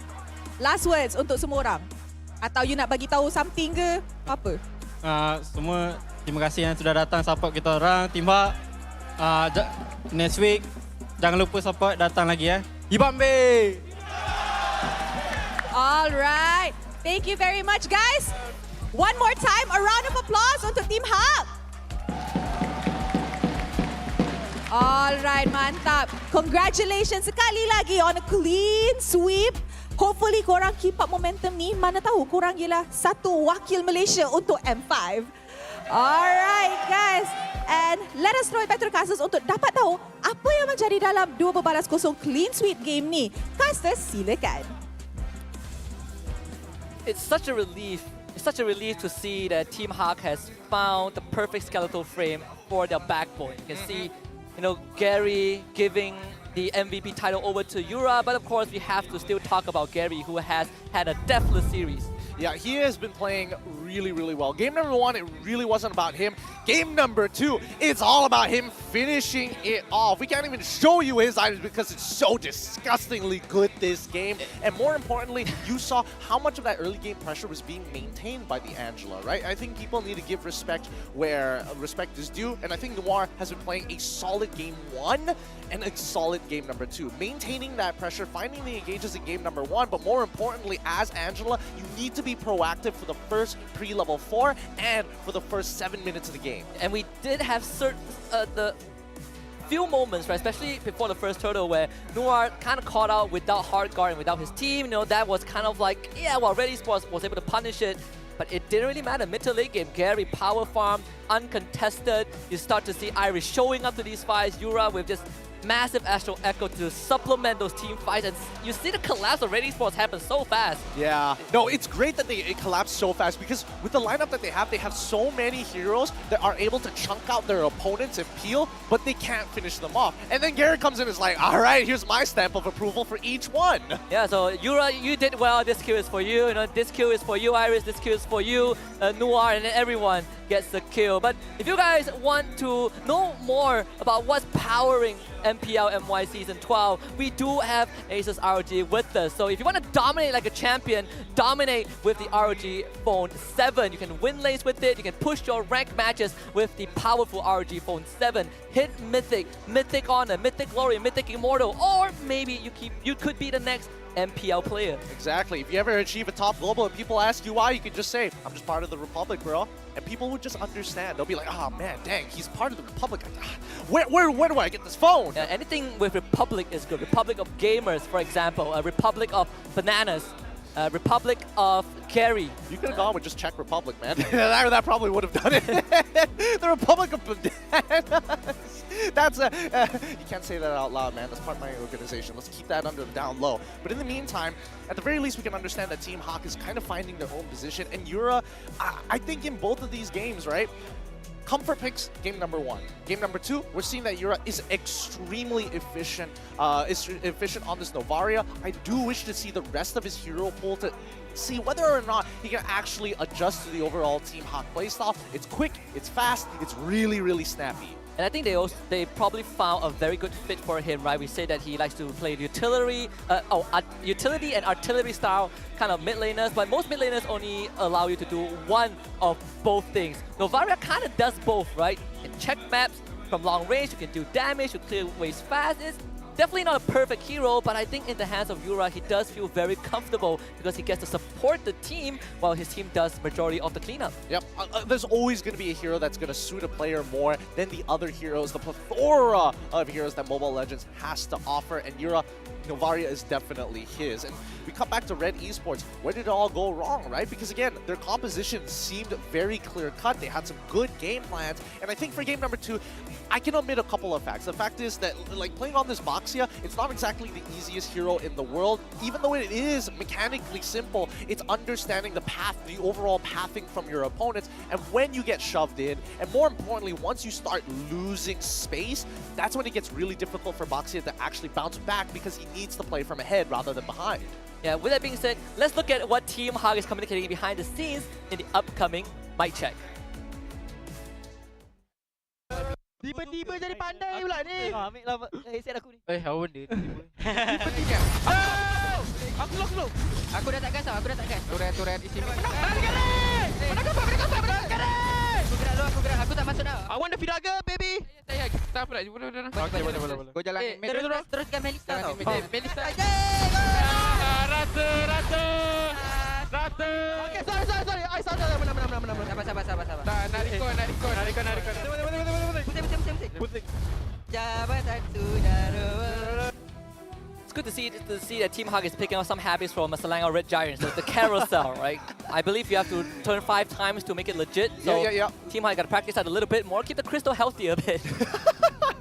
Last words untuk semua orang. Atau you nak bagi tahu something ke? Apa? Semua terima kasih yang sudah datang support kita orang. Team HAQ. Next week jangan lupa support, datang lagi ya. Ibambe. Alright. Thank you very much guys. One more time, a round of applause untuk Team HAQ. Alright, mantap. Congratulations sekali lagi on a clean sweep. Hopefully korang keep up momentum ni. Mana tahu korang ialah satu wakil Malaysia untuk M5. Alright guys. And let us throw it back to the casters untuk dapat tahu apa yang menjadi dalam 2-0 clean sweep game ni. Casters, silakan. It's such a relief. It's such a relief to see that Team HAQ has found the perfect skeletal frame for their backbone. You can see, Gary giving the MVP title over to Yura, but of course we have to still talk about Gary, who has had a deathless series. Yeah, he has been playing really, really well. Game number 1, it really wasn't about him. Game number 2, it's all about him finishing it off. We can't even show you his items because it's so disgustingly good this game. And more importantly, you saw how much of that early game pressure was being maintained by the Angela, right? I think people need to give respect where respect is due. And I think Noir has been playing a solid game 1 and a solid game number 2. Maintaining that pressure, finding the engages in game number 1, but more importantly, as Angela, you need to be proactive for the first pre-level 4 and for the first 7 minutes of the game. And we did have certain the few moments, right, especially before the first turtle, where Noir kind of caught out without hard guard and without his team. You know, that was kind of like, yeah, well, Red Esports was able to punish it, but it didn't really matter. Mid to late game, Gary power farm, uncontested. You start to see Iris showing up to these fights, Yura with just massive Astral Echo to supplement those team fights, and you see the collapse of Red Esports happen so fast. Yeah, no, it's great that it collapsed so fast because with the lineup that they have so many heroes that are able to chunk out their opponents and peel, but they can't finish them off. And then Garrett comes in and is like, all right, here's my stamp of approval for each one. Yeah, so Yura, you did well. This kill is for you. You know, this kill is for you, Iris. This kill is for you, Noir, and then everyone gets the kill. But if you guys want to know more about what's powering MPL MY Season 12, we do have Asus ROG with us. So if you want to dominate like a champion, dominate with the ROG Phone 7. You can win lanes with it. You can push your ranked matches with the powerful ROG Phone 7. Hit Mythic, Mythic Honor, Mythic Glory, Mythic Immortal, or maybe you could be the next MPL player. Exactly. If you ever achieve a top global and people ask you why, you can just say, I'm just part of the Republic, bro. And people would just understand. They'll be like, oh man, dang, he's part of the Republic. Where do I get this phone? Yeah, anything with Republic is good. Republic of Gamers, for example. A Republic of Bananas. Republic of Gary. You could have gone with just Czech Republic, man. that probably would have done it. The Republic of Bananas. That's you can't say that out loud, man. That's part of my organization. Let's keep that under the down low. But in the meantime, at the very least, we can understand that Team HAQ is kind of finding their own position. And Yura, I think in both of these games, right? Comfort picks game number 1. Game number 2, we're seeing that Yura is extremely efficient. Is efficient on this Novaria. I do wish to see the rest of his hero pool to see whether or not he can actually adjust to the overall Team HAQ playstyle. It's quick, it's fast, it's really, really snappy. And I think they probably found a very good fit for him, right? We say that he likes to play utility and artillery style kind of mid laners, but most mid laners only allow you to do one of both things. Novaria kind of does both, right? You can check maps from long range, you can do damage, you clear waves fast. It's definitely not a perfect hero, but I think in the hands of Yura, he does feel very comfortable because he gets to support the team while his team does majority of the cleanup. Yep, there's always going to be a hero that's going to suit a player more than the other heroes, the plethora of heroes that Mobile Legends has to offer, and Yura, Novaria is definitely his. And we come back to Red Esports. Where did it all go wrong, right? Because again, their composition seemed very clear-cut. They had some good game plans, and I think for game number 2, I can omit a couple of facts. The fact is that, like, playing on this Boxia, it's not exactly the easiest hero in the world. Even though it is mechanically simple, it's understanding the path, the overall pathing from your opponents. And when you get shoved in, and more importantly, once you start losing space, that's when it gets really difficult for Boxia to actually bounce back because he needs to play from ahead rather than behind. Yeah, with that being said, let's look at what Team HAQ is communicating behind the scenes in the upcoming mic check. Tiba-tiba jadi pandai pula ni. Ambil lah headset aku ni. Hawa benda. Tiba-tiba. Aku slow. Aku dah tak gas tau, Turret di sini. Mana kapal? Aku gerak. Aku tak masuk dah. I want the Firaga, baby. Saya kita apa nak? Boleh. Boleh. Kau jalan mid teruskan Melissa tau. Melissa. Rata. Okay, sorry. I salah. Benar. Sabar. Nak record. Putih. Jabatan Saudara. It's good to see that Team HAQ is picking up some habits from Selangor Red Giants, the carousel, right? I believe you have to turn 5 times to make it legit. So yeah. Team HAQ got to practice that a little bit more. Keep the crystal healthy a bit.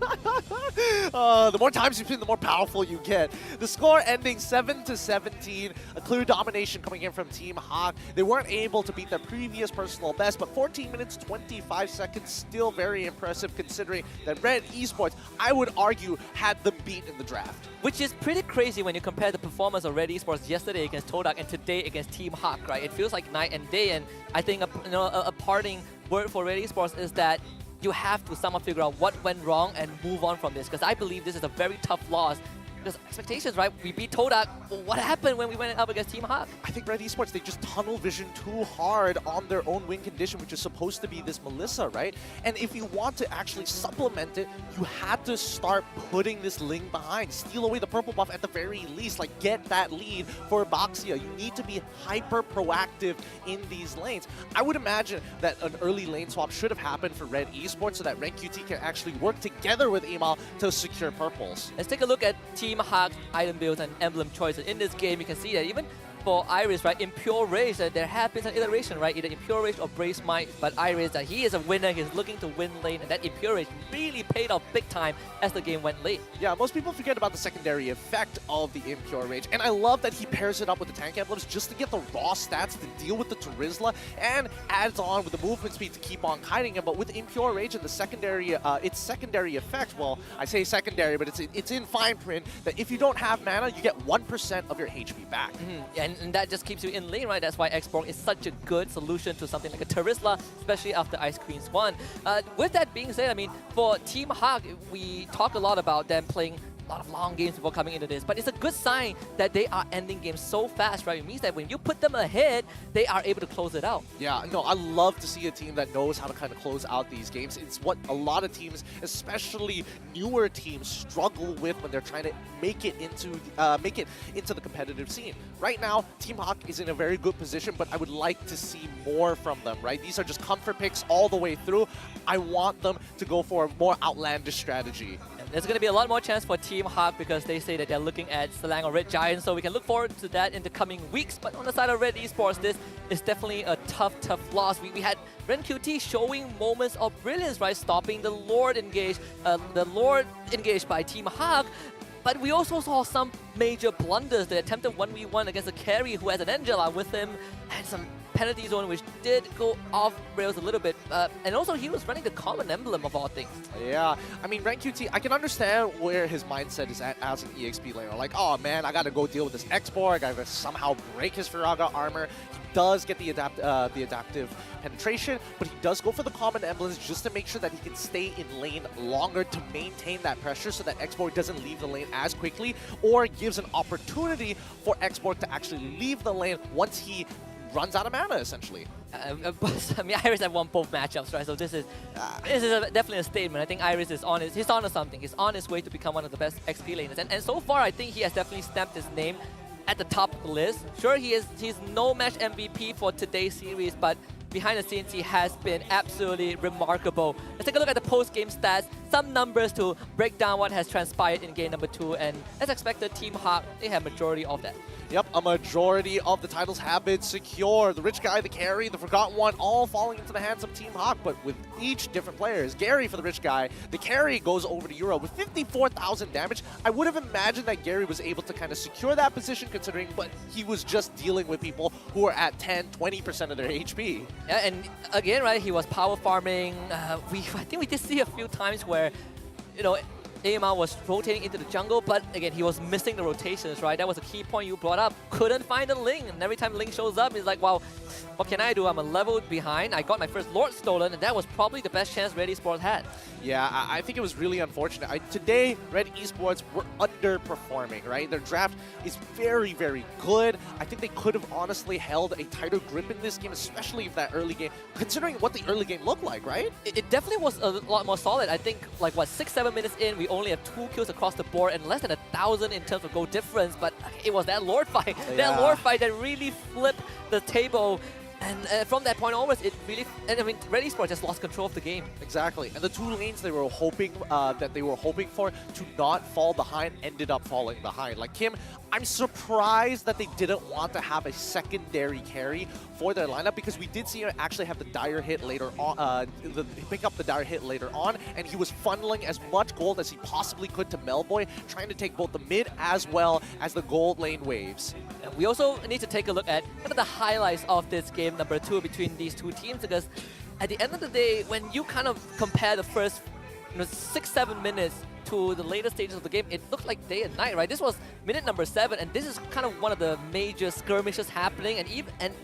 The more times you spin, the more powerful you get. The score ending 7-17. A clear domination coming in from Team HAQ. They weren't able to beat their previous personal best, but 14 minutes, 25 seconds, still very impressive considering that Red Esports, I would argue, had them beat in the draft. Which is pretty crazy when you compare the performance of Red Esports yesterday against Todak and today against Team HAQ, right? It feels like night and day, and I think a parting word for Red Esports is that you have to somehow figure out what went wrong and move on from this, because I believe this is a very tough loss. Because expectations, right? We beat Todak. What happened when we went up against Team HAQ? I think Red Esports, they just tunnel vision too hard on their own win condition, which is supposed to be this Melissa, right? And if you want to actually supplement it, you had to start putting this Ling behind. Steal away the purple buff at the very least. Like, get that lead for BARBOSSA. You need to be hyper proactive in these lanes. I would imagine that an early lane swap should have happened for Red Esports so that Rennnqt can actually work together with Amal to secure purples. Let's take a look at Team HAQ item builds and emblem choices. In this game, you can see that even for Iris, right, Impure Rage, there have been an iteration, right, either Impure Rage or Brace Might, but Iris, he is a winner, he's looking to win lane, and that Impure Rage really paid off big time as the game went late. Yeah, most people forget about the secondary effect of the Impure Rage, and I love that he pairs it up with the tank emblems just to get the raw stats to deal with the Terizla, and adds on with the movement speed to keep on kiting him, but with Impure Rage and the secondary, its secondary effect, well, I say secondary, but it's in fine print, that if you don't have mana, you get 1% of your HP back. Yeah, and that just keeps you in lane, right? That's why XORN is such a good solution to something like a Terizla, especially after Ice Queen's won. With that being said, I mean, for Team HAQ, we talk a lot about them playing a lot of long games before coming into this, but it's a good sign that they are ending games so fast, right? It means that when you put them ahead, they are able to close it out. Yeah, no, I love to see a team that knows how to kind of close out these games. It's what a lot of teams, especially newer teams, struggle with when they're trying to make it into the competitive scene. Right now, Team HAQ is in a very good position, but I would like to see more from them, right? These are just comfort picks all the way through. I want them to go for a more outlandish strategy. There's going to be a lot more chance for Team HAQ because they say that they're looking at Selang or Red Giant, so we can look forward to that in the coming weeks. But on the side of Red Esports, this is definitely a tough loss. We had Rennnqt showing moments of brilliance, right? Stopping the Lord engage by Team HAQ. But we also saw some major blunders. They attempted 1v1 against a carry who has an Angela with him, and some penalty zone which did go off rails a little bit. And also he was running the common emblem of all things. Yeah, I mean, Rennnqt, I can understand where his mindset is at as an EXP laner. Like, oh man, I gotta go deal with this X-Borg, I gotta somehow break his Firaga armor. He does get the adaptive penetration, but he does go for the common emblems just to make sure that he can stay in lane longer to maintain that pressure so that X-Borg doesn't leave the lane as quickly, or gives an opportunity for X-Borg to actually leave the lane once he runs out of mana, essentially. I mean, Iris have won both matchups, right? So this is definitely a statement. I think Iris is on he's on to something. He's on his way to become one of the best XP laners. And so far, I think he has definitely stamped his name at the top of the list. Sure, he's no match MVP for today's series, but behind the scenes, he has been absolutely remarkable. Let's take a look at the post-game stats. Some numbers to break down what has transpired in game number 2. And as expected, Team HAQ, they have majority of that. Yep, a majority of the titles have been secured. The Rich Guy, the Carry, the Forgotten One, all falling into the hands of Team HAQ, but with each different players. Gary for the Rich Guy, the Carry goes over to Euro with 54,000 damage. I would have imagined that Gary was able to kind of secure that position considering, but he was just dealing with people who are at 10-20% of their HP. Yeah, and again, right, he was power farming. I think we did see a few times where, you know, AMR was rotating into the jungle, but again, he was missing the rotations, right? That was a key point you brought up. Couldn't find a Ling, and every time Ling shows up, he's like, wow, what can I do? I'm a level behind. I got my first Lord stolen, and that was probably the best chance Red Esports had. Yeah, I think it was really unfortunate. Today, Red Esports were underperforming, right? Their draft is very, very good. I think they could have honestly held a tighter grip in this game, especially if that early game, considering what the early game looked like, right? It definitely was a lot more solid. I think, like, what, 6-7 minutes in, we only have 2 kills across the board and less than 1,000 in terms of goal difference, but it was that Lord fight. Yeah. That Lord fight that really flipped the table. And from that point onwards, it really, and I mean, Red Esports just lost control of the game. Exactly, and the 2 lanes they were hoping for to not fall behind ended up falling behind. Like Kim, I'm surprised that they didn't want to have a secondary carry for their lineup, because we did see him actually have the dire hit later on, pick up the dire hit later on, and he was funneling as much gold as he possibly could to Melboy, trying to take both the mid as well as the gold lane waves. And we also need to take a look at kind of the highlights of this game number 2 between these two teams, because at the end of the day, when you kind of compare the first 6-7 minutes to the later stages of the game, it looked like day and night, right? This was minute number 7, and this is kind of one of the major skirmishes happening, and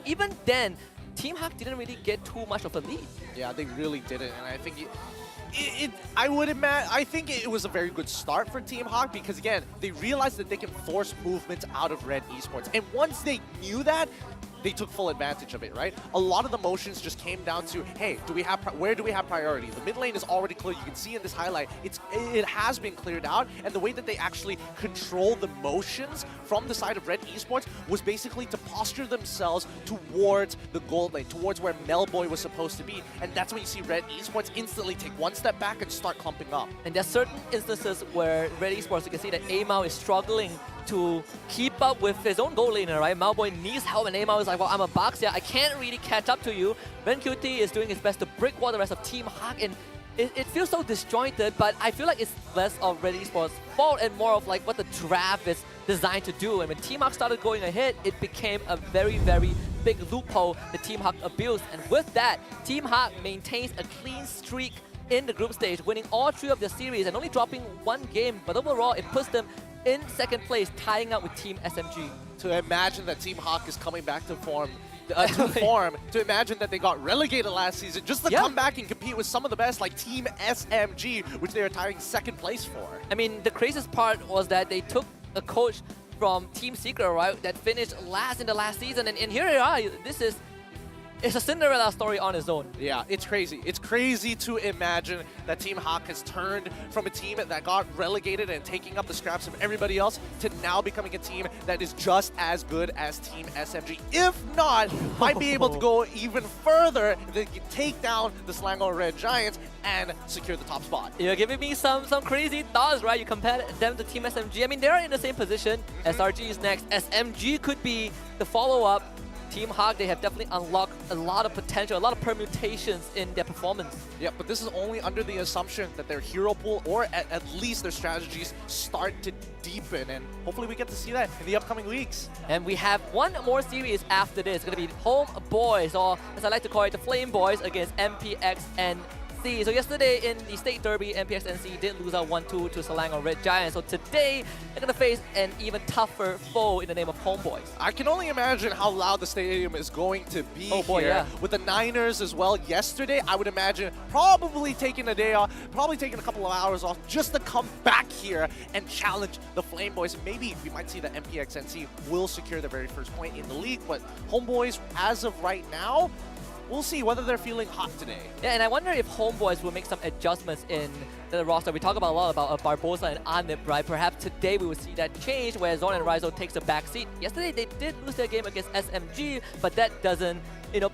even then, Team HAQ didn't really get too much of a lead. Yeah, they really didn't, and I think I think it was a very good start for Team HAQ, because again, they realized that they can force movement out of Red Esports, and once they knew that, they took full advantage of it, right? A lot of the motions just came down to, hey, where do we have priority? The mid lane is already clear. You can see in this highlight, it has been cleared out, and the way that they actually control the motions from the side of Red Esports was basically to posture themselves towards the gold lane, towards where Melboy was supposed to be, and that's when you see Red Esports instantly take one step back and start clumping up. And there's certain instances where Red Esports, you can see that Amao is struggling to keep up with his own goal laner, right? Melboy needs help, and Amao is like, well, I'm a box here, I can't really catch up to you. Rennnqt is doing his best to break wall the rest of Team HAQ, and it feels so disjointed, but I feel like it's less of Red Esports' fault and more of like what the draft is designed to do. And when Team HAQ started going ahead, it became a very, very big loophole that Team HAQ abused. And with that, Team HAQ maintains a clean streak in the group stage, winning all 3 of their series and only dropping 1 game, but overall it puts them in 2nd place, tying up with Team SMG. To imagine that Team HAQ is coming back to form, to imagine that they got relegated last season, just to come back and compete with some of the best, like Team SMG, which they are tying 2nd place for. I mean, the craziest part was that they took a coach from Team Secret, right, that finished last in the last season, and here they are. It's a Cinderella story on its own. Yeah, it's crazy. It's crazy to imagine that Team HAQ has turned from a team that got relegated and taking up the scraps of everybody else to now becoming a team that is just as good as Team SMG. If not, might be able to go even further. They can take down the Selangor Red Giants and secure the top spot. You're giving me some crazy thoughts, right? You compare them to Team SMG. I mean, they're in the same position. SRG is next. SMG could be the follow-up. Team HAQ, they have definitely unlocked a lot of potential, a lot of permutations in their performance. Yeah, but this is only under the assumption that their hero pool, or at least their strategies, start to deepen, and hopefully we get to see that in the upcoming weeks. And we have 1 more series after this. It's going to be Homebois, or as I like to call it, the Flame Boys against MPX NSEA. So yesterday in the State Derby, MPX NSEA did lose out 1-2 to Selangor Red Giants. So today, they're going to face an even tougher foe in the name of Homebois. I can only imagine how loud the stadium is going to be here. Yeah. With the Niners as well yesterday, I would imagine probably taking a day off, probably taking a couple of hours off just to come back here and challenge the Flame Boys. And maybe we might see that MPX NSEA will secure their very first point in the league. But Homebois, as of right now, we'll see whether they're feeling hot today. Yeah, and I wonder if Homebois will make some adjustments in the roster. We talk about a lot about BARBOSSA and ANIP, right? Perhaps today we will see that change where XORN and RAIZEL takes a back seat. Yesterday they did lose their game against SMG, but that doesn't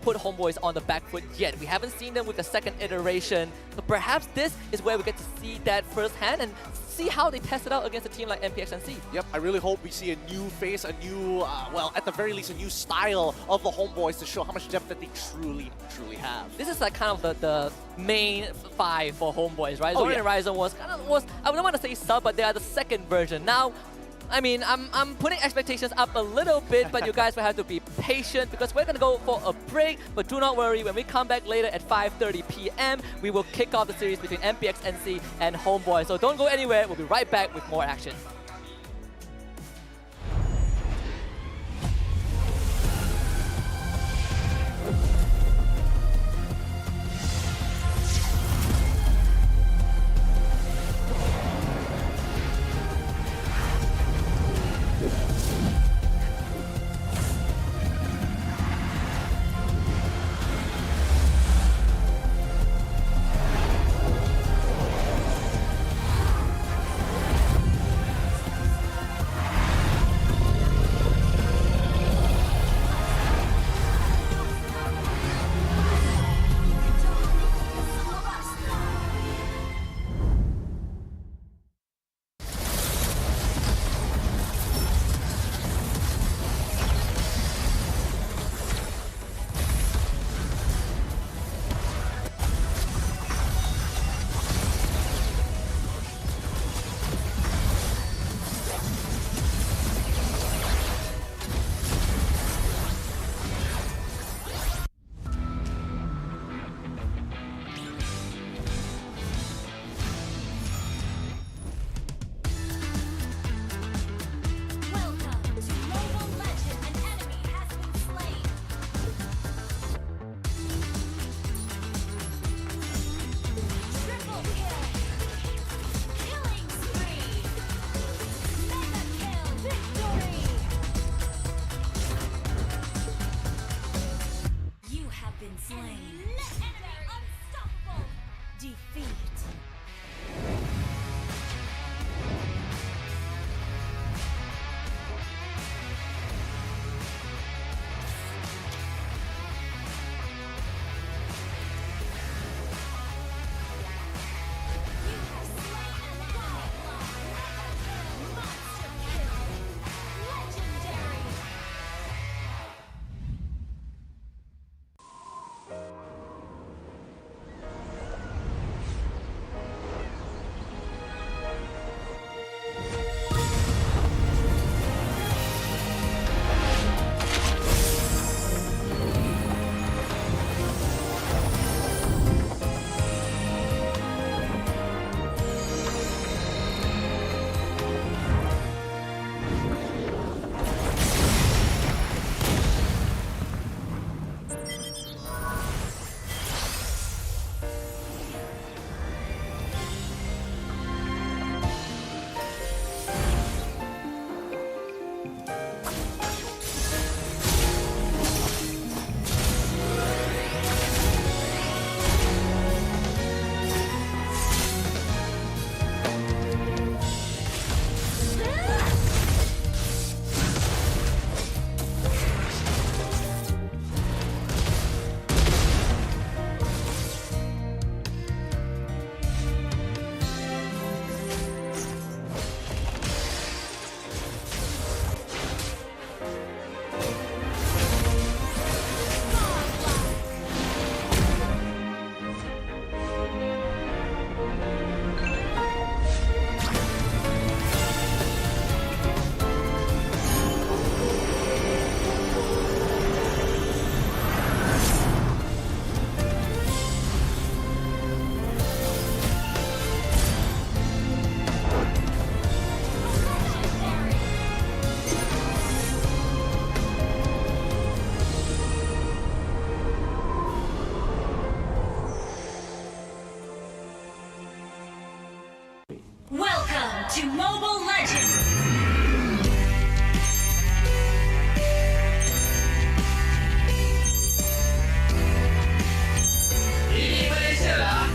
put Homebois on the back foot yet. We haven't seen them with the 2nd iteration. So perhaps this is where we get to see that firsthand and see how they test it out against a team like MPX NSEA. Yep, I really hope we see a new face, a new, well, at the very least, a new style of the Homebois to show how much depth that they truly have. This is like kind of the main 5 for Homebois, right? XORN and RAIZEL was, I don't want to say sub, but they are the 2nd version. Now, I mean, I'm putting expectations up a little bit, but you guys will have to be patient because we're going to go for a break. But do not worry, when we come back later at 5:30 p.m., we will kick off the series between MPX NSEA and Homebois. So don't go anywhere. We'll be right back with more action. slain. Unstoppable. Defeat. Welcome to Mobile Legends! Ini Malaysia lah.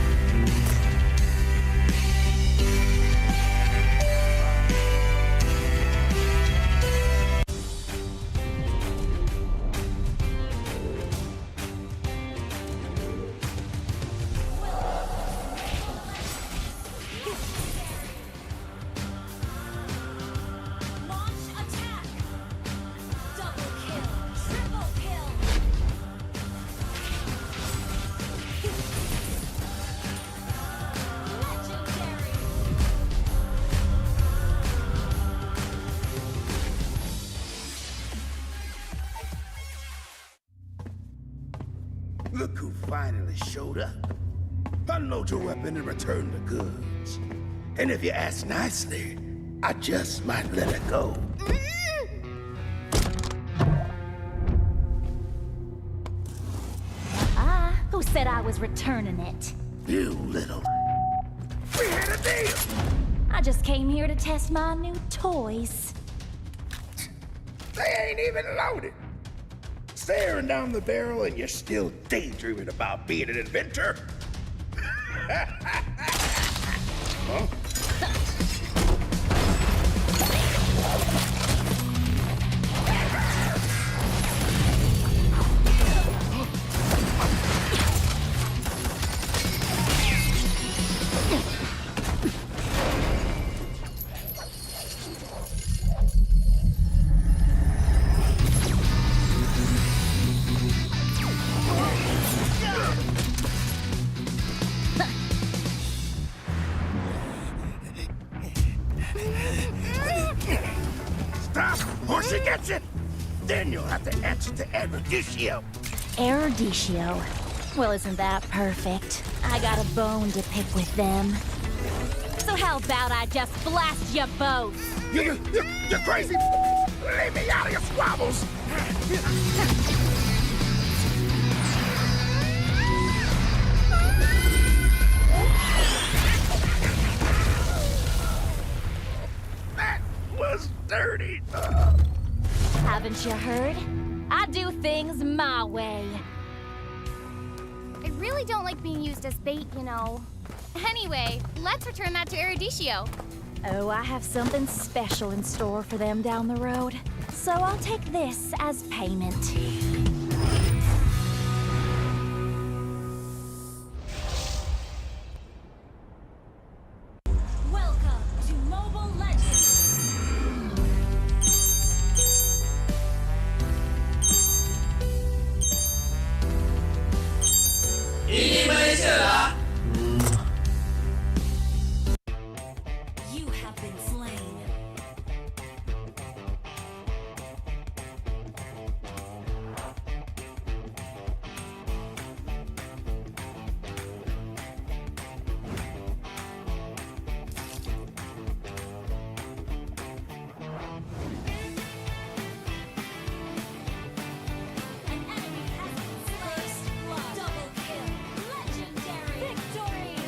Look who finally showed up. Unload your weapon and return the goods. And if you ask nicely, I just might let it go. Who said I was returning it? You little... We had a deal! I just came here to test my new toys. They ain't even loaded. Staring down the barrel and you're still daydreaming about being an inventor? Huh? Or she gets it, then you'll have to answer to Eruditio. Eruditio? Well, isn't that perfect? I got a bone to pick with them. So how about I just blast you both? You're crazy! Leave me out of your squabbles! That was dirty. Haven't you heard? I do things my way. really don't like being used as bait, you know. Anyway, let's return that to Erudicio. Oh, I have something special in store for them down the road. So I'll take this as payment. Welcome to Mobile Legends. Ini Malaysia lah. You have been slain. An enemy has been slain. Double kill. Legendary. Victory.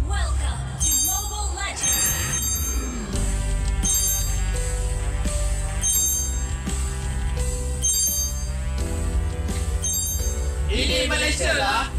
Welcome to Mobile Legends. Ini Malaysia lah.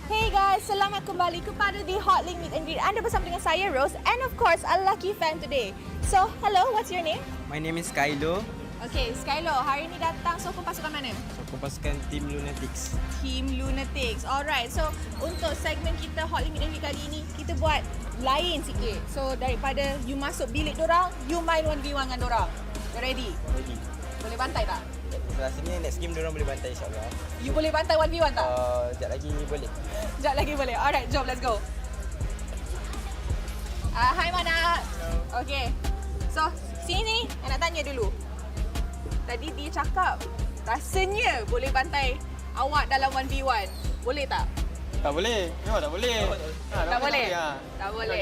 Hey guys, selamat kembali kepada The Hotlink Meet and Greet. Anda bersama dengan saya, Rose, and of course, a lucky fan today. So, hello, what's your name? My name is Kylo. Okay, Skylo, hari ni datang sokong pasukan mana? Sokong pasukan Team Lunatix. Team Lunatix. Alright, so untuk segmen kita Hotlink Meet and Greet kali ini, kita buat lain sikit. So, daripada you masuk bilik dorang, you main 1v1 dengan dorang. You ready? Ready. Boleh bantai tak? Rasanya next game dorang boleh bantai insyaAllah. You boleh bantai 1v1 tak? Sekejap lagi boleh. Sekejap lagi boleh. Alright, jom, let's go. Hai Mana. Okay. So, sini saya nak tanya dulu. Tadi dia cakap rasanya boleh bantai awak dalam 1v1. Boleh tak? Tak boleh. Memang tak boleh. Tak boleh? Tak boleh.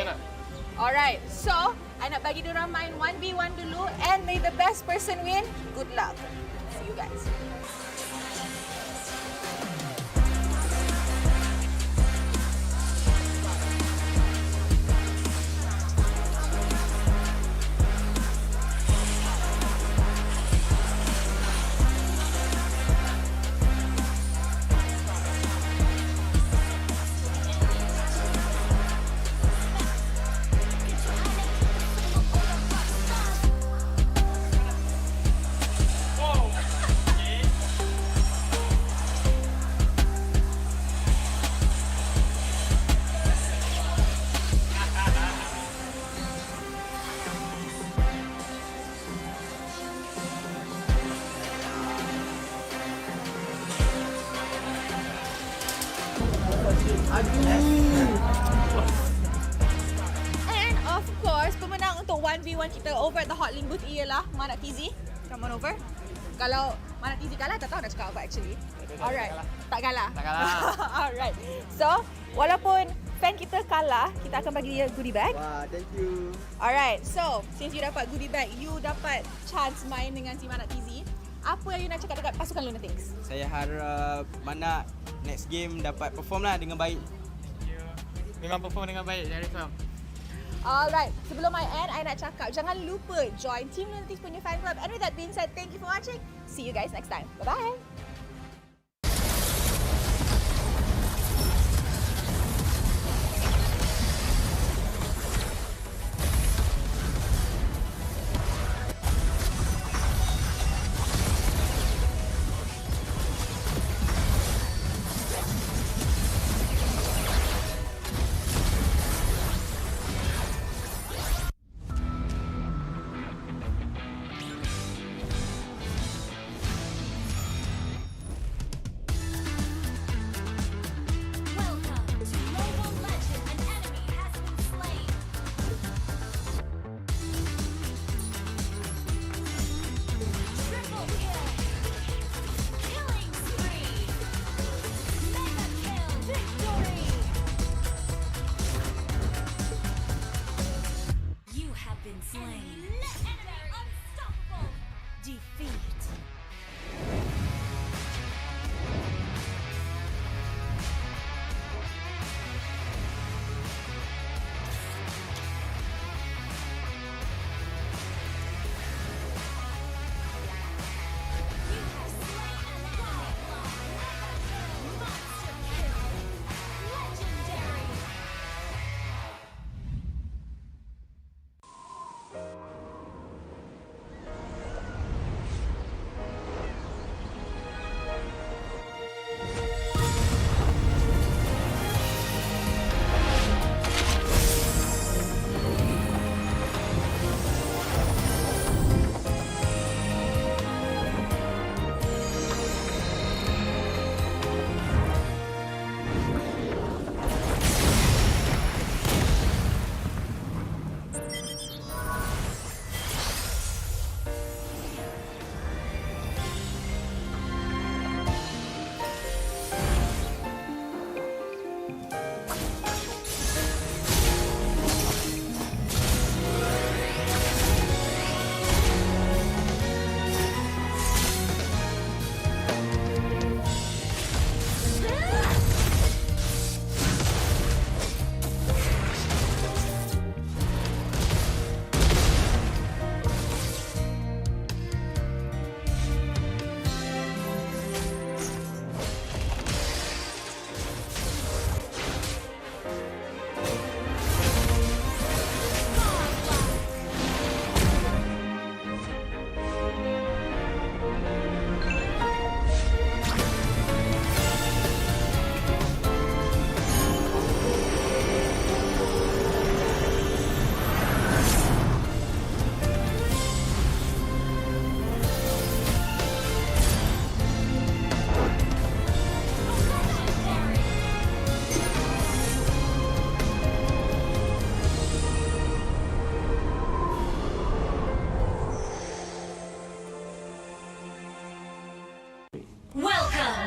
Alright. So, I nak bagi diorang main 1v1 dulu and may the best person win. Good luck. See you guys. And of course, pemenang untuk 1v1 kita over at the Hotlink booth ialah Manak TZ. Come on over. Kalau Manak TZ kalah, tak tahu nak cakap apa actually. Alright. Tak kalah. Tak kalah. Alright. So, walaupun fan kita kalah, kita akan bagi dia goodie bag. Wah, thank you. Alright, so since you dapat goodie bag, you dapat chance main dengan Team Anak TZ. Apa yang you nak cakap dekat pasukan Lunatix? Saya harap Mana next game dapat perform lah dengan baik. Memang perform dengan baik, jangan risau. Alright, sebelum I end, I nak cakap jangan lupa join Team Lunatix punya fan club. And with that being said, thank you for watching. See you guys next time. Bye-bye.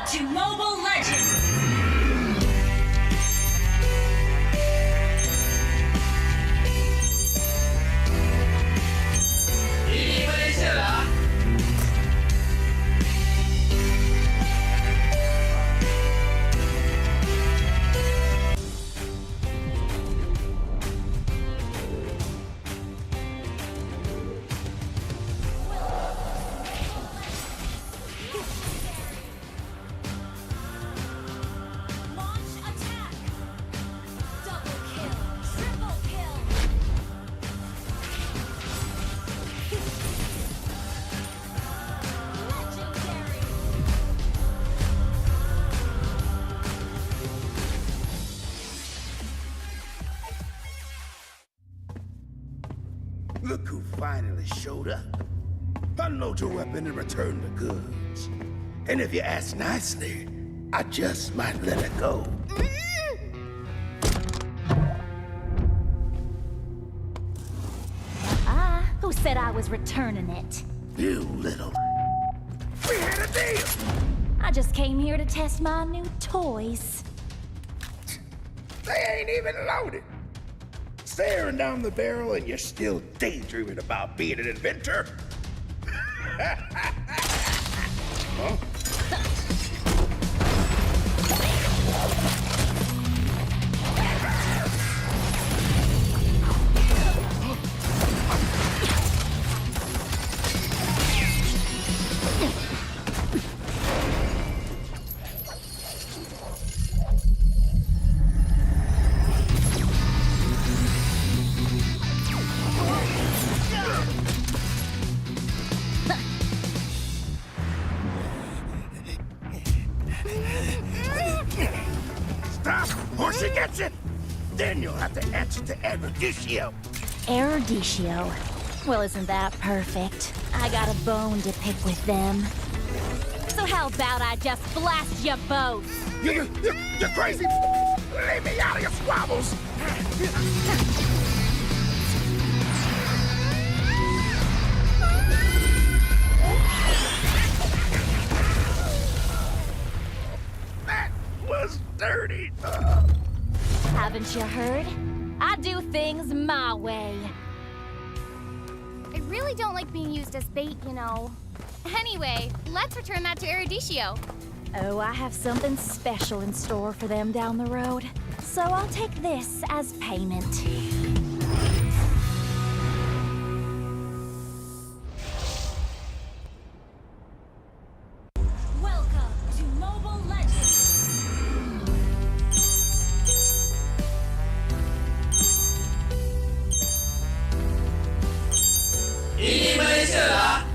to Mobile Legends! Ini Malaysia lah. Look who finally showed up. Unload your weapon and return the goods. And if you ask nicely, I just might let it go. Who said I was returning it? You little... We had a deal! I just came here to test my new toys. They ain't even loaded. Staring down the barrel and you're still daydreaming about being an inventor? Huh? Stop, or she gets it! Then you'll have to answer to Eruditio. Eruditio? Well, isn't that perfect? I got a bone to pick with them. So how about I just blast you both? You're crazy! Leave me out of your squabbles! That was dirty! Haven't you heard? I do things my way. I really don't like being used as bait, you know. Anyway, let's return that to Eruditio. Oh, I have something special in store for them down the road. So I'll take this as payment. Welcome to Mobile Legends. Ini Malaysia lah.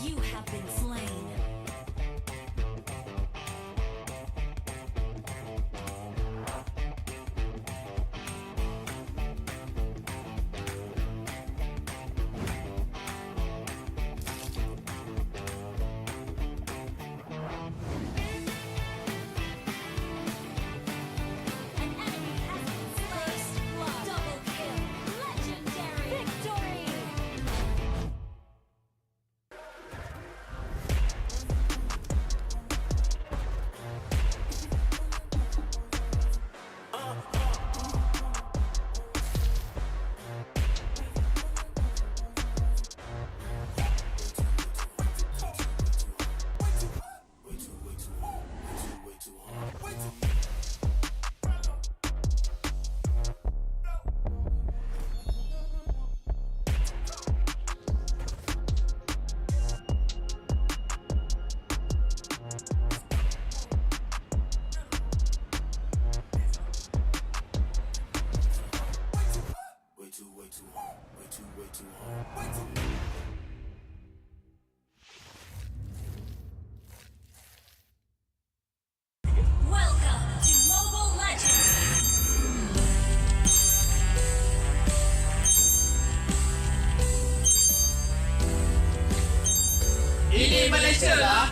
You have been slain. An enemy has been slain. Double kill. Legendary victory. Welcome to Mobile Legends. Ini Malaysia lah.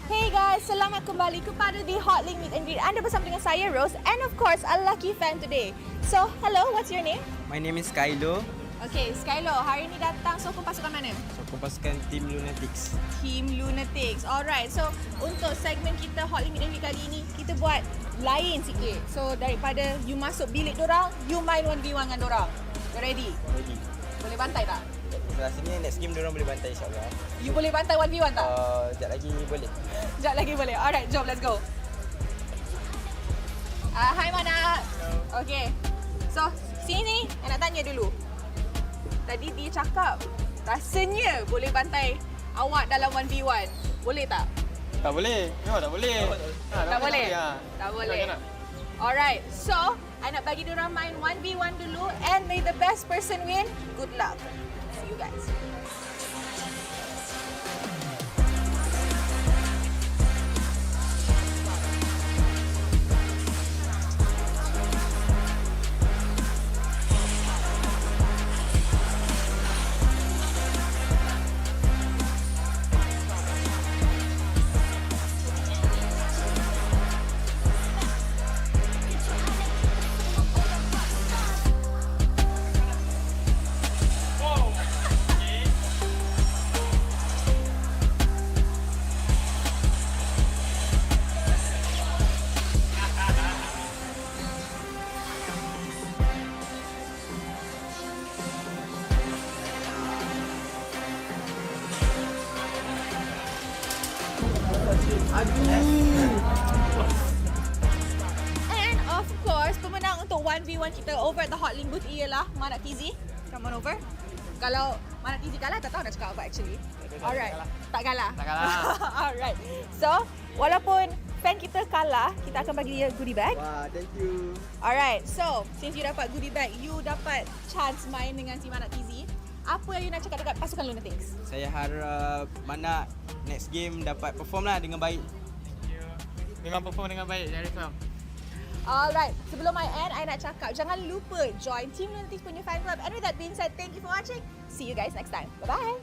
Hey guys, selamat kembali kepada The Hotlink Meet and Greet. Anda bersama dengan saya, Rose, and of course, a lucky fan today. So, hello, what's your name? My name is Kylo. Okay, Skylo, hari ni datang sokong pasukan mana? Sokong pasukan Team Lunatix. Team Lunatix. Alright, so untuk segmen kita Hotlink Meet and Greet kali ini, kita buat lain sikit. So, daripada you masuk bilik dorang, you main 1v1 dengan dorang. You ready? Ready. Boleh bantai tak? Rasanya next game dorang boleh bantai insyaAllah. You boleh bantai 1v1 tak? Sekejap lagi boleh. Sekejap lagi boleh. Alright, jom, let's go. Hai Mana. Okay. So, sini saya nak tanya dulu. Tadi dia cakap rasanya boleh bantai awak dalam 1v1. Boleh tak? Tak boleh. Memang tak boleh. Tak boleh? Ha. Tak boleh. Alright, so I nak bagi diorang main 1v1 dulu and may the best person win. Good luck. See you guys. And of course, pemenang untuk 1v1 kita over at the Hotlink booth ialah Mana TZ. Come on over. Kalau Mana TZ kalah, tak tahu nak cakap apa actually. Alright. Tak kalah. Tak kalah. Alright. So, walaupun fan kita kalah, kita akan bagi dia goodie bag. Wah, thank you. Alright. So, since you dapat goodie bag, you dapat chance main dengan si Mana TZ. Apa yang you nak cakap dekat pasukan Lunatix? Saya harap Mana next game dapat perform lah dengan baik. Memang perform dengan baik, jangan risau. Alright, sebelum I end, I nak cakap jangan lupa join Team Lunatix punya fan club. And with that being said, thank you for watching. See you guys next time. Bye-bye.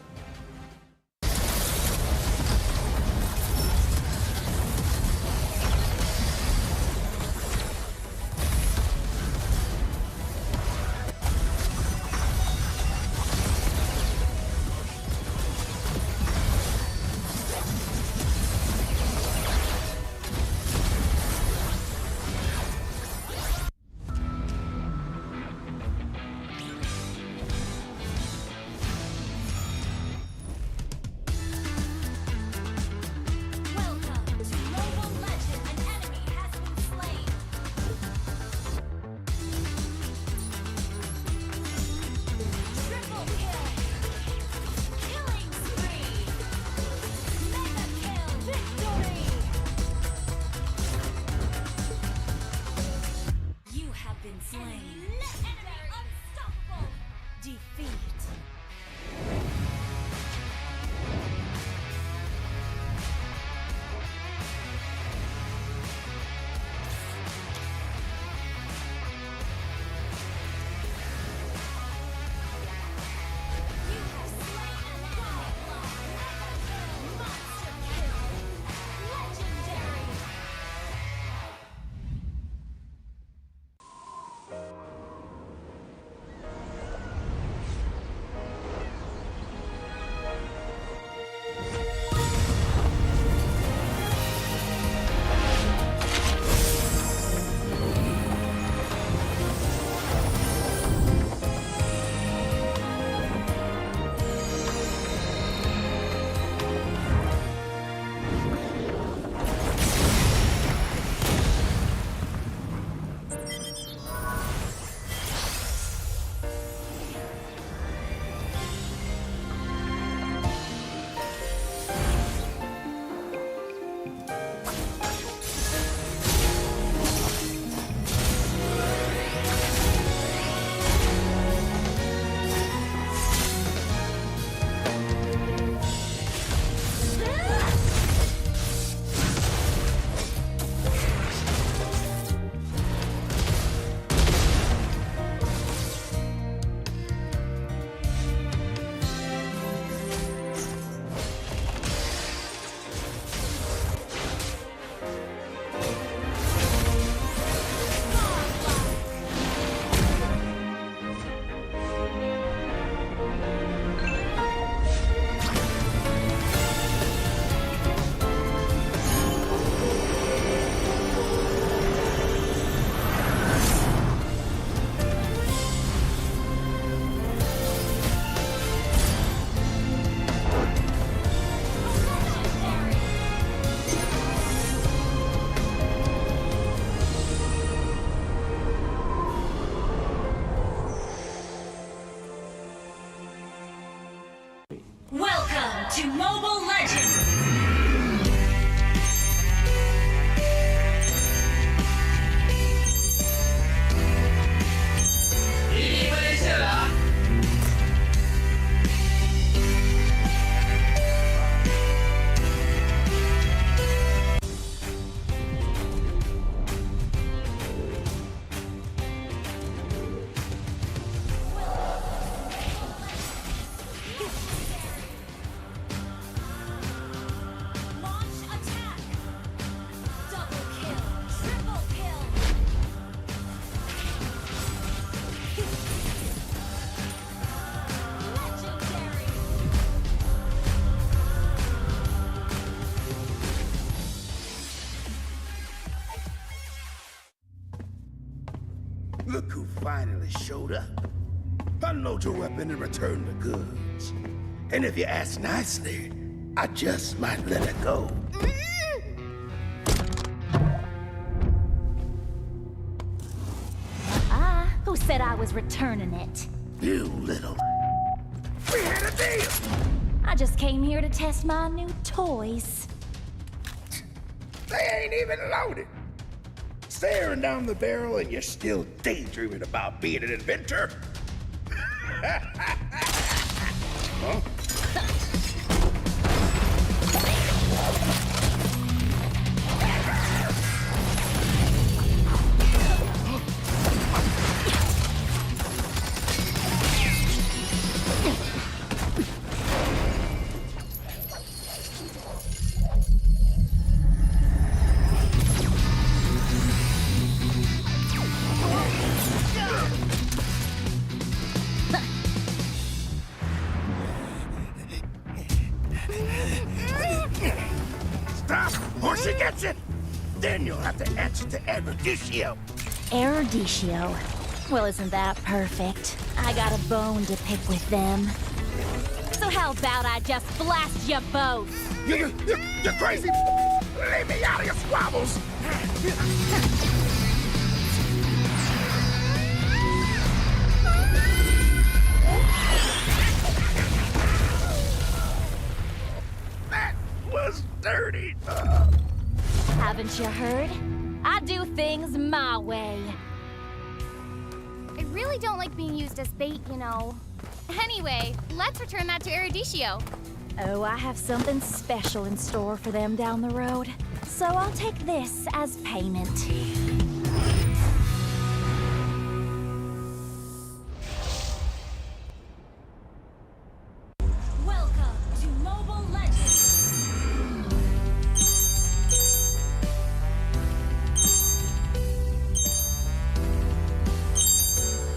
Welcome to Mobile Legends! finally showed up. Unload your weapon and return the goods. And if you ask nicely, I just might let it go. Who said I was returning it? You little... We had a deal! I just came here to test my new toys. They ain't even loaded. Staring down the barrel and you're still daydreaming about being an inventor? Huh? Or she gets it, then you'll have to answer to Eruditio. Eruditio? Well, isn't that perfect? I got a bone to pick with them. So how about I just blast you both? You're crazy! Leave me out of your squabbles! That was dirty. Haven't you heard? I do things my way. I really don't like being used as bait, you know. Anyway, let's return that to Eruditio. Oh, I have something special in store for them down the road. So I'll take this as payment. Welcome to Mobile Legends.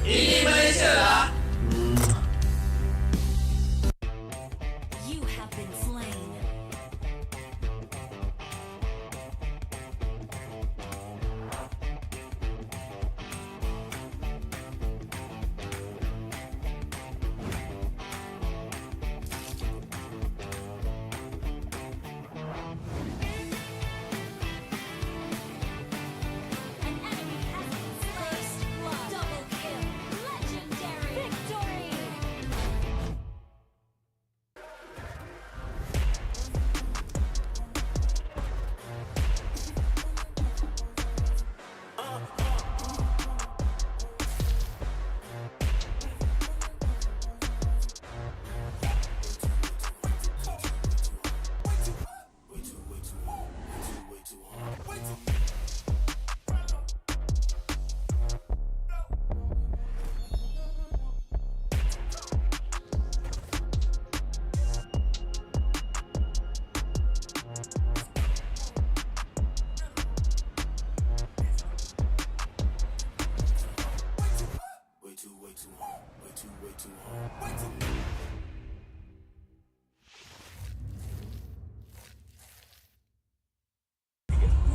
Ini Malaysia lah. You have been slain. An enemy has been slain. Double kill. Legendary victory.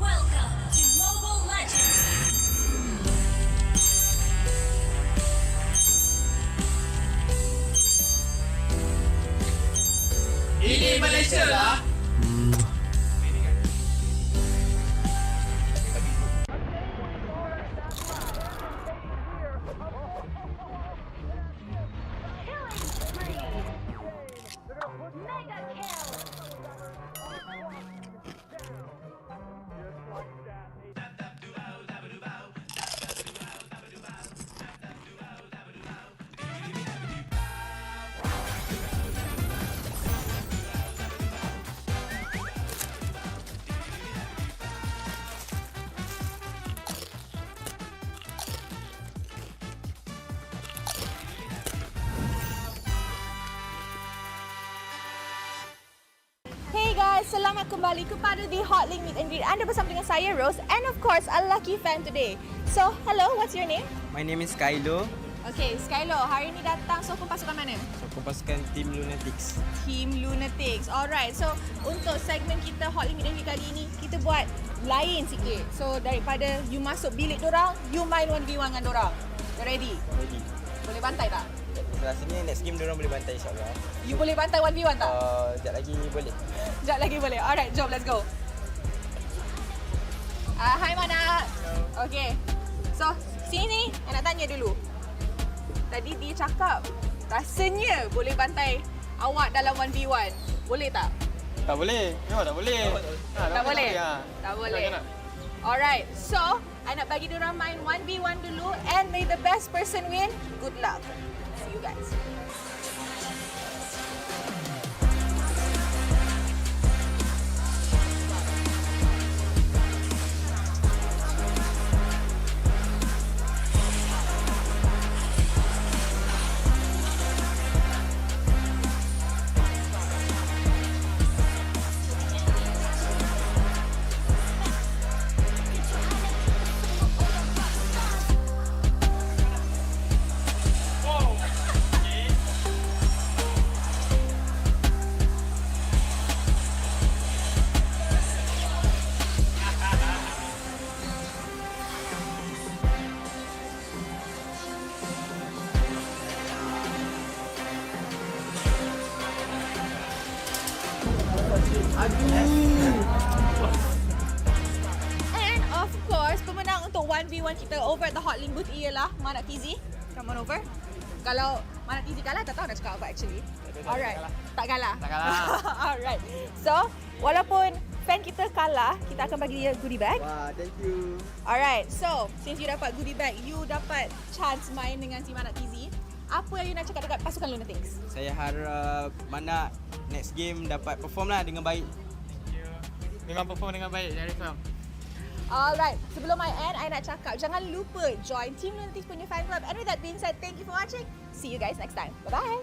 Welcome to Mobile Legends. Ini Malaysia lah. Hey guys, selamat kembali kepada The Hotlink Meet and Greet. Anda bersama dengan saya, Rose, and of course, a lucky fan today. So, hello, what's your name? My name is Kylo. Okay, Skylo, hari ni datang sokong pasukan mana? Sokong pasukan Team Lunatix. Team Lunatix. Alright, so untuk segmen kita Hotlink Meet and Greet kali ini, kita buat lain sikit. So, daripada you masuk bilik dorang, you main 1v1 dengan dorang. Ready? Ready. Boleh bantai tak? Rasanya next game diorang boleh bantai insyaAllah. You boleh bantai 1v1 tak? Sekejap lagi boleh. Sekejap lagi boleh. Alright, jom let's go. Hai Mana. Okay. So, sini I nak tanya dulu. Tadi dia cakap rasanya boleh bantai awak dalam 1v1. Boleh tak? Tak boleh. Memang tak boleh. Tak boleh? Tak boleh. Alright, so I nak bagi diorang main 1v1 dulu and may the best person win. Good luck. See you guys. And of course, pemenang untuk 1v1 kita over at the Hotlink booth ialah MPNC. Come on over. Kalau MPNC kalah, tak tahu nak cakap apa actually. Alright. Tak kalah. Tak kalah. Alright. So, walaupun fan kita kalah, kita akan bagi dia goodie bag. Wah, thank you. Alright. So, since you dapat goodie bag, you dapat chance main dengan si MPNC. Apa yang you nak cakap dekat pasukan Lunatix? Saya harap Mana next game dapat perform lah dengan baik. Memang perform dengan baik, jangan risau. Alright, sebelum I end, I nak cakap jangan lupa join Team Lunatix punya fan club. And with that being said, thank you for watching. See you guys next time. Bye-bye.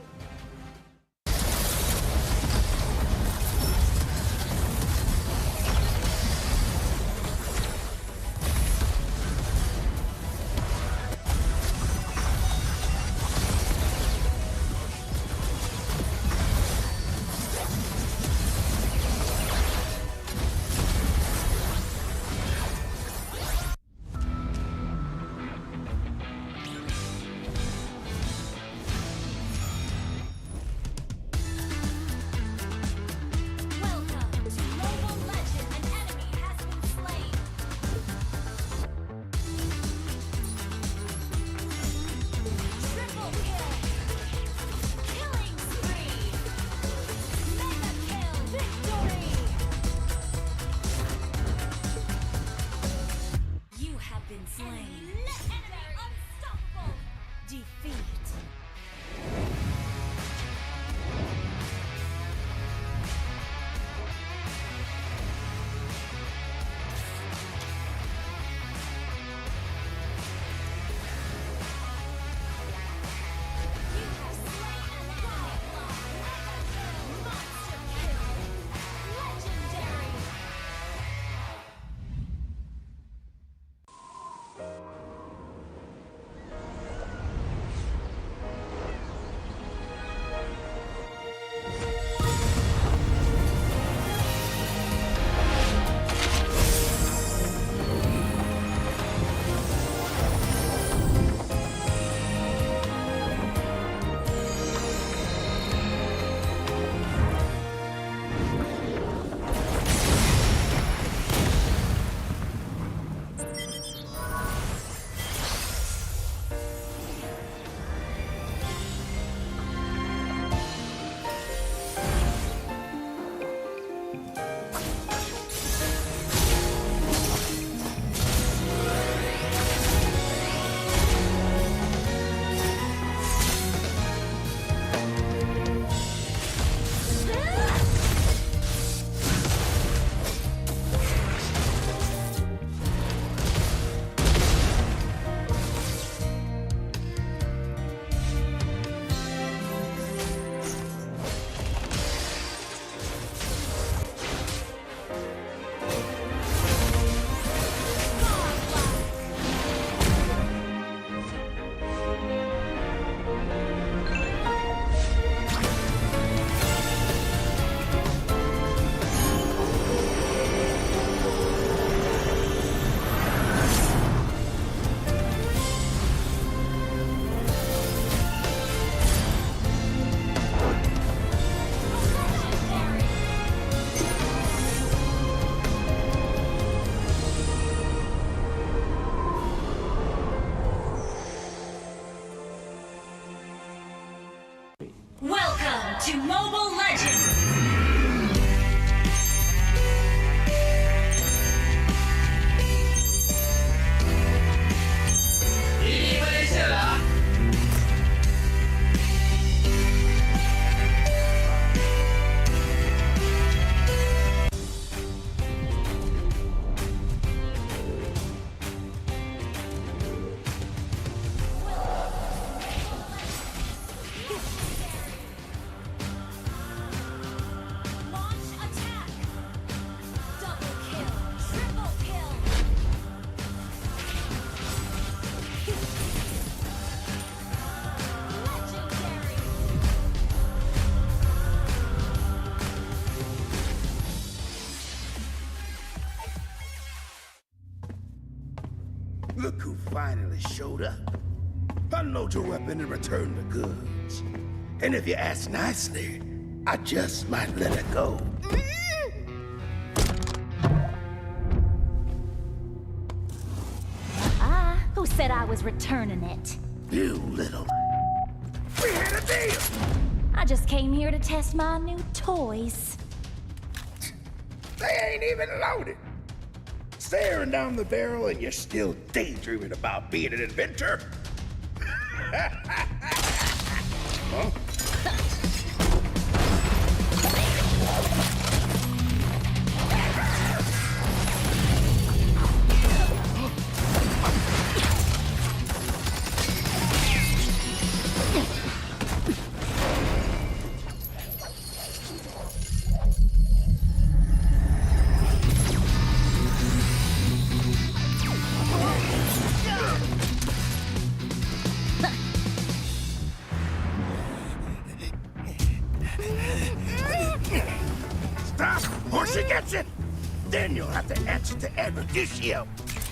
Look who finally showed up. Unload your weapon and return the goods. And if you ask nicely, I just might let it go. Who said I was returning it? You little... We had a deal! I just came here to test my new toys. They ain't even loaded. Staring down the barrel and you're still daydreaming about being an inventor? Huh? Or she gets it, then you'll have to answer to Eruditio.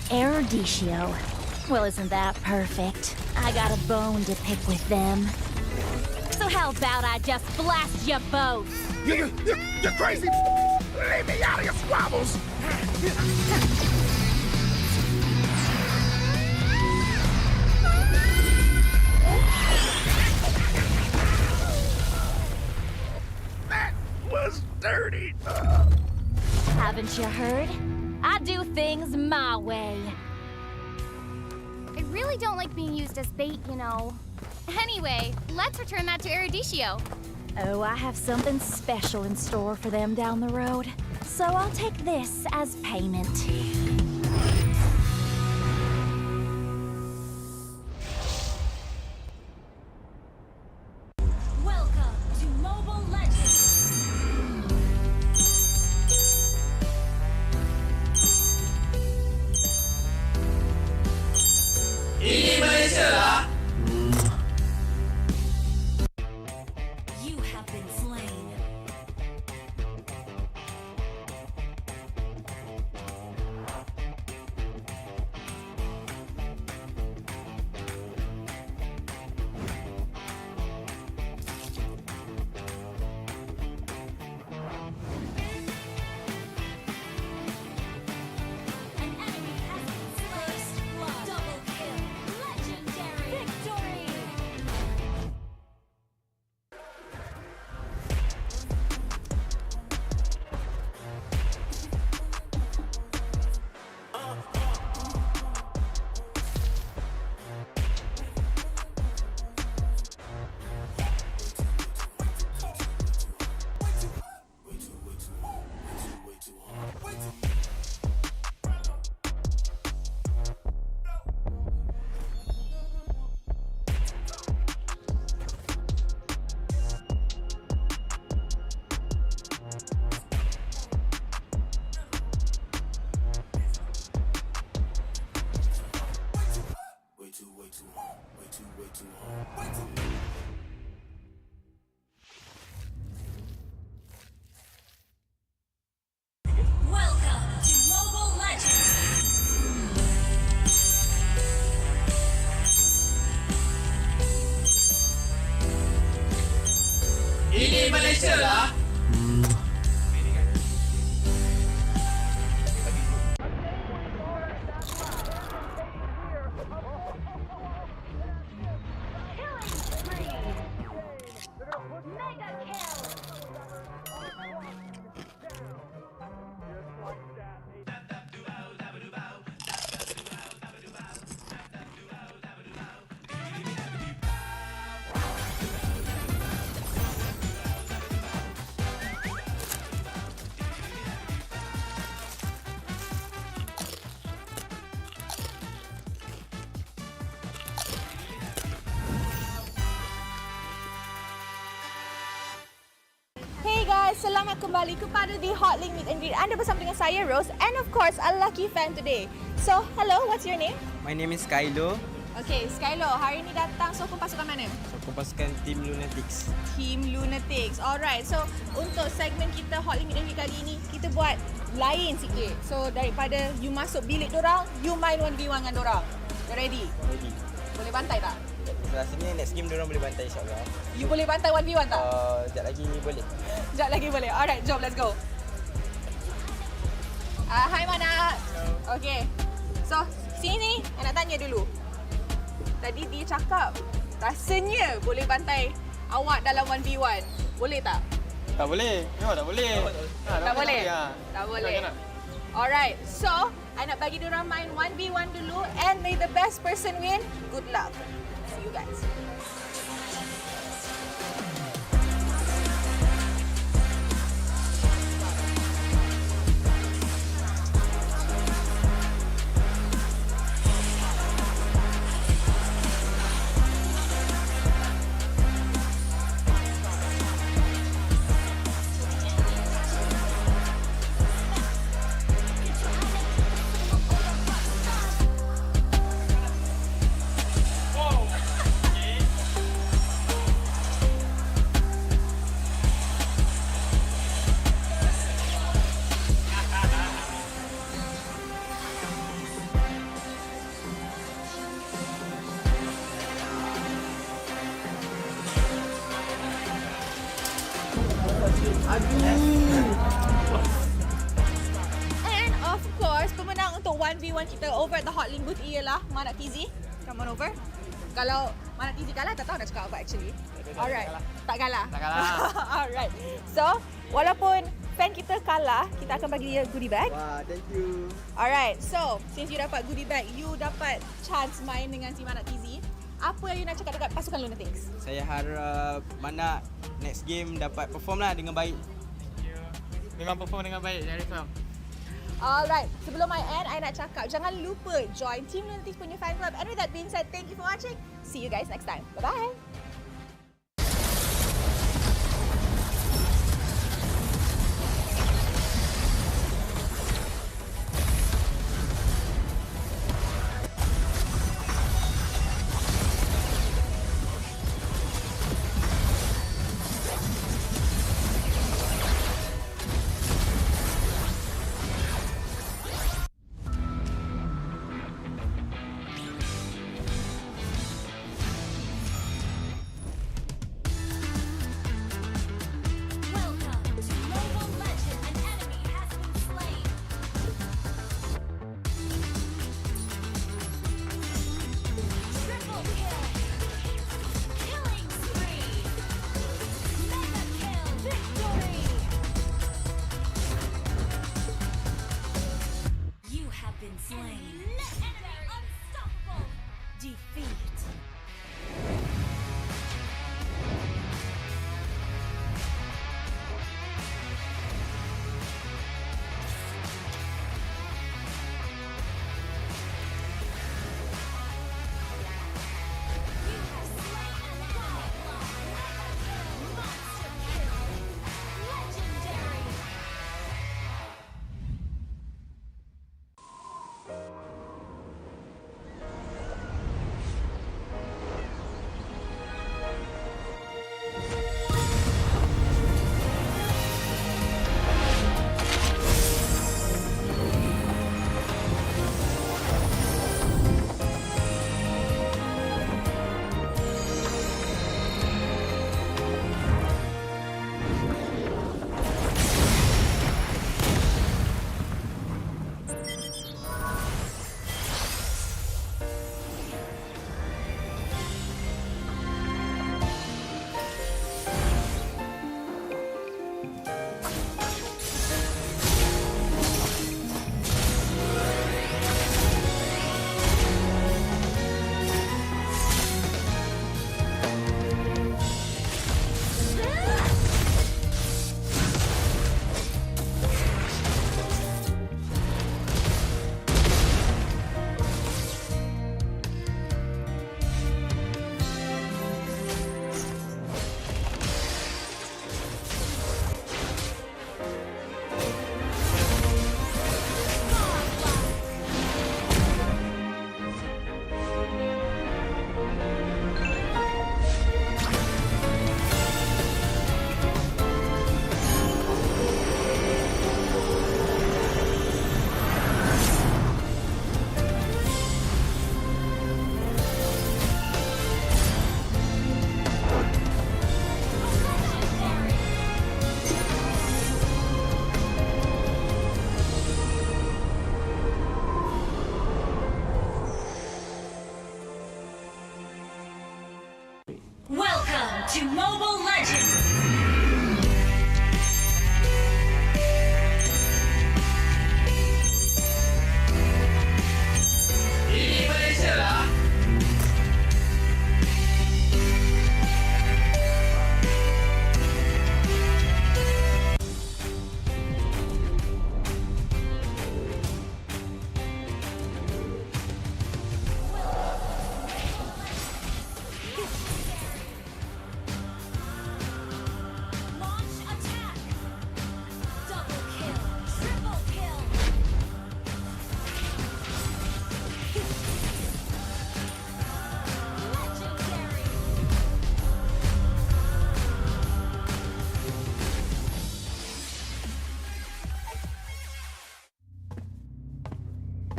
Eruditio? Well, isn't that perfect? I got a bone to pick with them. So how about I just blast you both? You're crazy! Leave me out of your squabbles! That was dirty. Haven't you heard? I do things my way. I really don't like being used as bait, you know. Anyway, let's return that to Eruditio. Oh, I have something special in store for them down the road. So I'll take this as payment. Welcome to Mobile Legends! Ini Malaysia lah. You have been slain. An enemy has been slain. Double kill. Legendary victory. Welcome to Mobile Legends! Ini Malaysia lah. Hey guys, selamat kembali kepada The Hotlink Meet and Greet. Anda bersama dengan saya, Rose, and of course, a lucky fan today. So, hello, what's your name? My name is Kylo. Okay, Skylo, hari ini datang sokong pasukan mana? Sokong pasukan Team Lunatix. Team Lunatix. Alright, so untuk segmen kita Hotlink Meet and Greet kali ini, kita buat lain sikit. So, daripada you masuk bilik dorang, you main 1v1 dengan dorang. You ready? Ready. Boleh bantai tak? Rasanya next game diorang boleh bantai insyaAllah. You boleh bantai 1v1 tak? Sekejap lagi boleh. Sekejap lagi boleh. Alright, jom let's go. Hai Mana. Okay. So, sini I nak tanya dulu. Tadi dia cakap rasanya boleh bantai awak dalam 1v1. Boleh tak? Tak boleh. Memang tak boleh. Tak boleh? Ya. Tak boleh. Alright, so I nak bagi diorang main 1v1 dulu and may the best person win. Good luck. See you guys. And of course, pemenang untuk 1v1 kita over at the Hotlink booth ialah Mana TZ. Come on over. Kalau Mana TZ kalah, tak tahu nak cakap apa actually. Alright. Tak kalah. Tak kalah. Alright. So, walaupun fan kita kalah, kita akan bagi dia goodie bag. Wah, thank you. Alright. So, since you dapat goodie bag, you dapat chance main dengan si Mana TZ. Apa yang you nak cakap dekat pasukan Lunatix? Saya harap Mana next game dapat perform lah dengan baik. Memang perform dengan baik, jangan risau. Alright, sebelum I end, I nak cakap jangan lupa join Team Lunatix punya fan club. And with that being said, thank you for watching. See you guys next time. Bye-bye.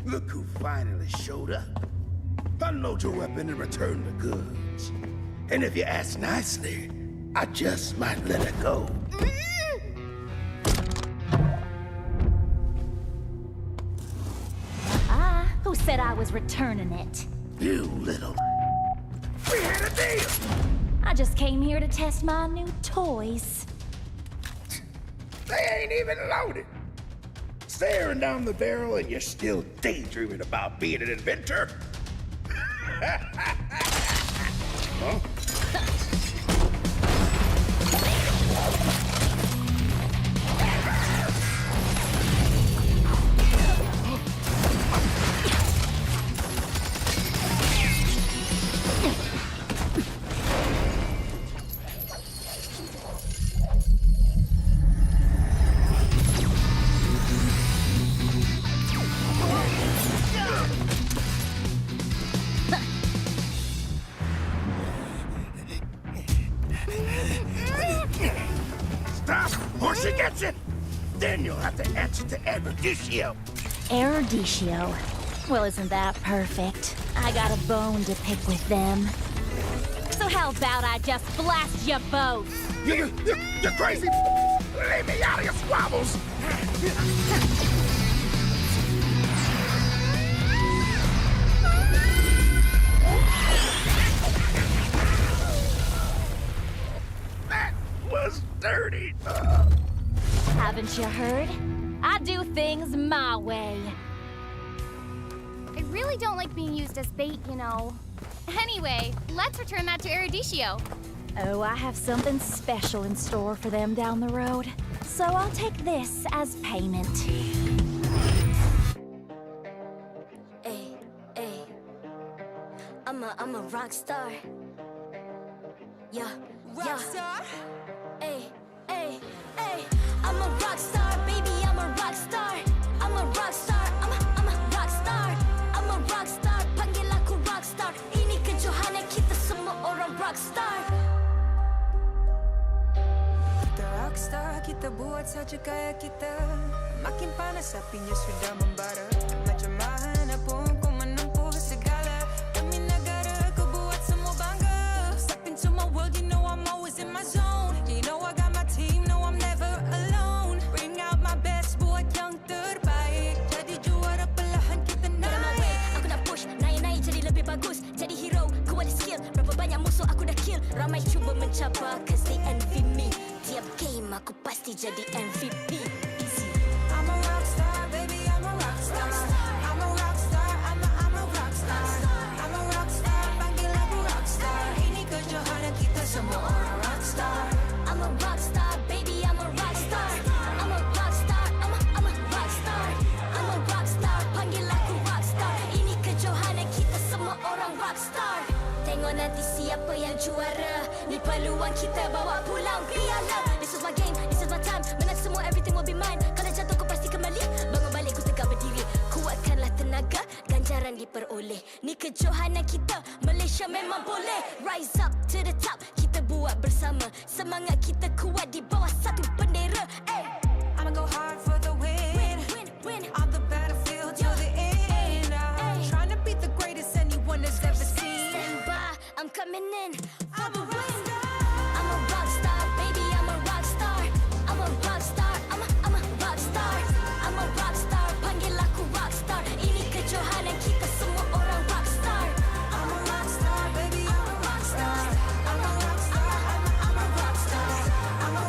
Look who finally showed up. Unload your weapon and return the goods. And if you ask nicely, I just might let it go. Who said I was returning it? You little... We had a deal! I just came here to test my new toys. They ain't even loaded. Staring down the barrel and you're still daydreaming about being an inventor? Huh? Stop, or she gets it! Then you'll have to answer to Eruditio. Eruditio? Well, isn't that perfect? I got a bone to pick with them. So how about I just blast you both? You're crazy! Leave me out of your squabbles! That was dirty! Haven't you heard? I do things my way. I really don't like being used as bait, you know. Anyway, let's return that to Eruditio. Oh, I have something special in store for them down the road. So I'll take this as payment. Ay, ay. I'm a rock star. Yeah, rock star. Ay, ay, ay. I'm a rock star, baby. I'm a rock star. I'm a rock star. I'm a rock star. I'm a rock star. Panggil aku rock star. Ini kejohanan kita semua orang rock star. Kita rockstar, kita buat saja gaya kita. Makin panas apinya sudah membara. Macam mana pun kau menempuh segala. Demi negara kau buat semua bangga. Step into my world, you know I'm always in my zone. You know I got my team, no I'm never alone. Bring out my best, buat yang terbaik. Jadi juara perlahan kita naik. Aku nak push, naik-naik jadi lebih bagus. Jadi hero, ku ada skill. Berapa banyak musuh aku dah kill. Ramai cuba mencapai, cause they envy me. Tiap game aku pasti jadi MVP. Easy. I'm a rockstar, baby, I'm a rockstar. I'm a rockstar, I'm a rockstar. I'm a rockstar, panggil aku rockstar. Ini kejohanan kita semua orang rockstar. I'm a rockstar, baby, I'm a rockstar. I'm a rockstar, I'm a rockstar. I'm a rockstar, panggil aku rockstar. Ini kejohanan kita semua orang rockstar. Tengok nanti siapa yang juara. Ni peluang kita bawa pulang piala. This is my game, this is my time. Menang semua, everything will be mine. Kalau jatuh kau pasti kembali. Bangun balik ku tegak berdiri. Kuatkanlah tenaga, ganjaran diperoleh. Ni kejohanan kita, Malaysia memang boleh. Rise up to the top, kita buat bersama. Semangat kita kuat di bawah satu bendera. Ay. I'ma go hard for the win. Win. On the battlefield till the end. I'm trying to beat the greatest anyone has ever seen. Stand by, I'm coming in for the win. I'm a rock star, baby, I'm a rock star. I'm a rock star, I'm a rock star. I'm a rock star, panggil aku rock star. Ini kejohanan kita semua orang rock star. I'm a rockstar, baby, I'm a rockstar. I'm a rockstar, I'm a rockstar. I'm a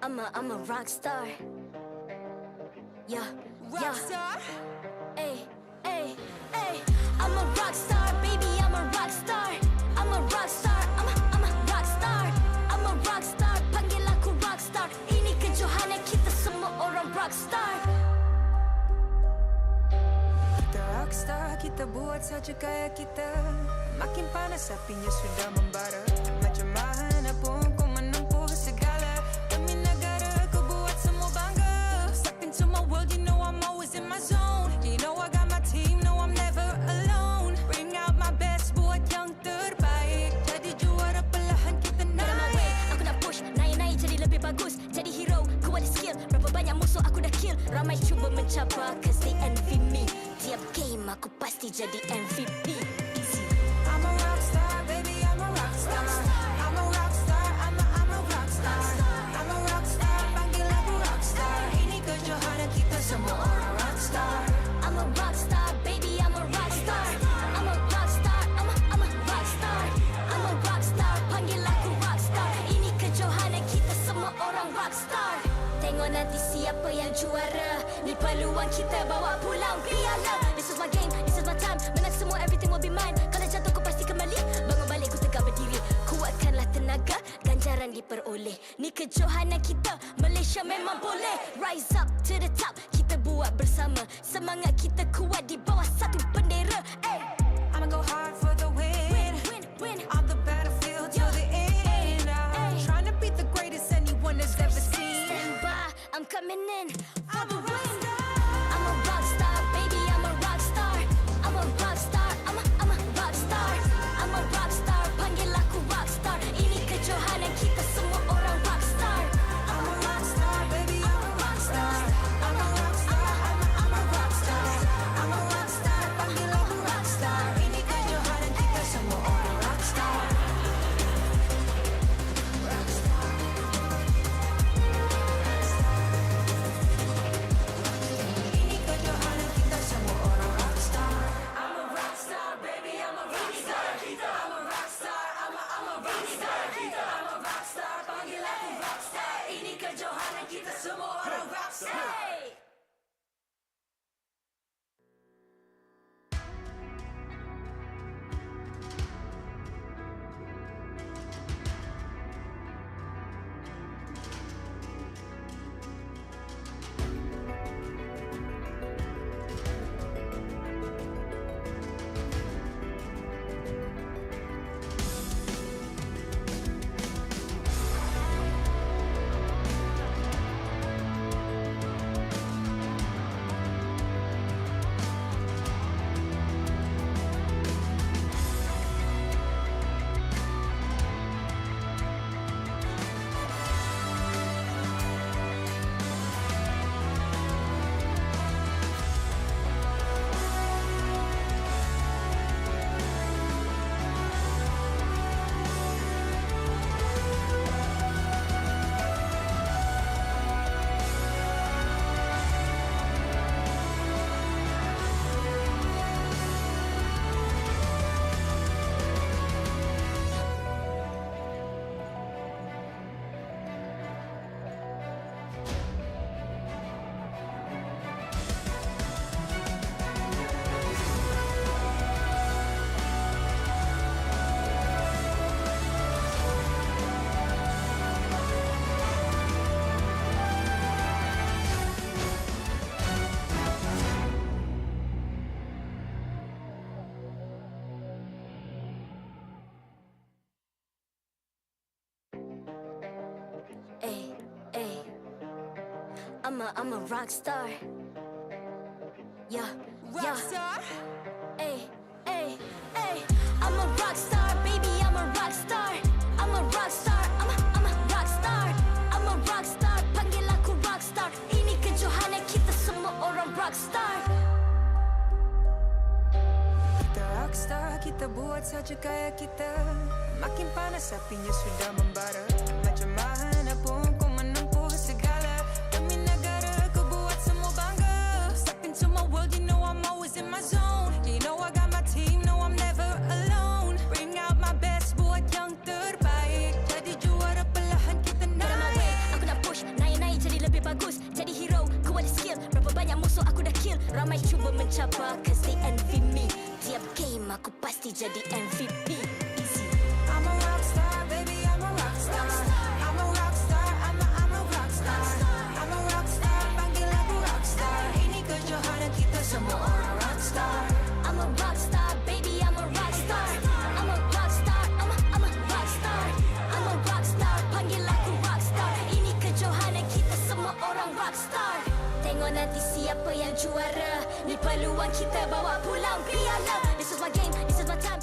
I'm a rock star. Yeah, Rock star? Ay, ay, ay. I'm a rock star, baby, I'm a rock star. I'm a rock star, I'm a rock star. I'm a rock star, panggil aku rock star. Ini kejohanan kita semua orang rock star. Kita rockstar, kita buat saja gaya kita. Makin panas apinya sudah membara. Macam mana pun kau menempuh segala. Demi negara kau buat semua bangga. Step into my world, you know I'm always in my zone. You know I got my team, no I'm never alone. Bring out my best, buat yang terbaik. Jadi juara perlahan kita naik. Aku nak push, naik-naik jadi lebih bagus. Jadi hero, ku ada skill. Berapa banyak musuh aku dah kill. Ramai cuba mencapai, cause they envy me. Tiap game aku pasti jadi MVP. Easy. I'm a rockstar, baby, I'm a rockstar. I'm a rockstar, I'm a rockstar. I'm a rockstar, panggil aku rockstar. Ini kejohanan kita semua orang rockstar. I'm a rockstar, baby, I'm a rockstar. I'm a rockstar, I'm a rockstar. I'm a rockstar, panggil aku rockstar. Ini kejohanan kita semua orang rockstar. Tengok nanti siapa yang juara. Ni peluang kita bawa pulang piala. This is my game, this is my time. Menang semua, everything will be mine. Kalau jatuh kau pasti kembali. Bangun balik ku tegak berdiri. Kuatkanlah tenaga, ganjaran diperoleh. Ni kejohanan kita, Malaysia memang boleh. Rise up to the top, kita buat bersama. Semangat kita kuat di bawah satu bendera. Ay. I'ma go hard for the win. Win. On the battlefield till the end. I'm trying to beat the greatest anyone has ever seen. Stand by, I'm coming in for the win. I'm a rock star, baby, I'm a rock star. I'm a rock star, I'm a rock star. I'm a rock star, panggil aku rock star. Ini kejohanan kita semua orang rock star. I'm a rockstar, baby, I'm a rockstar. I'm a rockstar, I'm a rockstar. I'm a rockstar, panggil aku rockstar. Ini kejohanan kita semua orang rockstar. Ini kejohanan kita semua orang rockstar. I'm a rockstar, baby, I'm a rockstar. I'm a rockstar, I'm a rockstar. I'm a rockstar, panggil aku rockstar. Ini kejohanan kita semua orang rockstar. I'm a rock star. Yeah, Rock star? Ay, ay, ay. I'm a rock star, baby, I'm a rock star. I'm a rock star, I'm a rock star. I'm a rock star, panggil aku rock star. Ini kejohanan kita semua orang rock star. Kita rockstar, kita buat saja gaya kita. Makin panas apinya sudah membara. Macam mana pun kau menempuh segala. Demi negara kau buat semua bangga. Step into my world, you know I'm always in my zone. You know I got my team, no I'm never alone. Bring out my best, buat yang terbaik. Jadi juara perlahan kita naik. Aku nak push, laki jadi MVP. Easy. I'm a rock star, baby, I'm a rock star. I'm a rock star, I'm a rock star. I'm a rock star, panggil aku rock star. Ini kejohanan kita semua orang rock star. I'm a rock star, baby, I'm a rock star. I'm a rock star, I'm a rock star. I'm a rock star, panggil aku rock star. Ini kejohanan kita semua orang rock star. Tengok nanti siapa yang juara. Ni peluang kita bawa pulang piala. This is my game, this is my time.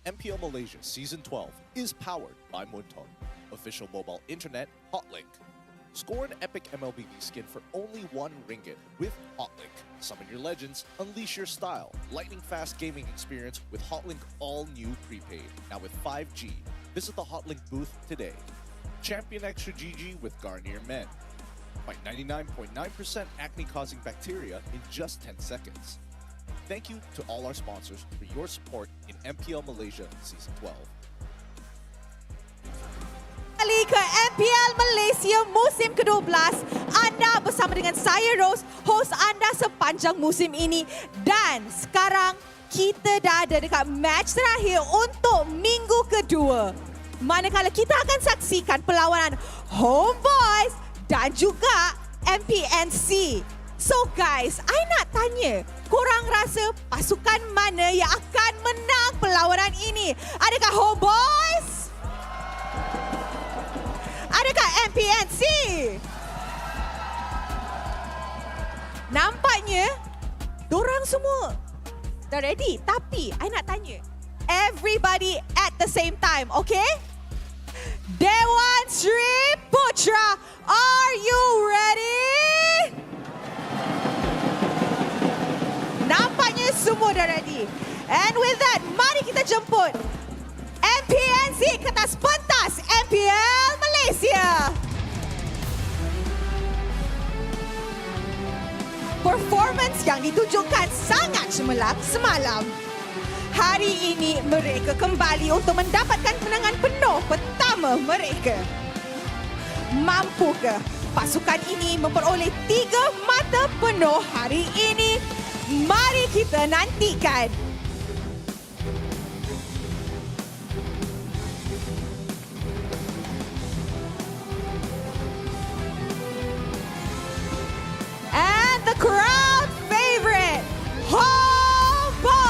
MPL Malaysia Season 12 is powered by Muntong, official mobile internet hotlink. Score an epic MLBB skin for only Rennnqt with Hotlink. Summon your legends, unleash your style. Lightning fast gaming experience with Hotlink all new prepaid. Now with 5G. Visit the Hotlink booth today. Champion Extra GG with Garnier Men. Fight 99.9% acne-causing bacteria in just 10 seconds. Thank you to all our sponsors for your support in MPL Malaysia Season 12. Kembali ke MPL Malaysia musim ke-12. Anda bersama dengan saya Rose, host anda sepanjang musim ini. Dan sekarang kita dah ada dekat match terakhir untuk minggu kedua. Manakala kita akan saksikan perlawanan Homebois dan juga MPNC. So guys, I nak tanya, korang rasa pasukan mana yang akan menang perlawanan ini? Adakah Homebois? Adakah MPNC? Nampaknya dorang semua dah ready. Tapi I nak tanya, everybody at the same time, okay? Dewan Sri Putra, are you ready? Nampaknya semua dah ready. And with that, mari kita jemput MPNC ke atas pentas MPL Malaysia. Performance yang ditunjukkan sangat cemerlang semalam. Hari ini mereka kembali untuk mendapatkan kemenangan penuh pertama mereka. Mampukah pasukan ini memperoleh 3 mata penuh hari ini? Mari kita nantikan. And the crowd favorite, Homebois.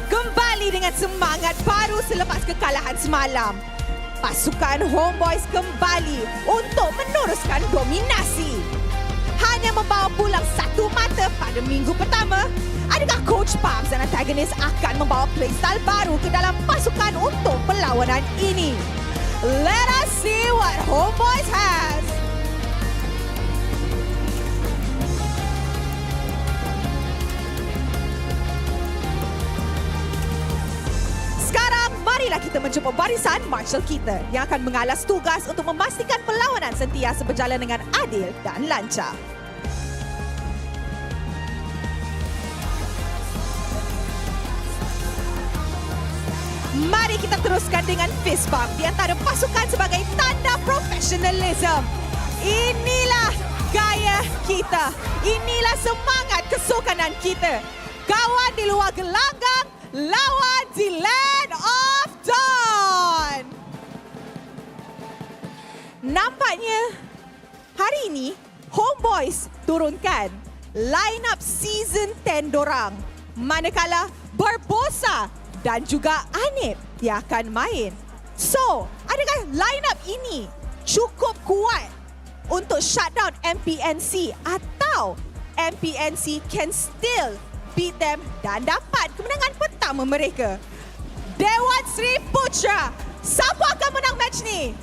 Kembali dengan semangat baru selepas kekalahan semalam. Pasukan Homebois kembali untuk meneruskan dominasi. Hanya membawa pulang 1 mata pada minggu pertama. Adakah Coach Pams dan antagonis akan membawa playstyle baru ke dalam pasukan untuk perlawanan ini? Let us see what Homebois has. Sekarang, marilah kita menjemput barisan marshal kita yang akan mengalas tugas untuk memastikan perlawanan sentiasa berjalan dengan adil dan lancar. Mari kita teruskan dengan fist bump di antara pasukan sebagai tanda profesionalism. Inilah gaya kita. Inilah semangat kesukanan kita. Kawan di luar gelanggang, lawan di Land of Dawn. Nampaknya hari ini Homebois turunkan line up season 10 dorang. Manakala BARBOSSA dan juga ANIP yang akan main. So, adakah line up ini cukup kuat untuk shutdown MPNC atau MPNC can still beat them dan dapat kemenangan pertama mereka? Dewan Sri Putra. Siapa akan menang match ni?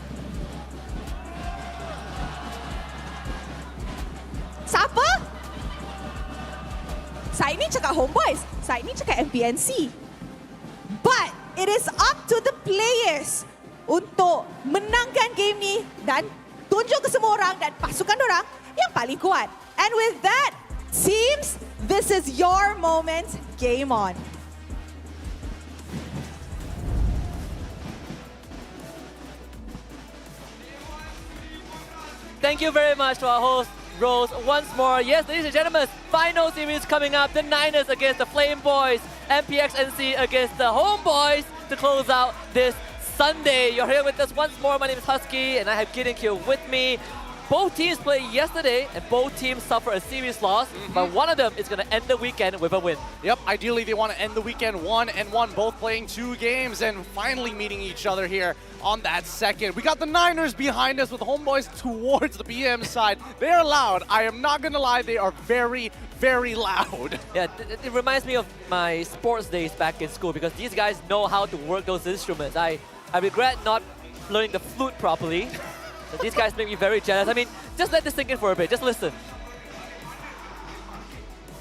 Siapa? Saya ni cakap Homebois. Saya ni cakap MPNC. But it is up to the players untuk menangkan game ni dan tunjuk ke semua orang dan pasukan orang yang paling kuat. And with that, teams, this is your moment. Game on. Thank you very much to our host, Rose, once more. Yes, ladies and gentlemen, final series coming up. The Niners against the Flame Boys. MPX NSEA against the Homebois to close out this Sunday. You're here with us once more. My name is Husky, and I have Gideon here with me. Both teams played yesterday, and both teams suffer a serious loss, but one of them is going to end the weekend with a win. Yep, ideally they want to end the weekend 1-1, both playing 2 games and finally meeting each other here on that second. We got the Niners behind us with Homebois towards the PM side. They're loud. I am not going to lie, they are very, very loud. Yeah, it reminds me of my sports days back in school because these guys know how to work those instruments. I regret not learning the flute properly. These guys make me very jealous. I mean, just let this sink in for a bit. Just listen.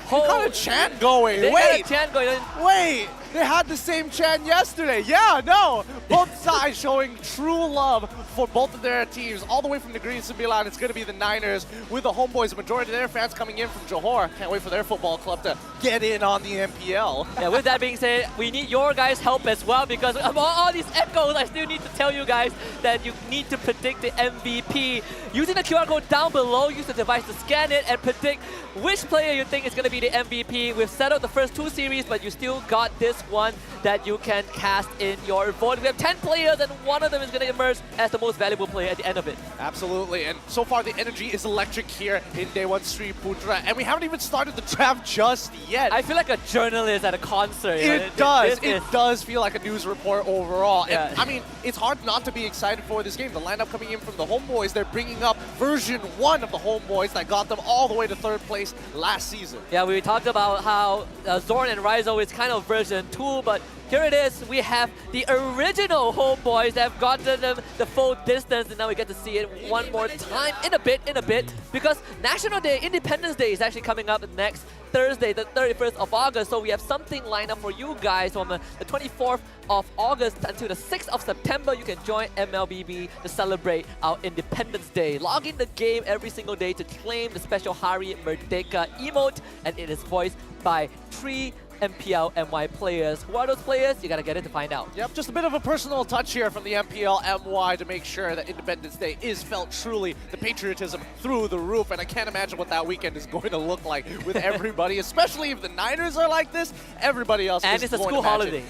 They got a chant going. They got a chant going. Wait, they had the same chant yesterday. Yeah, no. Both sides showing true love for both of their teams. All the way from the Green Sembilan, it's going to be the Niners with the Homebois. Majority of their fans coming in from Johor. Can't wait for their football club to get in on the MPL. Yeah, with that being said, we need your guys' help as well because of all these echoes, I still need to tell you guys that you need to predict the MVP. Using the QR code down below, use the device to scan it and predict which player you think is going to be the MVP. We've settled the first 2 series, but you still got this one that you can cast in your vote. We have 10 players, and one of them is going to emerge as the most valuable player at the end of it. Absolutely, and so far the energy is electric here in Dewan Sri Putra, and we haven't even started the draft just yet. I feel like a journalist at a concert. It does feel like a news report overall. Yeah. And I mean, it's hard not to be excited for this game. The lineup coming in from the Homebois, they're bringing up version 1 of the Homebois that got them all the way to 3rd place last season. Yeah, we talked about how XORN and RAIZEL is kind of version 2, but here it is. We have the original Homebois that have gotten them the full distance, and now we get to see it one more time in a bit, because National Day, Independence Day is actually coming up next Thursday, the 31st of August. So we have something lined up for you guys from the 24th of August until the 6th of September. You can join MLBB to celebrate our Independence Day. Log in the game every single day to claim the special Hari Merdeka emote, and it is voiced by 3 MPL MY players. Who are those players? You gotta get it to find out. Yep, just a bit of a personal touch here from the MPL MY to make sure that Independence Day is felt truly, the patriotism through the roof, and I can't imagine what that weekend is going to look like with everybody, especially if the Niners are like this, everybody else and is it's a going school to holiday.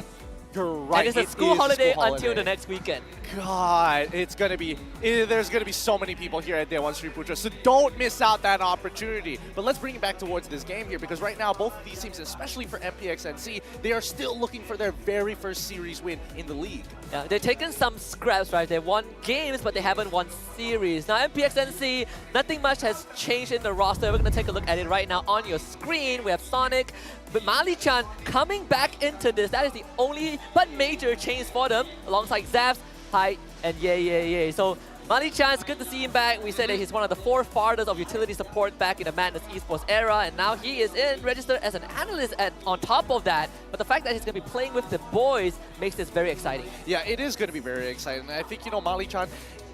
You're right. And it's a school holiday until the next weekend. God, it's going to be, there's going to be so many people here at Dewan Sri Putra, so don't miss out that opportunity. But let's bring it back towards this game here, because right now, both of these teams, especially for MPX NC, they are still looking for their very first series win in the league. Yeah, they've taken some scraps, right? They won games, but they haven't won series. Now, MPX NC, nothing much has changed in the roster. We're going to take a look at it right now on your screen. We have Sonic, but Mali-chan coming back into this. That is the only but major change for them, alongside Xavvsz, Hyde, and Yay. So Mali-chan, it's good to see him back. We said that he's one of the forefathers of utility support back in the Madness Esports era, and now he is registered as an analyst on top of that. But the fact that he's going to be playing with the boys makes this very exciting. Yeah, it is going to be very exciting. I think, you know, Mali-chan,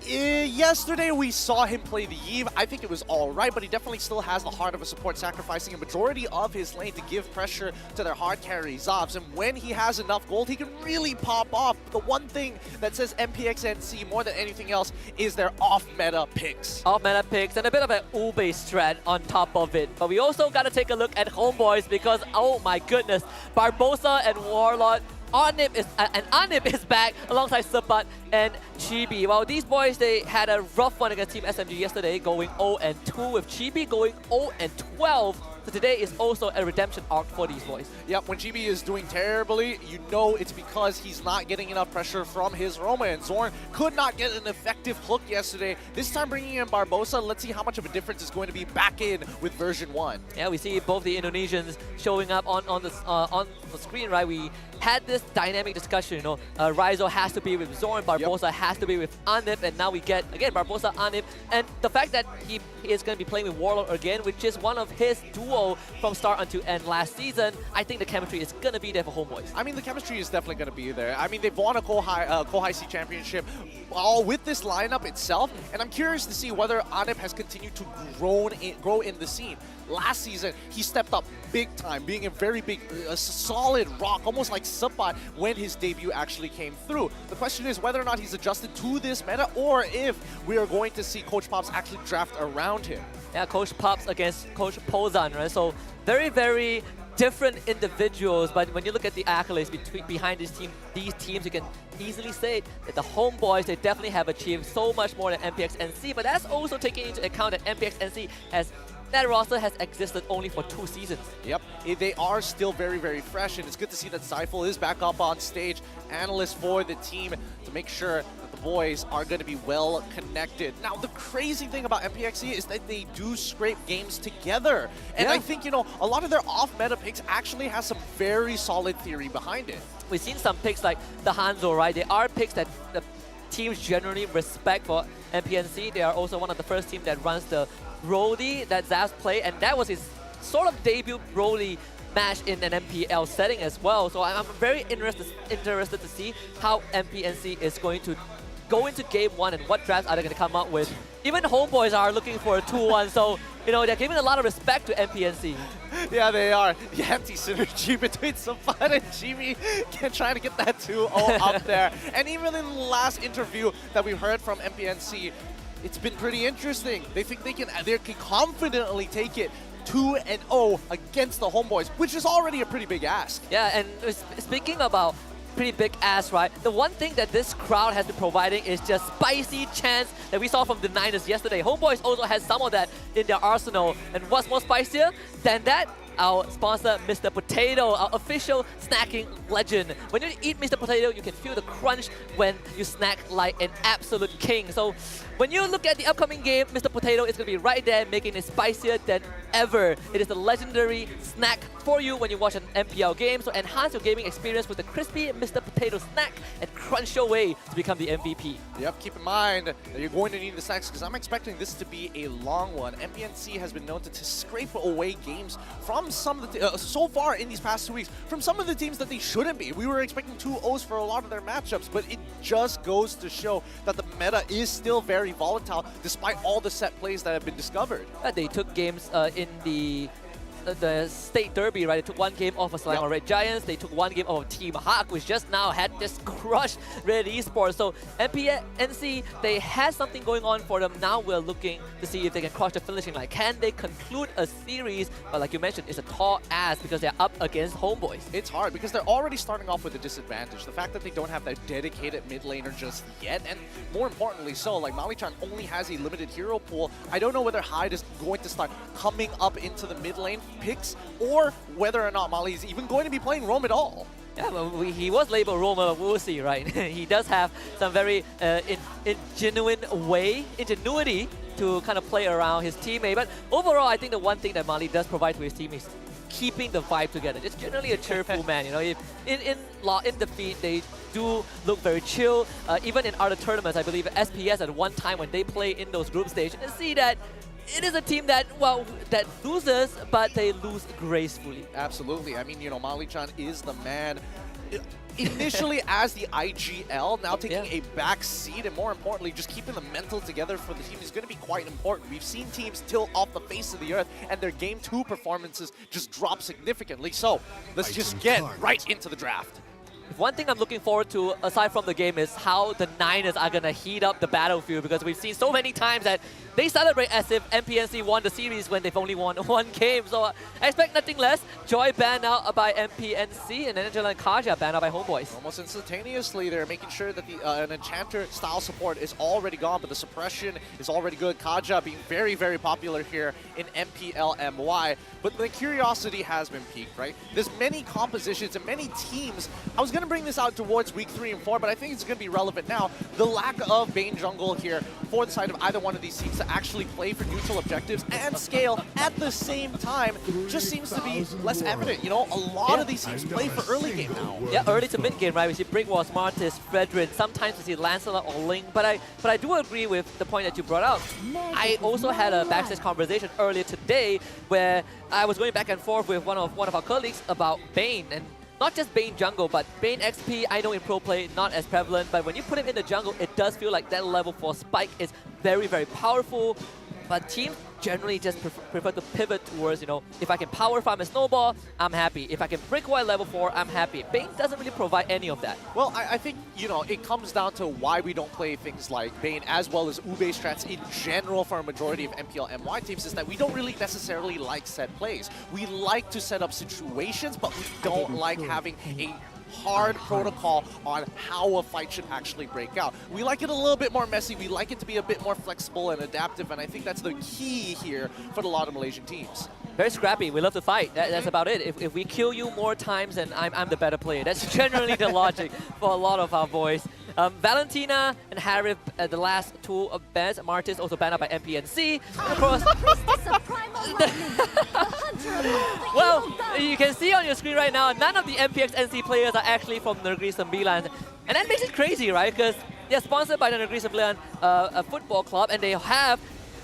yesterday we saw him play the Eve. I think it was alright, but he definitely still has the heart of a support, sacrificing a majority of his lane to give pressure to their hard carry, Xavvsz. And when he has enough gold, he can really pop off. The one thing that says MPX NC more than anything else is their off-meta picks. Off-meta picks and a bit of an Ube strat on top of it. But we also got to take a look at Homebois because, oh my goodness, Barbossa and Warlord, ANIP is back alongside Sabat and Chibi. Well, these boys, they had a rough one against Team SMG yesterday, going 0-2, with Chibi going 0-12. So today is also a redemption arc for these boys. Yep, when GB is doing terribly, you know it's because he's not getting enough pressure from his Roma, and XORN could not get an effective hook yesterday. This time bringing in BARBOSSA, let's see how much of a difference is going to be back in with version 1. Yeah, we see both the Indonesians showing up on the screen, right? We had this dynamic discussion, you know, RAIZEL has to be with XORN, BARBOSSA has to be with ANIP, and now we get, again, BARBOSSA, ANIP, and the fact that he is going to be playing with Warlord again, which is one of his duo from start until end last season, I think the chemistry is going to be there for Homebois. I mean, the chemistry is definitely going to be there. I mean, they've won a Ko-High C championship all with this lineup itself, and I'm curious to see whether ANIP has continued to grow in the scene. Last season, he stepped up big time, being a very big, solid rock, almost like Sabat when his debut actually came through. The question is whether or not he's adjusted to this meta, or if we are going to see Coach Pops actually draft around him. Yeah, Coach Pops against Coach Pozan, right? So very, very different individuals, but when you look at the accolades behind these teams, you can easily say that the Homebois, they definitely have achieved so much more than MPX NC, but that's also taking into account that MPX NC that roster has existed only for 2 seasons. Yep, they are still very, very fresh, and it's good to see that Zyphel is back up on stage, analyst for the team, to make sure that the boys are going to be well connected. Now, the crazy thing about MPXC is that they do scrape games together. And I think, you know, a lot of their off-meta picks actually has some very solid theory behind it. We've seen some picks like the Hanzo, right? They are picks that the teams generally respect for MPNC. They are also one of the first teams that runs the Brody that Xavvsz played, and that was his sort of debut Brody match in an MPL setting as well. So I'm very interested to see how MPNC is going to go into game 1 and what drafts are they going to come up with. Even Homebois are looking for a 2-1, so you know they're giving a lot of respect to MPNC. Yeah, they are. The anti-synergy between Sabat and GB trying to get that 2-0 up there. And even in the last interview that we heard from MPNC, it's been pretty interesting. They think they can confidently take it 2-0 against the Homebois, which is already a pretty big ask. Yeah, and speaking about pretty big ass, right? The one thing that this crowd has been providing is just spicy chants that we saw from the Niners yesterday. Homebois also has some of that in their arsenal. And what's more spicier than that? Our sponsor, Mr. Potato, our official snacking legend. When you eat Mr. Potato, you can feel the crunch when you snack like an absolute king. So when you look at the upcoming game, Mr. Potato is going to be right there making it spicier than ever. It is a legendary snack for you when you watch an MPL game. So enhance your gaming experience with the crispy Mr. Potato snack and crunch your way to become the MVP. Yep, keep in mind that you're going to need the snacks because I'm expecting this to be a long one. MPNC has been known to scrape away games from some of the so far in these past 2 weeks from some of the teams that they shouldn't be. We were expecting 2-0s for a lot of their matchups, but it just goes to show that the meta is still very volatile despite all the set plays that have been discovered. They took games in the state derby, right? They took 1 game off of Slang Red Giants. They took 1 game off of Team HAQ, which just now had just crushed Red Esports. So MPNC, they had something going on for them. Now we're looking to see if they can cross the finishing line. Can they conclude a series? But like you mentioned, it's a tall ask because they're up against Homebois. It's hard because they're already starting off with a disadvantage. The fact that they don't have that dedicated mid laner just yet, and more importantly so, like Malichan only has a limited hero pool. I don't know whether Hyde is going to start coming up into the mid lane picks, or whether or not Mali is even going to be playing Rome at all. Yeah, well, he was labeled Roma, we'll see, right? He does have some very ingenuity to kind of play around his teammate. But overall, I think the one thing that Mali does provide to his team is keeping the vibe together. Just generally a cheerful man, you know. If in defeat, they do look very chill. Even in other tournaments, I believe SPS at one time when they play in those group stage, you can see that it is a team that, well, that loses, but they lose gracefully. Absolutely. I mean, you know, Malichan is the man. Initially as the IGL, now taking a back seat, and more importantly, just keeping the mental together for the team is going to be quite important. We've seen teams tilt off the face of the earth, and their Game 2 performances just drop significantly. So let's just get right into the draft. if one thing I'm looking forward to, aside from the game, is how the Niners are going to heat up the battlefield, because we've seen so many times that they celebrate as if MPNC won the series when they've only won one game. So I expect nothing less. Joy banned out by MPNC, and Angela and Kaja banned out by Homebois. Almost instantaneously, they're making sure that an Enchanter style support is already gone, but the suppression is already good. Kaja being very, very popular here in MPL MY. But the curiosity has been piqued, right? There's many compositions and many teams. I was going to bring this out towards week 3 and 4, but I think it's going to be relevant now. The lack of Bane jungle here for the side of either one of these teams to actually play for neutral objectives and scale at the same time just seems to be less evident. You know, a lot of these teams play for early game now. Yeah, early to mid game, right? We see Brickwalls, Martis, Fredrin. Sometimes we see Lancelot or Ling. But I do agree with the point that you brought out. I also had a backstage conversation earlier today where I was going back and forth with one of our colleagues about Bane, and not just Bane jungle, but Bane XP, I know in pro play, not as prevalent, but when you put him in the jungle, it does feel like that level 4 spike is very, very powerful. But teams generally just prefer to pivot towards, you know, if I can power farm a snowball, I'm happy. If I can brick wall level 4, I'm happy. Bane doesn't really provide any of that. Well, I think, you know, it comes down to why we don't play things like Bane as well as Ube strats in general for a majority of MPL MY teams, is that we don't really necessarily like set plays. We like to set up situations, but we don't like having a hard protocol on how a fight should actually break out. We like it a little bit more messy. We like it to be a bit more flexible and adaptive, and I think that's the key here for a lot of Malaysian teams. Very scrappy. We love to fight. That's about it. If we kill you more times, then I'm the better player. That's generally the logic for a lot of our boys. Valentina and Harif, the last two bans. Martis also banned out by MPNC. Of course. Well, you can see on your screen right now, none of the MPX NC players are actually from Negeri Sembilan. And that makes it crazy, right? Because they're sponsored by the Negeri Sembilan a football club, and they have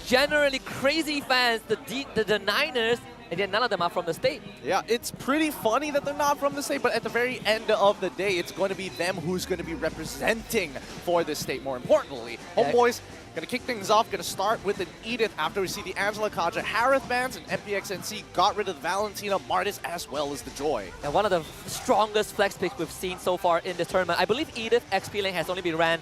generally crazy fans, the Niners, and yet none of them are from the state. Yeah, it's pretty funny that they're not from the state, but at the very end of the day, it's going to be them who's going to be representing for this state, more importantly. Homebois going to kick things off, going to start with an Edith after we see the Angela, Kaja, Harith bans, and MPX NC got rid of Valentina, Martis, as well as the Joy. And one of the strongest flex picks we've seen so far in this tournament. I believe Edith XP lane has only been ran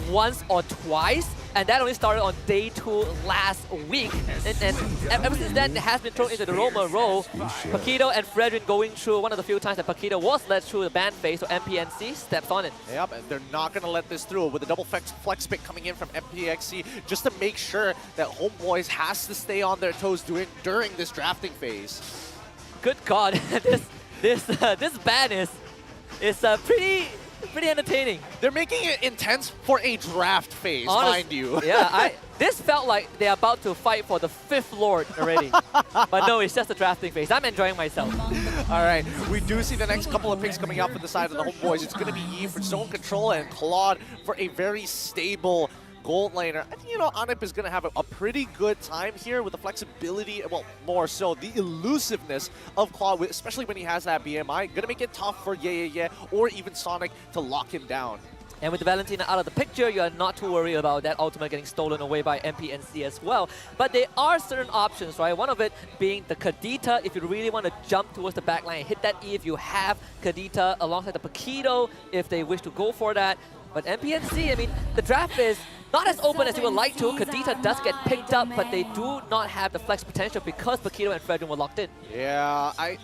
once or twice, and that only started on day 2 last week. And ever since then, it has been thrown into the Roma role. Paquito and Fredrin going through one of the few times that Paquito was led through the ban phase, so MPNC steps on it. Yep, and they're not going to let this through with a double flex pick coming in from MPXC just to make sure that Homebois has to stay on their toes during this drafting phase. Good God, this ban is pretty entertaining. They're making it intense for a draft phase, mind you. Yeah, this felt like they're about to fight for the 5th Lord already. But no, it's just a drafting phase. I'm enjoying myself. All right, we do see the next couple of picks coming up for the side of the Homebois. It's going to be Yi for zone control and Claude for a very stable gold laner. I think, you know, ANIP is going to have a pretty good time here with the flexibility, well, more so the elusiveness of Claude, especially when he has that BMI. Going to make it tough for Yeah or even Sonic to lock him down. And with Valentina out of the picture, you are not too worried about that ultimate getting stolen away by MPNC as well. But there are certain options, right? One of it being the Kadita, if you really want to jump towards the backline and hit that E, if you have Kadita alongside the Paquito, if they wish to go for that. But MPNC, I mean, the draft is not as open as you would like to. Kadita does get picked up, but they do not have the flex potential because Paquito and Fredrin were locked in. Yeah, I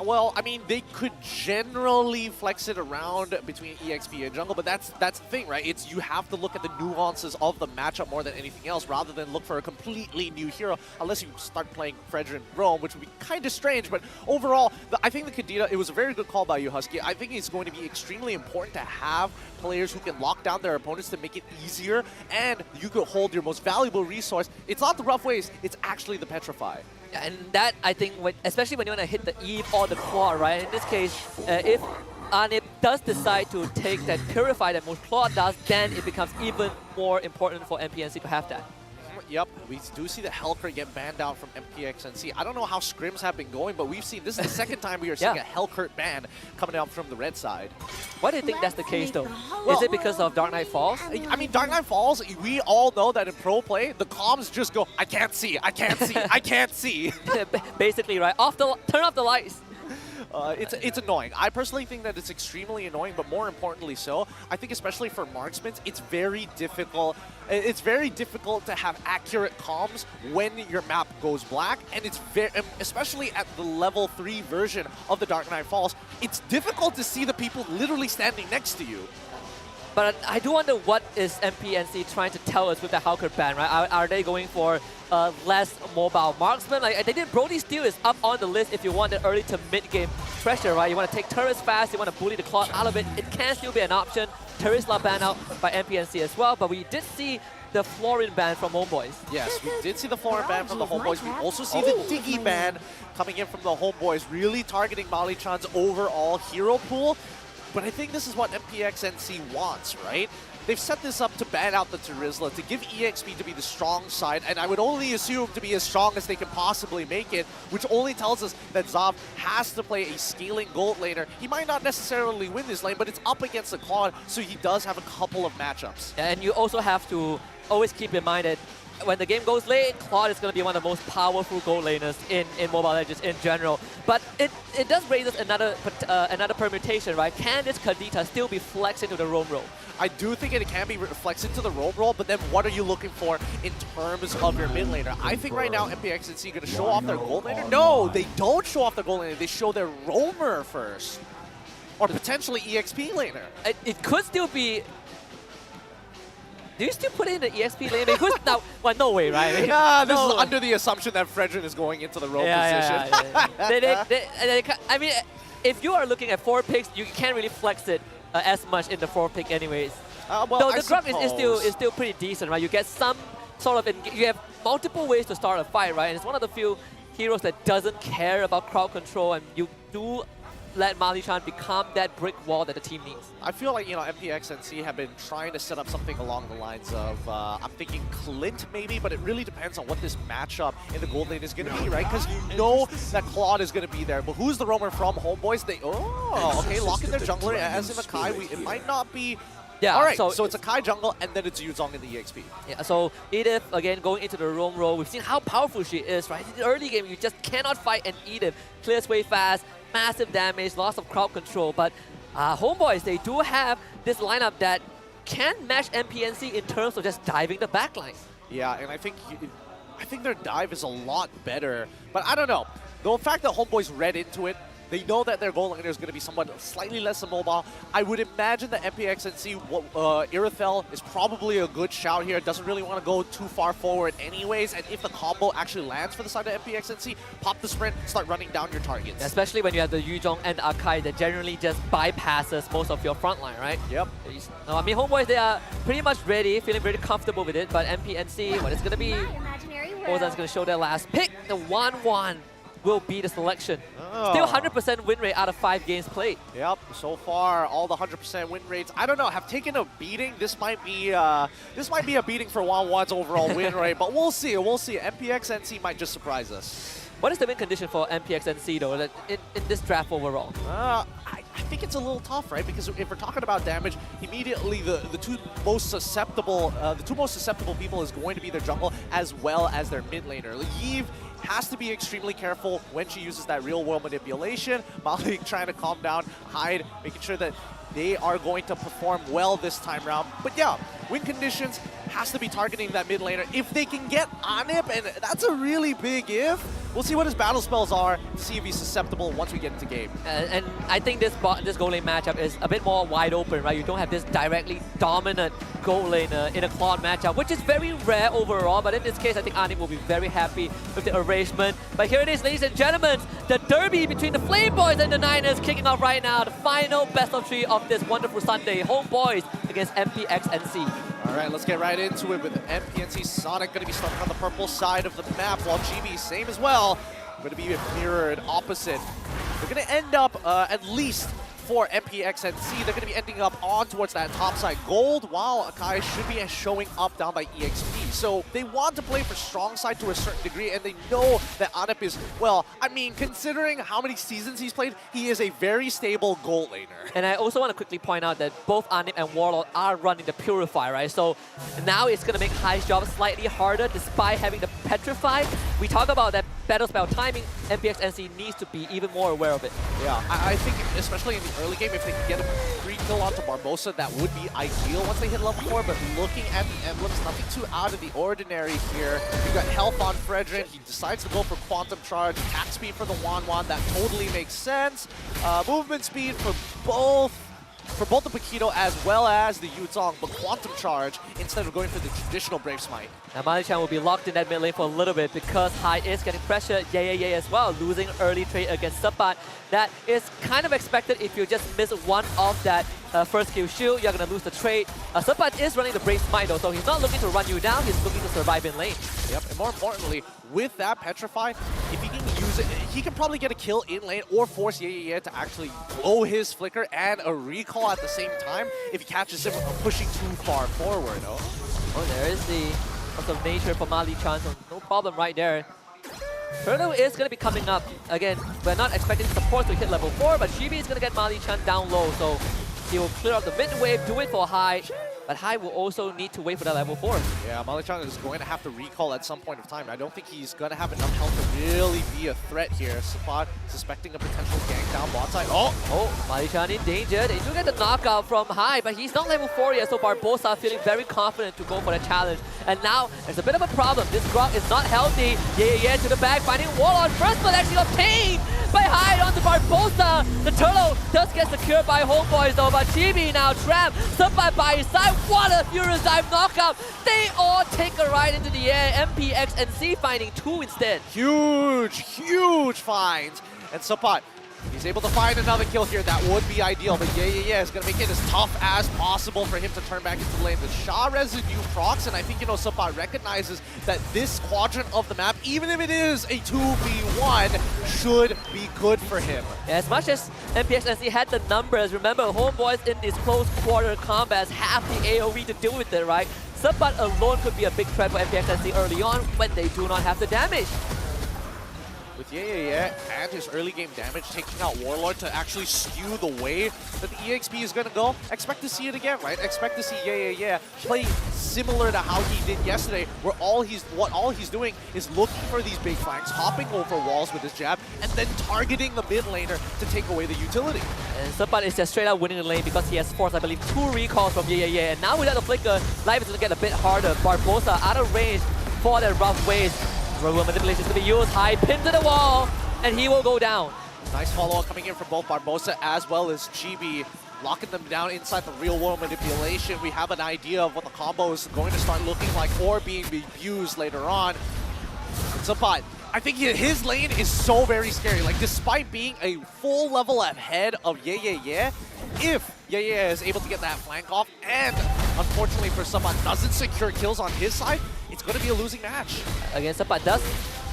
mean, they could generally flex it around between EXP and jungle, but that's the thing, right? It's you have to look at the nuances of the matchup more than anything else, rather than look for a completely new hero, unless you start playing Fredrin Rome, which would be kind of strange. But overall, I think the Kadita, it was a very good call by you, Husky. I think it's going to be extremely important to have players who can lock down their opponents to make it easier, and you could hold your most valuable resource. It's not the rough ways, it's actually the petrify. Yeah, and that, I think, especially when you want to hit the Eve or the Claw, right? In this case, if ANIP does decide to take that Purify that most Claw does, then it becomes even more important for MPNC to have that. Yep, we do see the Hellcurt get banned out from MPX NC. I don't know how scrims have been going, but we've seen, this is the second time we are seeing a Hellcurt ban coming out from the red side. Why do you think that's the case, though? Is it because of Dark Knight Falls? I mean, Dark Knight Falls, we all know that in pro play, the comms just go, I can't see, I can't see, I can't see. Basically, right? Turn off the lights. It's annoying. I personally think that it's extremely annoying, but more importantly so, I think especially for marksmen, it's very difficult. It's very difficult to have accurate comms when your map goes black, and it's very, especially at the level 3 version of the Dark Knight Falls, it's difficult to see the people literally standing next to you. But I do wonder what is MPNC trying to tell us with the HAQ ban, right? Are they going for less mobile marksman? Like they did, Brody Steele is up on the list if you want the early to mid-game pressure, right? You want to take turrets fast, you want to bully the clock out of it. It can still be an option. Terisla ban out by MPNC as well, but we did see the Florin ban from Homebois. Yes, we did see the Florin ban from the Homebois. We also see the Diggy ban coming in from the Homebois, really targeting Malichan's overall hero pool. But I think this is what MPX NC wants, right? They've set this up to ban out the Terisla, to give EXP to be the strong side, and I would only assume to be as strong as they can possibly make it, which only tells us that Xavvsz has to play a scaling gold laner. He might not necessarily win this lane, but it's up against the Claude, so he does have a couple of matchups. And you also have to always keep in mind that when the game goes late, Claude is going to be one of the most powerful gold laners in Mobile Legends in general. But it does raise us another permutation, right? Can this Kadita still be flexed into the roam role? I do think it can be flexed into the roam role, but then what are you looking for in terms of your mid laner? I think right now MPX and C are going to show off their gold laner. No, they don't show off their gold laner. They show their roamer first. Or potentially EXP laner. It could still be... Do you still put in the EXP lane? Because now, well, no way, right? Yeah, this is under the assumption that Fredrin is going into the roam position. I mean, if you are looking at 4 picks, you can't really flex it as much in the 4 pick anyways. Well, though the Grub is still pretty decent, right? You get some sort of, you have multiple ways to start a fight, right? And it's one of the few heroes that doesn't care about crowd control, and you do let Malichan become that brick wall that the team needs. I feel like, you know, MPX and C have been trying to set up something along the lines of, I'm thinking Clint maybe, but it really depends on what this matchup in the gold lane is going to be, right? Because you know that Claude is going to be there, but who's the roamer from Homebois? Okay, lock in their jungler as in Akai. It might not be... Yeah, all right, so it's Akai jungle, and then it's Yuzong in the EXP. Yeah, so Edith, again, going into the roam role. We've seen how powerful she is, right? In the early game, you just cannot fight an Edith. Clears way fast, massive damage, loss of crowd control. But Homebois, they do have this lineup that can match MPNC in terms of just diving the backline. Yeah, and I think their dive is a lot better. But I don't know. The fact that Homebois read into it, they know that their gold laner is going to be somewhat slightly less immobile. I would imagine that MPX and C, Irithel is probably a good shout here. Doesn't really want to go too far forward anyways. And if the combo actually lands for the side of MPX and C, pop the sprint, start running down your targets. Especially when you have the Yuzong and Akai that generally just bypasses most of your front line, right? Yep. No, I mean, Homebois, they are pretty much ready, feeling very comfortable with it. But MPNC, what it's going to be? Ozan's going to show their last pick. The 1-1 will be the selection. Still 100% win rate out of 5 games played. Yep, so far all the 100% win rates, I don't know, have taken a beating. This might be a beating for 1-1's overall win rate, but we'll see. MPX NC might just surprise us. What is the win condition for MPX NC though, in this draft overall? I think it's a little tough, right? Because if we're talking about damage, immediately the two most susceptible people is going to be their jungle as well as their mid laner. Yves has to be extremely careful when she uses that real-world manipulation. Malik trying to calm down, hide, making sure that they are going to perform well this time around. But yeah, win conditions has to be targeting that mid laner. If they can get ANIP, and that's a really big if, we'll see what his battle spells are to see if he's susceptible once we get into game. And I think this gold lane matchup is a bit more wide open, right? You don't have this directly dominant gold laner in a Claude matchup, which is very rare overall. But in this case, I think ANIP will be very happy with the arrangement. But here it is, ladies and gentlemen, the derby between the Flame Boys and the Niners kicking off right now. The final best of 3 of this wonderful Sunday. Homebois against MPX NC. All right, let's get right into it with MPNC Sonic going to be starting on the purple side of the map, while GB, same as well, going to be mirrored opposite. They're going to end up, at least for MPX and C, they're going to be ending up on towards that top side gold, while Akai should be showing up down by EXP. So they want to play for strong side to a certain degree, and they know that ANIP is, well, I mean, considering how many seasons he's played, he is a very stable goal laner. And I also want to quickly point out that both ANIP and Warlord are running the Purify, right? So now it's going to make High's job slightly harder despite having the Petrify. We talk about that battle spell timing, MPX NSEA needs to be even more aware of it. Yeah, I think especially in the early game, if they can get a free kill onto Barbossa, that would be ideal once they hit level 4, but looking at the emblems, nothing too out of the ordinary here. You've got health on Fredrin, he decides to go for Quantum Charge, attack speed for the Wanwan, that totally makes sense. Movement speed for both the Paquito as well as the Yuzong, but Quantum Charge instead of going for the traditional Brave Smite. Now Mali-chan will be locked in that mid lane for a little bit because High is getting pressure, yeah as well, losing early trade against Sabat. That is kind of expected if you just miss one of that first kill shield, you're going to lose the trade. Sabat is running the Brave Smite though, so he's not looking to run you down, he's looking to survive in lane. Yep, and more importantly, with that Petrify, if he can use it, he can probably get a kill in lane or force yeah to actually blow his flicker and a recall at the same time if he catches him pushing too far forward. Oh, there is the of nature for Mali-chan, so no problem right there. Turtle is going to be coming up. Again, we're not expecting support to hit level 4, but Chibi is going to get Mali-chan down low, so he will clear up the mid wave, do it for High. But High will also need to wait for that level 4. Yeah, Mali-chan is going to have to recall at some point of time. I don't think he's going to have enough health to really be a threat here. Sabat suspecting a potential gank down bot side. Oh, Mali-chan in danger. They do get the knockout from High, but he's not level 4 yet, so Barbossa feeling very confident to go for the challenge. And now, there's a bit of a problem. This Grok is not healthy. Yeah to the back, finding Warlord. First blood actually obtained by High onto Barbossa. The turtle does get secured by Homebois though, but Chibi now trapped. Sabat by his side. What a Furious Dive knockout! They all take a ride into the air. MPX NC finding 2 instead. Huge finds. And Sabat, he's able to find another kill here. That would be ideal, but yeah is going to make it as tough as possible for him to turn back into the lane. The Sha residue procs, and I think, Sabat recognizes that this quadrant of the map, even if it is a 2v1, should be good for him. Yeah, as much as MPX NC had the numbers, remember, Homebois in these close quarter combats have the AoE to deal with it, right? Sabat alone could be a big threat for MPX NC early on when they do not have the damage. With yeah and his early game damage taking out Warlord to actually skew the way that the EXP is going to go, expect to see it again, right? Expect to see yeah play similar to how he did yesterday, where all he's doing is looking for these big flanks, hopping over walls with his jab, and then targeting the mid laner to take away the utility. And Sabat is just straight out winning the lane because he has forced, I believe, 2 recalls from yeah. And now without the flicker, life is going to get a bit harder. Barbossa out of range for that rough waves. Robo manipulation is going to be used. High pin to the wall, and he will go down. Nice follow-up coming in from both Barbossa as well as Chibi, locking them down inside the real-world manipulation. We have an idea of what the combo is going to start looking like or being used later on. Sabat, I think his lane is so very scary. Like, despite being a full level ahead of yeah, if yeah is able to get that flank off, and unfortunately for Sabat doesn't secure kills on his side, it's going to be a losing match. Again, Sabat does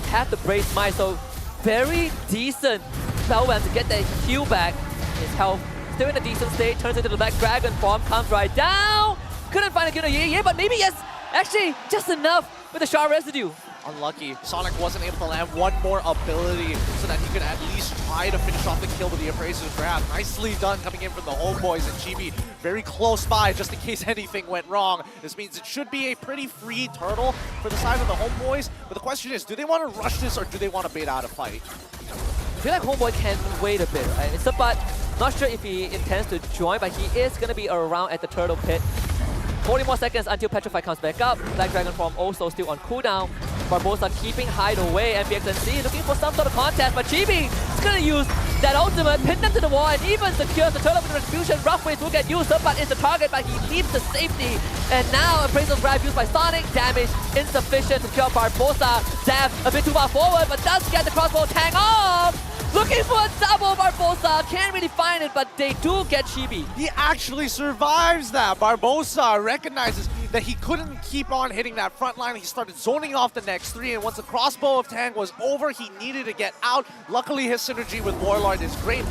have the Brave Smite, so very decent spellbound to get that heal back. His health still in a decent state, turns into the Black Dragon form, comes right down. Couldn't find a kill on yeah, but maybe yes, actually just enough with the Sha residue. Unlucky. Sonic wasn't able to land one more ability so that he could at least try to finish off the kill with the Appraiser's Wrath. Nicely done coming in from the Homebois, and Chibi very close by just in case anything went wrong. This means it should be a pretty free turtle for the side of the Homebois. But the question is, do they want to rush this or do they want to bait out a fight? I feel like Homeboy can wait a bit, right? Sabat, not sure if he intends to join, but he is going to be around at the turtle pit. 40 more seconds until Petrify comes back up. Black Dragon form also still on cooldown. Barbossa keeping Hyde away. MPX NC looking for some sort of contest, but Chibi is going to use that ultimate, pin them to the wall, and even secures the turtle with the Retribution. Rough waves will get used. Sabat is the target, but he leaves to safety. And now Appraiser's Grab used by Sonic. Damage insufficient to kill Barbossa. Zav a bit too far forward, but does get the crossbow tang off. Looking for a double. Barbossa can't really find it, but they do get Chibi. He actually survives that. Barbossa recognizes that he couldn't keep on hitting that front line. He started zoning off the next 3, and once the crossbow of Tang was over, he needed to get out. Luckily, his synergy with Warlord is great.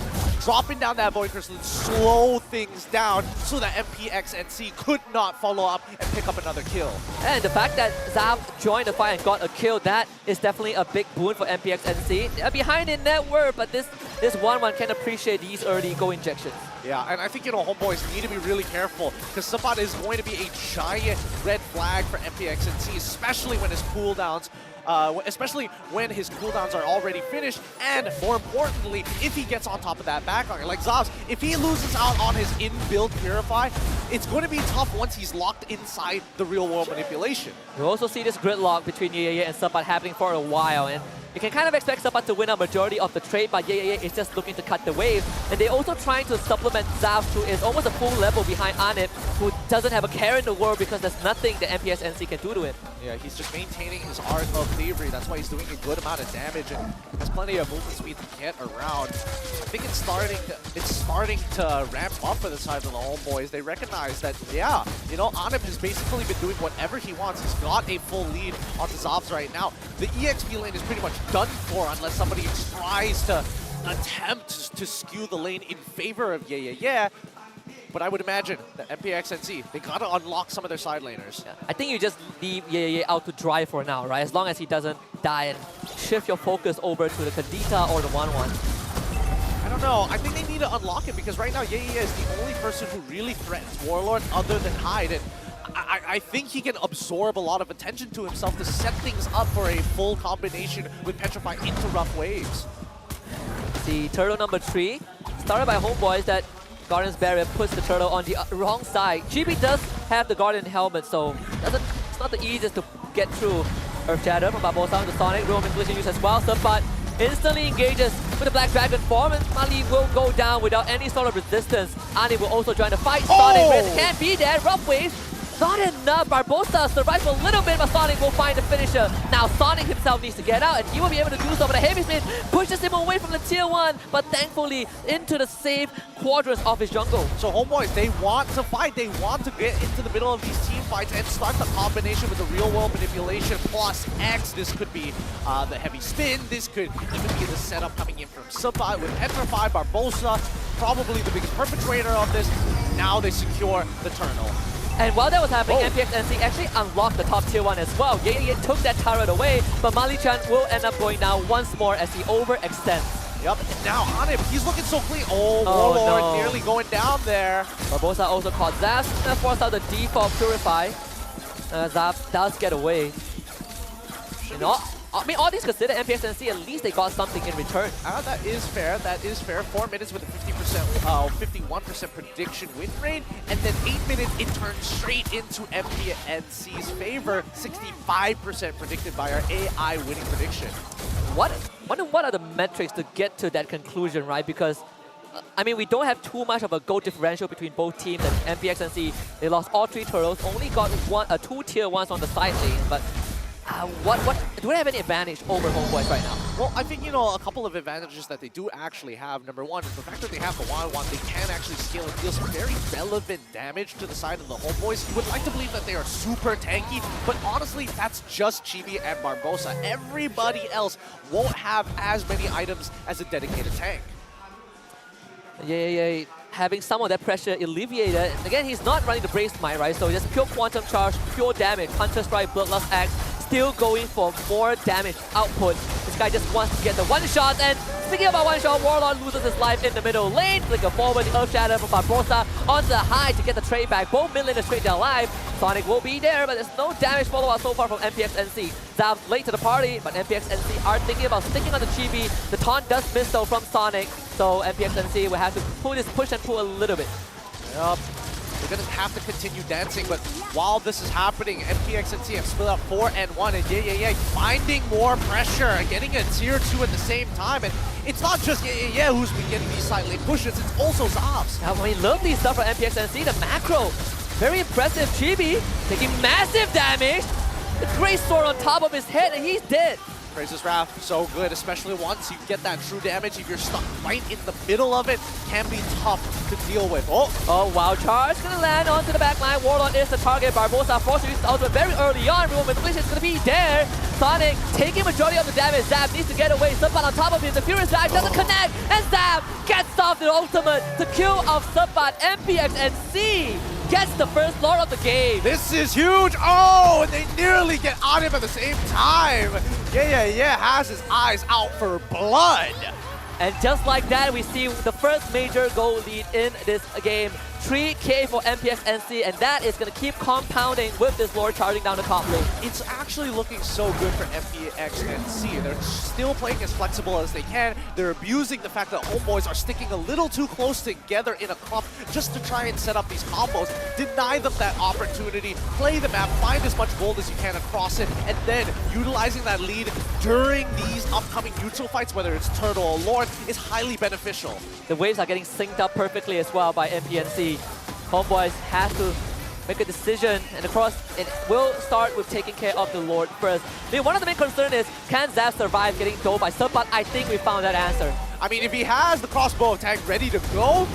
dropping down that Void Crystal and slow things down so that MPX NC could not follow up and pick up another kill. And the fact that Xavvsz joined the fight and got a kill, that is definitely a big boon for MPX NC. They're behind in net worth, but this 1-1 can appreciate these early go injections. Yeah, and I think, Homebois need to be really careful because Sabat is going to be a giant red flag for MPX NC, especially when his cooldowns are already finished, and more importantly, if he gets on top of that backliner. Like Xavvsz, if he loses out on his in-build Purify, it's going to be tough once he's locked inside the real-world manipulation. You also see this gridlock between YeYeYe and Sabat happening for a while, and you can kind of expect Sabat to win a majority of the trade, but YeYeYe is just looking to cut the wave. And they're also trying to supplement Xavvsz, who is almost a full level behind ANIP, who doesn't have a care in the world because there's nothing the MPX NC can do to him. Yeah, he's just maintaining his art of thievery. That's why he's doing a good amount of damage and has plenty of movement speed to get around. I think it's starting to ramp up for the side of the Homebois. They recognize that, yeah, ANIP has basically been doing whatever he wants. He's got a full lead onto Xavvsz right now. The EXP lane is pretty much done for unless somebody tries to attempt to skew the lane in favor of YeYeYe. But I would imagine that MPX NC, they gotta unlock some of their side laners. Yeah. I think you just leave YeYeYe out to dry for now, right? As long as he doesn't die and shift your focus over to the Kadita or the 1-1. I don't know. I think they need to unlock it because right now YeYeYe is the only person who really threatens Warlord other than Hyde. And I think he can absorb a lot of attention to himself to set things up for a full combination with Petrify into rough waves. The turtle number 3, started by Homebois, that Guardian's Barrier puts the turtle on the wrong side. Chibi does have the Guardian helmet, so it's not the easiest to get through. Earth Shatter from BARBOSSA on the Sonic, real manipulation use as well. Sabat instantly engages with the Black Dragon form, and Mali will go down without any sort of resistance. ANIP will also join the fight. Sonic can't be there, rough wave. Not enough. BARBOSSA survives for a little bit, but Sonic will find the finisher. Now Sonic himself needs to get out, and he will be able to do so, but the heavy spin pushes him away from the tier 1, but thankfully into the safe quadrants of his jungle. So Homebois, they want to fight. They want to get into the middle of these team fights and start the combination with the real-world manipulation plus X. This could be the heavy spin. This could even be the setup coming in from Sabat with Petrify, BARBOSSA, probably the biggest perpetrator of this. Now they secure the turtle. And while that was happening, MPX NC actually unlocked the top tier 1 as well. YeYeYe took that turret away, but Mali-chan will end up going down once more as he overextends. Yep, and now ANIP, he's looking so clean. Warlord nearly going down there. BARBOSSA also caught Xavvsz and forced out the default Purify. Xavvsz does get away. I mean, all these considered, MPX NC, at least they got something in return. That is fair. That is fair. 4 minutes with a 51% prediction win rate, and then 8 minutes it turned straight into MPNC's favor. 65% predicted by our AI winning prediction. What are the metrics to get to that conclusion, right? Because I mean, we don't have too much of a goal differential between both teams. And MPX NC, they lost all 3 turtles, only got 2 tier 1s on the side lane, but. Do they have any advantage over Homebois right now? Well, I think, a couple of advantages that they do actually have. Number 1 is the fact that they have the 1-1, they can actually scale and deal some very relevant damage to the side of the Homebois. You would like to believe that they are super tanky, but honestly, that's just Chibi and BARBOSSA. Everybody else won't have as many items as a dedicated tank. Yeah. Having some of that pressure alleviated. Again, he's not running the Brave Smite, right? So just pure quantum charge, pure damage, Hunter Strike, Bloodlust Axe, still going for more damage output. This guy just wants to get the one-shot, and speaking about one-shot, Warlord loses his life in the middle lane. Flicker forward, the Earth Shatter from BARBOSSA onto the high to get the trade back. Both mid laners straight down alive. Sonic will be there, but there's no damage follow-up so far from MPX NC. Xavvsz late to the party, but MPX NC are thinking about sticking on the Chibi. The taunt does miss though from Sonic, so MPX NC will have to pull this push and pull a little bit. Yep. They're going to have to continue dancing, but while this is happening, MPX NC have split up 4-1, and YeYeYe finding more pressure, getting a tier 2 at the same time, and it's not just YeYeYe who's been getting these side lane pushes, it's also Xavvsz. I mean, lovely stuff from MPX NC, the macro, very impressive. Chibi taking massive damage, the Great Sword on top of his head, and he's dead. Praises Wrath, so good, especially once you get that true damage. If you're stuck right in the middle of it, can be tough to deal with. Oh, wow, charge gonna land onto the back line. Warlord is the target. Barbossa forced to use the ultimate very early on. Roman Glitch is gonna be there. Sonic taking majority of the damage. Zab needs to get away. Subbat on top of him. The Furious Dive doesn't connect, and Zab gets off the ultimate. The kill of Subbat. MPX NC gets the first Lord of the game. This is huge. Oh, and they nearly get ANIP at the same time. Yeah, has his eyes out for blood. And just like that, we see the first major goal lead in this game. 3K for MPX NC, and that is going to keep compounding with this Lord charging down the top lane. It's actually looking so good for MPX NC. They're still playing as flexible as they can. They're abusing the fact that Homebois are sticking a little too close together in a clump just to try and set up these combos. Deny them that opportunity, play the map, find as much gold as you can across it, and then utilizing that lead during these upcoming neutral fights, whether it's Turtle or Lord, is highly beneficial. The waves are getting synced up perfectly as well by MPNC. Homebois has to make a decision, and across it will start with taking care of the Lord first. I mean, one of the main concerns is, can Xavvsz survive getting dove by Subbat? I think we found that answer. I mean, if he has the crossbow attack ready to go,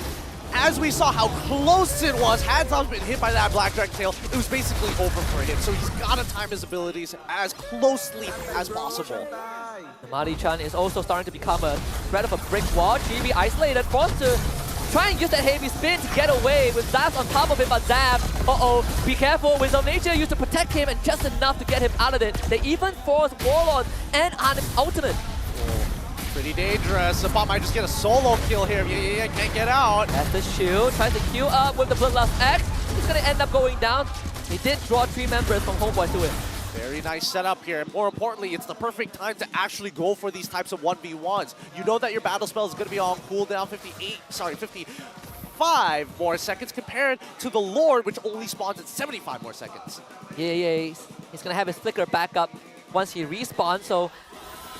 as we saw how close it was, had Xavvsz been hit by that Black Dragon Tail, it was basically over for him. So he's got to time his abilities as closely as possible. Mali-chan is also starting to become a threat of a brick wall. GB isolated, forced to try and use that heavy spin to get away with Xavvsz on top of him, but Xavvsz, be careful. Wisdom of Nature used to protect him and just enough to get him out of it. They even forced Warlord and ANIP's ultimate. Pretty dangerous. Sabbat might just get a solo kill here. Yeah, can't get out. That's the shield. Tries to queue up with the Bloodlust X. He's going to end up going down. He did draw 3 members from Homebois to it. Very nice setup here. More importantly, it's the perfect time to actually go for these types of 1v1s. You know that your battle spell is going to be on cooldown 55 more seconds compared to the Lord, which only spawns at 75 more seconds. Yeah, he's going to have his flicker back up once he respawns, so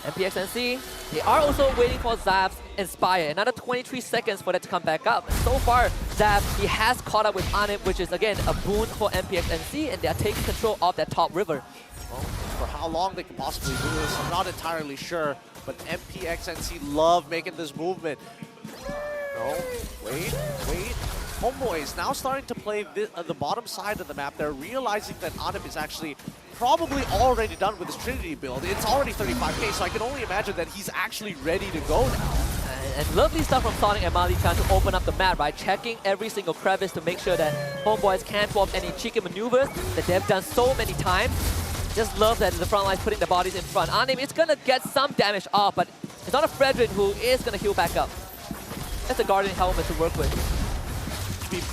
MPX NC, they are also waiting for Xavvsz Inspire. Another 23 seconds for that to come back up. So far, Xavvsz, he has caught up with ANIP, which is again a boon for MPX NC, and they are taking control of that top river. Well, for how long they can possibly do this, I'm not entirely sure, but MPX NC love making this movement. No, wait. Homebois now starting to play the bottom side of the map. They're realizing that ANIP is actually probably already done with his Trinity build. It's already 35k, so I can only imagine that he's actually ready to go now. And lovely stuff from Sonic and Mali-chan to open up the map, right? Checking every single crevice to make sure that Homebois can't pull off any cheeky maneuvers that they've done so many times. Just love that the front line's putting the bodies in front. ANIP is gonna get some damage off, but it's not a Frederick who is gonna heal back up. That's a Guardian helmet to work with.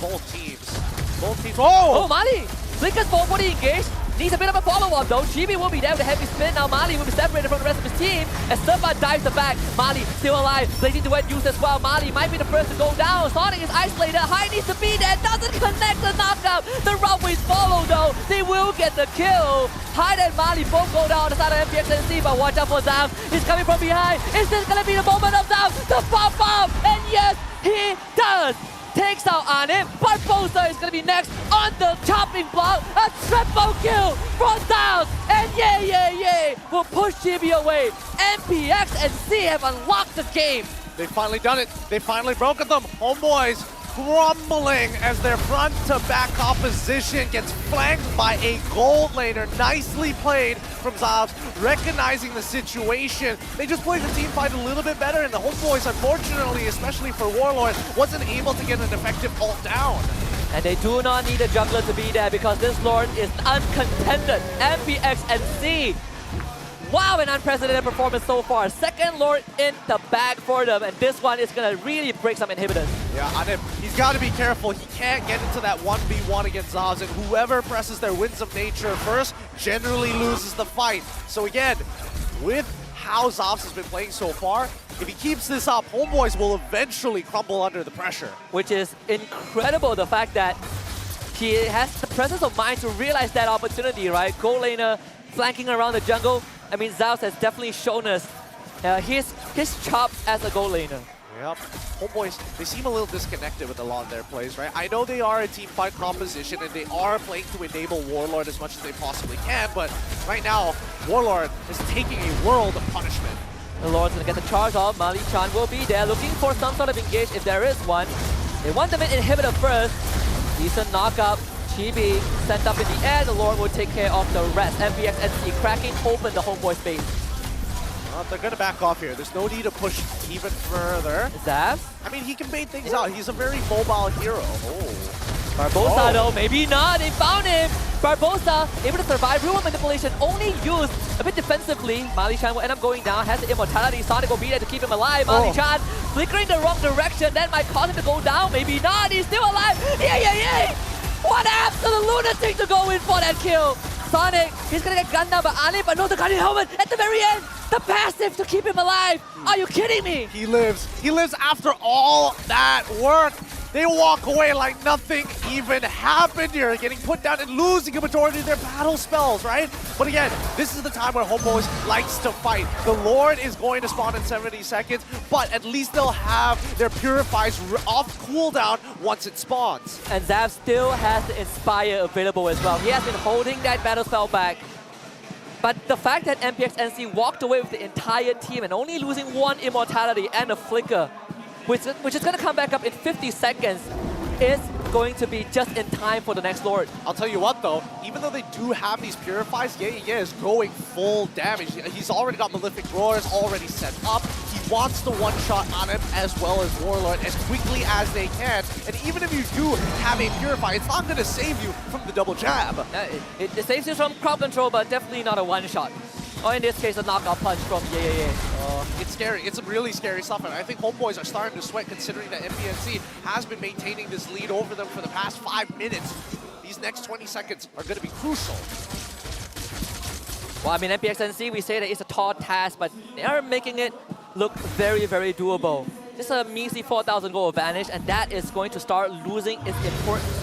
Both teams. Oh, Mali! Flicker's forward engaged. Needs a bit of a follow-up though. GB will be there with a heavy spin. Now Mali will be separated from the rest of his team. As Subbat dives the back. Mali still alive. Blazing to wet use as well. Mali might be the first to go down. Sonic is isolated. High needs to be there. Doesn't connect the knockup. The Runaways follow though. They will get the kill. Hyde and Mali both go down on the side of MPX NC, but watch out for Xavvsz. He's coming from behind. Is this gonna be the moment of Xavvsz to pop up? And yes, he does. Takes out ANIP. BARBOSSA is going to be next on the chopping block. A triple kill from Xavvsz. And yay, will push GB away. MPX and C have unlocked the game. They've finally done it. They finally broken them. Homebois crumbling as their front to back opposition gets flanked by a gold laner. Nicely played from Xavvsz, recognizing the situation. They just played the team fight a little bit better, and the Homebois, unfortunately, especially for Warlord, wasn't able to get an effective ult down. And they do not need a jungler to be there because this Lord is uncontended. MPX and C. Wow, an unprecedented performance so far. Second Lord in the bag for them, and this one is going to really break some inhibitors. Yeah, ANIP, he's got to be careful. He can't get into that 1v1 against Xavvsz, and whoever presses their Winds of Nature first generally loses the fight. So again, with how Xavvsz has been playing so far, if he keeps this up, Homebois will eventually crumble under the pressure. Which is incredible, the fact that he has the presence of mind to realize that opportunity, right? Gold laner flanking around the jungle. I mean, Xavvsz has definitely shown us his chops as a gold laner. Yep. Homebois, they seem a little disconnected with a lot of their plays, right? I know they are a team fight composition and they are playing to enable Warlord as much as they possibly can, but right now, Warlord is taking a world of punishment. The Lord's gonna get the charge off. Mali Chan will be there, looking for some sort of engage if there is one. They want the mid inhibitor first. Decent knockup. Chibi sent up in the air. The Lord will take care of the rest. MPX NSEA cracking open the Homebois space. Well, they're gonna back off here. There's no need to push even further. Xavvsz? I mean, he can bait things out. He's a very mobile hero. Barbossa though, maybe not. They found him. Barbossa able to survive. Real manipulation only used a bit defensively. Mali Chan will end up going down. Has the immortality. Sonic will be there to keep him alive. Mali Chan flickering the wrong direction. That might cause him to go down. Maybe not. He's still alive. Yeah. What absolute lunatic to go in for that kill. Sonic, he's gonna get gunned down by ANIP, but no, the Guardian Helmet at the very end. The passive to keep him alive. Are you kidding me? He lives. He lives after all that work. They walk away like nothing even happened here, getting put down and losing a majority of their battle spells, right? But again, this is the time where Homebois likes to fight. The Lord is going to spawn in 70 seconds, but at least they'll have their Purifies off cooldown once it spawns. And Xavvsz still has the Inspire available as well. He has been holding that battle spell back. But the fact that MPX NSEA walked away with the entire team and only losing one immortality and a flicker, which is going to come back up in 50 seconds, is going to be just in time for the next Lord. I'll tell you what though, even though they do have these Purifies, Yeah is going full damage. He's already got Malefic Roars already set up. He wants the one-shot on him as well as Warlord as quickly as they can. And even if you do have a Purify, it's not going to save you from the double jab. It saves you from crowd control, but definitely not a one-shot. Or in this case, a knockout punch from Yeah. It's scary. It's really scary stuff. And I think Homebois are starting to sweat considering that MPNC has been maintaining this lead over them for the past 5 minutes. These next 20 seconds are going to be crucial. Well, I mean, MPX NSEA, we say that it's a tall task, but they are making it look very, very doable. Just a measly 4,000 gold advantage, and that is going to start losing its importance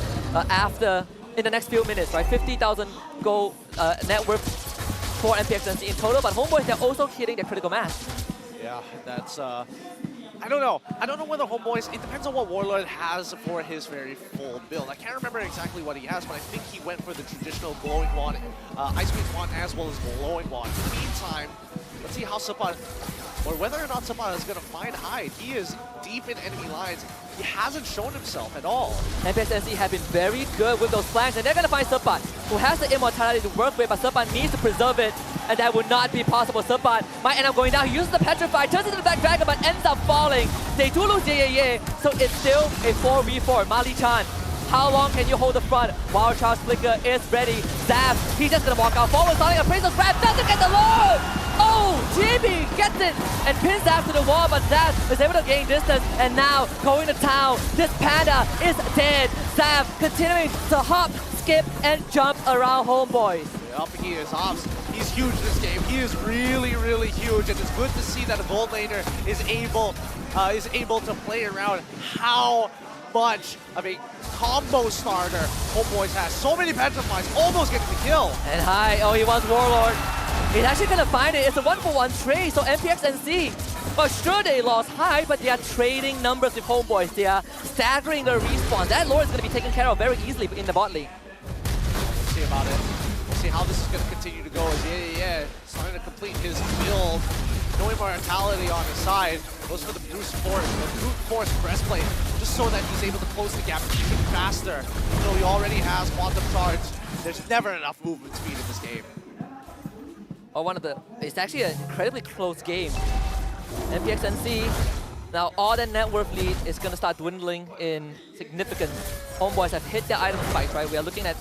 in the next few minutes, right? 50,000 gold net worth for MPX NSEA in total, but Homebois, they're also hitting their critical mass. Yeah, that's, I don't know. I don't know whether Homebois, it depends on what Warlord has for his very full build. I can't remember exactly what he has, but I think he went for the traditional glowing wand, Ice Beam wand, as well as glowing wand. In the meantime, let's see how Sapan, or whether or not Sapan is going to find Hyde. He is deep in enemy lines. He hasn't shown himself at all. MPX NSEA have been very good with those flanks, and they're going to find Sapan, who has the immortality to work with, but Sapan needs to preserve it, and that would not be possible. Sapan might end up going down. He uses the Petrify, turns into the Black Dragon, but ends up falling. They do lose Yeah, so it's still a 4v4. Mali Chan, how long can you hold the front? Wild Charge Flicker is ready. Xavvsz, he's just going to walk out forward. Sonic appraisal grab, doesn't get the Lord! Oh, Chibi gets it and pins Xavvsz to the wall, but Xavvsz is able to gain distance, and now going to town. This Panda is dead. Xavvsz continuing to hop, skip, and jump around Homebois. Yep, he is. Hobbs, he's huge this game. He is really, really huge, and it's good to see that a gold laner is able to play around how much of a combo starter Homebois has. So many Petrifies, almost getting the kill. And he wants Warlord. He's actually gonna find it. It's a 1-for-1 trade, so MPX NSEA, well, sure they lost Hyde, but they are trading numbers with Homebois. They are staggering their respawn. That Lord is gonna be taken care of very easily in the bot lane. We'll see about it. We'll see how this is gonna continue to go as Yeah starting to complete his build. No immortality on his side. Goes for the brute force breastplate, just so that he's able to close the gap even faster. So he already has quantum charge. There's never enough movement speed in this game. It's actually an incredibly close game. MPX NSEA, now all that net worth lead is going to start dwindling in significance. Homebois have hit their item spikes, right? We are looking at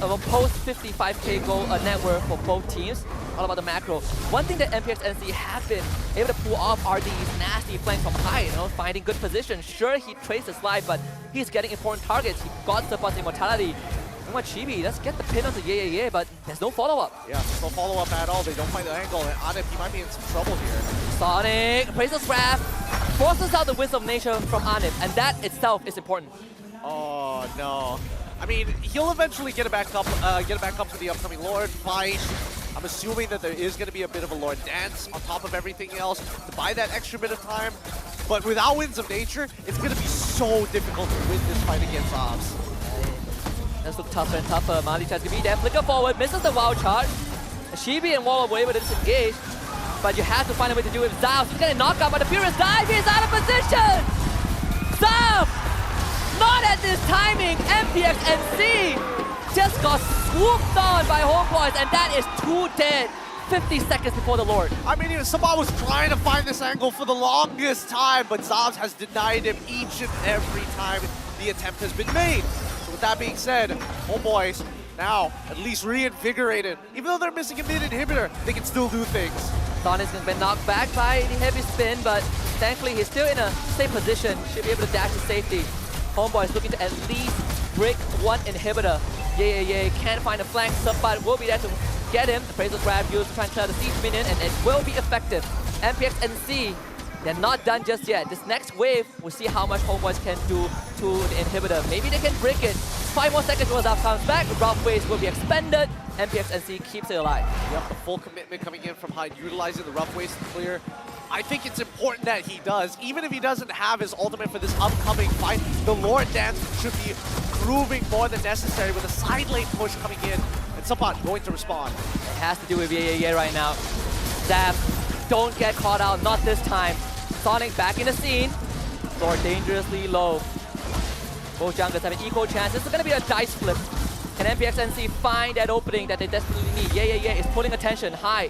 post 55k gold net worth for both teams. All about the macro. One thing that MPX NSEA have been able to pull off are these nasty flanks from high, finding good position. Sure, he traced his life, but he's getting important targets. He got Sapan's immortality. Chibi, let's get the pin onto Yeah, but there's no follow-up. Yeah, there's no follow-up at all. They don't find the angle, and ANIP, he might be in some trouble here. Sonic, appraisal grab, forces out the Wisdom of Nature from ANIP, and that itself is important. Oh, no. I mean, he'll eventually get it back up for the upcoming Lord fight. I'm assuming that there is going to be a bit of a Lord dance on top of everything else to buy that extra bit of time. But without Winds of Nature, it's going to be so difficult to win this fight against Xavvsz. Let's look tougher and tougher. Mali tries to be there. Flicker forward, misses the wild charge. Shibi and Waller were able to disengage, but you have to find a way to do it. Xavvsz is getting knocked out, but the Furious dive, he's out of position! Xavvsz! Not at this timing! MPX NC just got swooped on by Homebois, and that is 2 dead. 50 seconds before the Lord. I mean, Sabah was trying to find this angle for the longest time, but Xavvsz has denied him each and every time the attempt has been made. So with that being said, Homebois now at least reinvigorated. Even though they're missing a mid-inhibitor, they can still do things. Sonic's been knocked back by the heavy spin, but thankfully he's still in a safe position. Should be able to dash to safety. Homebois looking to at least break one inhibitor. Yeah, can't find a flank. Subbat will be there to get him. The Appraisal grab used to try and clear the siege minion, and it will be effective. MPX NC, they're not done just yet. This next wave, we'll see how much Homebois can do to the inhibitor. Maybe they can break it. 5 more seconds before Xavvsz comes back. The rough waves will be expended. MPX NC keeps it alive. Yep, the full commitment coming in from Hyde, utilizing the rough waves to clear. I think it's important that he does. Even if he doesn't have his ultimate for this upcoming fight, the Lord Dance should be proving more than necessary with a side lane push coming in. And Sabah going to respond. It has to do with yeah right now. Xavvsz, don't get caught out, not this time. Sonic back in the scene. Lord dangerously low. Both junglers have an equal chance. This is going to be a dice flip. Can MPX NC find that opening that they desperately need? Yeah, it's pulling attention. High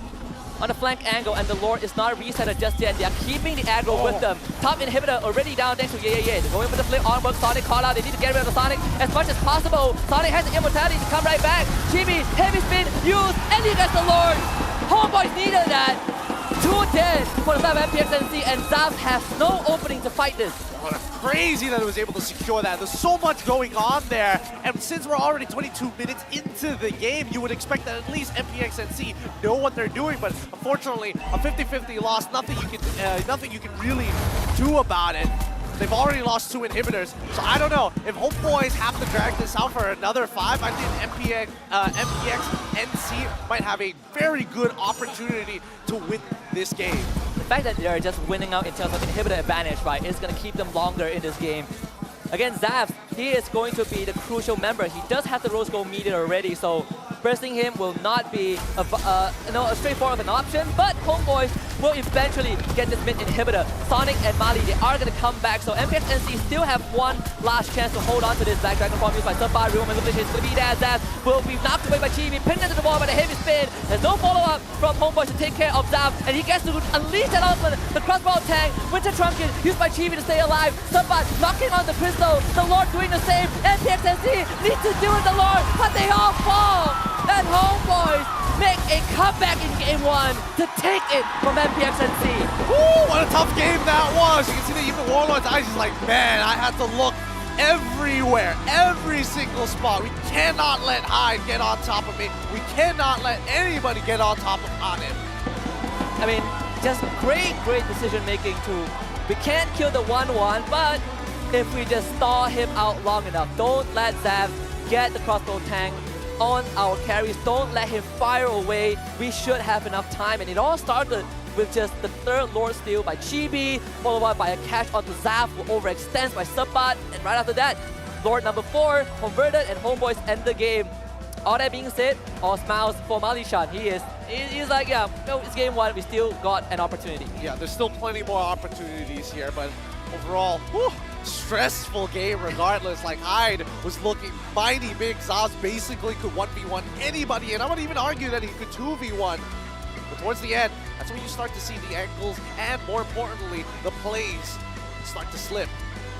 on the flank angle, and the Lord is not resetted just yet. They are keeping the aggro with them. Top inhibitor already down thanks to yeah. They're going for the flip on work. Sonic call out. They need to get rid of the Sonic as much as possible. Sonic has the immortality to come right back. Chibi, heavy spin, use, and he gets the Lord. Homebois needed that. 2 dead for the side of MPX NC, and Xavvsz has no opening to fight this. Oh, that's crazy that it was able to secure that. There's so much going on there, and since we're already 22 minutes into the game, you would expect that at least MPX NC know what they're doing, but unfortunately, a 50-50 loss, nothing you can really do about it. They've already lost 2 inhibitors, so I don't know. If Homebois have to drag this out for another 5, I think MPX NC might have a very good opportunity to win this game. The fact that they're just winning out in terms of inhibitor advantage, right, is going to keep them longer in this game. Against Xavvsz, he is going to be the crucial member. He does have the rose gold meter already, so bursting him will not be a straightforward of an option, but Homebois will eventually get this mid inhibitor. Sonic and Mali, they are going to come back, so MPX NC still have one last chance to hold on to this Black Dragon form used by Subbar. Real manipulation is going to be there. Xavvsz will be knocked away by Chibi, pinned into the wall by the heavy spin. There's no follow-up from Homebois to take care of Xavvsz, and he gets to unleash that ultimate. The crossbow tank, Winter Trunket used by Chibi to stay alive. Subbar knocking on the crystal, the Lord doing the same. MPX NC needs to do it, the Lord, but they all fall. And Homebois make a comeback in game 1 to take it from MPX NC. Woo, what a tough game that was. You can see that even Warlord's eyes is like, man, I had to look everywhere, every single spot. We cannot let Hyde get on top of me. We cannot let anybody get on top of him. I mean, just great decision making too. We can't kill the 1-1, but if we just stall him out long enough, don't let Xavvsz get the crossbow tank on our carries, don't let him fire away. We should have enough time, and it all started with just the 3rd Lord steal by Chibi, followed up by a catch onto Xavvsz, who overextends by Subbat, and right after that, Lord number 4 converted, and Homebois end the game. All that being said, all smiles for Malishan. He's like, yeah, no, it's game 1, we still got an opportunity. Yeah, there's still plenty more opportunities here, but overall, whew, stressful game regardless. Like, Hyde was looking mighty big. Xavvsz basically could 1v1 anybody, and I would even argue that he could 2v1. But towards the end, that's when you start to see the angles and, more importantly, the plays start to slip.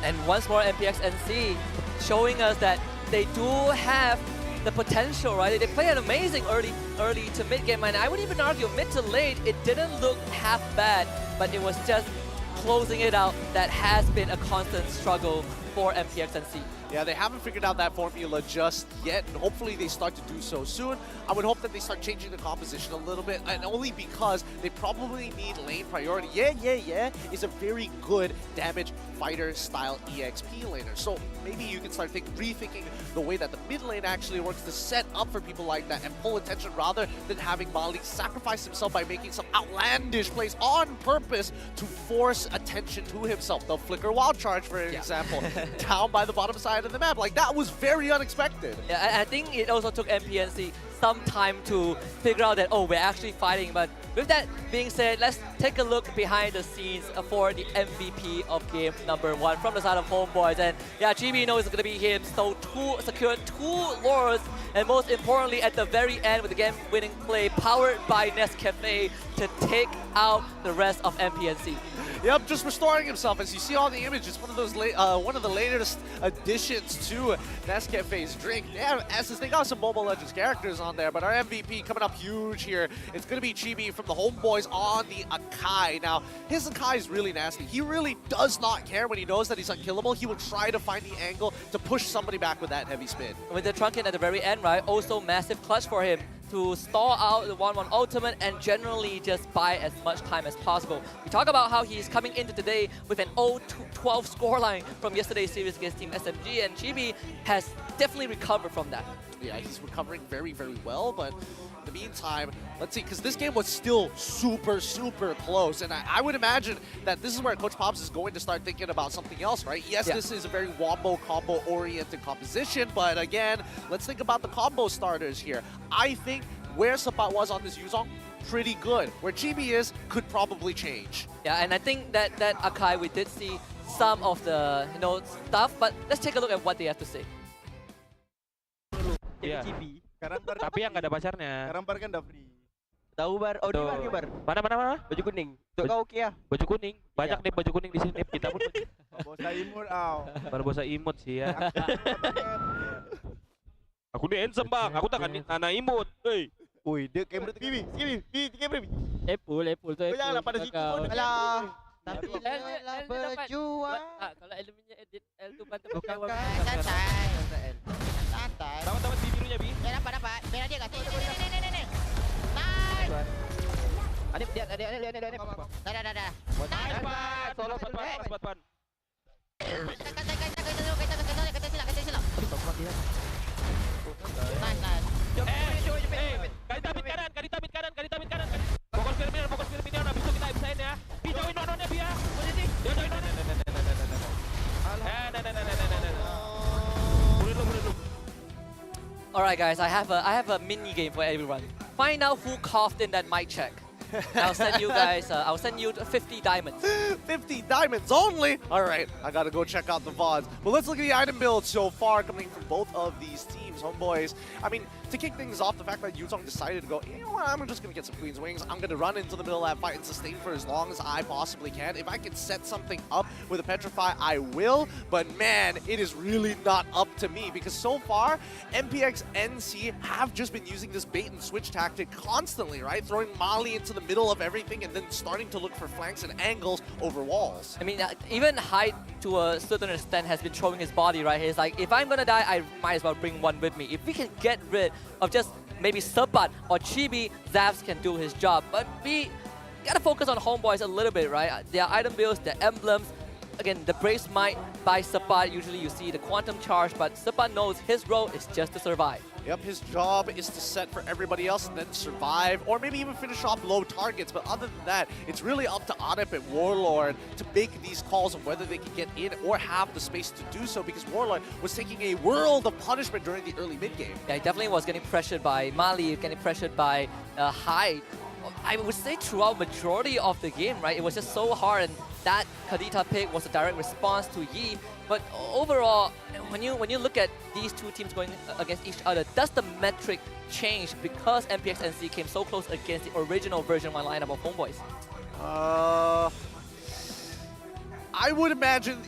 And once more, MPX NC showing us that they do have the potential, right? They play an amazing early to mid game, and I would even argue mid to late, it didn't look half bad, but it was just closing it out that has been a constant struggle for MPX NC. Yeah, they haven't figured out that formula just yet, and hopefully they start to do so soon. I would hope that they start changing the composition a little bit, and only because they probably need lane priority. Yeah, is a very good damage fighter style EXP laner. So maybe you can start rethinking the way that the mid lane actually works to set up for people like that and pull attention rather than having Mali sacrifice himself by making some outlandish plays on purpose to force attention to himself. The Flicker Wild Charge, for example, down by the bottom side of the map. Like, that was very unexpected. Yeah, I think it also took MPNC some time to figure out that, oh, we're actually fighting. But with that being said, let's take a look behind the scenes for the MVP of game number 1 from the side of Homebois. And yeah, GB knows it's going to be him. So secured 2 laurels, and most importantly, at the very end with the game-winning play powered by Rennnqt to take out the rest of MPNC. Yep, just restoring himself. As you see on the image, it's one of those one of the latest additions to Rennnqt's drink. Yeah, as they got some Mobile Legends characters on there, but our MVP coming up huge here. It's going to be Chibi from the Homebois on the Akai. Now, his Akai is really nasty. He really does not care when he knows that he's unkillable. He will try to find the angle to push somebody back with that heavy spin. With the Trunkin at the very end, right? Also massive clutch for him to stall out the 1-1 ultimate and generally just buy as much time as possible. We talk about how he's coming into today with an 0-12 scoreline from yesterday's series against Team SMG, and Chibi has definitely recovered from that. Yeah, he's recovering very, very well, but in the meantime, let's see, because this game was still super, super close, and I would imagine that this is where Coach Pops is going to start thinking about something else, right? Yes, this is a very wombo combo-oriented composition, but again, let's think about the combo starters here. I think where Sapat was on this Yuzong, pretty good. Where Chibi is, could probably change. Yeah, and I think that Akai, we did see some of the stuff, but let's take a look at what they have to say. Iya. Tapi yang nggak ada pacarnya. Sekarang bar kan udah free. Tahu bar? Oh, di bar, di bar. Mana? Baju kuning. Untuk kau oke ya? Baju kuning. Banyak nih baju kuning di sini. Kita pun. Barbossa imut aw. Barbossa imut sih ya. Aku nih handsome bang. Aku tak anak imut. Hei. Woi, dia kamera tu Kimi. Kamera. Apple tu Apple. Janganlah pada situ pun. Alah. Tapi L berjuang. Kalau elemennya edit L tu bantu bukan santai. Santai. Dapat birunya bi. Ya dapat. Biar dia kasih. Nih. Nice. Anip dia. Dah. Dapat. Solo pan. Kita silap. Nice. Kali tamit kanan. Fokus kriminal, habis itu kita bisain ya. Jauhin nononnya Bia. Posisi. Jauhin nononnya. Alright guys, I have a mini game for everyone. Find out who coughed in that mic check. I'll send you guys, I'll send you 50 diamonds. 50 diamonds only? Alright, I gotta go check out the VODs. But let's look at the item build so far coming from both of these teams, Homebois. I mean, to kick things off, the fact that Yuzong decided to go, you know what, I'm just gonna get some Queen's Wings. I'm gonna run into the middle of that fight and sustain for as long as I possibly can. If I can set something up with a Petrify, I will. But man, it is really not up to me because so far, MPX NSEA have just been using this bait and switch tactic constantly, right? Throwing Mali into the middle of everything and then starting to look for flanks and angles over walls. I mean, even Hyde, to a certain extent, has been throwing his body, right? He's like, if I'm gonna die, I might as well bring one with me. If we can get rid of just maybe Sapat or Chibi, Xavvsz can do his job. But we gotta focus on Homebois a little bit, right? Their item builds, their emblems. Again, the Brace Might by Sapat, usually you see the Quantum Charge, but Sapat knows his role is just to survive. Yep, his job is to set for everybody else and then survive, or maybe even finish off low targets. But other than that, it's really up to ANIP and Warlord to make these calls of whether they can get in or have the space to do so, because Warlord was taking a world of punishment during the early mid-game. Yeah, he definitely was getting pressured by Mali, getting pressured by Hyde. I would say throughout majority of the game, right? It was just so hard, and that Kadita pick was a direct response to Yi. But overall, when you look at these two teams going against each other, does the metric change because MPX NSEA came so close against the original version 1 lineup of Homebois? I would imagine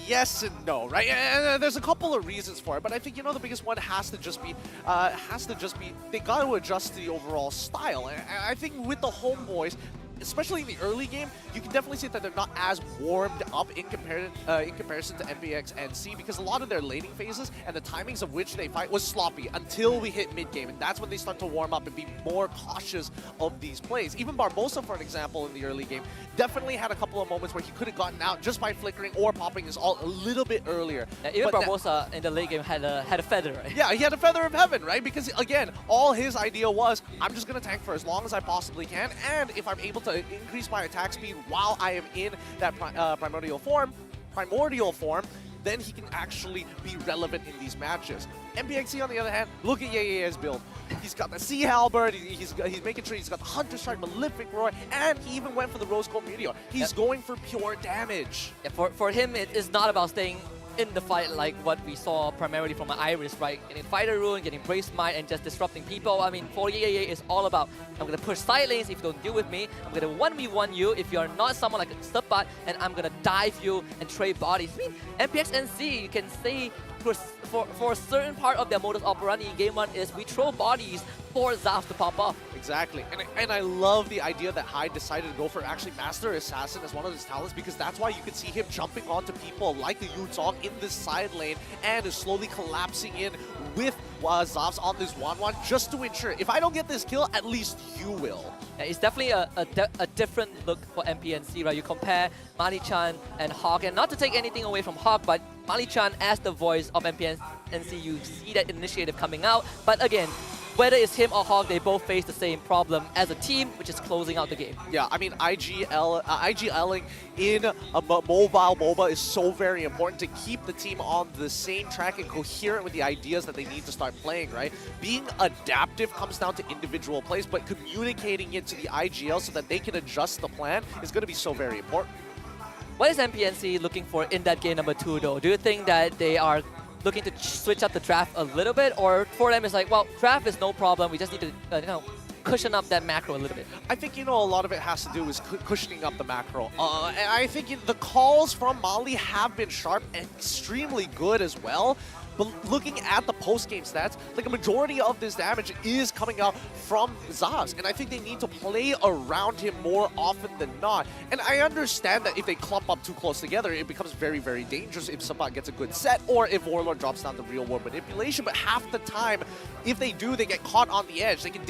yes and no, right? And there's a couple of reasons for it, but I think, the biggest one has to just be they got to adjust to the overall style. And I think with the Homebois, especially in the early game, you can definitely see that they're not as warmed up in comparison to MPX NSEA, because a lot of their laning phases and the timings of which they fight was sloppy until we hit mid-game, and that's when they start to warm up and be more cautious of these plays. Even Barbossa, for an example, in the early game, definitely had a couple of moments where he could have gotten out just by flickering or popping his ult a little bit earlier. Yeah, even Barbossa in the late game had a feather, right? Yeah, he had a feather of heaven, right? Because again, all his idea was, I'm just going to tank for as long as I possibly can, and if I'm able to increase my attack speed while I am in that primordial form, then he can actually be relevant in these matches. MPXC, on the other hand, look at Yaya's build. He's got the Sea Halberd, he's making sure he's got the Hunter Strike, Malefic Roar, and he even went for the Rose Gold Meteor. He's going for pure damage. Yeah, for him, it is not about staying in the fight like what we saw primarily from Iris, right? Getting Fighter Rune, getting Brace Might, and just disrupting people. I mean, for Yaya, it's all about, I'm going to push side lanes if you don't deal with me. I'm going to 1v1 you if you're not someone like Subbat, and I'm going to dive you and trade bodies. I mean, MPX NC, you can say for a certain part of their modus operandi in Game 1 is we throw bodies for Xavvsz to pop off. Exactly, and I love the idea that Hyde decided to go for actually Master Assassin as one of his talents, because that's why you can see him jumping onto people like the Yutong in this side lane and is slowly collapsing in with Xavvsz on this 1-1 just to ensure, if I don't get this kill, at least you will. Yeah, it's definitely a different look for MPNC, right? You compare Mali-chan and HAQ, and not to take anything away from HAQ, but Mali-chan as the voice of MPNC, you see that initiative coming out. But again, whether it's him or HAQ, they both face the same problem as a team, which is closing out the game. Yeah, I mean, IGLing in a mobile MOBA is so very important to keep the team on the same track and coherent with the ideas that they need to start playing, right? Being adaptive comes down to individual plays, but communicating it to the IGL so that they can adjust the plan is going to be so very important. What is MPNC looking for in that game number 2, though? Do you think that they are looking to switch up the draft a little bit, or for them it's like, well, draft is no problem, we just need to cushion up that macro a little bit? I think, a lot of it has to do with cushioning up the macro. And I think the calls from Mali have been sharp and extremely good as well. But looking at the post-game stats, like a majority of this damage is coming out from Xavvsz, and I think they need to play around him more often than not. And I understand that if they clump up too close together, it becomes very, very dangerous if Subbat gets a good set or if Warlord drops down the real-world manipulation. But half the time, if they do, they get caught on the edge. They can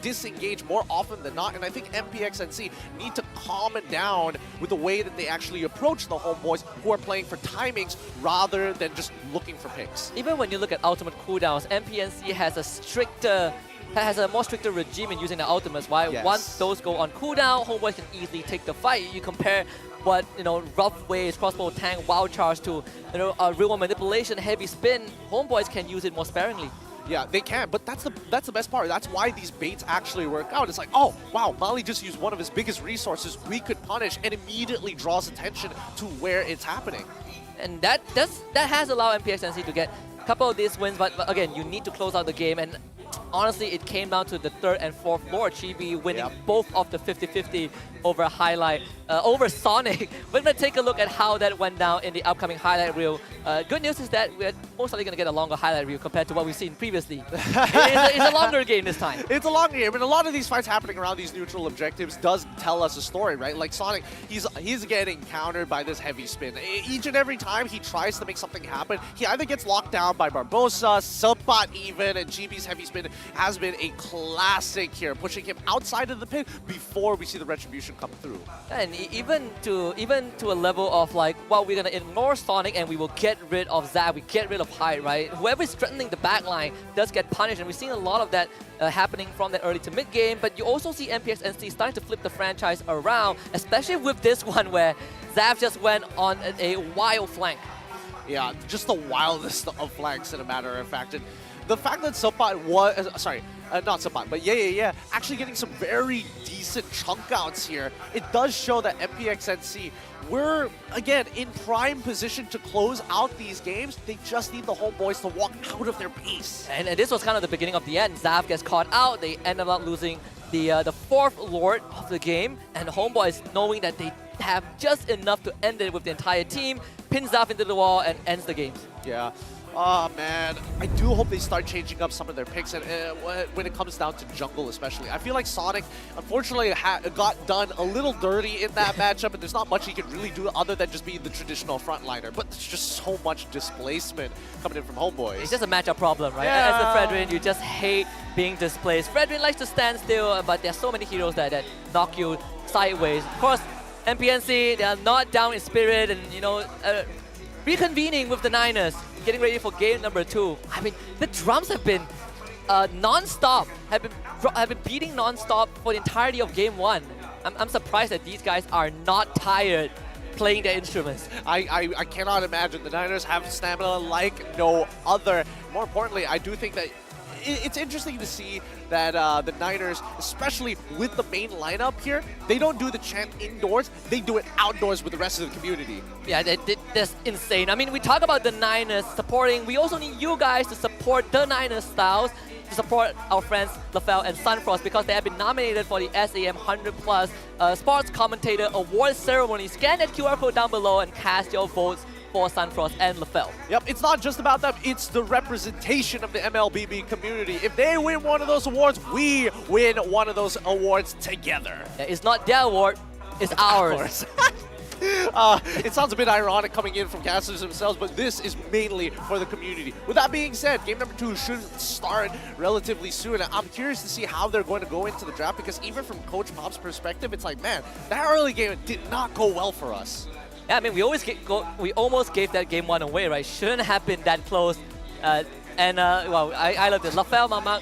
disengage more often than not, and I think MPX NC need to calm it down with the way that they actually approach the Homebois, who are playing for timings rather than just looking for picks. Even when you look at ultimate cooldowns, MPNC has a more stricter regime in using the ultimates. Why? Yes. Once those go on cooldown, Homeboys can easily take the fight. You compare what rough waves, crossbow tank, wild charge to real manipulation, heavy spin. Homeboys can use it more sparingly. Yeah, they can, but that's the best part. That's why these baits actually work out. It's like, oh, wow, Mali just used one of his biggest resources we could punish, and immediately draws attention to where it's happening. And that has allowed MPX NC to get a couple of these wins, but again, you need to close out the game. And honestly, it came down to the 3rd and 4th Lord, Chibi winning both of the 50-50 over Highlight, over Sonic. We're going to take a look at how that went down in the upcoming highlight reel. Good news is that we're most likely going to get a longer highlight reel compared to what we've seen previously. It's a longer game this time. It's a longer game, and a lot of these fights happening around these neutral objectives does tell us a story, right? Like Sonic, he's getting countered by this heavy spin. Each and every time he tries to make something happen, he either gets locked down by Barbossa, Subbat even, and GB's heavy spin has been a classic here, pushing him outside of the pit before we see the retribution come through. And even to a level of like, well, we're gonna ignore Sonic and we will get rid of Xavvsz, we get rid of Hyde, right? Whoever is threatening the backline does get punished, and we've seen a lot of that happening from that early to mid game. But you also see MPX NC starting to flip the franchise around, especially with this one where Xavvsz just went on a wild flank. Yeah, just the wildest of flanks, in a matter of fact. And the fact that Subbat was, not Subbat, but yeah, actually getting some very decent chunk outs here, it does show that MPX NC were, again, in prime position to close out these games. They just need the Homeboys to walk out of their pace. And this was kind of the beginning of the end. Xavvsz gets caught out. They ended up losing the 4th Lord of the game, and Homeboys, knowing that they have just enough to end it with the entire team, pins Xavvsz into the wall and ends the game. Yeah. Oh man, I do hope they start changing up some of their picks, and when it comes down to jungle especially. I feel like Sonic, unfortunately, got done a little dirty in that matchup, and there's not much he can really do other than just be the traditional frontliner. But there's just so much displacement coming in from Homeboys. It's just a matchup problem, right? Yeah. As a Fredrin, you just hate being displaced. Fredrin likes to stand still, but there's so many heroes that knock you sideways. Of course, MPNC, they are not down in spirit, and reconvening with the Niners, getting ready for game number 2. I mean, the drums have been non-stop, have been beating non-stop for the entirety of game 1. I'm surprised that these guys are not tired playing their instruments. I cannot imagine. The Niners have stamina like no other. More importantly, I do think that it's interesting to see that the Niners, especially with the main lineup here, they don't do the chant indoors, they do it outdoors with the rest of the community. Yeah, that's insane. I mean, we talk about the Niners supporting, we also need you guys to support the Niners styles, to support our friends LaFell and Sunfrost, because they have been nominated for the SAM 100+ Sports Commentator Award Ceremony. Scan that QR code down below and cast your votes for Sunfrost and LaFell. Yep, it's not just about them, it's the representation of the MLBB community. If they win one of those awards, we win one of those awards together. Yeah, it's not their award, it's ours. It sounds a bit ironic coming in from casters themselves, but this is mainly for the community. With that being said, game number 2 should start relatively soon. I'm curious to see how they're going to go into the draft, because even from Coach Pop's perspective, it's like, man, that early game did not go well for us. Yeah, I mean, we almost gave that game 1 away, right? Shouldn't have been that close. Well, I love this. LaFell, Mama.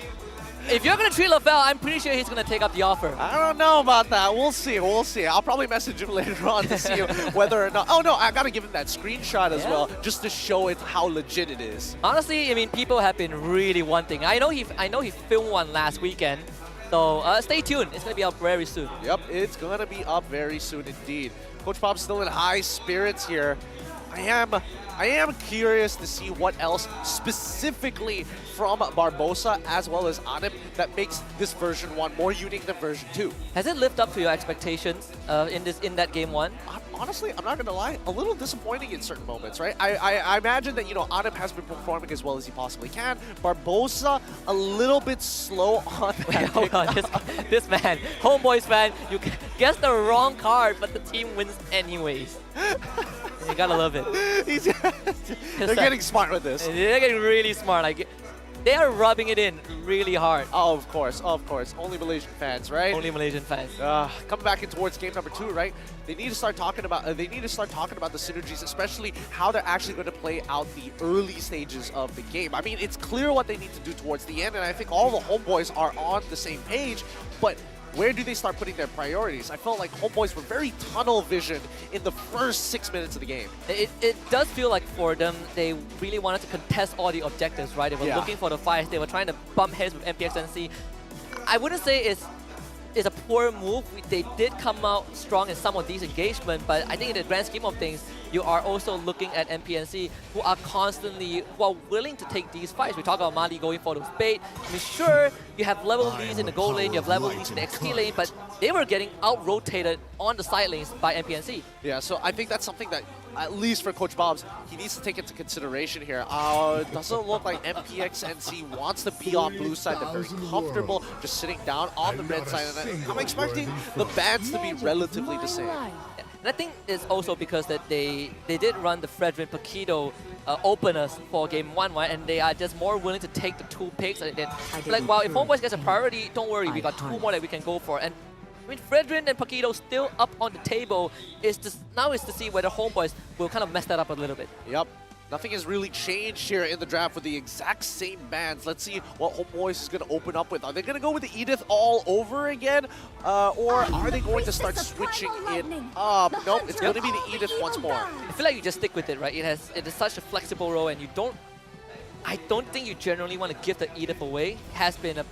If you're going to treat LaFell, I'm pretty sure he's going to take up the offer. I don't know about that. We'll see. We'll see. I'll probably message him later on to see whether or not. Oh, no, I got to give him that screenshot as well, just to show it how legit it is. Honestly, I mean, people have been really wanting. I know he filmed one last weekend. So stay tuned. It's going to be up very soon. Yep, it's going to be up very soon indeed. Coach Pop's still in high spirits here. I am curious to see what else specifically from BARBOSSA as well as ANIP that makes this version 1 more unique than version 2. Has it lived up to your expectations in that game 1? Honestly, I'm not gonna lie, a little disappointing in certain moments, right? I imagine that, you know, ANIP has been performing as well as he possibly can. BARBOSSA, a little bit slow on that. Wait, hold on, this man, Homebois fan, you guessed the wrong card, but the team wins anyways. You gotta love it. They're getting smart with this. They're getting really smart. Like, they are rubbing it in really hard. Oh, of course, of course. Only Malaysian fans, right? Only Malaysian fans. Coming back in towards game number 2, right? They need to start talking about. They need to start talking about the synergies, especially how they're actually going to play out the early stages of the game. I mean, it's clear what they need to do towards the end, and I think all the Homebois are on the same page. But where do they start putting their priorities? I felt like Homebois were very tunnel visioned in the first 6 minutes of the game. It does feel like for them, they really wanted to contest all the objectives, right? They were looking for the fights. They were trying to bump heads with MPX NSEA. I wouldn't say it's a poor move. They did come out strong in some of these engagements, but I think in the grand scheme of things, you are also looking at MPNC, who are constantly willing to take these fights. We talk about Mali going for those bait. I mean, sure, you have level leads in the gold lane, you have level leads in the XP lane, but they were getting out-rotated on the side lanes by MPNC. Yeah, so I think that's something that, at least for Coach Bob's, he needs to take into consideration here. It doesn't look like MPX NC wants to be on blue side. They're very comfortable just sitting down on the red side. And I'm expecting the bans to be relatively the same. And I think it's also because that they did run the Fredrin Paquito openers for game 1, right? And they are just more willing to take the 2 picks. And then, like, well, if Homebois gets a priority, don't worry, we got 2 more that we can go for. And I mean, Fredrin and Paquito still up on the table. Now is to see whether Homebois will kind of mess that up a little bit. Yep. Nothing has really changed here in the draft with the exact same bans. Let's see what Homebois is going to open up with. Are they going to go with the Edith all over again? Or are they going to start switching it up? Nope, it's going to be the Edith once more. I feel like you just stick with it, right? It is such a flexible role, and I don't think you generally want to give the Edith away. It has been a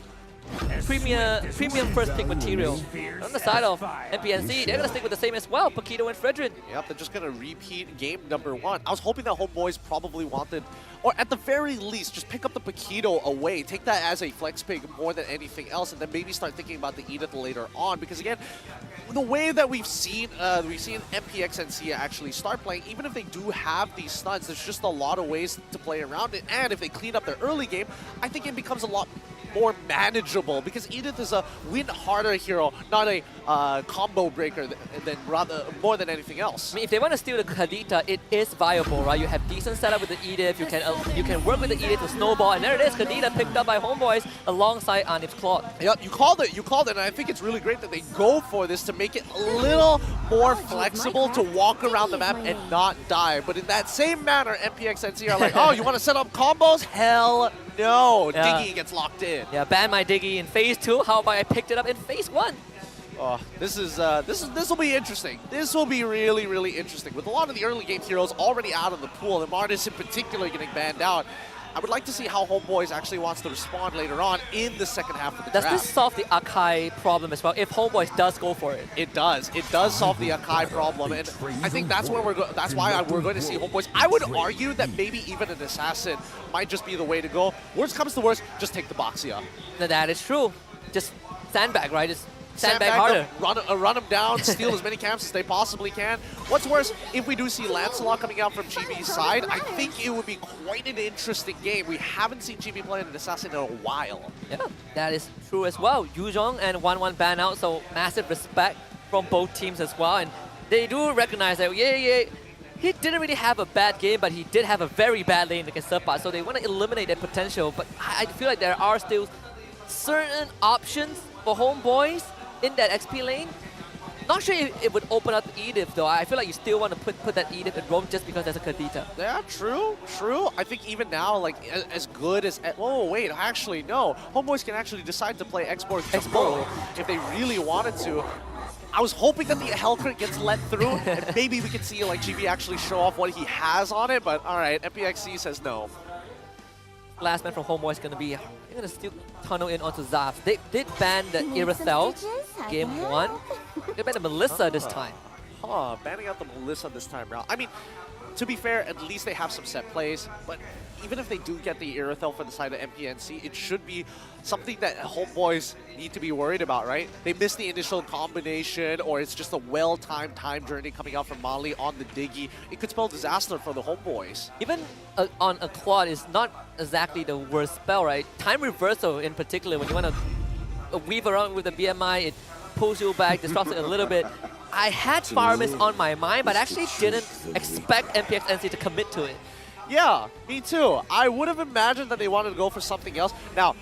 premium first pick material. On the side of MPNC, they're going to stick with the same as well, Paquito and Fredrin. Yep, they're just going to repeat game number 1. I was hoping that Homebois probably wanted, or at the very least, just pick up the Paquito away, take that as a flex pick more than anything else, and then maybe start thinking about the Edith later on. Because again, the way that we've seen MPX NSEA actually start playing, even if they do have these stuns, there's just a lot of ways to play around it. And if they clean up their early game, I think it becomes a lot more manageable, because Edith is a win harder hero, not a combo breaker than rather more than anything else. I mean, if they want to steal the Kadita, it is viable, right? You have decent setup with the Edith, you can work with the Edith to snowball, and there it is, Kadita picked up by Homebois alongside ANIP's Claude. Yep, you called it, and I think it's really great that they go for this to make it a little more flexible to walk around the map and not die. But in that same manner, MPX NSEA are like, oh, you want to set up combos? Hell no. Yeah. Diggy gets locked in. Yeah, ban my Diggy in phase 2. How about I picked it up in phase 1? Oh, this will be interesting. This will be really interesting. With a lot of the early game heroes already out of the pool, and Martis in particular getting banned out, I would like to see how Homebois actually wants to respond later on in the second half of the draft. Does this solve the Akai problem as well? If Homebois does go for it, it does. It does solve the Akai problem, and I think that's where that's why we're going to see Homebois. I would argue that maybe even an assassin might just be the way to go. Worst comes to worst, just take the Boxia. That is true. Just sandbag, right? Just sandbag harder. Run them down, steal as many camps as they possibly can. What's worse, if we do see Lancelot coming out from GB's side, I think it would be quite an interesting game. We haven't seen GB play an assassin in a while. Yeah, that is true as well. Yuzhong and 1-1 ban out, so massive respect from both teams as well. And they do recognize that, yeah, he didn't really have a bad game, but he did have a very bad lane against Serpa, so they want to eliminate that potential. But I feel like there are still certain options for Homebois in that XP lane. Not sure if it would open up Edith though. I feel like you still want to put that Edith in Rome just because there's a Kadita. Yeah, true. I think even now, like, as good as... Oh, wait, actually, no. Homebois can actually decide to play X-Borg if they really wanted to. I was hoping that the Hellcrit gets let through, and maybe we could see, like, GB actually show off what he has on it, but alright, MPXC says no. Last man from Homebois is going to be... They're going to still tunnel in onto Xavvsz. They did ban the Irithel game 1. They banned the Melissa this time. Banning out the Melissa this time around. I mean, to be fair, at least they have some set plays, but even if they do get the Irithel for the side of MPNC, it should be something that Homebois need to be worried about, right? They missed the initial combination, or it's just a well-timed time journey coming out from Mali on the Diggy. It could spell disaster for the Homebois. Even on a quad is not exactly the worst spell, right? Time reversal in particular, when you want to weave around with the BMI, it pulls you back, disrupts it a little bit. I had Fire Mist on my mind, but I actually didn't expect MPX NSEA to commit to it. Yeah, me too. I would have imagined that they wanted to go for something else. Now,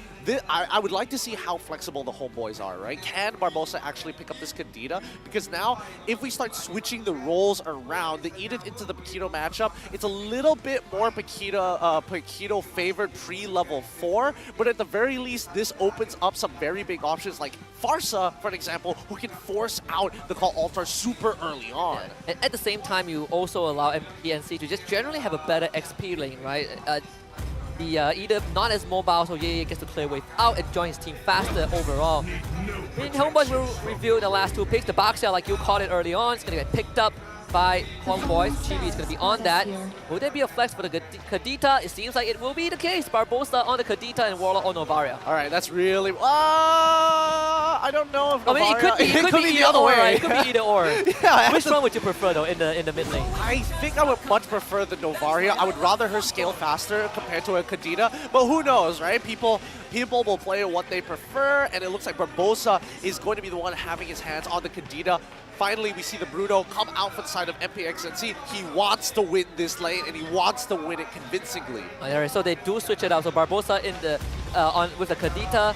I would like to see how flexible the Homebois are, right? Can BARBOSSA actually pick up this Kadita? Because now, if we start switching the roles around, the Edith into the Paquito matchup, it's a little bit more Paquito favored pre-level 4, but at the very least, this opens up some very big options like Farsa, for example, who can force out the Call Altar super early on. Yeah. And at the same time, you also allow MPNC to just generally have a better XP lane, right? The Edith not as mobile, so Ye gets to play wave out and join his team faster overall. I mean, Homebois will reveal the last 2 picks. The Boxia, like you called it early on, it's going to get picked up by Homebois. Chibi is going to be on that. Will there be a flex for the Kadita? It seems like it will be the case. BARBOSSA on the Kadita and Warlock on Novaria. Alright, that's really... I don't know if Novaria... I mean, it could be the other way. Right? It could be either or. Yeah, which one would you prefer, though, in the mid lane? I think I would much prefer the Novaria. I would rather her scale faster compared to a Kadita. But who knows, right? People will play what they prefer, and it looks like BARBOSSA is going to be the one having his hands on the Kadita. Finally, we see the Bruno come out for the side of MPX NSEA. He wants to win this lane, and he wants to win it convincingly. Alright, so they do switch it out. So BARBOSSA in the with the Kadita.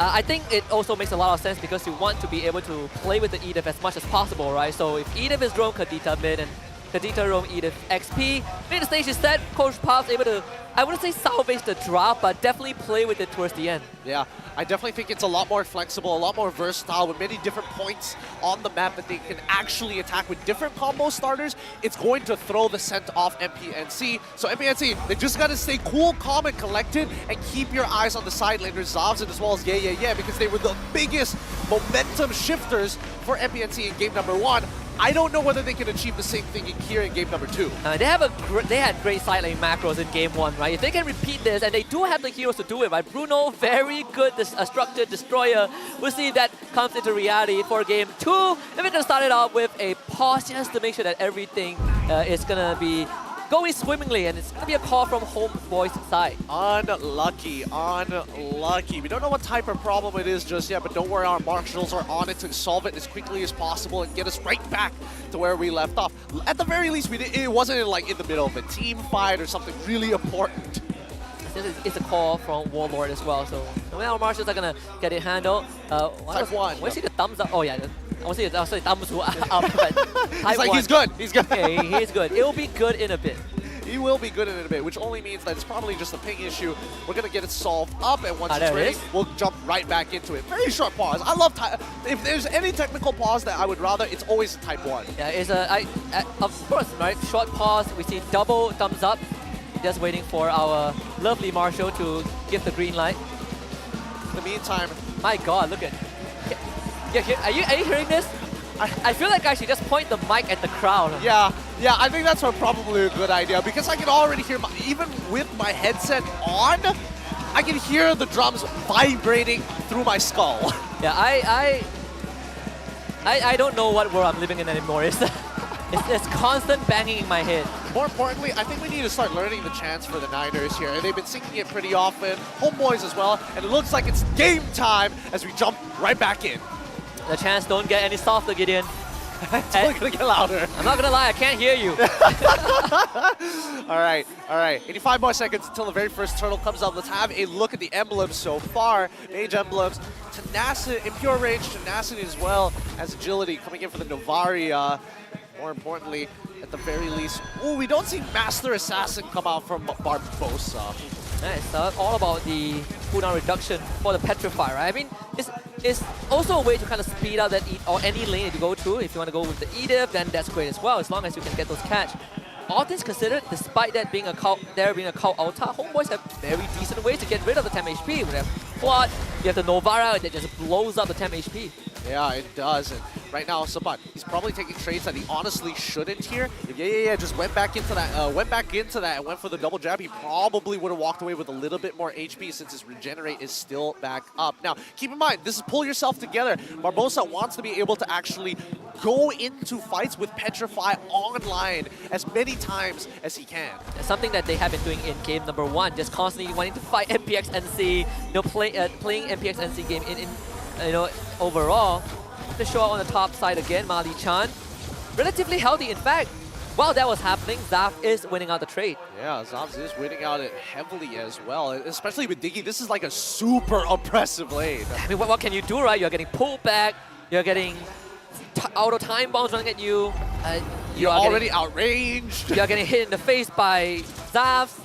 I think it also makes a lot of sense because you want to be able to play with the Edith as much as possible, right? So if Edith is roam Kadita mid and Kadita roam Edith XP, mid stage is set, Coach Pop's able to, I wouldn't say salvage the drop, but definitely play with it towards the end. Yeah, I definitely think it's a lot more flexible, a lot more versatile with many different points on the map that they can actually attack with different combo starters. It's going to throw the scent off MPNC. So MPNC, they just got to stay cool, calm, and collected and keep your eyes on the side laners, Xavvsz, as well as Yeah, because they were the biggest momentum shifters for MPNC in game number 1. I don't know whether they can achieve the same thing here in game number 2. They had great side lane macros in game 1, right? If they can repeat this, and they do have the heroes to do it, right? Bruno, very good structured destroyer. We'll see if that comes into reality for game 2. And we're going to start it off with a pause just to make sure that everything is going to be going swimmingly, and it's going to be a call from Homebois' side. Unlucky. We don't know what type of problem it is just yet, but don't worry, our marshals are on it to solve it as quickly as possible and get us right back to where we left off. At the very least, it wasn't like in the middle of a team fight or something really important. It's a call from Warlord as well, so our marshals are going to get it handled. Type 1. Where's the thumbs up? Oh yeah, I'll say thumbs up, but he's like, he's good. Okay, he's good. It will be good in a bit. He will be good in it a bit, which only means that it's probably just a ping issue. We're going to get it solved up, and once it's ready, we'll jump right back into it. Very short pause. I love if there's any technical pause that I would rather, it's always type 1. Yeah, it's of course, right? Short pause, we see double thumbs up. Just waiting for our lovely Marshall to give the green light. In the meantime, my God, look at. Yeah, are you hearing this? I feel like I should just point the mic at the crowd. Yeah, I think that's probably a good idea because I can already hear, even with my headset on, I can hear the drums vibrating through my skull. Yeah, I don't know what world I'm living in anymore. It's constant banging in my head. More importantly, I think we need to start learning the chants for the Niners here. They've been singing it pretty often, Homebois as well, and it looks like it's game time as we jump right back in. The chants don't get any softer, Gideon. It's only gonna get louder. I'm not gonna lie, I can't hear you. All right. 85 more seconds until the very first turtle comes up. Let's have a look at the emblems so far. Mage emblems, tenacity, impure range, tenacity as well as agility coming in for the Novaria. More importantly, at the very least, we don't see Master Assassin come out from Barbossa. Nice, all about the cooldown reduction for the Petrify, right? I mean, it's also a way to kind of speed up that or any lane that you go through. If you want to go with the Edith, then that's great as well, as long as you can get those catch. All things considered, despite that being a cult altar, Homebois have very decent ways to get rid of the 10 HP. We have Quad, you have the Novara that just blows up the 10 HP. Yeah, it does. And right now, Sabat, he's probably taking trades that he honestly shouldn't here. If yeah, just went back into that, and went for the double jab, he probably would have walked away with a little bit more HP since his regenerate is still back up. Now, keep in mind, this is pull yourself together. Barbossa wants to be able to actually go into fights with Petrify online as many times as he can. That's something that they have been doing in game number 1, just constantly wanting to fight MPX NC, playing MPX NC game in overall. The show on the top side again, Mali Chan. Relatively healthy, in fact. While that was happening, Xavvsz is winning out the trade. Yeah, Xavvsz is winning out it heavily as well, especially with Diggy. This is like a super oppressive lane. I mean, what can you do, right? You're getting pulled back, you're getting auto time bombs running at you. You're already outranged. You're getting hit in the face by Xavvsz.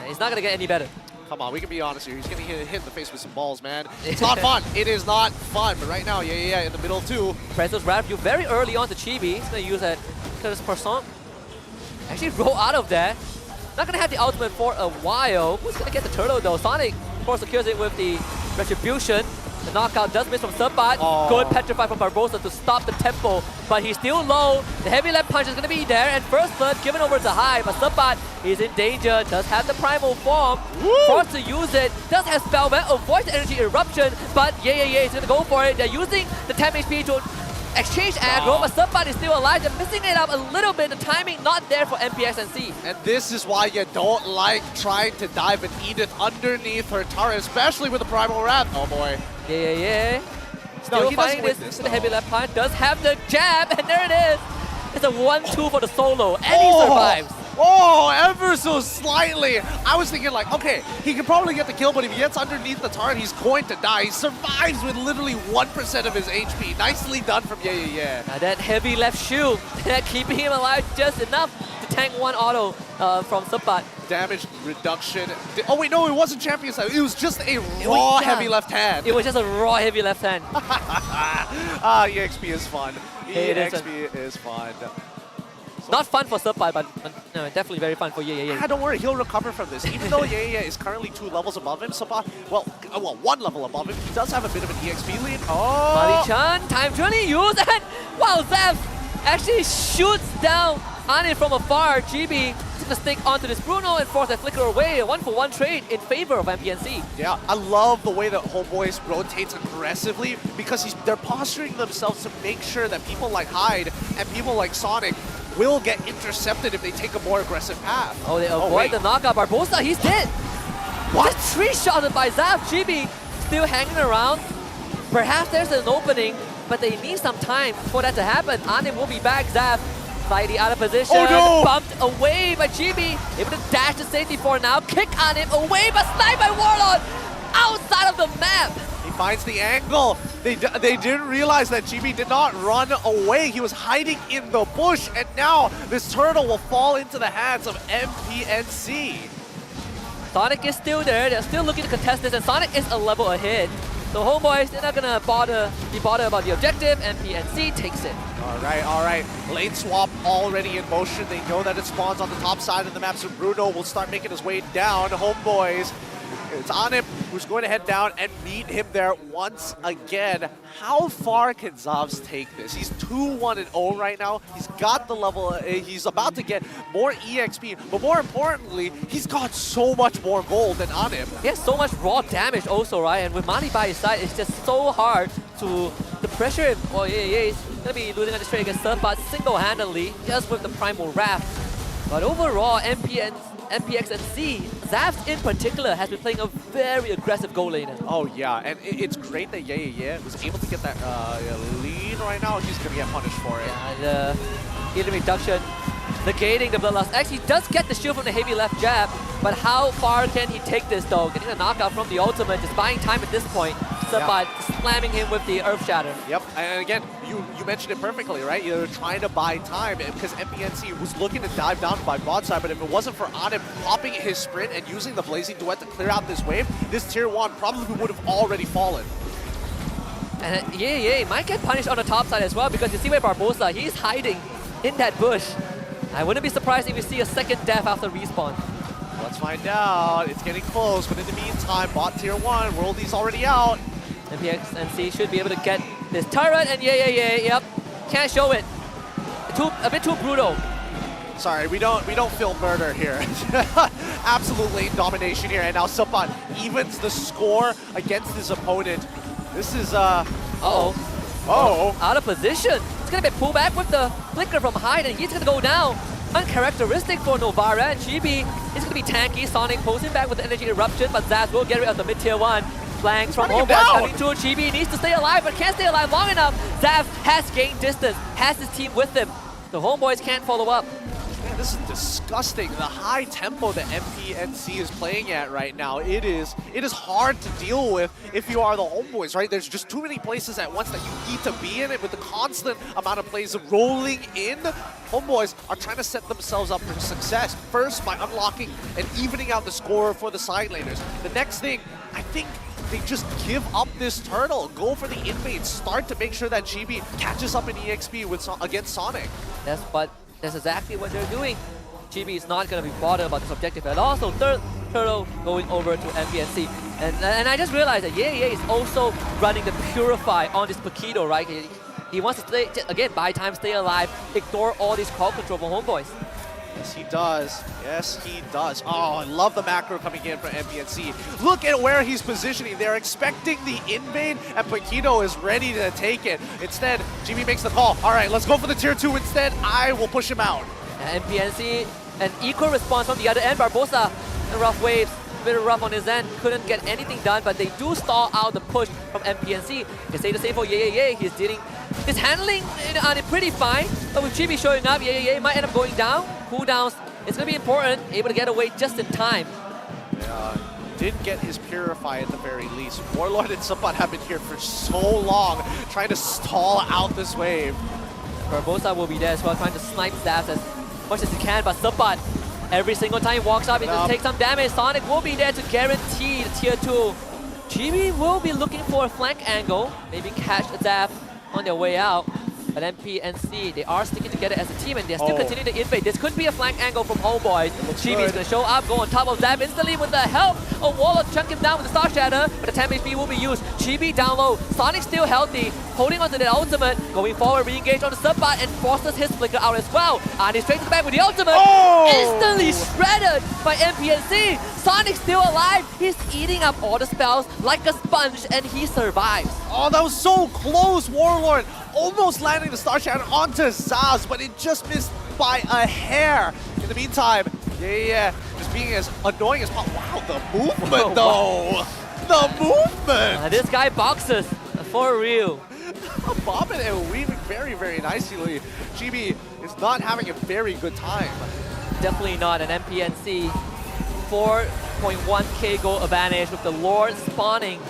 It's not going to get any better. Come on, we can be honest here. He's going to get hit in the face with some balls, man. It's not fun. It is not fun. But right now, yeah, in the middle too. Prezos wrap you very early on to Chibi. He's going to use that Curtis Persson. Actually roll out of that. Not going to have the ultimate for a while. Who's going to get the turtle though? Sonic, of course, secures it with the Retribution. The knockout does miss from Subbat. Good Petrify from Barbossa to stop the tempo, but he's still low. The heavy left punch is going to be there, and first blood given over to High, but Subbat is in danger. Does have the primal form, forced to use it. Does have Spellman, avoids the energy eruption, but yeah, he's going to go for it. They're using the 10 HP to exchange aggro, but Subbat is still alive. They're missing it up a little bit. The timing not there for MPX NC. And this is why you don't like trying to dive an Edith underneath her turret, especially with the primal wrap. Oh boy. Yeah. Still fighting this the heavy left punch. Does have the jab, and there it is. It's a 1-2 for the solo, and he survives. Oh, ever so slightly. I was thinking like, okay, he can probably get the kill, but if he gets underneath the turret, he's going to die. He survives with literally 1% of his HP. Nicely done from yeah. That heavy left shield, keeping him alive just enough to tank one auto from Subbat. Damage reduction. Oh wait, no, it wasn't champion side. It was just a raw heavy left hand. It was just a raw heavy left hand. EXP is fun. EXP is fun. Not fun for Subbat, but definitely very fun for yeah. Don't worry, he'll recover from this. Even though yeah is currently 2 levels above him, Subbat, well, 1 level above him, he does have a bit of an EXP lead. Mali-chan, time journey used, and wow, Xavvsz actually shoots down ANIP from afar. GB is going to stick onto this Bruno and force that flicker away. A 1-for-1 trade in favor of MPNC. Yeah, I love the way that Homebois rotates aggressively because they're posturing themselves to make sure that people like Hyde and people like Sonic will get intercepted if they take a more aggressive path. Oh, they avoid the knockout. Barbossa, he's dead. What? Just 3-shotted by Xavvsz. GB still hanging around. Perhaps there's an opening, but they need some time for that to happen. ANIP will be back. Xavvsz slightly out of position. Oh no! Bumped away by GB. Able to dash to safety for now. Kick ANIP away, but sniped by Warlord outside of the map. He finds the angle. They didn't realize that GB did not run away. He was hiding in the bush, and now this turtle will fall into the hands of MPNC. Sonic is still there. They're still looking to contest this, and Sonic is a level ahead. So Homebois, they're not gonna be bothered about the objective. MPNC takes it. All right. Lane swap already in motion. They know that it spawns on the top side of the map, so Bruno will start making his way down. Homebois, it's ANIP who's going to head down and meet him there once again. How far can Xavvsz take this? He's 2-1-0 right now. He's got the level, he's about to get more EXP, but more importantly, he's got so much more gold than ANIP. He has so much raw damage also, right? And with Mali by his side, it's just so hard to pressure him. Oh, yeah, he's gonna be losing on the straight against Surfbot single-handedly, just with the Primal Wrath. But overall, MPX NSEA, Xavvsz in particular, has been playing a very aggressive goal laner. Oh yeah, and it's great that was able to get that lead right now. He's gonna get punished for it. Yeah, the healing reduction, negating the Bloodlust. Actually, does get the shield from the heavy left jab, but how far can he take this though? Getting a knockout from the ultimate, just buying time at this point. By slamming him with the Earth Shatter. Yep, and again, you mentioned it perfectly, right? You're trying to buy time because MPNC was looking to dive down by bot side, but if it wasn't for ANIP popping his sprint and using the Blazing Duet to clear out this wave, this tier 1 probably would have already fallen. And yeah, might get punished on the top side as well, because you see where BARBOSSA, he's hiding in that bush. I wouldn't be surprised if we see a second death after respawn. Let's find out. It's getting close, but in the meantime, bot tier 1, Worldie's already out. MPX NSEA should be able to get this turret, and yep, can't show it. A bit too brutal. Sorry, we don't feel murder here. Absolute lane domination here, and now Surfbot evens the score against his opponent. This is out of position. It's gonna be pulled back with the flicker from Hyde, and he's gonna go down. Uncharacteristic for Novara, and GB is gonna be tanky. Sonic pulls him back with the energy eruption, but Xavvsz will get rid of the mid tier 1. Flanks from Homebois coming to GB, needs to stay alive, but can't stay alive long enough. Xavvsz has gained distance, has his team with him. The Homebois can't follow up. Man, this is disgusting. The high tempo that MPNC is playing at right now, it is hard to deal with if you are the Homebois, right? There's just too many places at once that you need to be in it with the constant amount of plays rolling in. Homebois are trying to set themselves up for success, first by unlocking and evening out the score for the side laners. The next thing, I think, they just give up this turtle, go for the invade, start to make sure that GB catches up in EXP against Sonic. That's exactly what they're doing. GB is not going to be bothered about this objective at all. So third turtle going over to MPNC. And I just realized that is also running the Purify on this Paquito, right? He wants to stay, again, buy time, stay alive, ignore all these crowd control from Homebois. Yes, he does. Yes, he does. Oh, I love the macro coming in from MPNC. Look at where he's positioning. They're expecting the invade, and Paquito is ready to take it. Instead, GB makes the call. All right, let's go for the tier 2 instead. I will push him out. MPNC, an equal response from the other end. BARBOSSA, the rough waves, a bit rough on his end. Couldn't get anything done, but they do stall out the push from MPNC. They say the same for He's handling it pretty fine, but with GB showing up, might end up going down. Cooldowns, it's going to be important, able to get away just in time. Yeah, did get his Purify at the very least. Warlord and Surfbot have been here for so long, trying to stall out this wave. BARBOSSA will be there as well, trying to snipe Xavvsz as much as he can, but Surfbot, every single time he walks up, he just takes some damage. Sonic will be there to guarantee the tier 2. GB will be looking for a flank angle, maybe catch Xavvsz on their way out. But MPNC, they are sticking together as a team, and they're still continuing to invade. This could be a flank angle from Homebois. GB is going to show up, go on top of Xavvsz instantly with the help of Warlord, chunk him down with the Star Shatter, but the 10 HP will be used. GB down low, Sonic still healthy, holding on to the ultimate, going forward, re-engage on the Surfbot, and forces his flicker out as well. And he's straight to the back with the ultimate, instantly shredded by MPNC. Sonic still alive, he's eating up all the spells like a sponge, and he survives. Oh, that was so close, Warlord. Almost landing the Star Shatter onto Xavvsz, but it just missed by a hair. In the meantime, just being as annoying as possible. Wow, the movement though. The movement. This guy boxes for real. Bobbing and weaving very, very nicely. GB is not having a very good time. Definitely not. An MPNC 4.1k goal advantage with the Lord spawning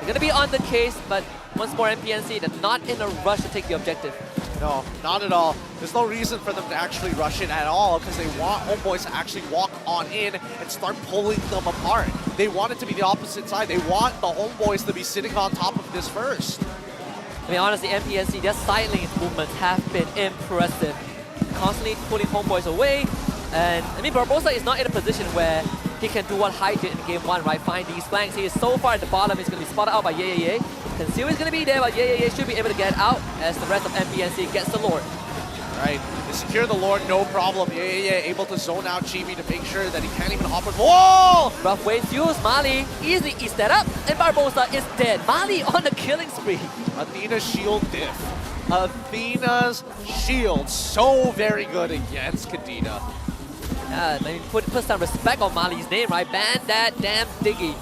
They're gonna be on the case, but once more MPNC, they're not in a rush to take the objective. No, not at all. There's no reason for them to actually rush it at all because they want Homebois to actually walk on in and start pulling them apart. They want it to be the opposite side. They want the Homebois to be sitting on top of this first. I mean, honestly, MPNC, their side lane movements have been impressive. Constantly pulling Homebois away. And, I mean, Barbossa is not in a position where he can do what Hyde did in game 1, right? Find these flanks. He is so far at the bottom, he's going to be spotted out by Ye. Conceal is going to be there, but Ye should be able to get out as the rest of MPNC gets the Lord. Right, they secure the Lord, no problem. Able to zone out Chibi to make sure that he can't even hop with wall! Rough waves used, Mali easily eats that up, and Barbossa is dead. Mali on the killing spree. Athena's shield diff. Athena's shield, so very good against Kadena. Yeah, I mean, put some respect on Mali's name, right? Ban that damn Diggy.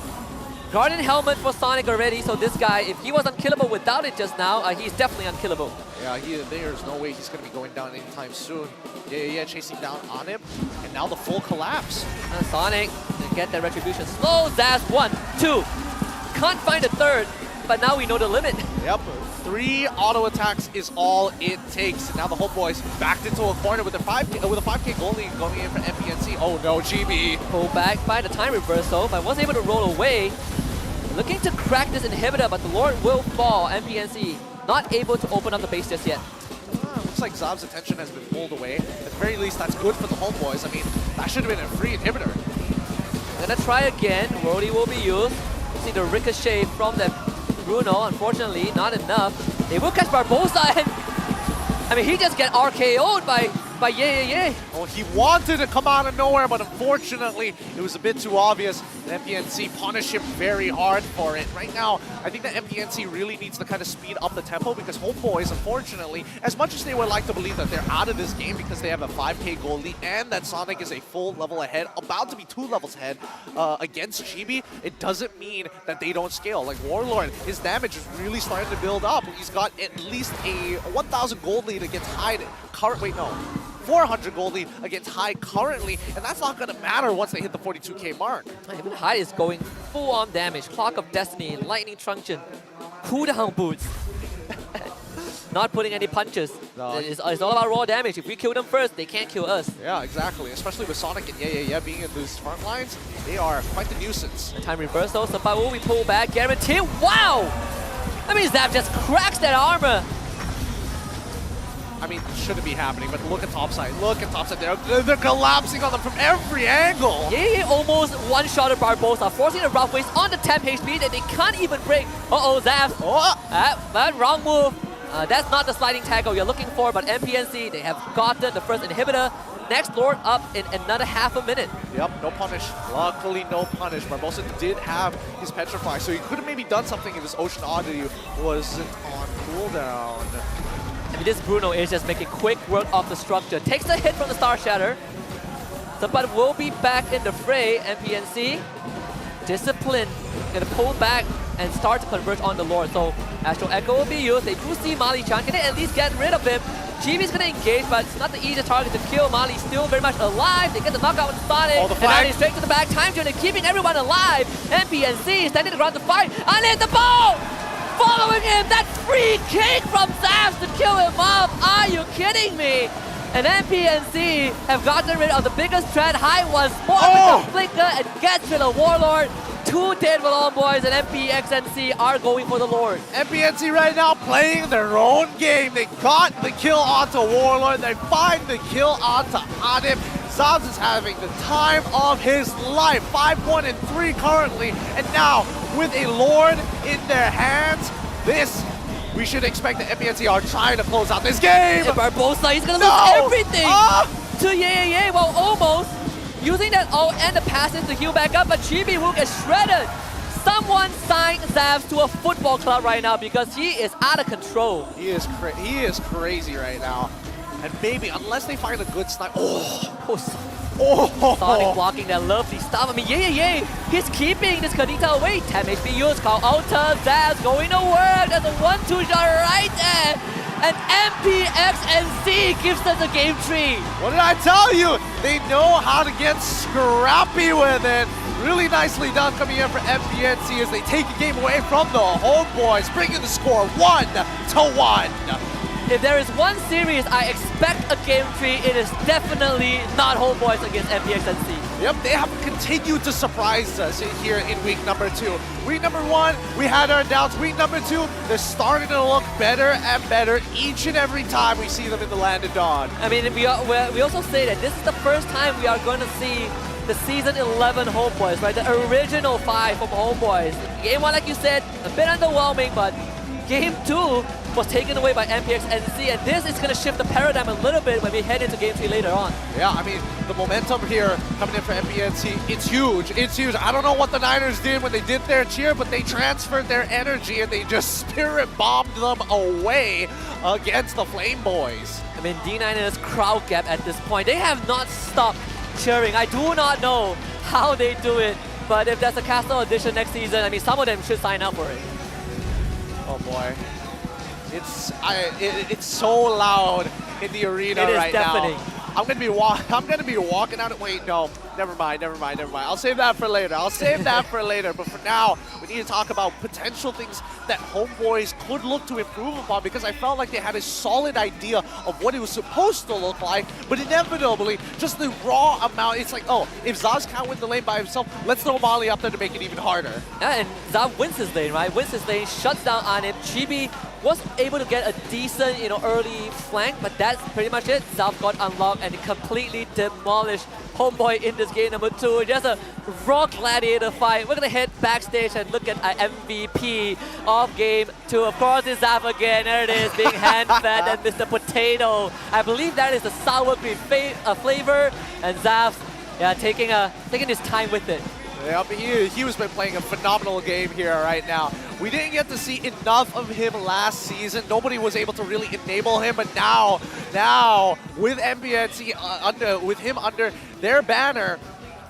Guardian helmet for Sonic already, so this guy, if he was unkillable without it just now, he's definitely unkillable. Yeah, there's no way he's going to be going down anytime soon. Yeah, chasing down ANIP, and now the full collapse. And Sonic, to get that retribution. Slow Xavvsz, 1, 2. Can't find a third, but now we know the limit. Yep, 3 auto attacks is all it takes. And now the Homebois backed into a corner with a 5k goal lead going in for MPNC. Oh no, GB. Pulled back by the time reversal, but was able to roll away. Looking to crack this inhibitor, but the Lord will fall. MPNC not able to open up the base just yet. Looks like Xavv's attention has been pulled away. At the very least, that's good for the Homebois. I mean, that should have been a free inhibitor. Gonna try again. Rody will be used. See the ricochet from the Bruno. Unfortunately, not enough. They will catch Barbossa, and I mean, he just get RKO'd by Ye. Well, he wanted to come out of nowhere, but unfortunately, it was a bit too obvious. And MPNC punished him very hard for it. Right now, I think that MPNC really needs to kind of speed up the tempo because Homebois, unfortunately, as much as they would like to believe that they're out of this game because they have a 5k goal lead and that Sonic is a full level ahead, about to be 2 levels ahead against Chibi, it doesn't mean that they don't scale. Like Warlord, his damage is really starting to build up. He's got at least a 1,000 gold lead against Hyde. 400 gold lead against Hyde currently, and that's not going to matter once they hit the 42k mark. Even Hyde is going full on damage. Clock of Destiny, Lightning Truncheon, cooldown boots. Not putting any punches. No. It's all about raw damage. If we kill them first, they can't kill us. Yeah, exactly. Especially with Sonic and Yeah being in those front lines, they are quite the nuisance. The time reversal, Sabai will be pulled back, guaranteed. Wow! I mean, Xavvsz just cracks that armor. I mean, it shouldn't be happening, but look at topside. Look at topside. They're collapsing on them from every angle. Yeah, almost one-shotted Barbossa, forcing the rough waves on the temp HP that they can't even break. Uh-oh, Xavvsz. But wrong move. That's not the sliding tackle you're looking for, but MPNC, they have gotten the first inhibitor. Next Lord up in another half a minute. Yep, no punish. Luckily, no punish. Barbossa did have his Petrify, so he could have maybe done something if his Ocean Oddity wasn't on cooldown. I mean, this Bruno is just making quick work of the structure. Takes the hit from the Star Shatter. But will be back in the fray. MPNC, discipline, gonna pull back and start to converge on the Lord. So Astral Echo will be used. They do see Mali Chan. Can they at least get rid of him? Chibi's gonna engage, but it's not the easiest target to kill. Mali's still very much alive. They get the knockout with Sonic. And now he's straight to the back. Time Journey keeping everyone alive. MPNC standing around the fight. And hit the ball! Following him, that free kick from Xavvsz to kill him off. Are you kidding me? And MPNC have gotten rid of the biggest threat. Hyde was more with the flicker and gets rid of Warlord. 2 dead Homebois and MPX NSEA are going for the Lord. MPNC right now playing their own game. They got the kill onto Warlord. They find the kill onto ANIP. Xavvsz is having the time of his life. 5-1-3 currently. And now, with a Lord in their hands, we should expect that MPNC are trying to close out this game. And Barbossa, he's gonna lose everything to Yeah. Well, almost using that ult and the passes to heal back up, but Chibi will get shredded. Someone sign Xavvsz to a football club right now because he is out of control. He is crazy right now. And maybe, unless they find a good snipe. Sonic blocking that lovely stuff. I mean, yeah. He's keeping this Kadita away. 10 HP used, call out to Xavvsz, going to work. There's a 1-2 shot right there. And MPX NSEA gives us a game tree. What did I tell you? They know how to get scrappy with it. Really nicely done coming in for MPNC as they take a game away from the Homebois, bringing the score 1-1. If there is one series I expect a game tree, it is definitely not Homebois against MPX NSEA. Yep, they have continued to surprise us here in week number 2. Week number 1, we had our doubts. Week number 2, they're starting to look better and better each and every time we see them in the Land of Dawn. I mean, we also say that this is the first time we are going to see the Season 11 Homebois, right? The original 5 from Homebois. Game 1, like you said, a bit underwhelming, but Game 2 was taken away by MPX NSEA, and this is going to shift the paradigm a little bit when we head into Game 3 later on. Yeah, I mean, the momentum here coming in for MPNC, it's huge. It's huge. I don't know what the Niners did when they did their cheer, but they transferred their energy and they just spirit bombed them away against the Flame Boys. I mean, D9ers crowd gap at this point, they have not stopped cheering. I do not know how they do it, but if there's a Castle Edition next season, I mean, some of them should sign up for it. Oh boy. It's so loud in the arena right deafening. now. I'm gonna be walking out. Wait, no, never mind. I'll save that for later. But for now, we need to talk about potential things that Homebois could look to improve upon, because I felt like they had a solid idea of what it was supposed to look like, but inevitably, just the raw amount. It's like, oh, if Xavvsz can't win the lane by himself, let's throw Mali up there to make it even harder. Yeah, and Xavvsz wins his lane, right? Wins his lane, shuts down ANIP. Chibi was able to get a decent, early flank, but that's pretty much it. Xavvsz got unlocked and completely demolished Homebois in this game number 2. Just a raw gladiator fight. We're gonna head backstage and look at our MVP of game 2. Of course, it's Xavvsz again. There it is, being hand-fed and Mr. Potato. I believe that is the sour cream flavor, and Xavvsz, yeah, taking his time with it. Yep, he was been playing a phenomenal game here right now. We didn't get to see enough of him last season. Nobody was able to really enable him, but now with MPNC with him under their banner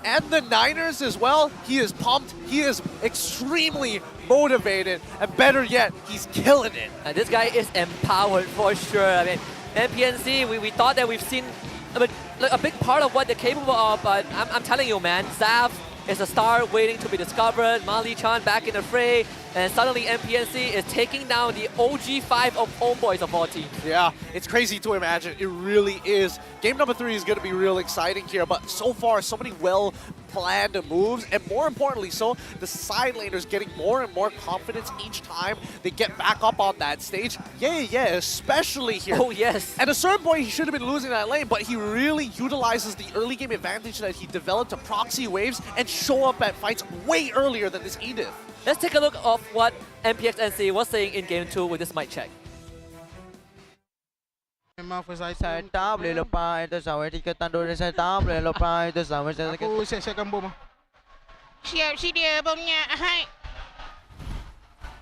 and the Niners as well, he is pumped. He is extremely motivated, and better yet, he's killing it. And this guy is empowered for sure. I mean, MPNC, we thought that we've seen a big part of what they're capable of, but I'm telling you, man, Xavvsz is a star waiting to be discovered. Mali-chan back in the fray, and suddenly MPNC is taking down the OG5 of Homebois of all teams. Yeah, it's crazy to imagine. It really is. Game number 3 is going to be real exciting here, but so far, so many well-planned moves, and more importantly so, the side laners getting more and more confidence each time they get back up on that stage. Yeah, especially here. Oh, yes. At a certain point, he should have been losing that lane, but he really utilizes the early game advantage that he developed to proxy waves and show up at fights way earlier than this Edith. Let's take a look of what MPX NSEA was saying in Game 2 with this mic check. Saya tak boleh lepas itu sampai 3 tanduk dan saya tak boleh lepas itu sampai saya. Aku siapkan bom. Siap sedia bomnya. Hai.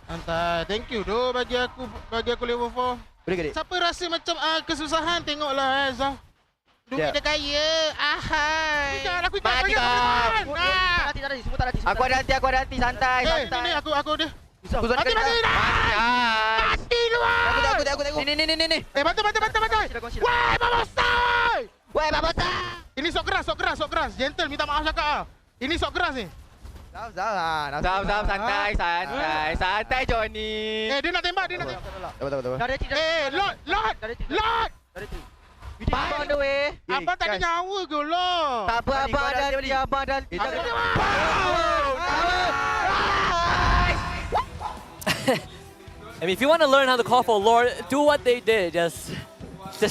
Antai, thank you doh bagi aku level 4. Boleh ke? Siapa rasa macam kesusahan tengoklah Zaf. Duit dia kaya. Ahai. Jangan aku ikut. Nanti, semua tak nanti. Aku ada nanti, santai. Ni aku ada. Mati. Mati luar. Aku. Ni. Bantu. Weh, BARBOSSA. Ini sok keras. Gentle, minta maaf cakap. Ini sok keras ni. Zaf, santai Johnny. Dia nak tembak. Betul. Lot. Abang on the way. Abang tak ada nyawa ke lah? Tak apa, abang dan I mean, if you want to learn how to call for Lord, do what they did. Just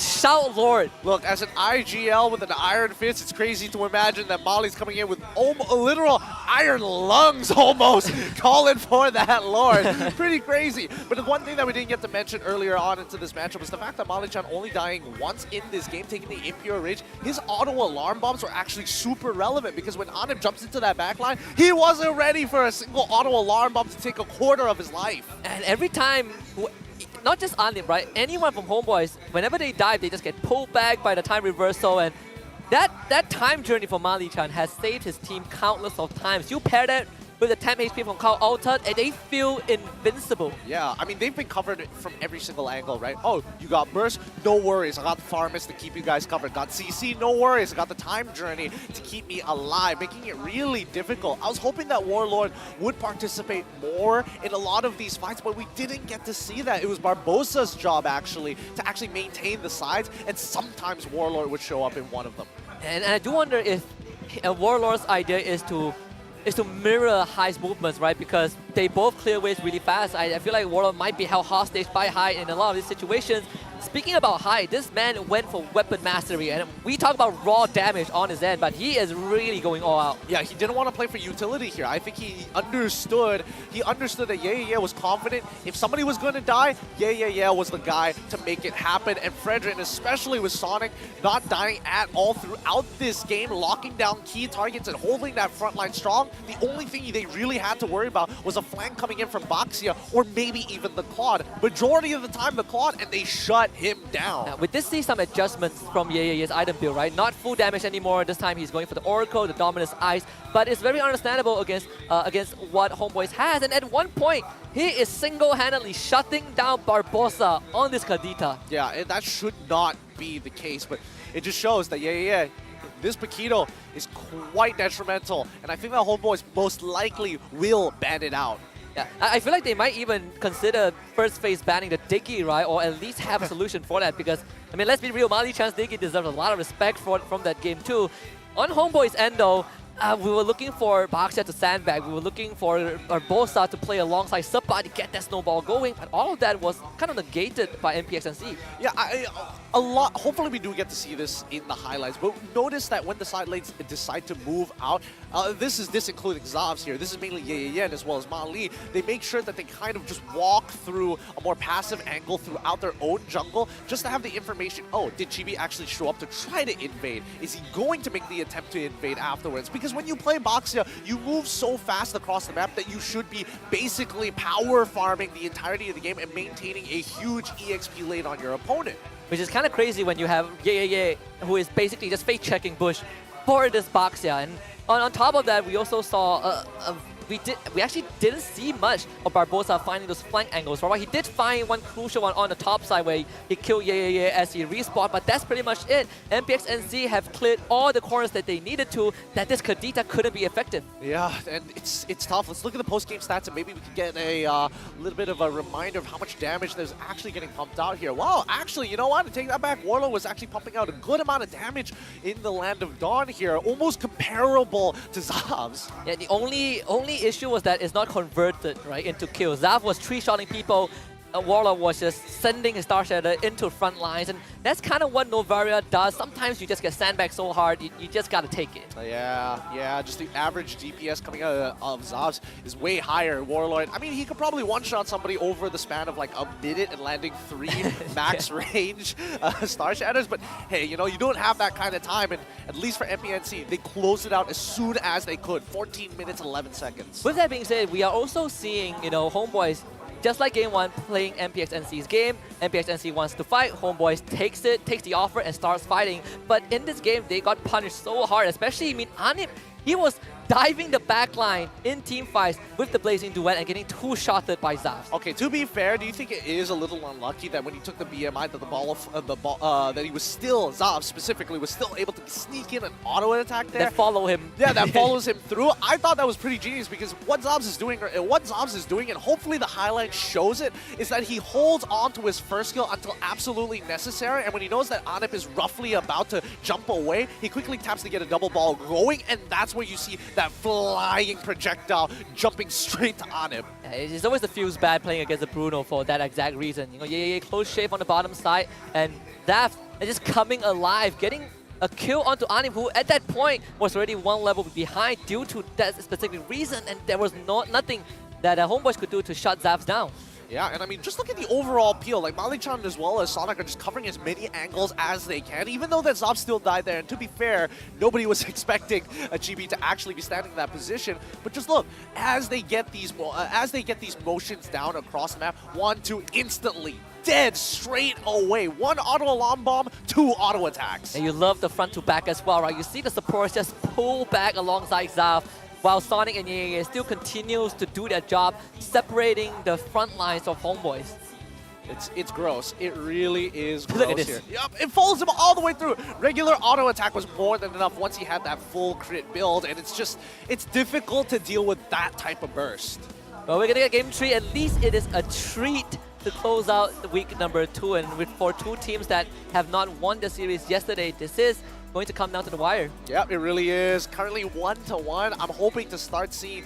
shout Lord. Look, as an IGL with an iron fist, it's crazy to imagine that Mali's coming in with literal iron lungs almost, calling for that Lord. Pretty crazy. But the one thing that we didn't get to mention earlier on into this matchup was the fact that Mali-chan only dying once in this game, taking the Impure Rage. His auto alarm bombs were actually super relevant, because when ANIP jumps into that backline, he wasn't ready for a single auto alarm bomb to take a quarter of his life. And every time not just ANIP, right? Anyone from Homebois, whenever they dive, they just get pulled back by the time reversal, and that time journey for Mali Chan has saved his team countless of times. You pair that with the 10 HP from Carl Altered, and they feel invincible. Yeah, I mean, they've been covered from every single angle, right? Oh, you got Burst? No worries. I got the Pharmacist to keep you guys covered. Got CC? No worries. I got the Time Journey to keep me alive, making it really difficult. I was hoping that Warlord would participate more in a lot of these fights, but we didn't get to see that. It was Barbossa's job, actually, to actually maintain the sides, and sometimes Warlord would show up in one of them. And I do wonder if Warlord's idea is to mirror High's movements, right? Because they both clear waves really fast. I feel like Warlord might be held hostage by High in a lot of these situations. Speaking about High, this man went for weapon mastery, and we talk about raw damage on his end, but he is really going all out. Yeah, he didn't want to play for utility here. I think he understood that Yeah was confident. If somebody was going to die, Yeah was the guy to make it happen. And Fredrin, especially with Sonic, not dying at all throughout this game, locking down key targets and holding that front line strong. The only thing they really had to worry about was a flank coming in from Baxia, or maybe even the Claude. Majority of the time, the Claude, and they shut him down. Now, we did see some adjustments from Ye's item build, right? Not full damage anymore. This time he's going for the Oracle, the Dominus Ice, but it's very understandable against what Homebois has. And at one point, he is single-handedly shutting down Barbossa on this Kadita. Yeah, and that should not be the case, but it just shows that this Paquito is quite detrimental, and I think that Homebois most likely will ban it out. Yeah, I feel like they might even consider first phase banning the Diggy, right? Or at least have a solution for that, because, I mean, let's be real, Mali Chan's Diggy deserves a lot of respect from that game too. On Homeboi's end though, we were looking for Baxia to sandbag, we were looking for Barbossa to play alongside Subba to get that snowball going, but all of that was kind of negated by MPX NC. Yeah, a lot. Hopefully we do get to see this in the highlights, but notice that when the side lanes decide to move out, this including Xavvsz here, this is mainly Yen as well as Mali, they make sure that they kind of just walk through a more passive angle throughout their own jungle, just to have the information, oh, did Chibi actually show up to try to invade? Is he going to make the attempt to invade afterwards? Because when you play Baxia, you move so fast across the map that you should be basically power farming the entirety of the game and maintaining a huge EXP lane on your opponent. Which is kind of crazy when you have Ye, who is basically just fake checking Bush for this Baxia. And on top of that, we also saw we actually didn't see much of Barbossa finding those flank angles. Right? He did find one crucial one on the top side where he killed Ye as he respawned, but that's pretty much it. MPX NC have cleared all the corners that they needed to, that this Kadita couldn't be effective. Yeah, and it's tough. Let's look at the post-game stats and maybe we can get a little bit of a reminder of how much damage there's actually getting pumped out here. Wow, actually, you know what? To take that back, Warlord was actually pumping out a good amount of damage in the Land of Dawn here, almost comparable to Xavvsz. Yeah, the only issue was that it's not converted right into kills. Xavvsz was three-shotting people. Warlord was just sending his Star Shatter into front lines, and that's kind of what Novaria does. Sometimes you just get sandbagged so hard, you just gotta take it. Yeah, just the average DPS coming out of Xavvsz is way higher. Warlord, I mean, he could probably one-shot somebody over the span of like a minute and landing 3 max range Star Shatters, but hey, you know, you don't have that kind of time, and at least for MPNC, they closed it out as soon as they could. 14 minutes, 11 seconds. With that being said, we are also seeing, you know, Homebois, just like Game 1, playing MPX NC's game. MPX NC wants to fight, Homebois takes the offer and starts fighting. But in this game, they got punished so hard, especially, I mean, ANIP, he was diving the backline in team fights with the Blazing Duet and getting two-shotted by Xavvsz. Okay, to be fair, do you think it is a little unlucky that when he took the BMI, that he was still, Xavvsz specifically, was still able to sneak in an auto attack there? That follow him. Yeah, that follows him through. I thought that was pretty genius because what Xavvsz is doing, and hopefully the highlight shows it, is that he holds on to his first skill until absolutely necessary, and when he knows that ANIP is roughly about to jump away, he quickly taps to get a double ball going, and that's where you see that flying projectile jumping straight to ANIP. Yeah, it's always feels bad playing against a Bruno for that exact reason. You know, close shave on the bottom side, and Xavvsz is just coming alive, getting a kill onto ANIP, who at that point was already one level behind due to that specific reason, and there was nothing that Homebois could do to shut Xavvsz down. Yeah, and I mean, just look at the overall peel. Like, Malik-chan as well as Sonic are just covering as many angles as they can, even though that Xavvsz still died there. And to be fair, nobody was expecting a GB to actually be standing in that position. But just look, as they get these motions down across the map, 1, 2, instantly dead straight away. 1 auto alarm bomb, 2 auto attacks. And you love the front to back as well, right? You see the supports just pull back alongside Xavvsz, while Sonic and ENG still continues to do their job, separating the front lines of Homebois. It's gross. It really is gross. Look at this. Here. Yep, it follows him all the way through. Regular auto attack was more than enough once he had that full crit build, and it's difficult to deal with that type of burst. Well, we're gonna get game 3. At least it is a treat to close out the week number 2, and for 2 teams that have not won the series yesterday, this is going to come down to the wire. Yep, it really is. Currently 1-1. I'm hoping to start seeing.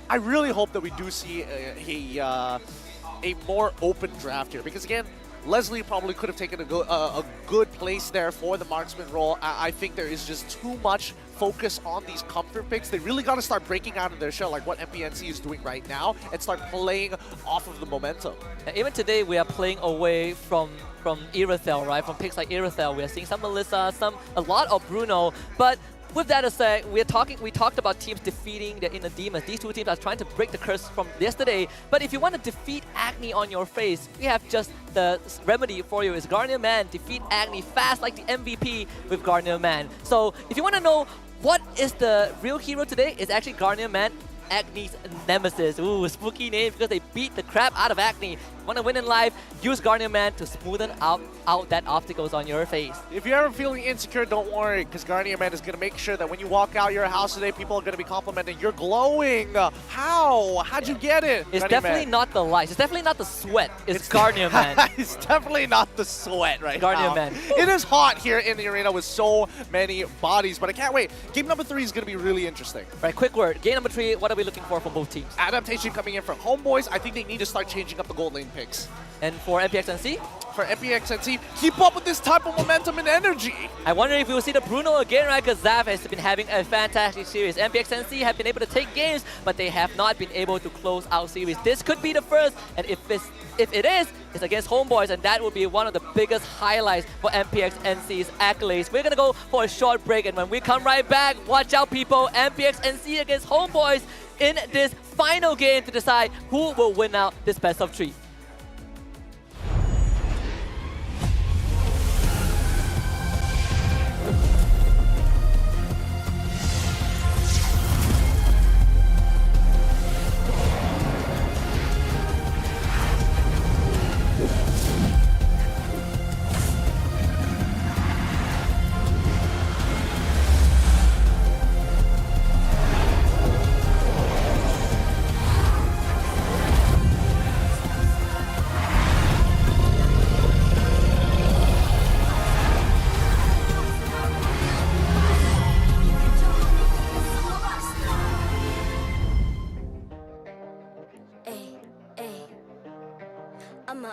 I really hope that we do see a more open draft here, because again, Leslie probably could have taken a good place there for the marksman role. I think there is just too much focus on these comfort picks. They really got to start breaking out of their shell, like what MPNC is doing right now, and start playing off of the momentum. And even today, we are playing away from Irithel, right? From picks like Irithel, we are seeing some Melissa, a lot of Bruno, but with that aside, we talked about teams defeating the Inner Demons. These 2 teams are trying to break the curse from yesterday. But if you want to defeat Agni on your face, we have just the remedy for you. Is Garnier Man. Defeat Agni fast like the MVP with Garnier Man. So if you want to know what is the real hero today, it's actually Garnier Man, Agni's nemesis. Ooh, spooky name because they beat the crap out of Agni. Want to win in life? Use Garnier Man to smoothen out that obstacles on your face. If you're ever feeling insecure, don't worry, because Garnier Man is going to make sure that when you walk out your house today, people are going to be complimenting you're glowing. How? How'd you get it? It's Garnier definitely Man. not the lights. It's definitely not the sweat. It's Garnier Man. It's definitely not the sweat right Garnier now. Man. It is hot here in the arena with so many bodies, but I can't wait. Game number 3 is going to be really interesting. Right, quick word. Game number 3, what are we looking for from both teams? Adaptation coming in from Homebois. I think they need to start changing up the gold lane picks. And for MPX NC? For MPX NC, keep up with this type of momentum and energy. I wonder if we will see the Bruno again, right? Because Xavvsz has been having a fantastic series. MPX NC have been able to take games, but they have not been able to close out series. This could be the first, and if it is, it's against Homebois, and that will be one of the biggest highlights for MPX NC's accolades. We're gonna go for a short break, and when we come right back, watch out, people. MPX NC against Homebois in this final game to decide who will win out this best of 3.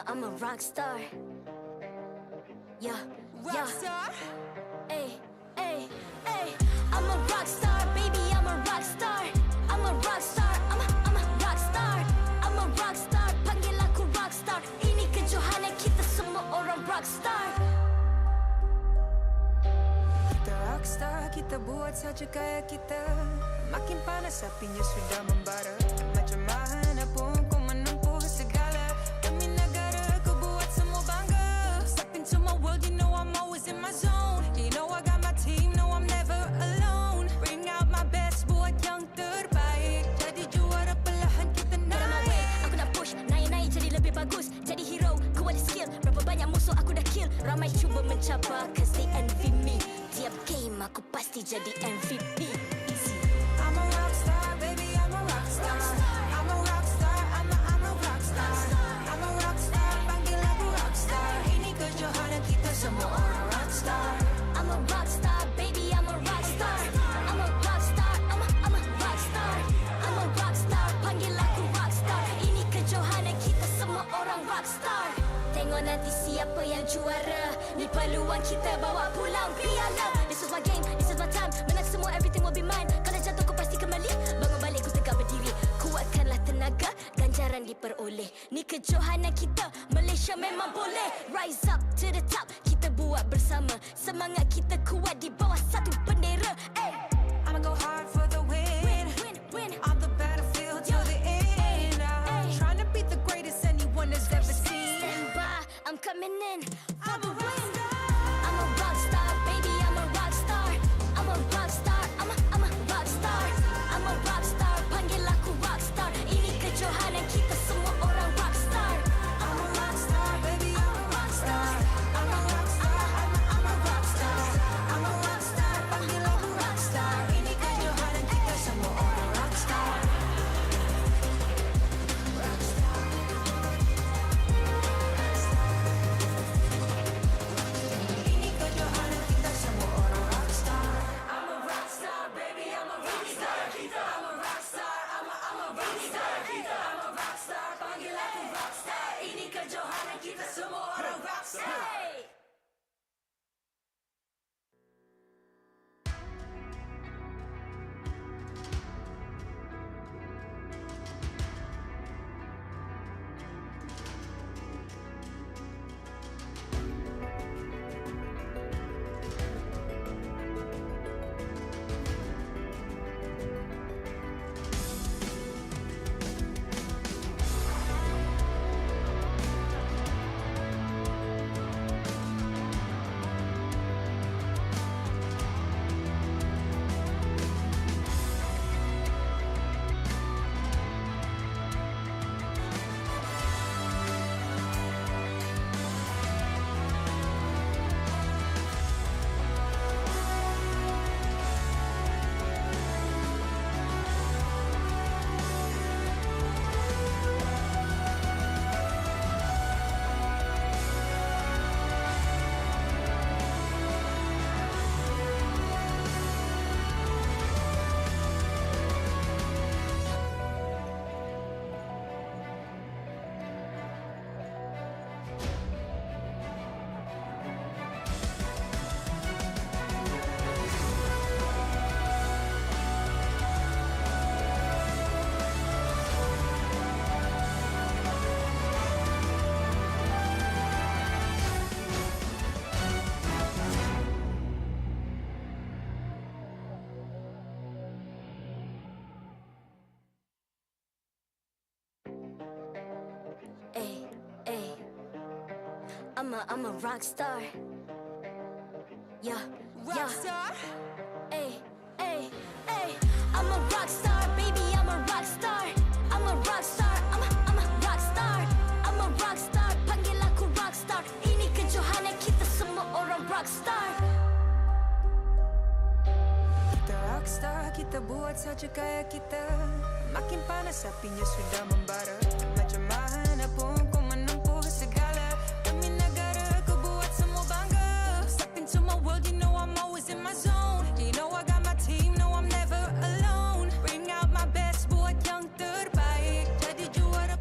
I'm a rock star. Yeah, rock star. Ay, ay, ay. I'm a rock star, baby. I'm a rock star. I'm a rock star. I'm a rock star. I'm a rock star. Panggil aku rock star. Ini kejohanan kita semua orang rock star. Kita rockstar, kita buat saja gaya kita. Makin panas apinya sudah membara. Macam mana pun ku menempuh segala. Demi negara ku buat semua bangga. Step into my world, you know I'm always in my zone. You know I got my team, no I'm never alone. Bring out my best, buat yang terbaik. Jadi juara perlahan kita naik. Aku nak push, naik-naik jadi lebih bagus. Jadi hero, ku ada skill. Berapa banyak musuh aku dah kill. Ramai cuba mencabar, cause they envy me. Tiap game aku pasti jadi MVP. I'm a rockstar, baby, I'm a rockstar. I'm a rockstar, I'm a rockstar. I'm a rockstar, panggil aku rockstar. Ini kejohanan kita semua orang rockstar. I'm a rockstar, baby, I'm a rockstar. I'm a rockstar, I'm a rockstar. I'm a rockstar, panggil aku rockstar. Ini kejohanan kita semua orang rockstar. Tengok nanti siapa yang juara. Ni peluang kita bawa pulang piala. This is my game, this is my time. Menang semua, everything will be mine. Kalau jatuh ku pasti kembali. Bangun balik ku tegak berdiri. Kuatkanlah tenaga, ganjaran kebesaran diperoleh. Ni kejohanan kita, Malaysia memang boleh. Rise up to the top, kita buat bersama. Semangat kita kuat di bawah satu bendera. I'ma go hard for the win. On the battlefield till the end. I'm trying to beat the greatest anyone has ever seen. Stand by, I'm coming in for the win. I'm a rock star, baby, I'm a rock star. I'm a rock star, I'm a rock star. I'm a rock star, panggil aku rock star. Ini kejohanan kita semua orang rock star. I'm a rock star, baby, I'm a rock star. I'm a rock star, I'm a rock star. I'm a rock star, panggil aku rock star. Ini kejohanan kita semua orang rock star. Rock star. Ini kejohanan kita semua orang rock star. I'm a rock star, baby, I'm a rock star. I'm a rock star, I'm a rock star. I'm a rock star, panggil aku rock star. Ini kejohanan kita semua orang rock star. I'm a rock star. Yeah, Rock star? Ay. I'm a rock star, baby, I'm a rock star. I'm a rock star, I'm a rock star. I'm a rock star, panggil aku rock star. Ini kejohanan kita semua orang rock star. Kita rockstar, kita buat saja gaya kita. Makin panas apinya sudah membara. Macam mana pun kau menempuh segala. Demi negara kau buat semua bangga. Step into my world, you know I'm always in my zone. You know I got my team, no I'm never alone. Bring out my best, buat yang terbaik. Jadi juara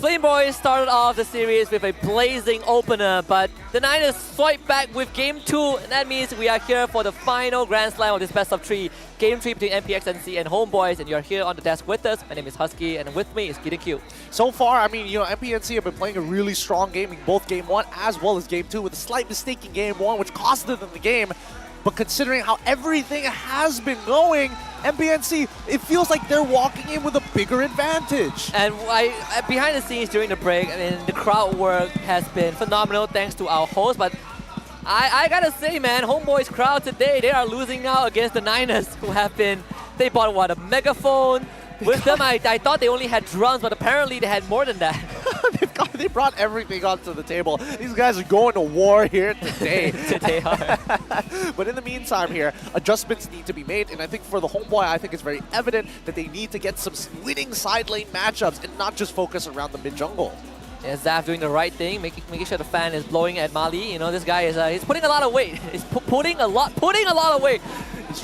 Flame Boys started off the series with a blazing opener, but the Niners swipe back with Game 2, and that means we are here for the final Grand Slam of this best of 3. Game 3 between MPX NSEA and Homebois, and you're here on the desk with us. My name is Husky, and with me is Rennnqt. So far, I mean, MPNC have been playing a really strong game in both Game 1 as well as Game 2, with a slight mistake in Game 1, which costed them the game. But considering how everything has been going, MPNC, it feels like they're walking in with a bigger advantage. And behind the scenes during the break, I mean, the crowd work has been phenomenal thanks to our host, but I gotta say, man, Homebois crowd today, they are losing now against the Niners, who have been, they bought what, a megaphone? With them, I thought they only had drums, but apparently they had more than that. They've God, they brought everything onto the table. These guys are going to war here today. Today are. But in the meantime here, adjustments need to be made, and I think for the Homebois, I think it's very evident that they need to get some winning side lane matchups and not just focus around the mid jungle. Yeah, Xavvsz doing the right thing, making sure the fan is blowing at Mali. You know, this guy is he's putting a lot of weight. He's putting a lot of weight.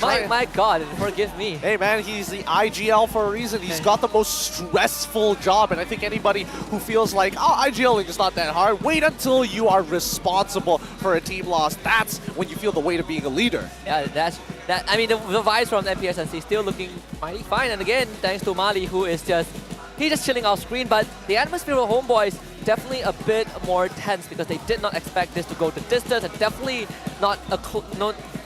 My God, forgive me. Hey man, he's the IGL for a reason. He's got the most stressful job, and I think anybody who feels like, oh, IGLing is not that hard, wait until you are responsible for a team loss. That's when you feel the weight of being a leader. Yeah, that. I mean, the vibes from MPX NSEA still looking mighty fine, and again, thanks to Mali, who is he's just chilling off screen, but the atmosphere of Homebois definitely a bit more tense because they did not expect this to go the distance, and definitely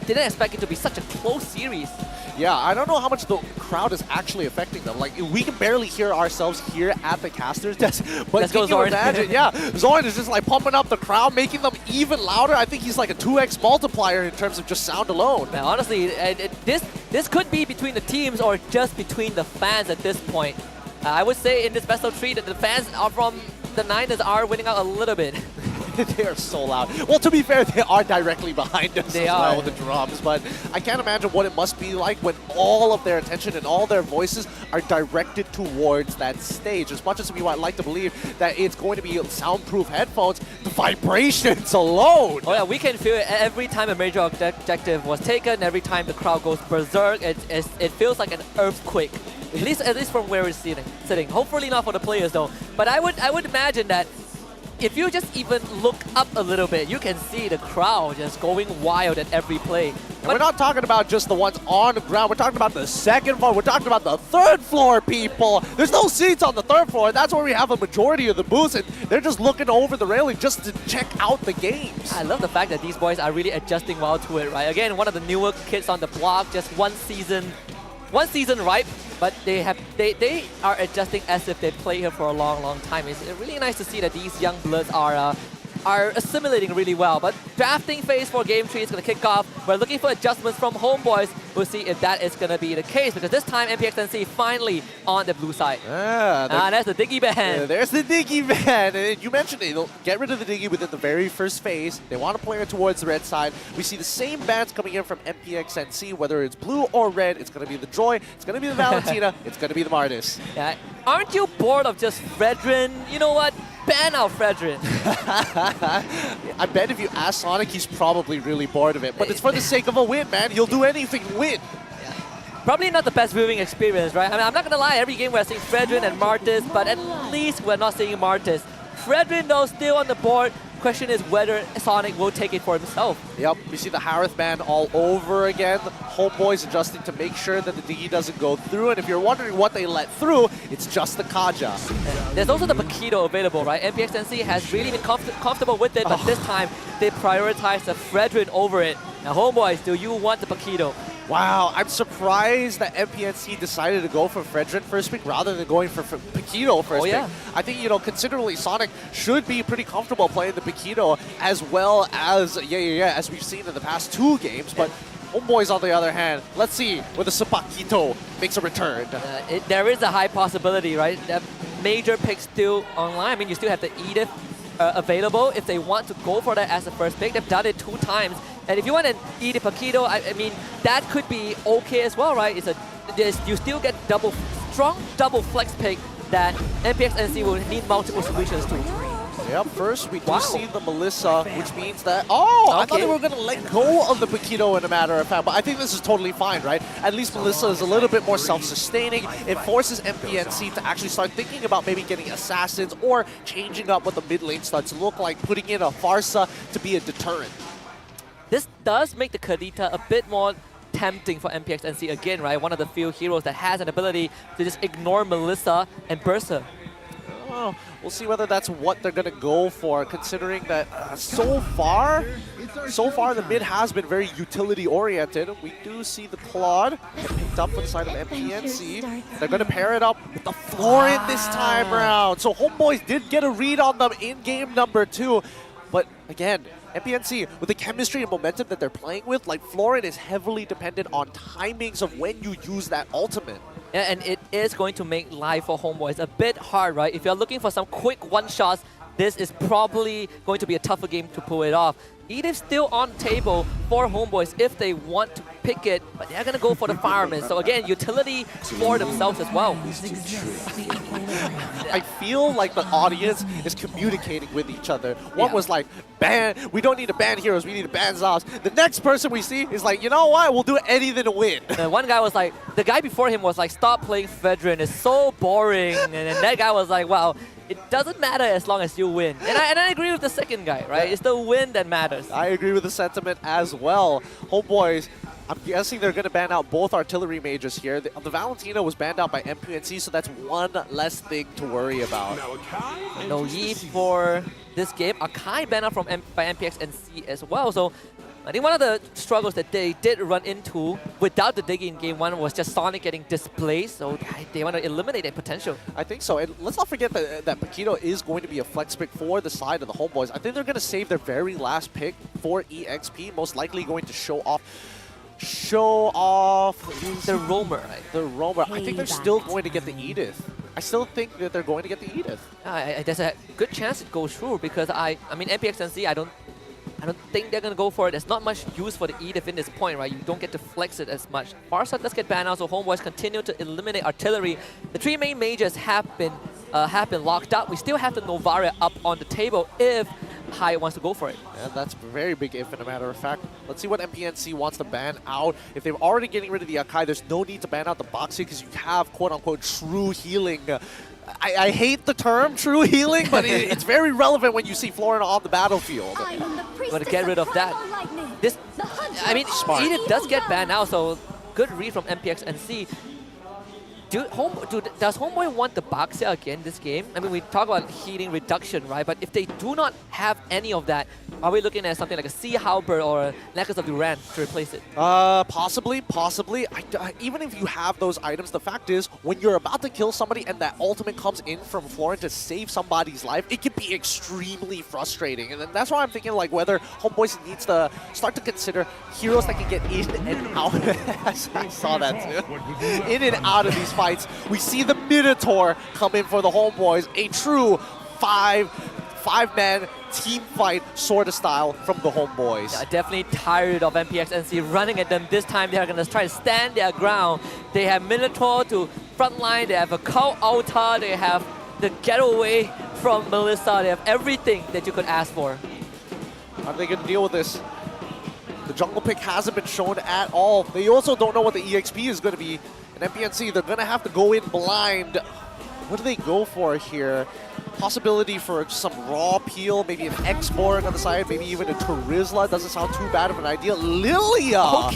didn't expect it to be such a close series. Yeah, I don't know how much the crowd is actually affecting them. Like, we can barely hear ourselves here at the caster's desk, but can you imagine? Yeah, XORN is just like pumping up the crowd, making them even louder. I think he's like a 2x multiplier in terms of just sound alone. Man, honestly, this could be between the teams or just between the fans at this point. I would say in this best of 3 that the fans are from the Niners are winning out a little bit. They are so loud. Well, to be fair, they are directly behind us as well with the drums, but I can't imagine what it must be like when all of their attention and all their voices are directed towards that stage. As much as we might like to believe that it's going to be soundproof headphones, the vibrations alone. Oh yeah, we can feel it every time a major objective was taken, every time the crowd goes berserk. It feels like an earthquake. At least from where we're sitting. Hopefully not for the players though. But I would imagine that if you just even look up a little bit, you can see the crowd just going wild at every play. But we're not talking about just the ones on the ground. We're talking about the second floor. We're talking about the third floor, people. There's no seats on the third floor. That's where we have a majority of the booths, and they're just looking over the railing just to check out the games. I love the fact that these boys are really adjusting well to it, right? Again, one of the newer kids on the block, just one season ripe, but they are adjusting as if they've played here for a long time. It's really nice to see that these young bloods are assimilating really well. But drafting phase for Game 3 is going to kick off. We're looking for adjustments from Homebois. We'll see if that is going to be the case, because this time MPX NSEA finally on the blue side. That's the Diggy ban. Yeah, there's the Diggy ban. And you mentioned it. They'll get rid of the Diggy within the very first phase. They want to play it towards the red side. We see the same bans coming in from MPX NSEA, whether it's blue or red. It's going to be the Joy. It's going to be the Valentina. It's going to be the Martis. Yeah. Aren't you bored of just Fredrin? You know what? Ban out Fredrin. I bet if you ask Sonic, he's probably really bored of it. But it's for the sake of a win, man. He'll do anything to win. Probably not the best viewing experience, right? I mean, I'm not going to lie. Every game we're seeing Fredrin and Martis, but at least we're not seeing Martis. Fredrin, though, still on the board. Question is whether Sonic will take it for himself. Yep, we see the Harith ban all over again. Homebois adjusting to make sure that the Diggy doesn't go through. And if you're wondering what they let through, it's just the Kaja. There's also the Paquito available, right? MPX NSEA has really been comfortable with it, but this time they prioritize the Fredrin over it. Now, Homebois, do you want the Paquito? Wow, I'm surprised that MPNC decided to go for Fredrin first pick rather than going for Paquito first pick. I think, you know, considerably Sonic should be pretty comfortable playing the Paquito as well as, as we've seen in the past 2 games. But Homebois, on the other hand, let's see whether Paquito makes a return. There is a high possibility, right? That major pick still online. I mean, you still have the Edith available if they want to go for that as a first pick. They've done it 2 times. And if you want an Edith Paquito, I mean, that could be okay as well, right? You still get strong double flex pick that MPX NSEA will need multiple solutions to. Yep, first we do see the Melissa, which means that... I thought they were going to let go of the Paquito in a matter of fact, but I think this is totally fine, right? At least Melissa is a little bit more self-sustaining. It forces MPNC to actually start thinking about maybe getting assassins or changing up what the mid lane starts to look like, putting in a Farsa to be a deterrent. This does make the Kadita a bit more tempting for MPX NSEA again, right? One of the few heroes that has an ability to just ignore Melissa and Bursa. Oh, we'll see whether that's what they're going to go for, considering that so far the mid has been very utility-oriented. We do see the Claude picked up from the side of MPNC. They're going to pair it up with the Florin this time around. So Homebois did get a read on them in game number 2. But again, MPNC, with the chemistry and momentum that they're playing with, like Florin is heavily dependent on timings of when you use that ultimate. Yeah, and it is going to make life for Homebois a bit hard, right? If you're looking for some quick one-shots this is probably going to be a tougher game to pull it off. Edith's still on the table for Homebois if they want to pick it, but they're going to go for the fireman. So again, utility for themselves as well. I feel like the audience is communicating with each other. One was like, ban, we don't need to ban heroes, we need to ban Xavvsz. The next person we see is like, you know what, we'll do anything to win. And one guy was like, the guy before him was like, stop playing Fedrin, it's so boring. And then that guy was like, wow, it doesn't matter as long as you win. And I agree with the second guy, right? It's the win that matters. I agree with the sentiment as well. Homebois, I'm guessing they're going to ban out both artillery mages here. The Valentina was banned out by MPNC, so that's one less thing to worry about. No Yi for this game. Akai banned out by MPX NSEA as well. So I think one of the struggles that they did run into without the digging in game 1 was just Sonic getting displaced, so they want to eliminate that potential. I think so, and let's not forget that Paquito is going to be a flex pick for the side of the Homebois. I think they're going to save their very last pick for EXP, most likely going to show off the Roamer, right? The Roamer. I think they're still going to get the Edith. I still think that they're going to get the Edith. There's a good chance it goes through because I mean MPX NC, I don't think they're going to go for it. There's not much use for the Edith in this point, right? You don't get to flex it as much. Farsight does get banned out, so Homebois continue to eliminate artillery. The 3 main mages have been locked up. We still have the Novaria up on the table if Hyatt wants to go for it. Yeah, that's a very big if, in a matter of fact. Let's see what MPNC wants to ban out. If they're already getting rid of the Akai, there's no need to ban out the Boxy because you have quote-unquote true healing. I hate the term true healing, but it's very relevant when you see Florina on the battlefield. Got to get rid of that. I mean, Edith does get banned now, so good read from MPX NC. Does Homeboy want the Baxia again this game? I mean, we talk about healing reduction, right? But if they do not have any of that, are we looking at something like a Sea Halberd or a Necklace of Duran to replace it? Possibly. Even if you have those items, the fact is, when you're about to kill somebody and that ultimate comes in from Florin to save somebody's life, it can be extremely frustrating. And then that's why I'm thinking like whether Homeboys needs to start to consider heroes that can get in and out. I saw that too. In and out of these fights. We see the Minotaur come in for the Homeboys, a true five-man team fight sort of style from the Homeboys. Yeah, definitely tired of MPX NC running at them. This time they're going to try to stand their ground. They have Minotaur to frontline, they have a Cult Altar, they have the getaway from Melissa, they have everything that you could ask for. How are they going to deal with this? The jungle pick hasn't been shown at all. They also don't know what the EXP is going to be. And MPNC, they're going to have to go in blind. What do they go for here? Possibility for some raw peel, maybe an XORN on the side, maybe even a Terizla. Doesn't sound too bad of an idea. Lilia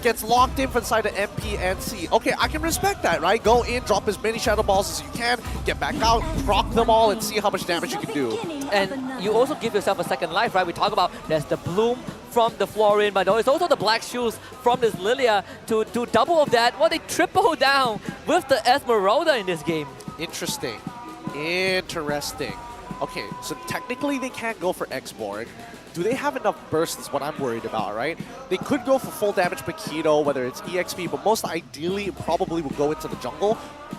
gets locked in from the side of MPNC. Okay, I can respect that, right? Go in, drop as many Shadow Balls as you can, get back out, proc them all, and see how much damage you can do. And you also give yourself a second life, right? We talk about there's the Bloom from the Florin, but there's also the Black Shoes from this Lilia to do double of that. Well, they triple down with the Esmeralda in this game. Interesting. Okay, so technically they can't go for XORN. Do they have enough bursts is what I'm worried about, right? They could go for full damage Paquito, whether it's EXP, but most ideally it probably will go into the jungle.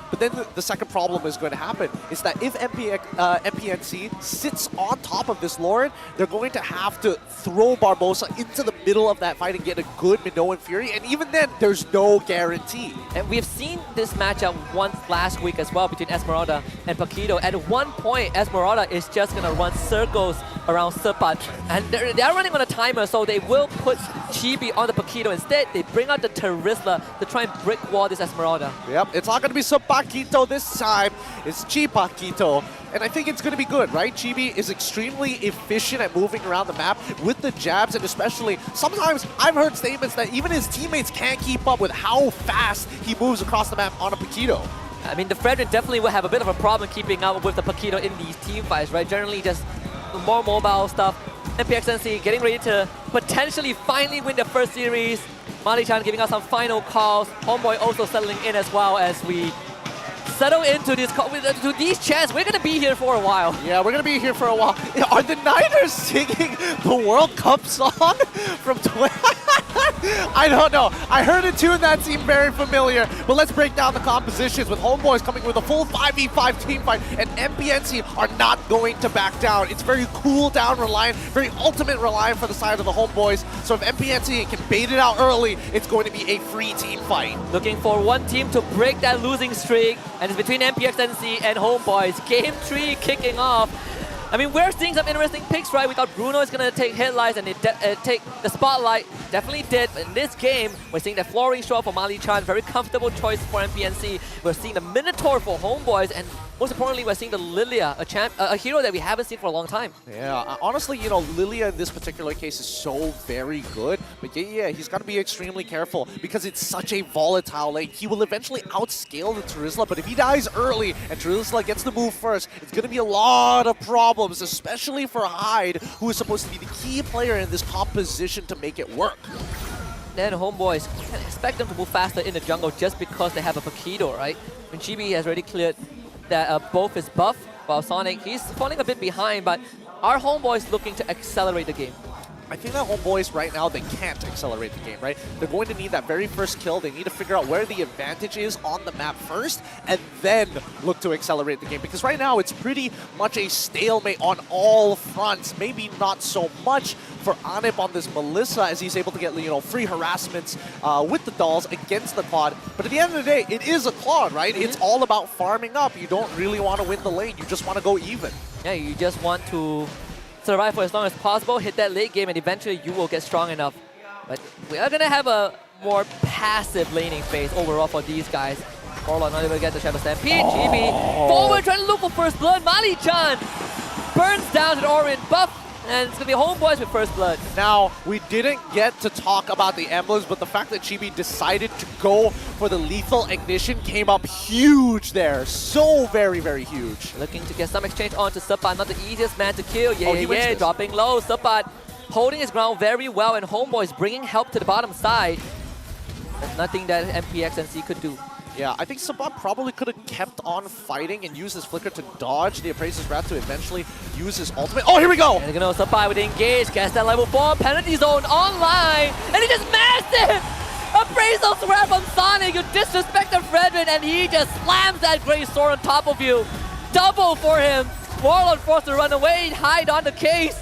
But then the second problem is going to happen is that if MPNC sits on top of this Lauren, they're going to have to throw Barbossa into the middle of that fight and get a good Minoan Fury, and even then, there's no guarantee. And we've seen this matchup once last week as well between Esmeralda and Paquito. At one point, Esmeralda is just going to run circles around Serpat, and they're running on a timer, so they will put Chibi on the Paquito instead. They bring out the Terizla to try and brick wall this Esmeralda. Yep, it's not going to be Paquito this time. It's Paquito. And I think it's going to be good, right? Chibi is extremely efficient at moving around the map with the jabs, and especially, sometimes I've heard statements that even his teammates can't keep up with how fast he moves across the map on a Paquito. I mean, the Fredrin definitely will have a bit of a problem keeping up with the Paquito in these team fights, right? Generally just more mobile stuff. MPX NC getting ready to potentially finally win the first series. Mali-chan giving us some final calls. Homeboy also settling in as well as we settle into these chants. We're going to be here for a while. Yeah, we're going to be here for a while. Are the Niners singing the World Cup song from I don't know. I heard it too and that seemed very familiar. But let's break down the compositions with Homebois coming with a full 5v5 team fight, and MPNC are not going to back down. It's very cool down reliant, very ultimate reliant for the side of the Homebois. So if MPNC can bait it out early, it's going to be a free team fight. Looking for one team to break that losing streak, and it's between MPX NSEA and Homebois. Game 3 kicking off. I mean, we're seeing some interesting picks, right? We thought Bruno is going to take headlights and take the spotlight. Definitely did. But in this game, we're seeing the flooring show for Mali Chan. Very comfortable choice for MPNC. We're seeing the Minotaur for Homebois. And most importantly, we're seeing the Lilia, a hero that we haven't seen for a long time. Yeah, honestly, you know, Lilia in this particular case is so very good. But yeah, he's got to be extremely careful because it's such a volatile lane. He will eventually outscale the Terizla, but if he dies early and Terizla gets to move first, it's going to be a lot of problems, especially for Hyde, who is supposed to be the key player in this composition to make it work. Then Homebois, you can expect them to move faster in the jungle just because they have a Paquito, right? When Chibi has already cleared that both his buff, while Sonic, he's falling a bit behind, but our Homebois looking to accelerate the game. I think that Homebois right now, they can't accelerate the game, right? They're going to need that very first kill. They need to figure out where the advantage is on the map first, and then look to accelerate the game. Because right now, it's pretty much a stalemate on all fronts. Maybe not so much for ANIP on this Melissa, as he's able to get, you know, free harassments with the dolls against the Claude. But at the end of the day, it is a Claude, right? It's all about farming up. You don't really want to win the lane. You just want to go even. Yeah, you just want to survive for as long as possible, hit that late game, and eventually you will get strong enough. But we are going to have a more passive laning phase overall for these guys. Orlon not able to get the Xavvsz Stampede. GB forward trying to look for first blood. Mali Chan burns down to the Orion buff. And it's going to be Homebois with first blood. Now, we didn't get to talk about the emblems, but the fact that Chibi decided to go for the lethal ignition came up huge there. So very, very huge. Looking to get some exchange onto Supat. Not the easiest man to kill. Yeah, dropping low. Supat holding his ground very well, and Homebois bringing help to the bottom side. There's nothing that MPX NC could do. Yeah, I think Sabat probably could have kept on fighting and used his flicker to dodge the Appraiser's Wrath to eventually use his ultimate. Oh, here we go! And Sabat with engage, gets that level 4 penalty zone online, and he just massed it! Appraiser's Wrath from Sonic, you disrespected Fredrin, and he just slams that great sword on top of you. Double for him. Warlord forced to run away, hide on the case.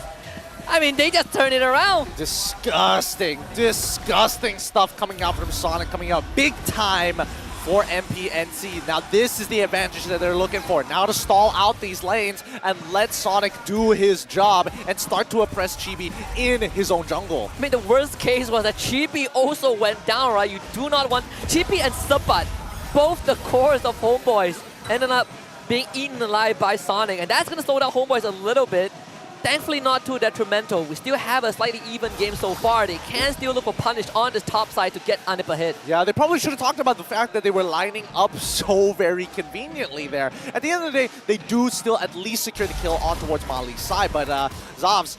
I mean, they just turn it around. Disgusting, disgusting stuff coming out from Sonic, coming out big time for MPNC. Now this is the advantage that they're looking for. Now to stall out these lanes and let Sonic do his job and start to oppress Chibi in his own jungle. I mean, the worst case was that Chibi also went down, right? You do not want Chibi and Sabat, both the cores of Homebois, ended up being eaten alive by Sonic, and that's going to slow down Homebois a little bit. Thankfully not too detrimental. We still have a slightly even game so far. They can still look for punish on this top side to get ANIP ahead. Yeah, they probably should have talked about the fact that they were lining up so very conveniently there. At the end of the day, they do still at least secure the kill on towards Mali's side, but Xavvsz,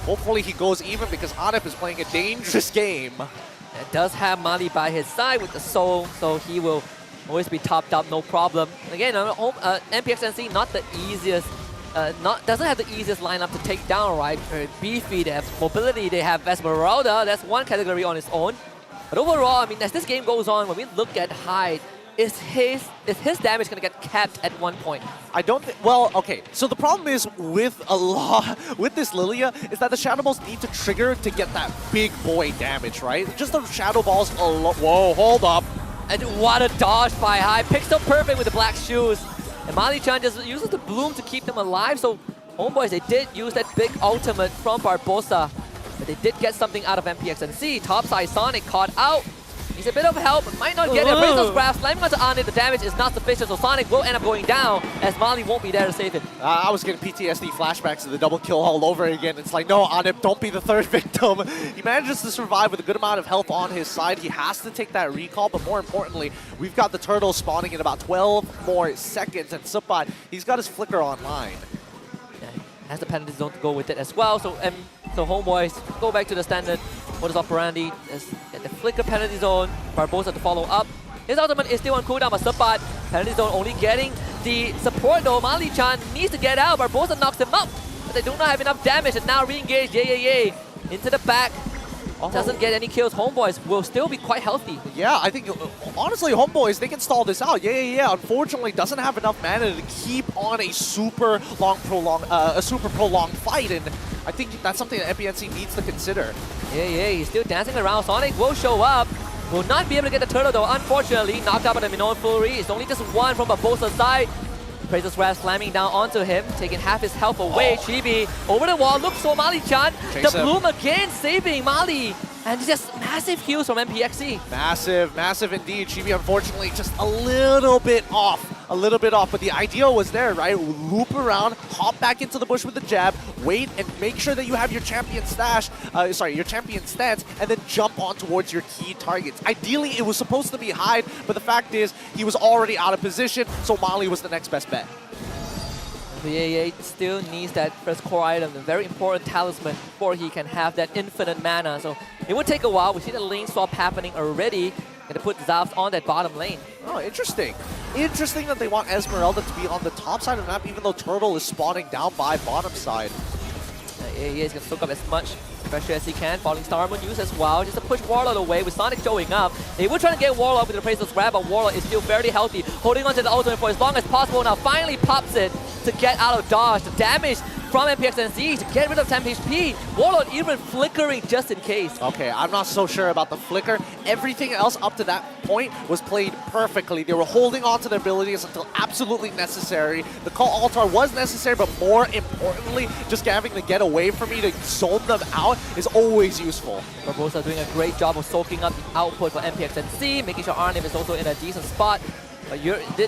hopefully he goes even because ANIP is playing a dangerous game. It does have Mali by his side with the soul, so he will always be topped up, no problem. Again, MPX NC not the easiest. Doesn't have the easiest lineup to take down, right? Very beefy, they have mobility, they have Esmeralda, that's one category on its own. But overall, I mean, as this game goes on, when we look at Hyde, is his damage going to get capped at one point? I don't think, well, okay. So the problem is with this Lilia is that the Shadow Balls need to trigger to get that big boy damage, right? Just the Shadow Balls alone. Whoa, hold up. And what a dodge by Hyde. Picks up perfect with the black shoes. And Mali Chan just uses the bloom to keep them alive, so Homebois, they did use that big ultimate from Barbossa, but they did get something out of MPX NC. Topside Sonic caught out. He's a bit of help, but might not get it. Appraiser's Grasp, slamming onto ANIP, the damage is not sufficient, so Sonic will end up going down, as Mali won't be there to save him. I was getting PTSD flashbacks to the double kill all over again. It's like, no, ANIP, don't be the third victim. He manages to survive with a good amount of health on his side. He has to take that recall, but more importantly, we've got the turtle spawning in about 12 more seconds, and Supat, he's got his flicker online. Yeah, has the penalty zone to go with it as well, so Homebois go back to the standard modus operandi. Get the flicker penalty zone, Barbossa to follow up. His ultimate is still on cooldown, but Supat, penalty zone only getting the support though. Mali Chan needs to get out, Barbossa knocks him up, but they do not have enough damage, and now re-engage, into the back. doesn't get any kills, Homebois will still be quite healthy. Yeah, I think, honestly, Homebois, they can stall this out. Yeah. Unfortunately, doesn't have enough mana to keep on a super prolonged fight, and I think that's something that MPNC needs to consider. Yeah, he's still dancing around. Sonic will show up. Will not be able to get the turtle though, unfortunately. Knocked out by the Minoan Fury. It's only just one from Barbossa's side. Praises Wrath slamming down onto him, taking half his health away. Chibi over the wall, looks for Mali-chan. The Bloom again saving Mali. And just massive heals from MPXC. Massive indeed. Chibi, unfortunately, just a little bit off. But the idea was there, right? Loop around, hop back into the bush with the jab, wait, and make sure that you have your champion your champion stance, and then jump on towards your key targets. Ideally, it was supposed to be Hyde, but the fact is, he was already out of position, so Mali was the next best bet. BAA still needs that first core item, the very important talisman, before he can have that infinite mana. So it would take a while. We see the lane swap happening already. And to put Xavvsz on that bottom lane. Oh, interesting. Interesting that they want Esmeralda to be on the top side of the map, even though Turtle is spawning down by bottom side. BAA is going to soak up as much pressure as he can. Falling Star Moon use as well, just to push Warlord away with Sonic showing up. They were trying to get Warlord with the Praisel's grab, but Warlord is still fairly healthy, holding on to the ultimate for as long as possible. Now finally pops it to get out of dodge. The damage from MPX NSEA to get rid of 10 HP. Warlord even flickering just in case. Okay, I'm not so sure about the flicker. Everything else up to that point was played perfectly. They were holding on to their abilities until absolutely necessary. The call altar was necessary, but more importantly, just having to get away from me to zone them out is always useful. Barbossa doing a great job of soaking up the output for MPX NSEA, making sure RAIZEL is also in a decent spot. But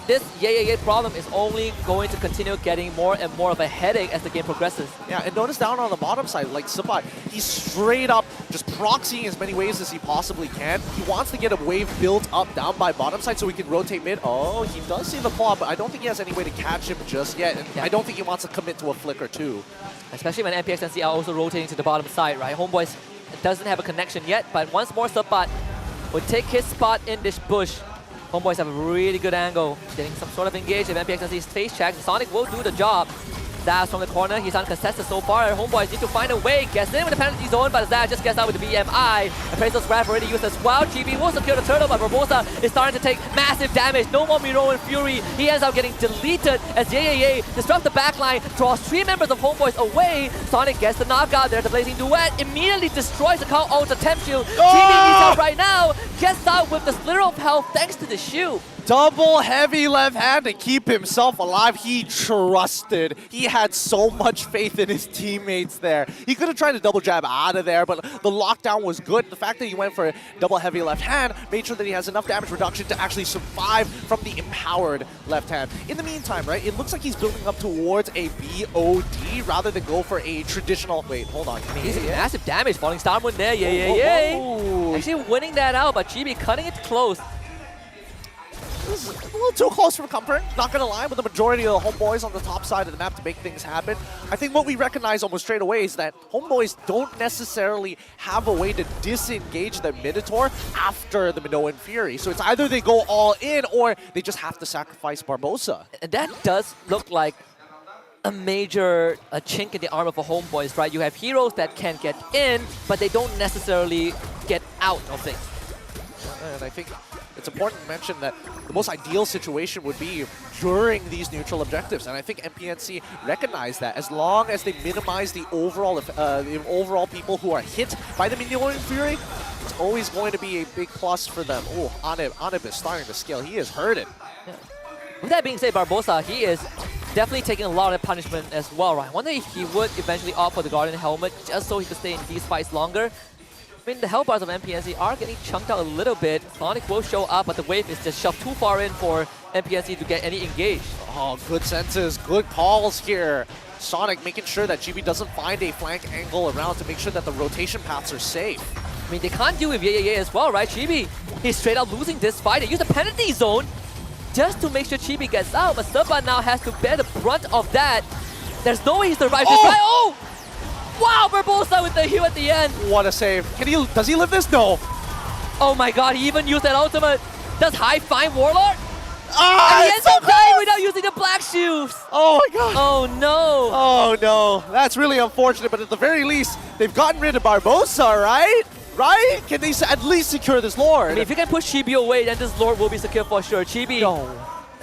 this problem is only going to continue getting more and more of a headache as the game progresses. Yeah, and notice down on the bottom side, like Sabat, he's straight up just proxying as many waves as he possibly can. He wants to get a wave built up down by bottom side so he can rotate mid. Oh, he does see the claw, but I don't think he has any way to catch him just yet. And I don't think he wants to commit to a flicker too. Especially when MPX NSEA are also rotating to the bottom side, right? Homebois doesn't have a connection yet, but once more Sabat will take his spot in this bush. Homebois have a really good angle, getting some sort of engage. If MPX NSEA's face check, Sonic will do the job. Xavvsz from the corner, he's uncontested so far. Homebois need to find a way, gets in with the penalty zone, but Xavvsz just gets out with the BMI. Appraisal's Wrath already used as well. GB will secure the turtle, but Barbossa is starting to take massive damage. No more Minoan Fury. He ends up getting deleted as Yayay disrupts the backline, draws 3 members of Homebois away. Sonic gets the knockout. There's the blazing duet, immediately destroys the Count Ultra temp shield. GB needs help right now, gets out with the sliver of health thanks to the shield. Double heavy left hand to keep himself alive. He trusted. He had so much faith in his teammates there. He could have tried to double jab out of there, but the lockdown was good. The fact that he went for a double heavy left hand made sure that he has enough damage reduction to actually survive from the empowered left hand. In the meantime, right, it looks like he's building up towards a BOD rather than go for a traditional... Wait, hold on. He's massive damage. Falling Star Moon there. Yay. Actually winning that out, but GB cutting it close. This is a little too close for comfort, not gonna lie, with the majority of the Homebois on the top side of the map to make things happen. I think what we recognize almost straight away is that Homebois don't necessarily have a way to disengage the Minotaur after the Minoan Fury. So it's either they go all in or they just have to sacrifice Barbossa. And that does look like a major chink in the armor for Homebois, right? You have heroes that can get in, but they don't necessarily get out of things. And I think it's important to mention that the most ideal situation would be during these neutral objectives, and I think MPNC recognize that. As long as they minimize the overall people who are hit by the Minoan Fury, it's always going to be a big plus for them. Oh, ANIP is starting to scale. He is hurting. Yeah. With that being said, Barbossa, he is definitely taking a lot of punishment as well, right? I wonder if he would eventually opt for the Guardian Helmet just so he could stay in these fights longer. I mean, the health bars of MPNC are getting chunked out a little bit. Sonic will show up, but the wave is just shoved too far in for MPNC to get any engage. Oh, good senses, good calls here. Sonic making sure that GB doesn't find a flank angle around to make sure that the rotation paths are safe. I mean, they can't deal with Yayay as well, right? Chibi, he's straight up losing this fight. They use the penalty zone just to make sure Chibi gets out, but Sabat now has to bear the brunt of that. There's no way he survives this fight. Oh! Wow, Barbossa with the heal at the end. What a save. Does he live this? No. Oh my god, he even used that ultimate. Does High find Warlord? Ah, and he ends up dying without using the black shoes. Oh my god. Oh no. Oh no. That's really unfortunate, but at the very least, they've gotten rid of Barbossa, right? Right? Can they at least secure this Lord? I mean, if you can push Chibi away, then this Lord will be secure for sure. Chibi,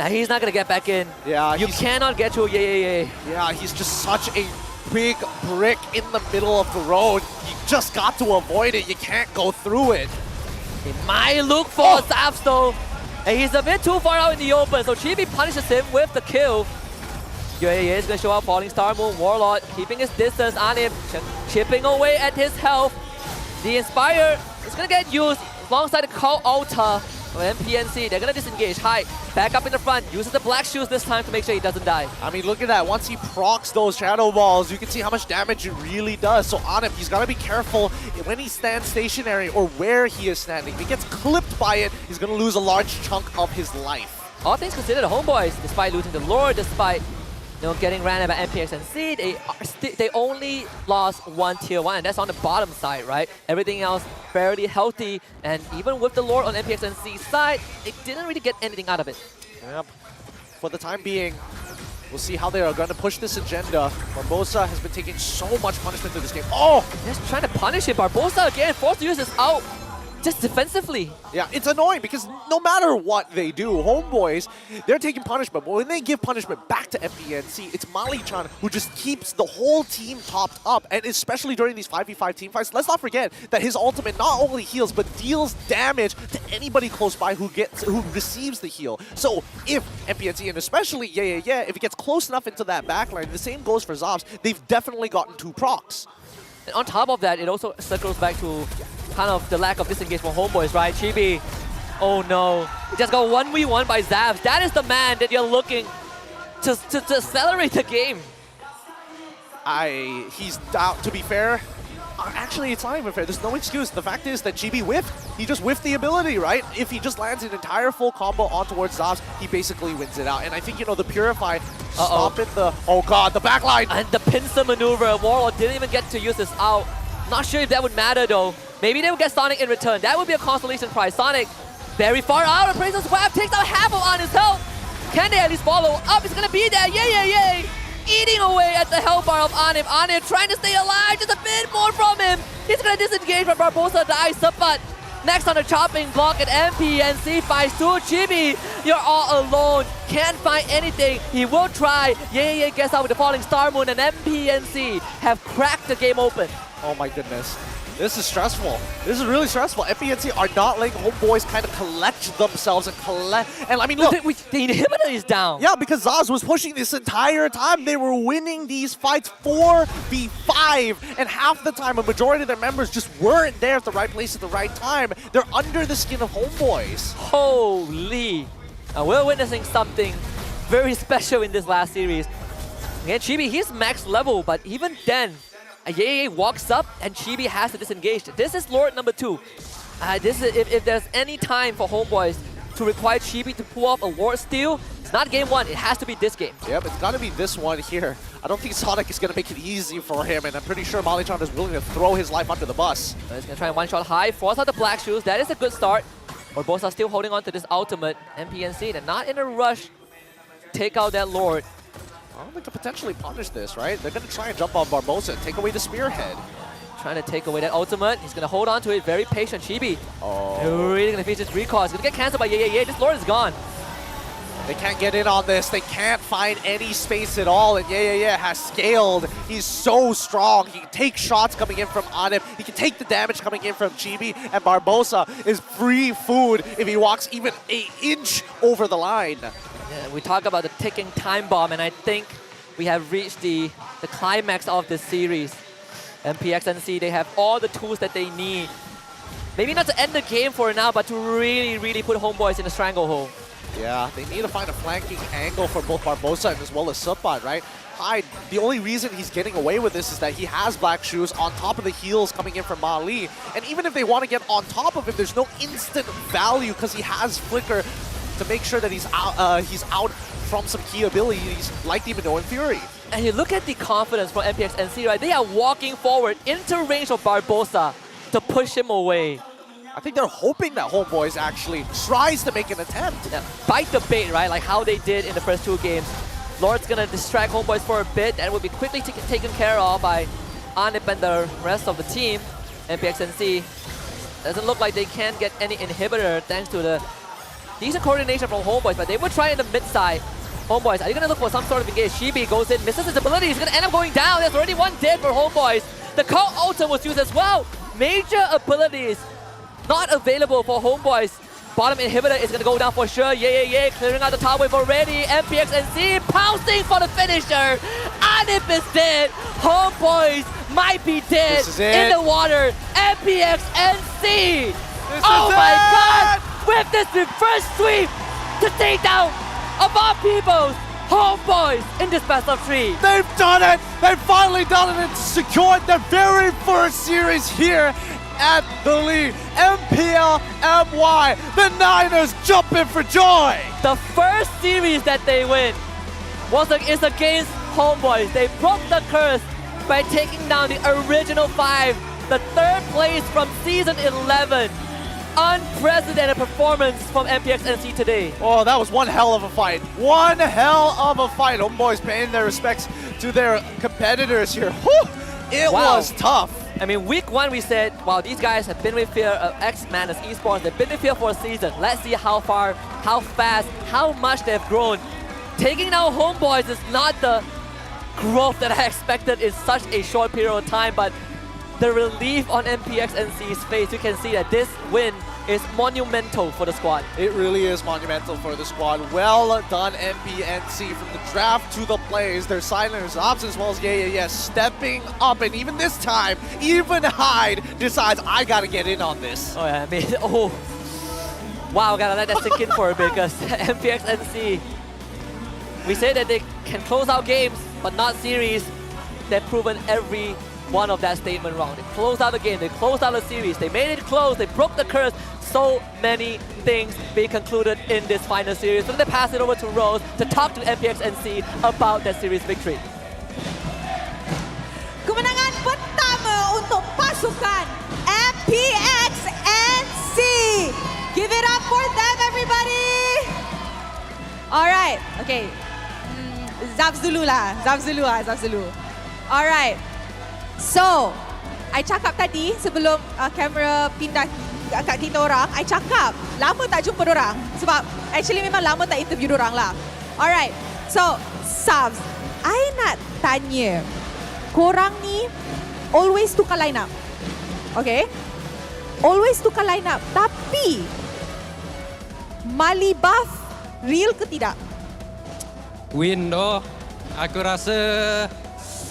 he's not going to get back in. Yeah, you cannot get to a Yeah, he's just such a big brick in the middle of the road. You just got to avoid it. You can't go through it. He might look for Xavvsz though. And he's a bit too far out in the open, so Chibi punishes him with the kill. Is going to show up, Falling Star Moon, Warlord, keeping his distance. ANIP chipping away at his health. The Inspire is going to get used alongside the Call Altar of MPNC. They're going to disengage. High, back up in the front, uses the black shoes this time to make sure he doesn't die. I mean, look at that. Once he procs those Shadow Balls, you can see how much damage it really does. So ANIP, he's got to be careful when he stands stationary or where he is standing. If he gets clipped by it, he's going to lose a large chunk of his life. All things considered, the Homebois, despite losing the Lord, despite getting ran by MPX NSEA, they only lost one tier 1, and that's on the bottom side, right? Everything else fairly healthy, and even with the Lord on MPX NSEA's side, they didn't really get anything out of it. Yep. For the time being, we'll see how they are going to push this agenda. Barbossa has been taking so much punishment through this game. Oh! Just trying to punish him. Barbossa again, forced to use his out. Just defensively. Yeah, it's annoying because no matter what they do, Homebois, they're taking punishment. But when they give punishment back to MPNC, it's Mali-chan who just keeps the whole team topped up. And especially during these 5v5 team fights, let's not forget that his ultimate not only heals, but deals damage to anybody close by who receives the heal. So if MPNC, and especially if it gets close enough into that backline, the same goes for Xavvsz, they've definitely gotten 2 procs. And on top of that, it also circles back to kind of the lack of disengage from Homebois, right? Chibi, oh no. He just got 1v1 by Xavvsz. That is the man that you're looking to accelerate the game. He's out, to be fair. Actually, it's not even fair. There's no excuse. The fact is that Chibi whiffed. He just whiffed the ability, right? If he just lands an entire full combo on towards Xavvsz, he basically wins it out. And I think, the Purify stopping the... Oh god, the backline! And the pincer maneuver. Warlord didn't even get to use this out. Not sure if that would matter though. Maybe they will get Sonic in return. That would be a consolation prize. Sonic very far out. Appraiser's Web takes out half of on his health. Can they at least follow up? It's going to be there. Yay. Eating away at the health bar of ANIP. ANIP trying to stay alive. Just a bit more from him. He's going to disengage from Barbossa dies. But next on the chopping block at MPNC fights 2. Chibi, you're all alone. Can't find anything. He will try. Yay gets out with the Falling Star Moon, and MPNC have cracked the game open. Oh my goodness. This is stressful. This is really stressful. MPNC are not letting Homebois kind of collect themselves and collect. And I mean, look. The inhibitor is down. Yeah, because Xavvsz was pushing this entire time. They were winning these fights 4v5. And half the time, a majority of their members just weren't there at the right place at the right time. They're under the skin of Homebois. Holy. We're witnessing something very special in this last series. Again, Chibi, he's max level, but even then, Yay walks up and Chibi has to disengage. This is Lord number 2. This is if there's any time for Homebois to require Chibi to pull off a Lord steal, it's not game 1, it has to be this game. Yep, it's got to be this one here. I don't think Sonic is going to make it easy for him, and I'm pretty sure Mali-chan is willing to throw his life under the bus. He's going to try and one-shot high, force out the black shoes. That is a good start. Barbossa still holding on to this ultimate. MPNC, they're not in a rush to take out that Lord. Well, they could potentially punish this, right? They're going to try and jump on Barbossa and take away the spearhead. Trying to take away that ultimate. He's going to hold on to it. Very patient. Chibi. Oh. Really going to feature his recall. He's going to get cancelled by Yay. This Lord is gone. They can't get in on this. They can't find any space at all. And Yay has scaled. He's so strong. He can take shots coming in from ANIP. He can take the damage coming in from Chibi. And Barbossa is free food if he walks even an inch over the line. Yeah, we talk about the ticking time bomb, and I think we have reached the climax of this series. MPX NSEA, they have all the tools that they need. Maybe not to end the game for now, but to really put Homebois in a stranglehold. Yeah, they need to find a flanking angle for both Barbossa and as well as Subban, right? Hyde, the only reason he's getting away with this is that he has black shoes on top of the heals coming in from Mali. And even if they want to get on top of it, there's no instant value because he has Flicker to make sure that he's out from some key abilities like Demon and Fury. And you look at the confidence from MPX NSEA, right? They are walking forward into range of Barbossa to push him away. I think they're hoping that Homebois actually tries to make an attempt. Yeah, bite the bait, right? Like how they did in the first 2 games. Lord's gonna distract Homebois for a bit and will be quickly taken care of by ANIP and the rest of the team. MPX NSEA Doesn't look like they can get any inhibitor thanks to the decent coordination from Homebois, but they will try in the mid side. Homebois, are you going to look for some sort of engage? Shibi goes in, misses his ability. He's going to end up going down. There's already one dead for Homebois. The call ultimate was used as well. Major abilities not available for Homebois. Bottom inhibitor is going to go down for sure. Yeah. Clearing out the top wave already. MPX NC pouncing for the finisher. ANIP is dead. Homebois might be dead in the water. MPX NC. Oh my god! With this reverse sweep to take down of our people's Homebois in this best of 3. They've done it! They've finally done it and secured their very first series here at the league. MPL MY, the Niners jumping for joy! The first series that they win is against Homebois. They broke the curse by taking down the original 5, the 3rd place from season 11. Unprecedented performance from MPX NC today. Oh, that was one hell of a fight. One hell of a fight. Homebois paying their respects to their competitors here. Whew, it was tough. I mean, week 1 we said, wow, these guys have been with Fear of X-Man as esports. They've been with Fear for a season. Let's see how far, how fast, how much they've grown. Taking down Homebois is not the growth that I expected in such a short period of time, but the relief on MPX NC's face, you can see that this win is monumental for the squad. It really is monumental for the squad. Well done, MPNC, from the draft to the plays. Their silence ops as well as yeah, stepping up, and even this time, even Hyde decides, I gotta get in on this. Oh yeah, I mean, wow, gotta let that sink in for a bit, because MPX NC, we say that they can close out games, but not series. They've proven every one of that statement wrong. They closed out the game, they closed out the series, they made it close, they broke the curse. So many things being concluded in this final series. So they pass it over to Rose to talk to MPX NC about that series victory. Kemenangan pertama untuk pasukan MPX NC. Give it up for them, everybody. Alright, okay. Xavvsz dulu lah. Alright. So, I cakap tadi sebelum kamera pindah kat kita orang, I cakap lama tak jumpa dorang sebab actually memang lama tak interview dorang lah. Alright, so Xavvsz, I nak tanya, korang ni always tukar line up, okay? Always tukar line up, tapi Mali buff real ke tidak? Win doh, aku rasa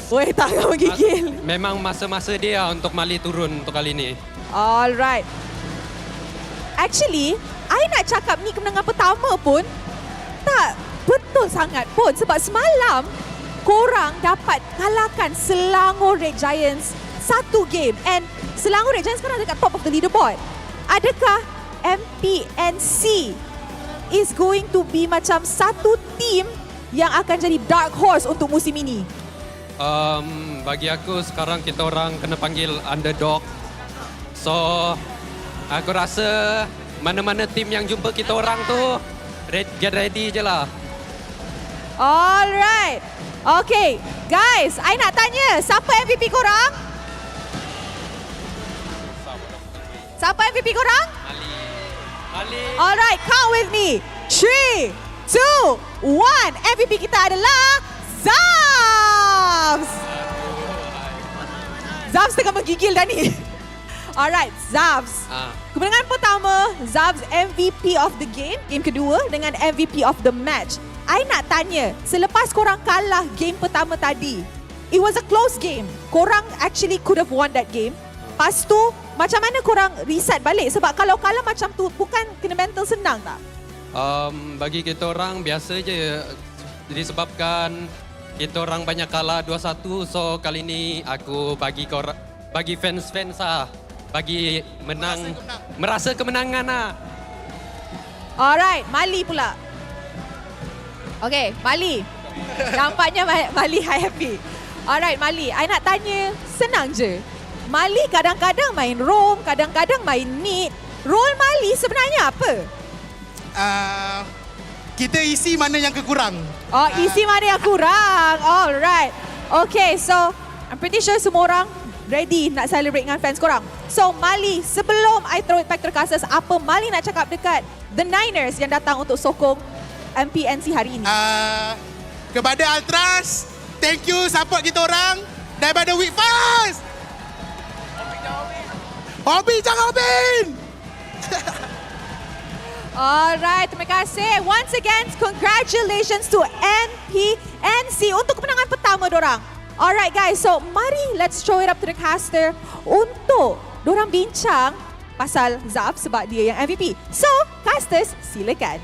weh, tangan menggigil. Memang masa-masa dia untuk Mali turun untuk kali ni. Alright. Actually, I nak cakap ni kemenangan pertama pun tak betul sangat pun. Sebab semalam, korang dapat kalahkan Selangor Red Giants 1 game. And Selangor Red Giants sekarang dekat top of the leaderboard. Adakah MPNC is going to be macam satu team yang akan jadi dark horse untuk musim ini? Bagi aku sekarang kita orang kena panggil underdog. So, aku rasa mana-mana tim yang jumpa kita orang tu get ready je lah. Alright. Okay, guys, I nak tanya, siapa MVP korang? Siapa MVP korang? Ali. Alright, count with me. 3, 2, 1. MVP kita adalah Xavvsz. Xavvsz tengah menggigil dah ni. Alright, Xavvsz. Kemenangan pertama, Xavvsz MVP of the game kedua dengan MVP of the match. I nak tanya, selepas korang kalah game pertama tadi, it was a close game. Korang actually could have won that game. Lepas tu, macam mana korang reset balik? Sebab kalau kalah macam tu, bukan kena mental senang tak? Bagi kita orang biasa je. Disebabkan kita orang banyak kalah 2-1, so kali ni aku bagi fans-fans lah, bagi menang, merasa kemenangan lah. Alright, Mali pula. Okay, Mali. Nampaknya Mali happy. Alright, Mali, I nak tanya, senang je. Mali kadang-kadang main roam, kadang-kadang main mid. Role Mali sebenarnya apa? Kita isi mana yang kekurang. Oh, isi mana yang kurang. Alright. Okay, so I'm pretty sure semua orang ready nak celebrate dengan fans korang. So Mali, sebelum I throw it back to Casas, apa Mali nak cakap dekat The Niners yang datang untuk sokong MPNC hari ini? Kepada Ultras, thank you support kita orang daripada Week Fast. Hobi jangan Hobin. Alright, terima kasih. Once again, congratulations to MPNC untuk kemenangan pertama dorang. Alright guys, so mari let's throw it up to the caster untuk dorang bincang pasal Xavvsz sebab dia yang MVP. So, casters, silakan.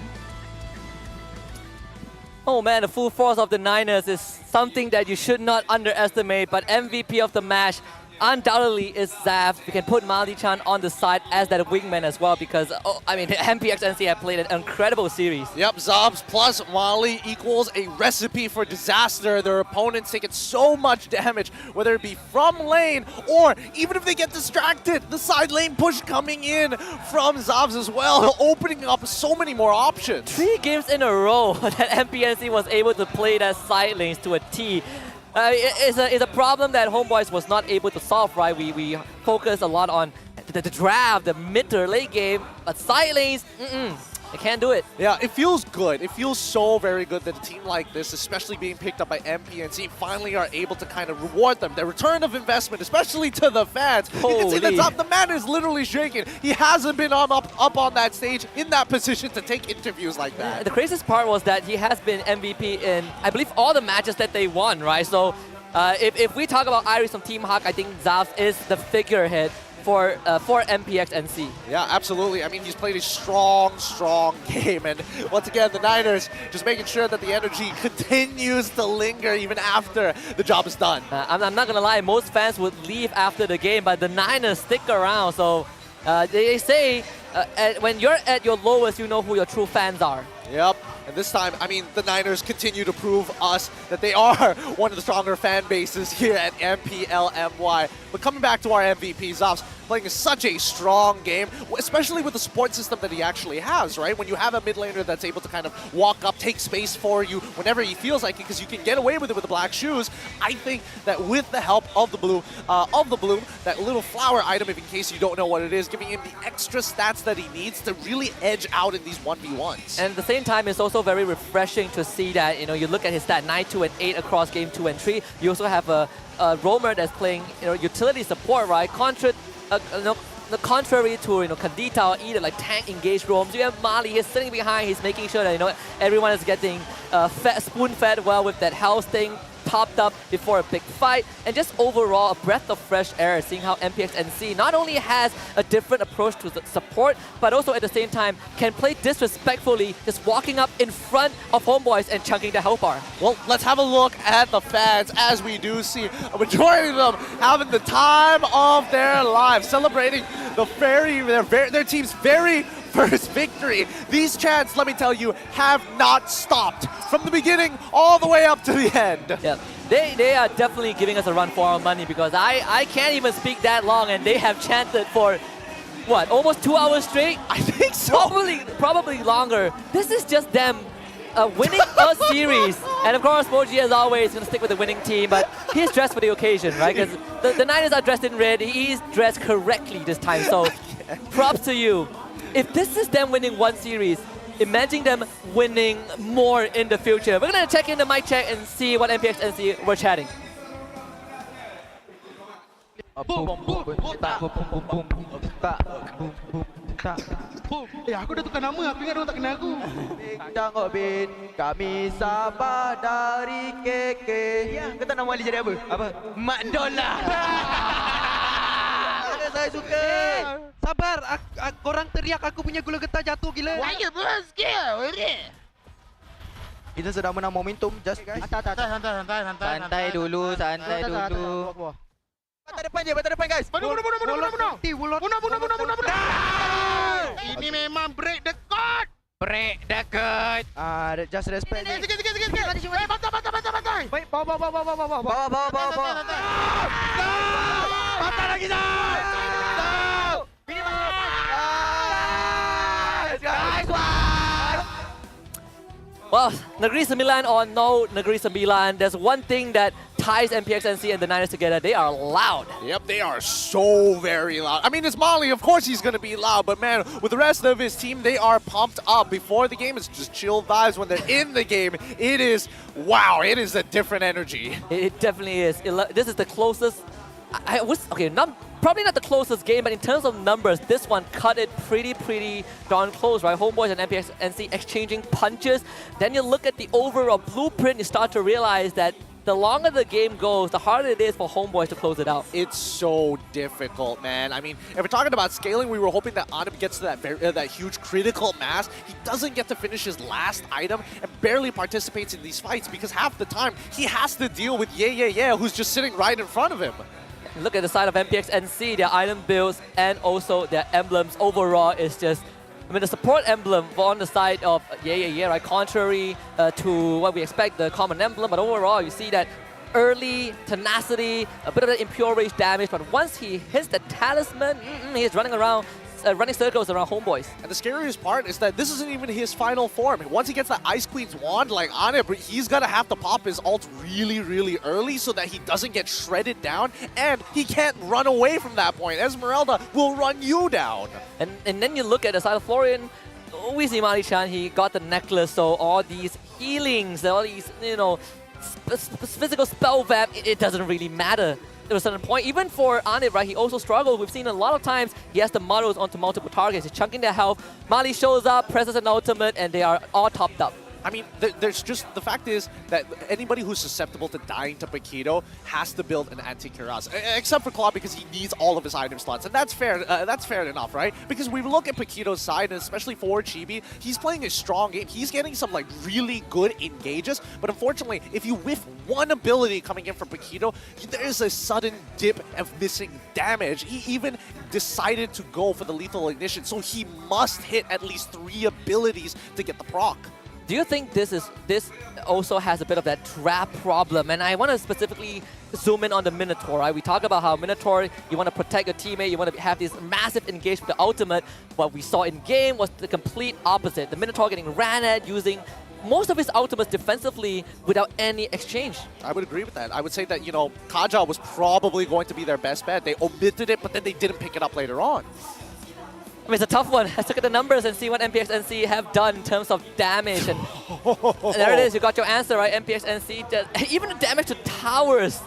Oh man, the full force of the Niners is something that you should not underestimate, but MVP of the match undoubtedly is Xavvsz. We can put Mali-chan on the side as that wingman as well because, I mean, MPX NSEA played an incredible series. Yep, Xavvsz plus Mali equals a recipe for disaster. Their opponents taking so much damage, whether it be from lane or even if they get distracted, the side lane push coming in from Xavvsz as well, opening up so many more options. 3 games in a row that MPNC was able to play that side lanes to a T. It's a problem that Homebois was not able to solve, right? We focus a lot on the draft, the mid to late game, but side lanes, they can't do it. Yeah, it feels good. It feels so very good that a team like this, especially being picked up by MPNC, finally are able to kind of reward them. Their return of investment, especially to the fans. You can see the man is literally shaking. He hasn't been up on that stage in that position to take interviews like that. Yeah, the craziest part was that he has been MVP in, I believe, all the matches that they won, right? So if we talk about Iris from Team HAQ, I think Xavvsz is the figurehead for MPX NC. Yeah, absolutely. I mean, he's played a strong game. And once again, the Niners just making sure that the energy continues to linger even after the job is done. I'm not going to lie, most fans would leave after the game, but the Niners stick around. So they say when you're at your lowest, you know who your true fans are. Yep. And this time, I mean, the Niners continue to prove us that they are one of the stronger fan bases here at MPL MY. But coming back to our MVP, Xavvsz playing such a strong game, especially with the support system that he actually has, right? When you have a mid laner that's able to kind of walk up, take space for you whenever he feels like it, because you can get away with it with the black shoes. I think that with the help of the bloom, that little flower item, if in case you don't know what it is, giving him the extra stats that he needs to really edge out in these 1v1s. And at the same time, it's also very refreshing to see that, you know, you look at his stat 9, 2, and 8 across game 2 and 3. You also have a roamer that's playing, you know, utility support, right? Contrary to, you know, Kandita or either like tank engaged roams, you have Mali. He's sitting behind. He's making sure that, you know, everyone is getting spoon-fed well with that house thing topped up before a big fight, and just overall a breath of fresh air, seeing how MPX NC not only has a different approach to the support, but also at the same time can play disrespectfully, just walking up in front of Homebois and chunking the health bar. Well, let's have a look at the fans, as we do see a majority of them having the time of their lives, celebrating their team's very first victory. These chants, let me tell you, have not stopped from the beginning all the way up to the end. Yeah, they are definitely giving us a run for our money, because I can't even speak that long and they have chanted for, what, almost 2 hours straight? I think so. Probably longer. This is just them winning a series. And of course, Moji, as always, going to stick with the winning team, but he's dressed for the occasion, right? Because the Niners are dressed in red. He's dressed correctly this time, so props to you. If this is them winning one series, imagine them winning more in the future. We're going to check in the mic check and see what MPX NC were chatting. Aku dah tukar nama, aku ingat orang tak kenal aku. Tengok Bin, kami sabar dari KK. Ya, kau tahu nama Ali jadi apa? Apa? Mak Dola. Saya suka. Sabar, korang teriak aku punya gula getah jatuh gila. Why you bus girl? Kita sedang menang momentum, just guys. Santai dulu. Batas depan guys. Bunuh. Ini memang break the code. Break the code. Just respect. Sikit. Bantai. Baik, bawa. Bantai lagi dah. Well, Negeri Sembilan or no Negeri Sembilan, there's one thing that ties MPX NC and the Niners together. They are loud. Yep, they are so very loud. I mean, it's Molly, of course he's going to be loud, but man, with the rest of his team, they are pumped up. Before the game, it's just chill vibes. When they're in the game, it is, wow, it is a different energy. It definitely is. This is the closest, probably not the closest game, but in terms of numbers, this one cut it pretty darn close, right? Homebois and MPX NC exchanging punches. Then you look at the overall blueprint, you start to realize that the longer the game goes, the harder it is for Homebois to close it out. It's so difficult, man. I mean, if we're talking about scaling, we were hoping that ANIP gets to that huge critical mass. He doesn't get to finish his last item and barely participates in these fights because half the time he has to deal with Yeah, who's just sitting right in front of him. Look at the side of MPX NC, their item builds and also their emblems overall is just, I mean, the support emblem on the side of Yeah, right? Contrary to what we expect, the common emblem, but overall you see that early tenacity, a bit of the impure rage damage, but once he hits the talisman, he's running around, running circles around Homebois. And the scariest part is that this isn't even his final form. Once he gets the Ice Queen's wand, like ANIP, he's gonna have to pop his ult really early so that he doesn't get shredded down, and he can't run away from that point. Esmeralda will run you down. And then you look at the side of Florian, we see Mali-chan, he got the necklace, so all these healings, all these, you know, physical spell vamp, it doesn't really matter. To a certain point, even for ANIP, right, he also struggles. We've seen a lot of times he has the models onto multiple targets. He's chunking their health. Mali shows up, presses an ultimate, and they are all topped up. I mean, there's just, the fact is that anybody who's susceptible to dying to Paquito has to build an anti-Cuirass, except for Claw because he needs all of his item slots, and that's fair enough, right? Because we look at Paquito's side, and especially for Chibi, he's playing a strong game. He's getting some like really good engages, but unfortunately, if you whiff one ability coming in from Paquito, there's a sudden dip of missing damage. He even decided to go for the lethal ignition, so he must hit at least 3 abilities to get the proc. Do you think this also has a bit of that trap problem? And I want to specifically zoom in on the Minotaur, right? We talk about how Minotaur, you want to protect your teammate, you want to have this massive engagement with the ultimate. What we saw in game was the complete opposite. The Minotaur getting ran at, using most of his ultimates defensively without any exchange. I would agree with that. I would say that, you know, Kaja was probably going to be their best bet. They omitted it, but then they didn't pick it up later on. I mean, it's a tough one. Let's look at the numbers and see what MPX NC have done in terms of damage. And there it is. You got your answer, right? MPX NC does even the damage to towers.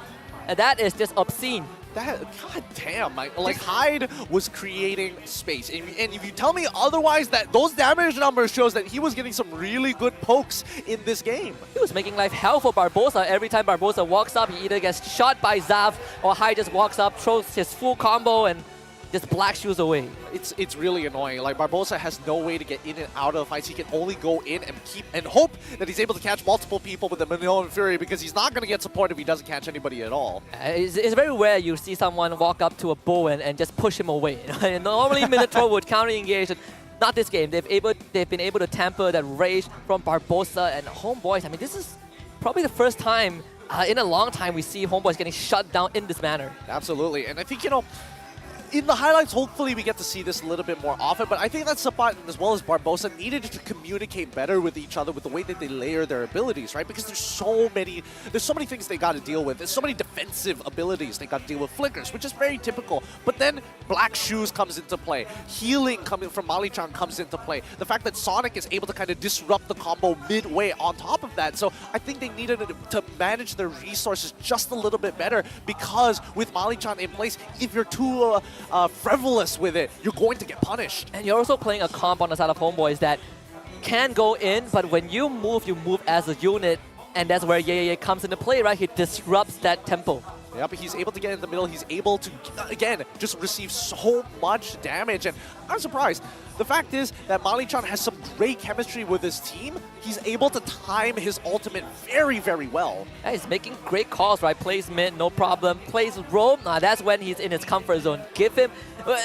And that is just obscene. God damn, like Hyde was creating space. And if you tell me otherwise, that those damage numbers shows that he was getting some really good pokes in this game. He was making life hell for Barbossa. Every time Barbossa walks up, he either gets shot by Xavvsz or Hyde just walks up, throws his full combo, and just black shoes away. It's really annoying. Like, Barbossa has no way to get in and out of fights. He can only go in and hope that he's able to catch multiple people with the Minoan Fury, because he's not going to get support if he doesn't catch anybody at all. It's very rare you see someone walk up to a bull and just push him away. Normally Minotaur would counter-engage. Not this game. They've been able to temper that rage from Barbossa and Homebois. I mean, this is probably the first time in a long time we see Homebois getting shut down in this manner. Absolutely. And I think, you know, in the highlights, hopefully we get to see this a little bit more often, but I think that Sapat as well as Barbossa needed to communicate better with each other with the way that they layer their abilities, right? Because there's so many things they got to deal with. There's so many defensive abilities they got to deal with. Flickers, which is very typical, but then Black Shoes comes into play. Healing coming from Mali-chan comes into play. The fact that Sonic is able to kind of disrupt the combo midway on top of that. So I think they needed to manage their resources just a little bit better, because with Mali-chan in place, if you're too frivolous with it, you're going to get punished. And you're also playing a comp on the side of Homebois that can go in, but when you move as a unit, and that's where Yeah comes into play, right? He disrupts that tempo. Yeah, but he's able to get in the middle. He's able to, again, just receive so much damage. And I'm surprised. The fact is that Mali-chan has some great chemistry with his team. He's able to time his ultimate very, very well. Yeah, he's making great calls, right? Plays mid, no problem. Plays roam, that's when he's in his comfort zone. Give him...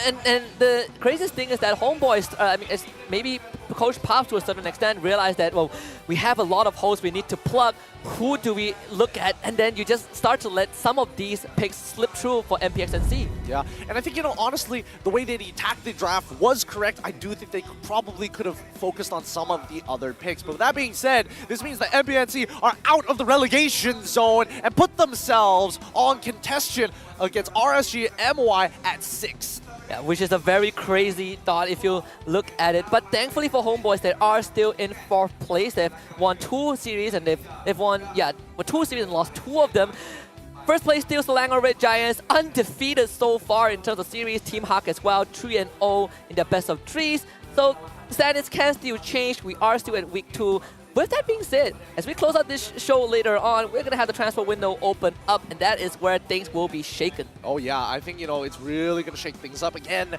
And the craziest thing is that Homebois, I mean, it's maybe Coach Pop to a certain extent realized that, well, we have a lot of holes we need to plug. Who do we look at? And then you just start to let some of these picks slip through for MPX NC. Yeah, and I think, you know, honestly, the way that he attacked the draft was correct. I do think they probably could have focused on some of the other picks. But with that being said, this means that MPNC are out of the relegation zone and put themselves on contention against RSG MY at 6. Yeah, which is a very crazy thought if you look at it. But thankfully for Homebois, they are still in 4th place. They've won 2 series and they've won, 2 series and lost 2 of them. First place still Selangor Red Giants, undefeated so far in terms of series. Team HAQ as well, 3-0 in their best of 3s. So standings can still change. We are still at week 2. With that being said, as we close out this show later on, we're going to have the transfer window open up, and that is where things will be shaken. Oh yeah, I think, you know, it's really going to shake things up again.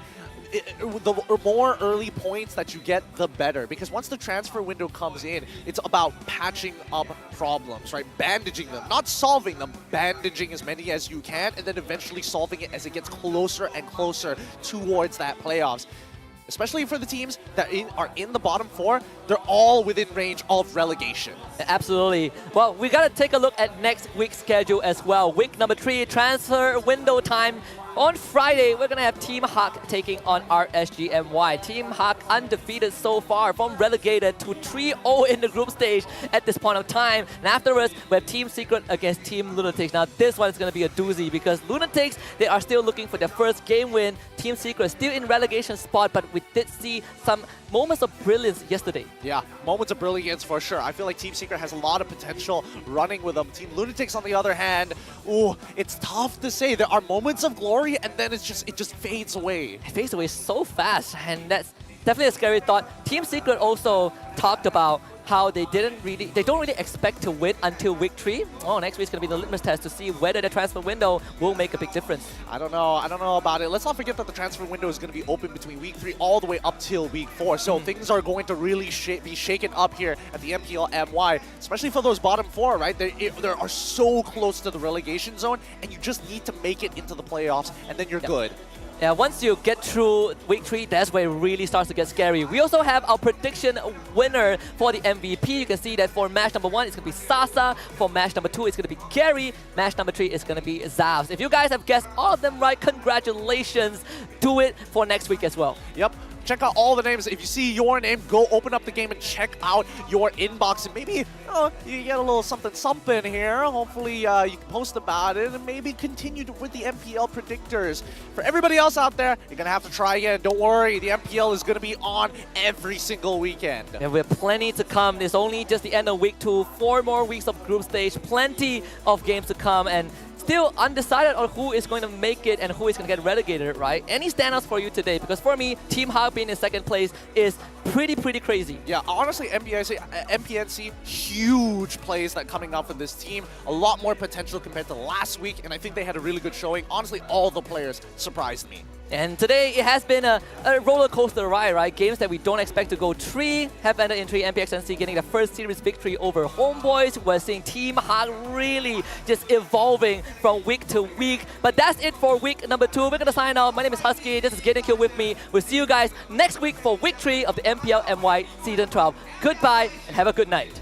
The more early points that you get, the better. Because once the transfer window comes in, it's about patching up problems, right? Bandaging them, not solving them, bandaging as many as you can, and then eventually solving it as it gets closer and closer towards that playoffs. Especially for the teams that are in the bottom 4, they're all within range of relegation. Absolutely. Well, we got to take a look at next week's schedule as well. Week number 3, transfer window time. On Friday, we're going to have Team HAQ taking on RSG MY. Team HAQ undefeated so far, from relegated to 3-0 in the group stage at this point of time. And afterwards, we have Team Secret against Team Lunatix. Now, this one is going to be a doozy because Lunatix, they are still looking for their first game win. Team Secret still in relegation spot, but we did see some moments of brilliance yesterday. Yeah, moments of brilliance for sure. I feel like Team Secret has a lot of potential running with them. Team Lunatix, on the other hand, ooh, it's tough to say. There are moments of glory, and then it just fades away. It fades away so fast, and that's definitely a scary thought. Team Secret also talked about how they don't really expect to win until week 3. Oh, next week's gonna be the litmus test to see whether the transfer window will make a big difference. I don't know about it. Let's not forget that the transfer window is gonna be open between week 3 all the way up till week 4. So things are going to really be shaken up here at the MPL MY, especially for those bottom 4, right? They are so close to the relegation zone, and you just need to make it into the playoffs, and then you're good. Yeah, once you get through week 3, that's where it really starts to get scary. We also have our prediction winner for the MVP. You can see that for match number 1, it's going to be Sasa. For match number 2, it's going to be Gary. Match number 3 is going to be Xavvsz. If you guys have guessed all of them right, congratulations. Do it for next week as well. Yep. Check out all the names. If you see your name, go open up the game and check out your inbox. And maybe you get a little something here. Hopefully you can post about it and maybe continue with the MPL predictors. For everybody else out there, you're going to have to try again. Don't worry, the MPL is going to be on every single weekend. And we have plenty to come. It's only just the end of week 2. 4 more weeks of group stage. Plenty of games to come. And still undecided on who is going to make it and who is going to get relegated, right? Any standouts for you today? Because for me, Team HAQ being in 2nd place is pretty crazy. Yeah, honestly, MPNC, huge plays that coming out for this team. A lot more potential compared to last week, and I think they had a really good showing. Honestly, all the players surprised me. And today, it has been a roller coaster ride, right? Games that we don't expect to go 3 have ended in 3. MPX NC getting the first series victory over Homebois. We're seeing Team HAQ really just evolving from week to week. But that's it for week number 2. We're going to sign off. My name is Husky. This is Rennnqt with me. We'll see you guys next week for week 3 of the MPL MY Season 12. Goodbye and have a good night.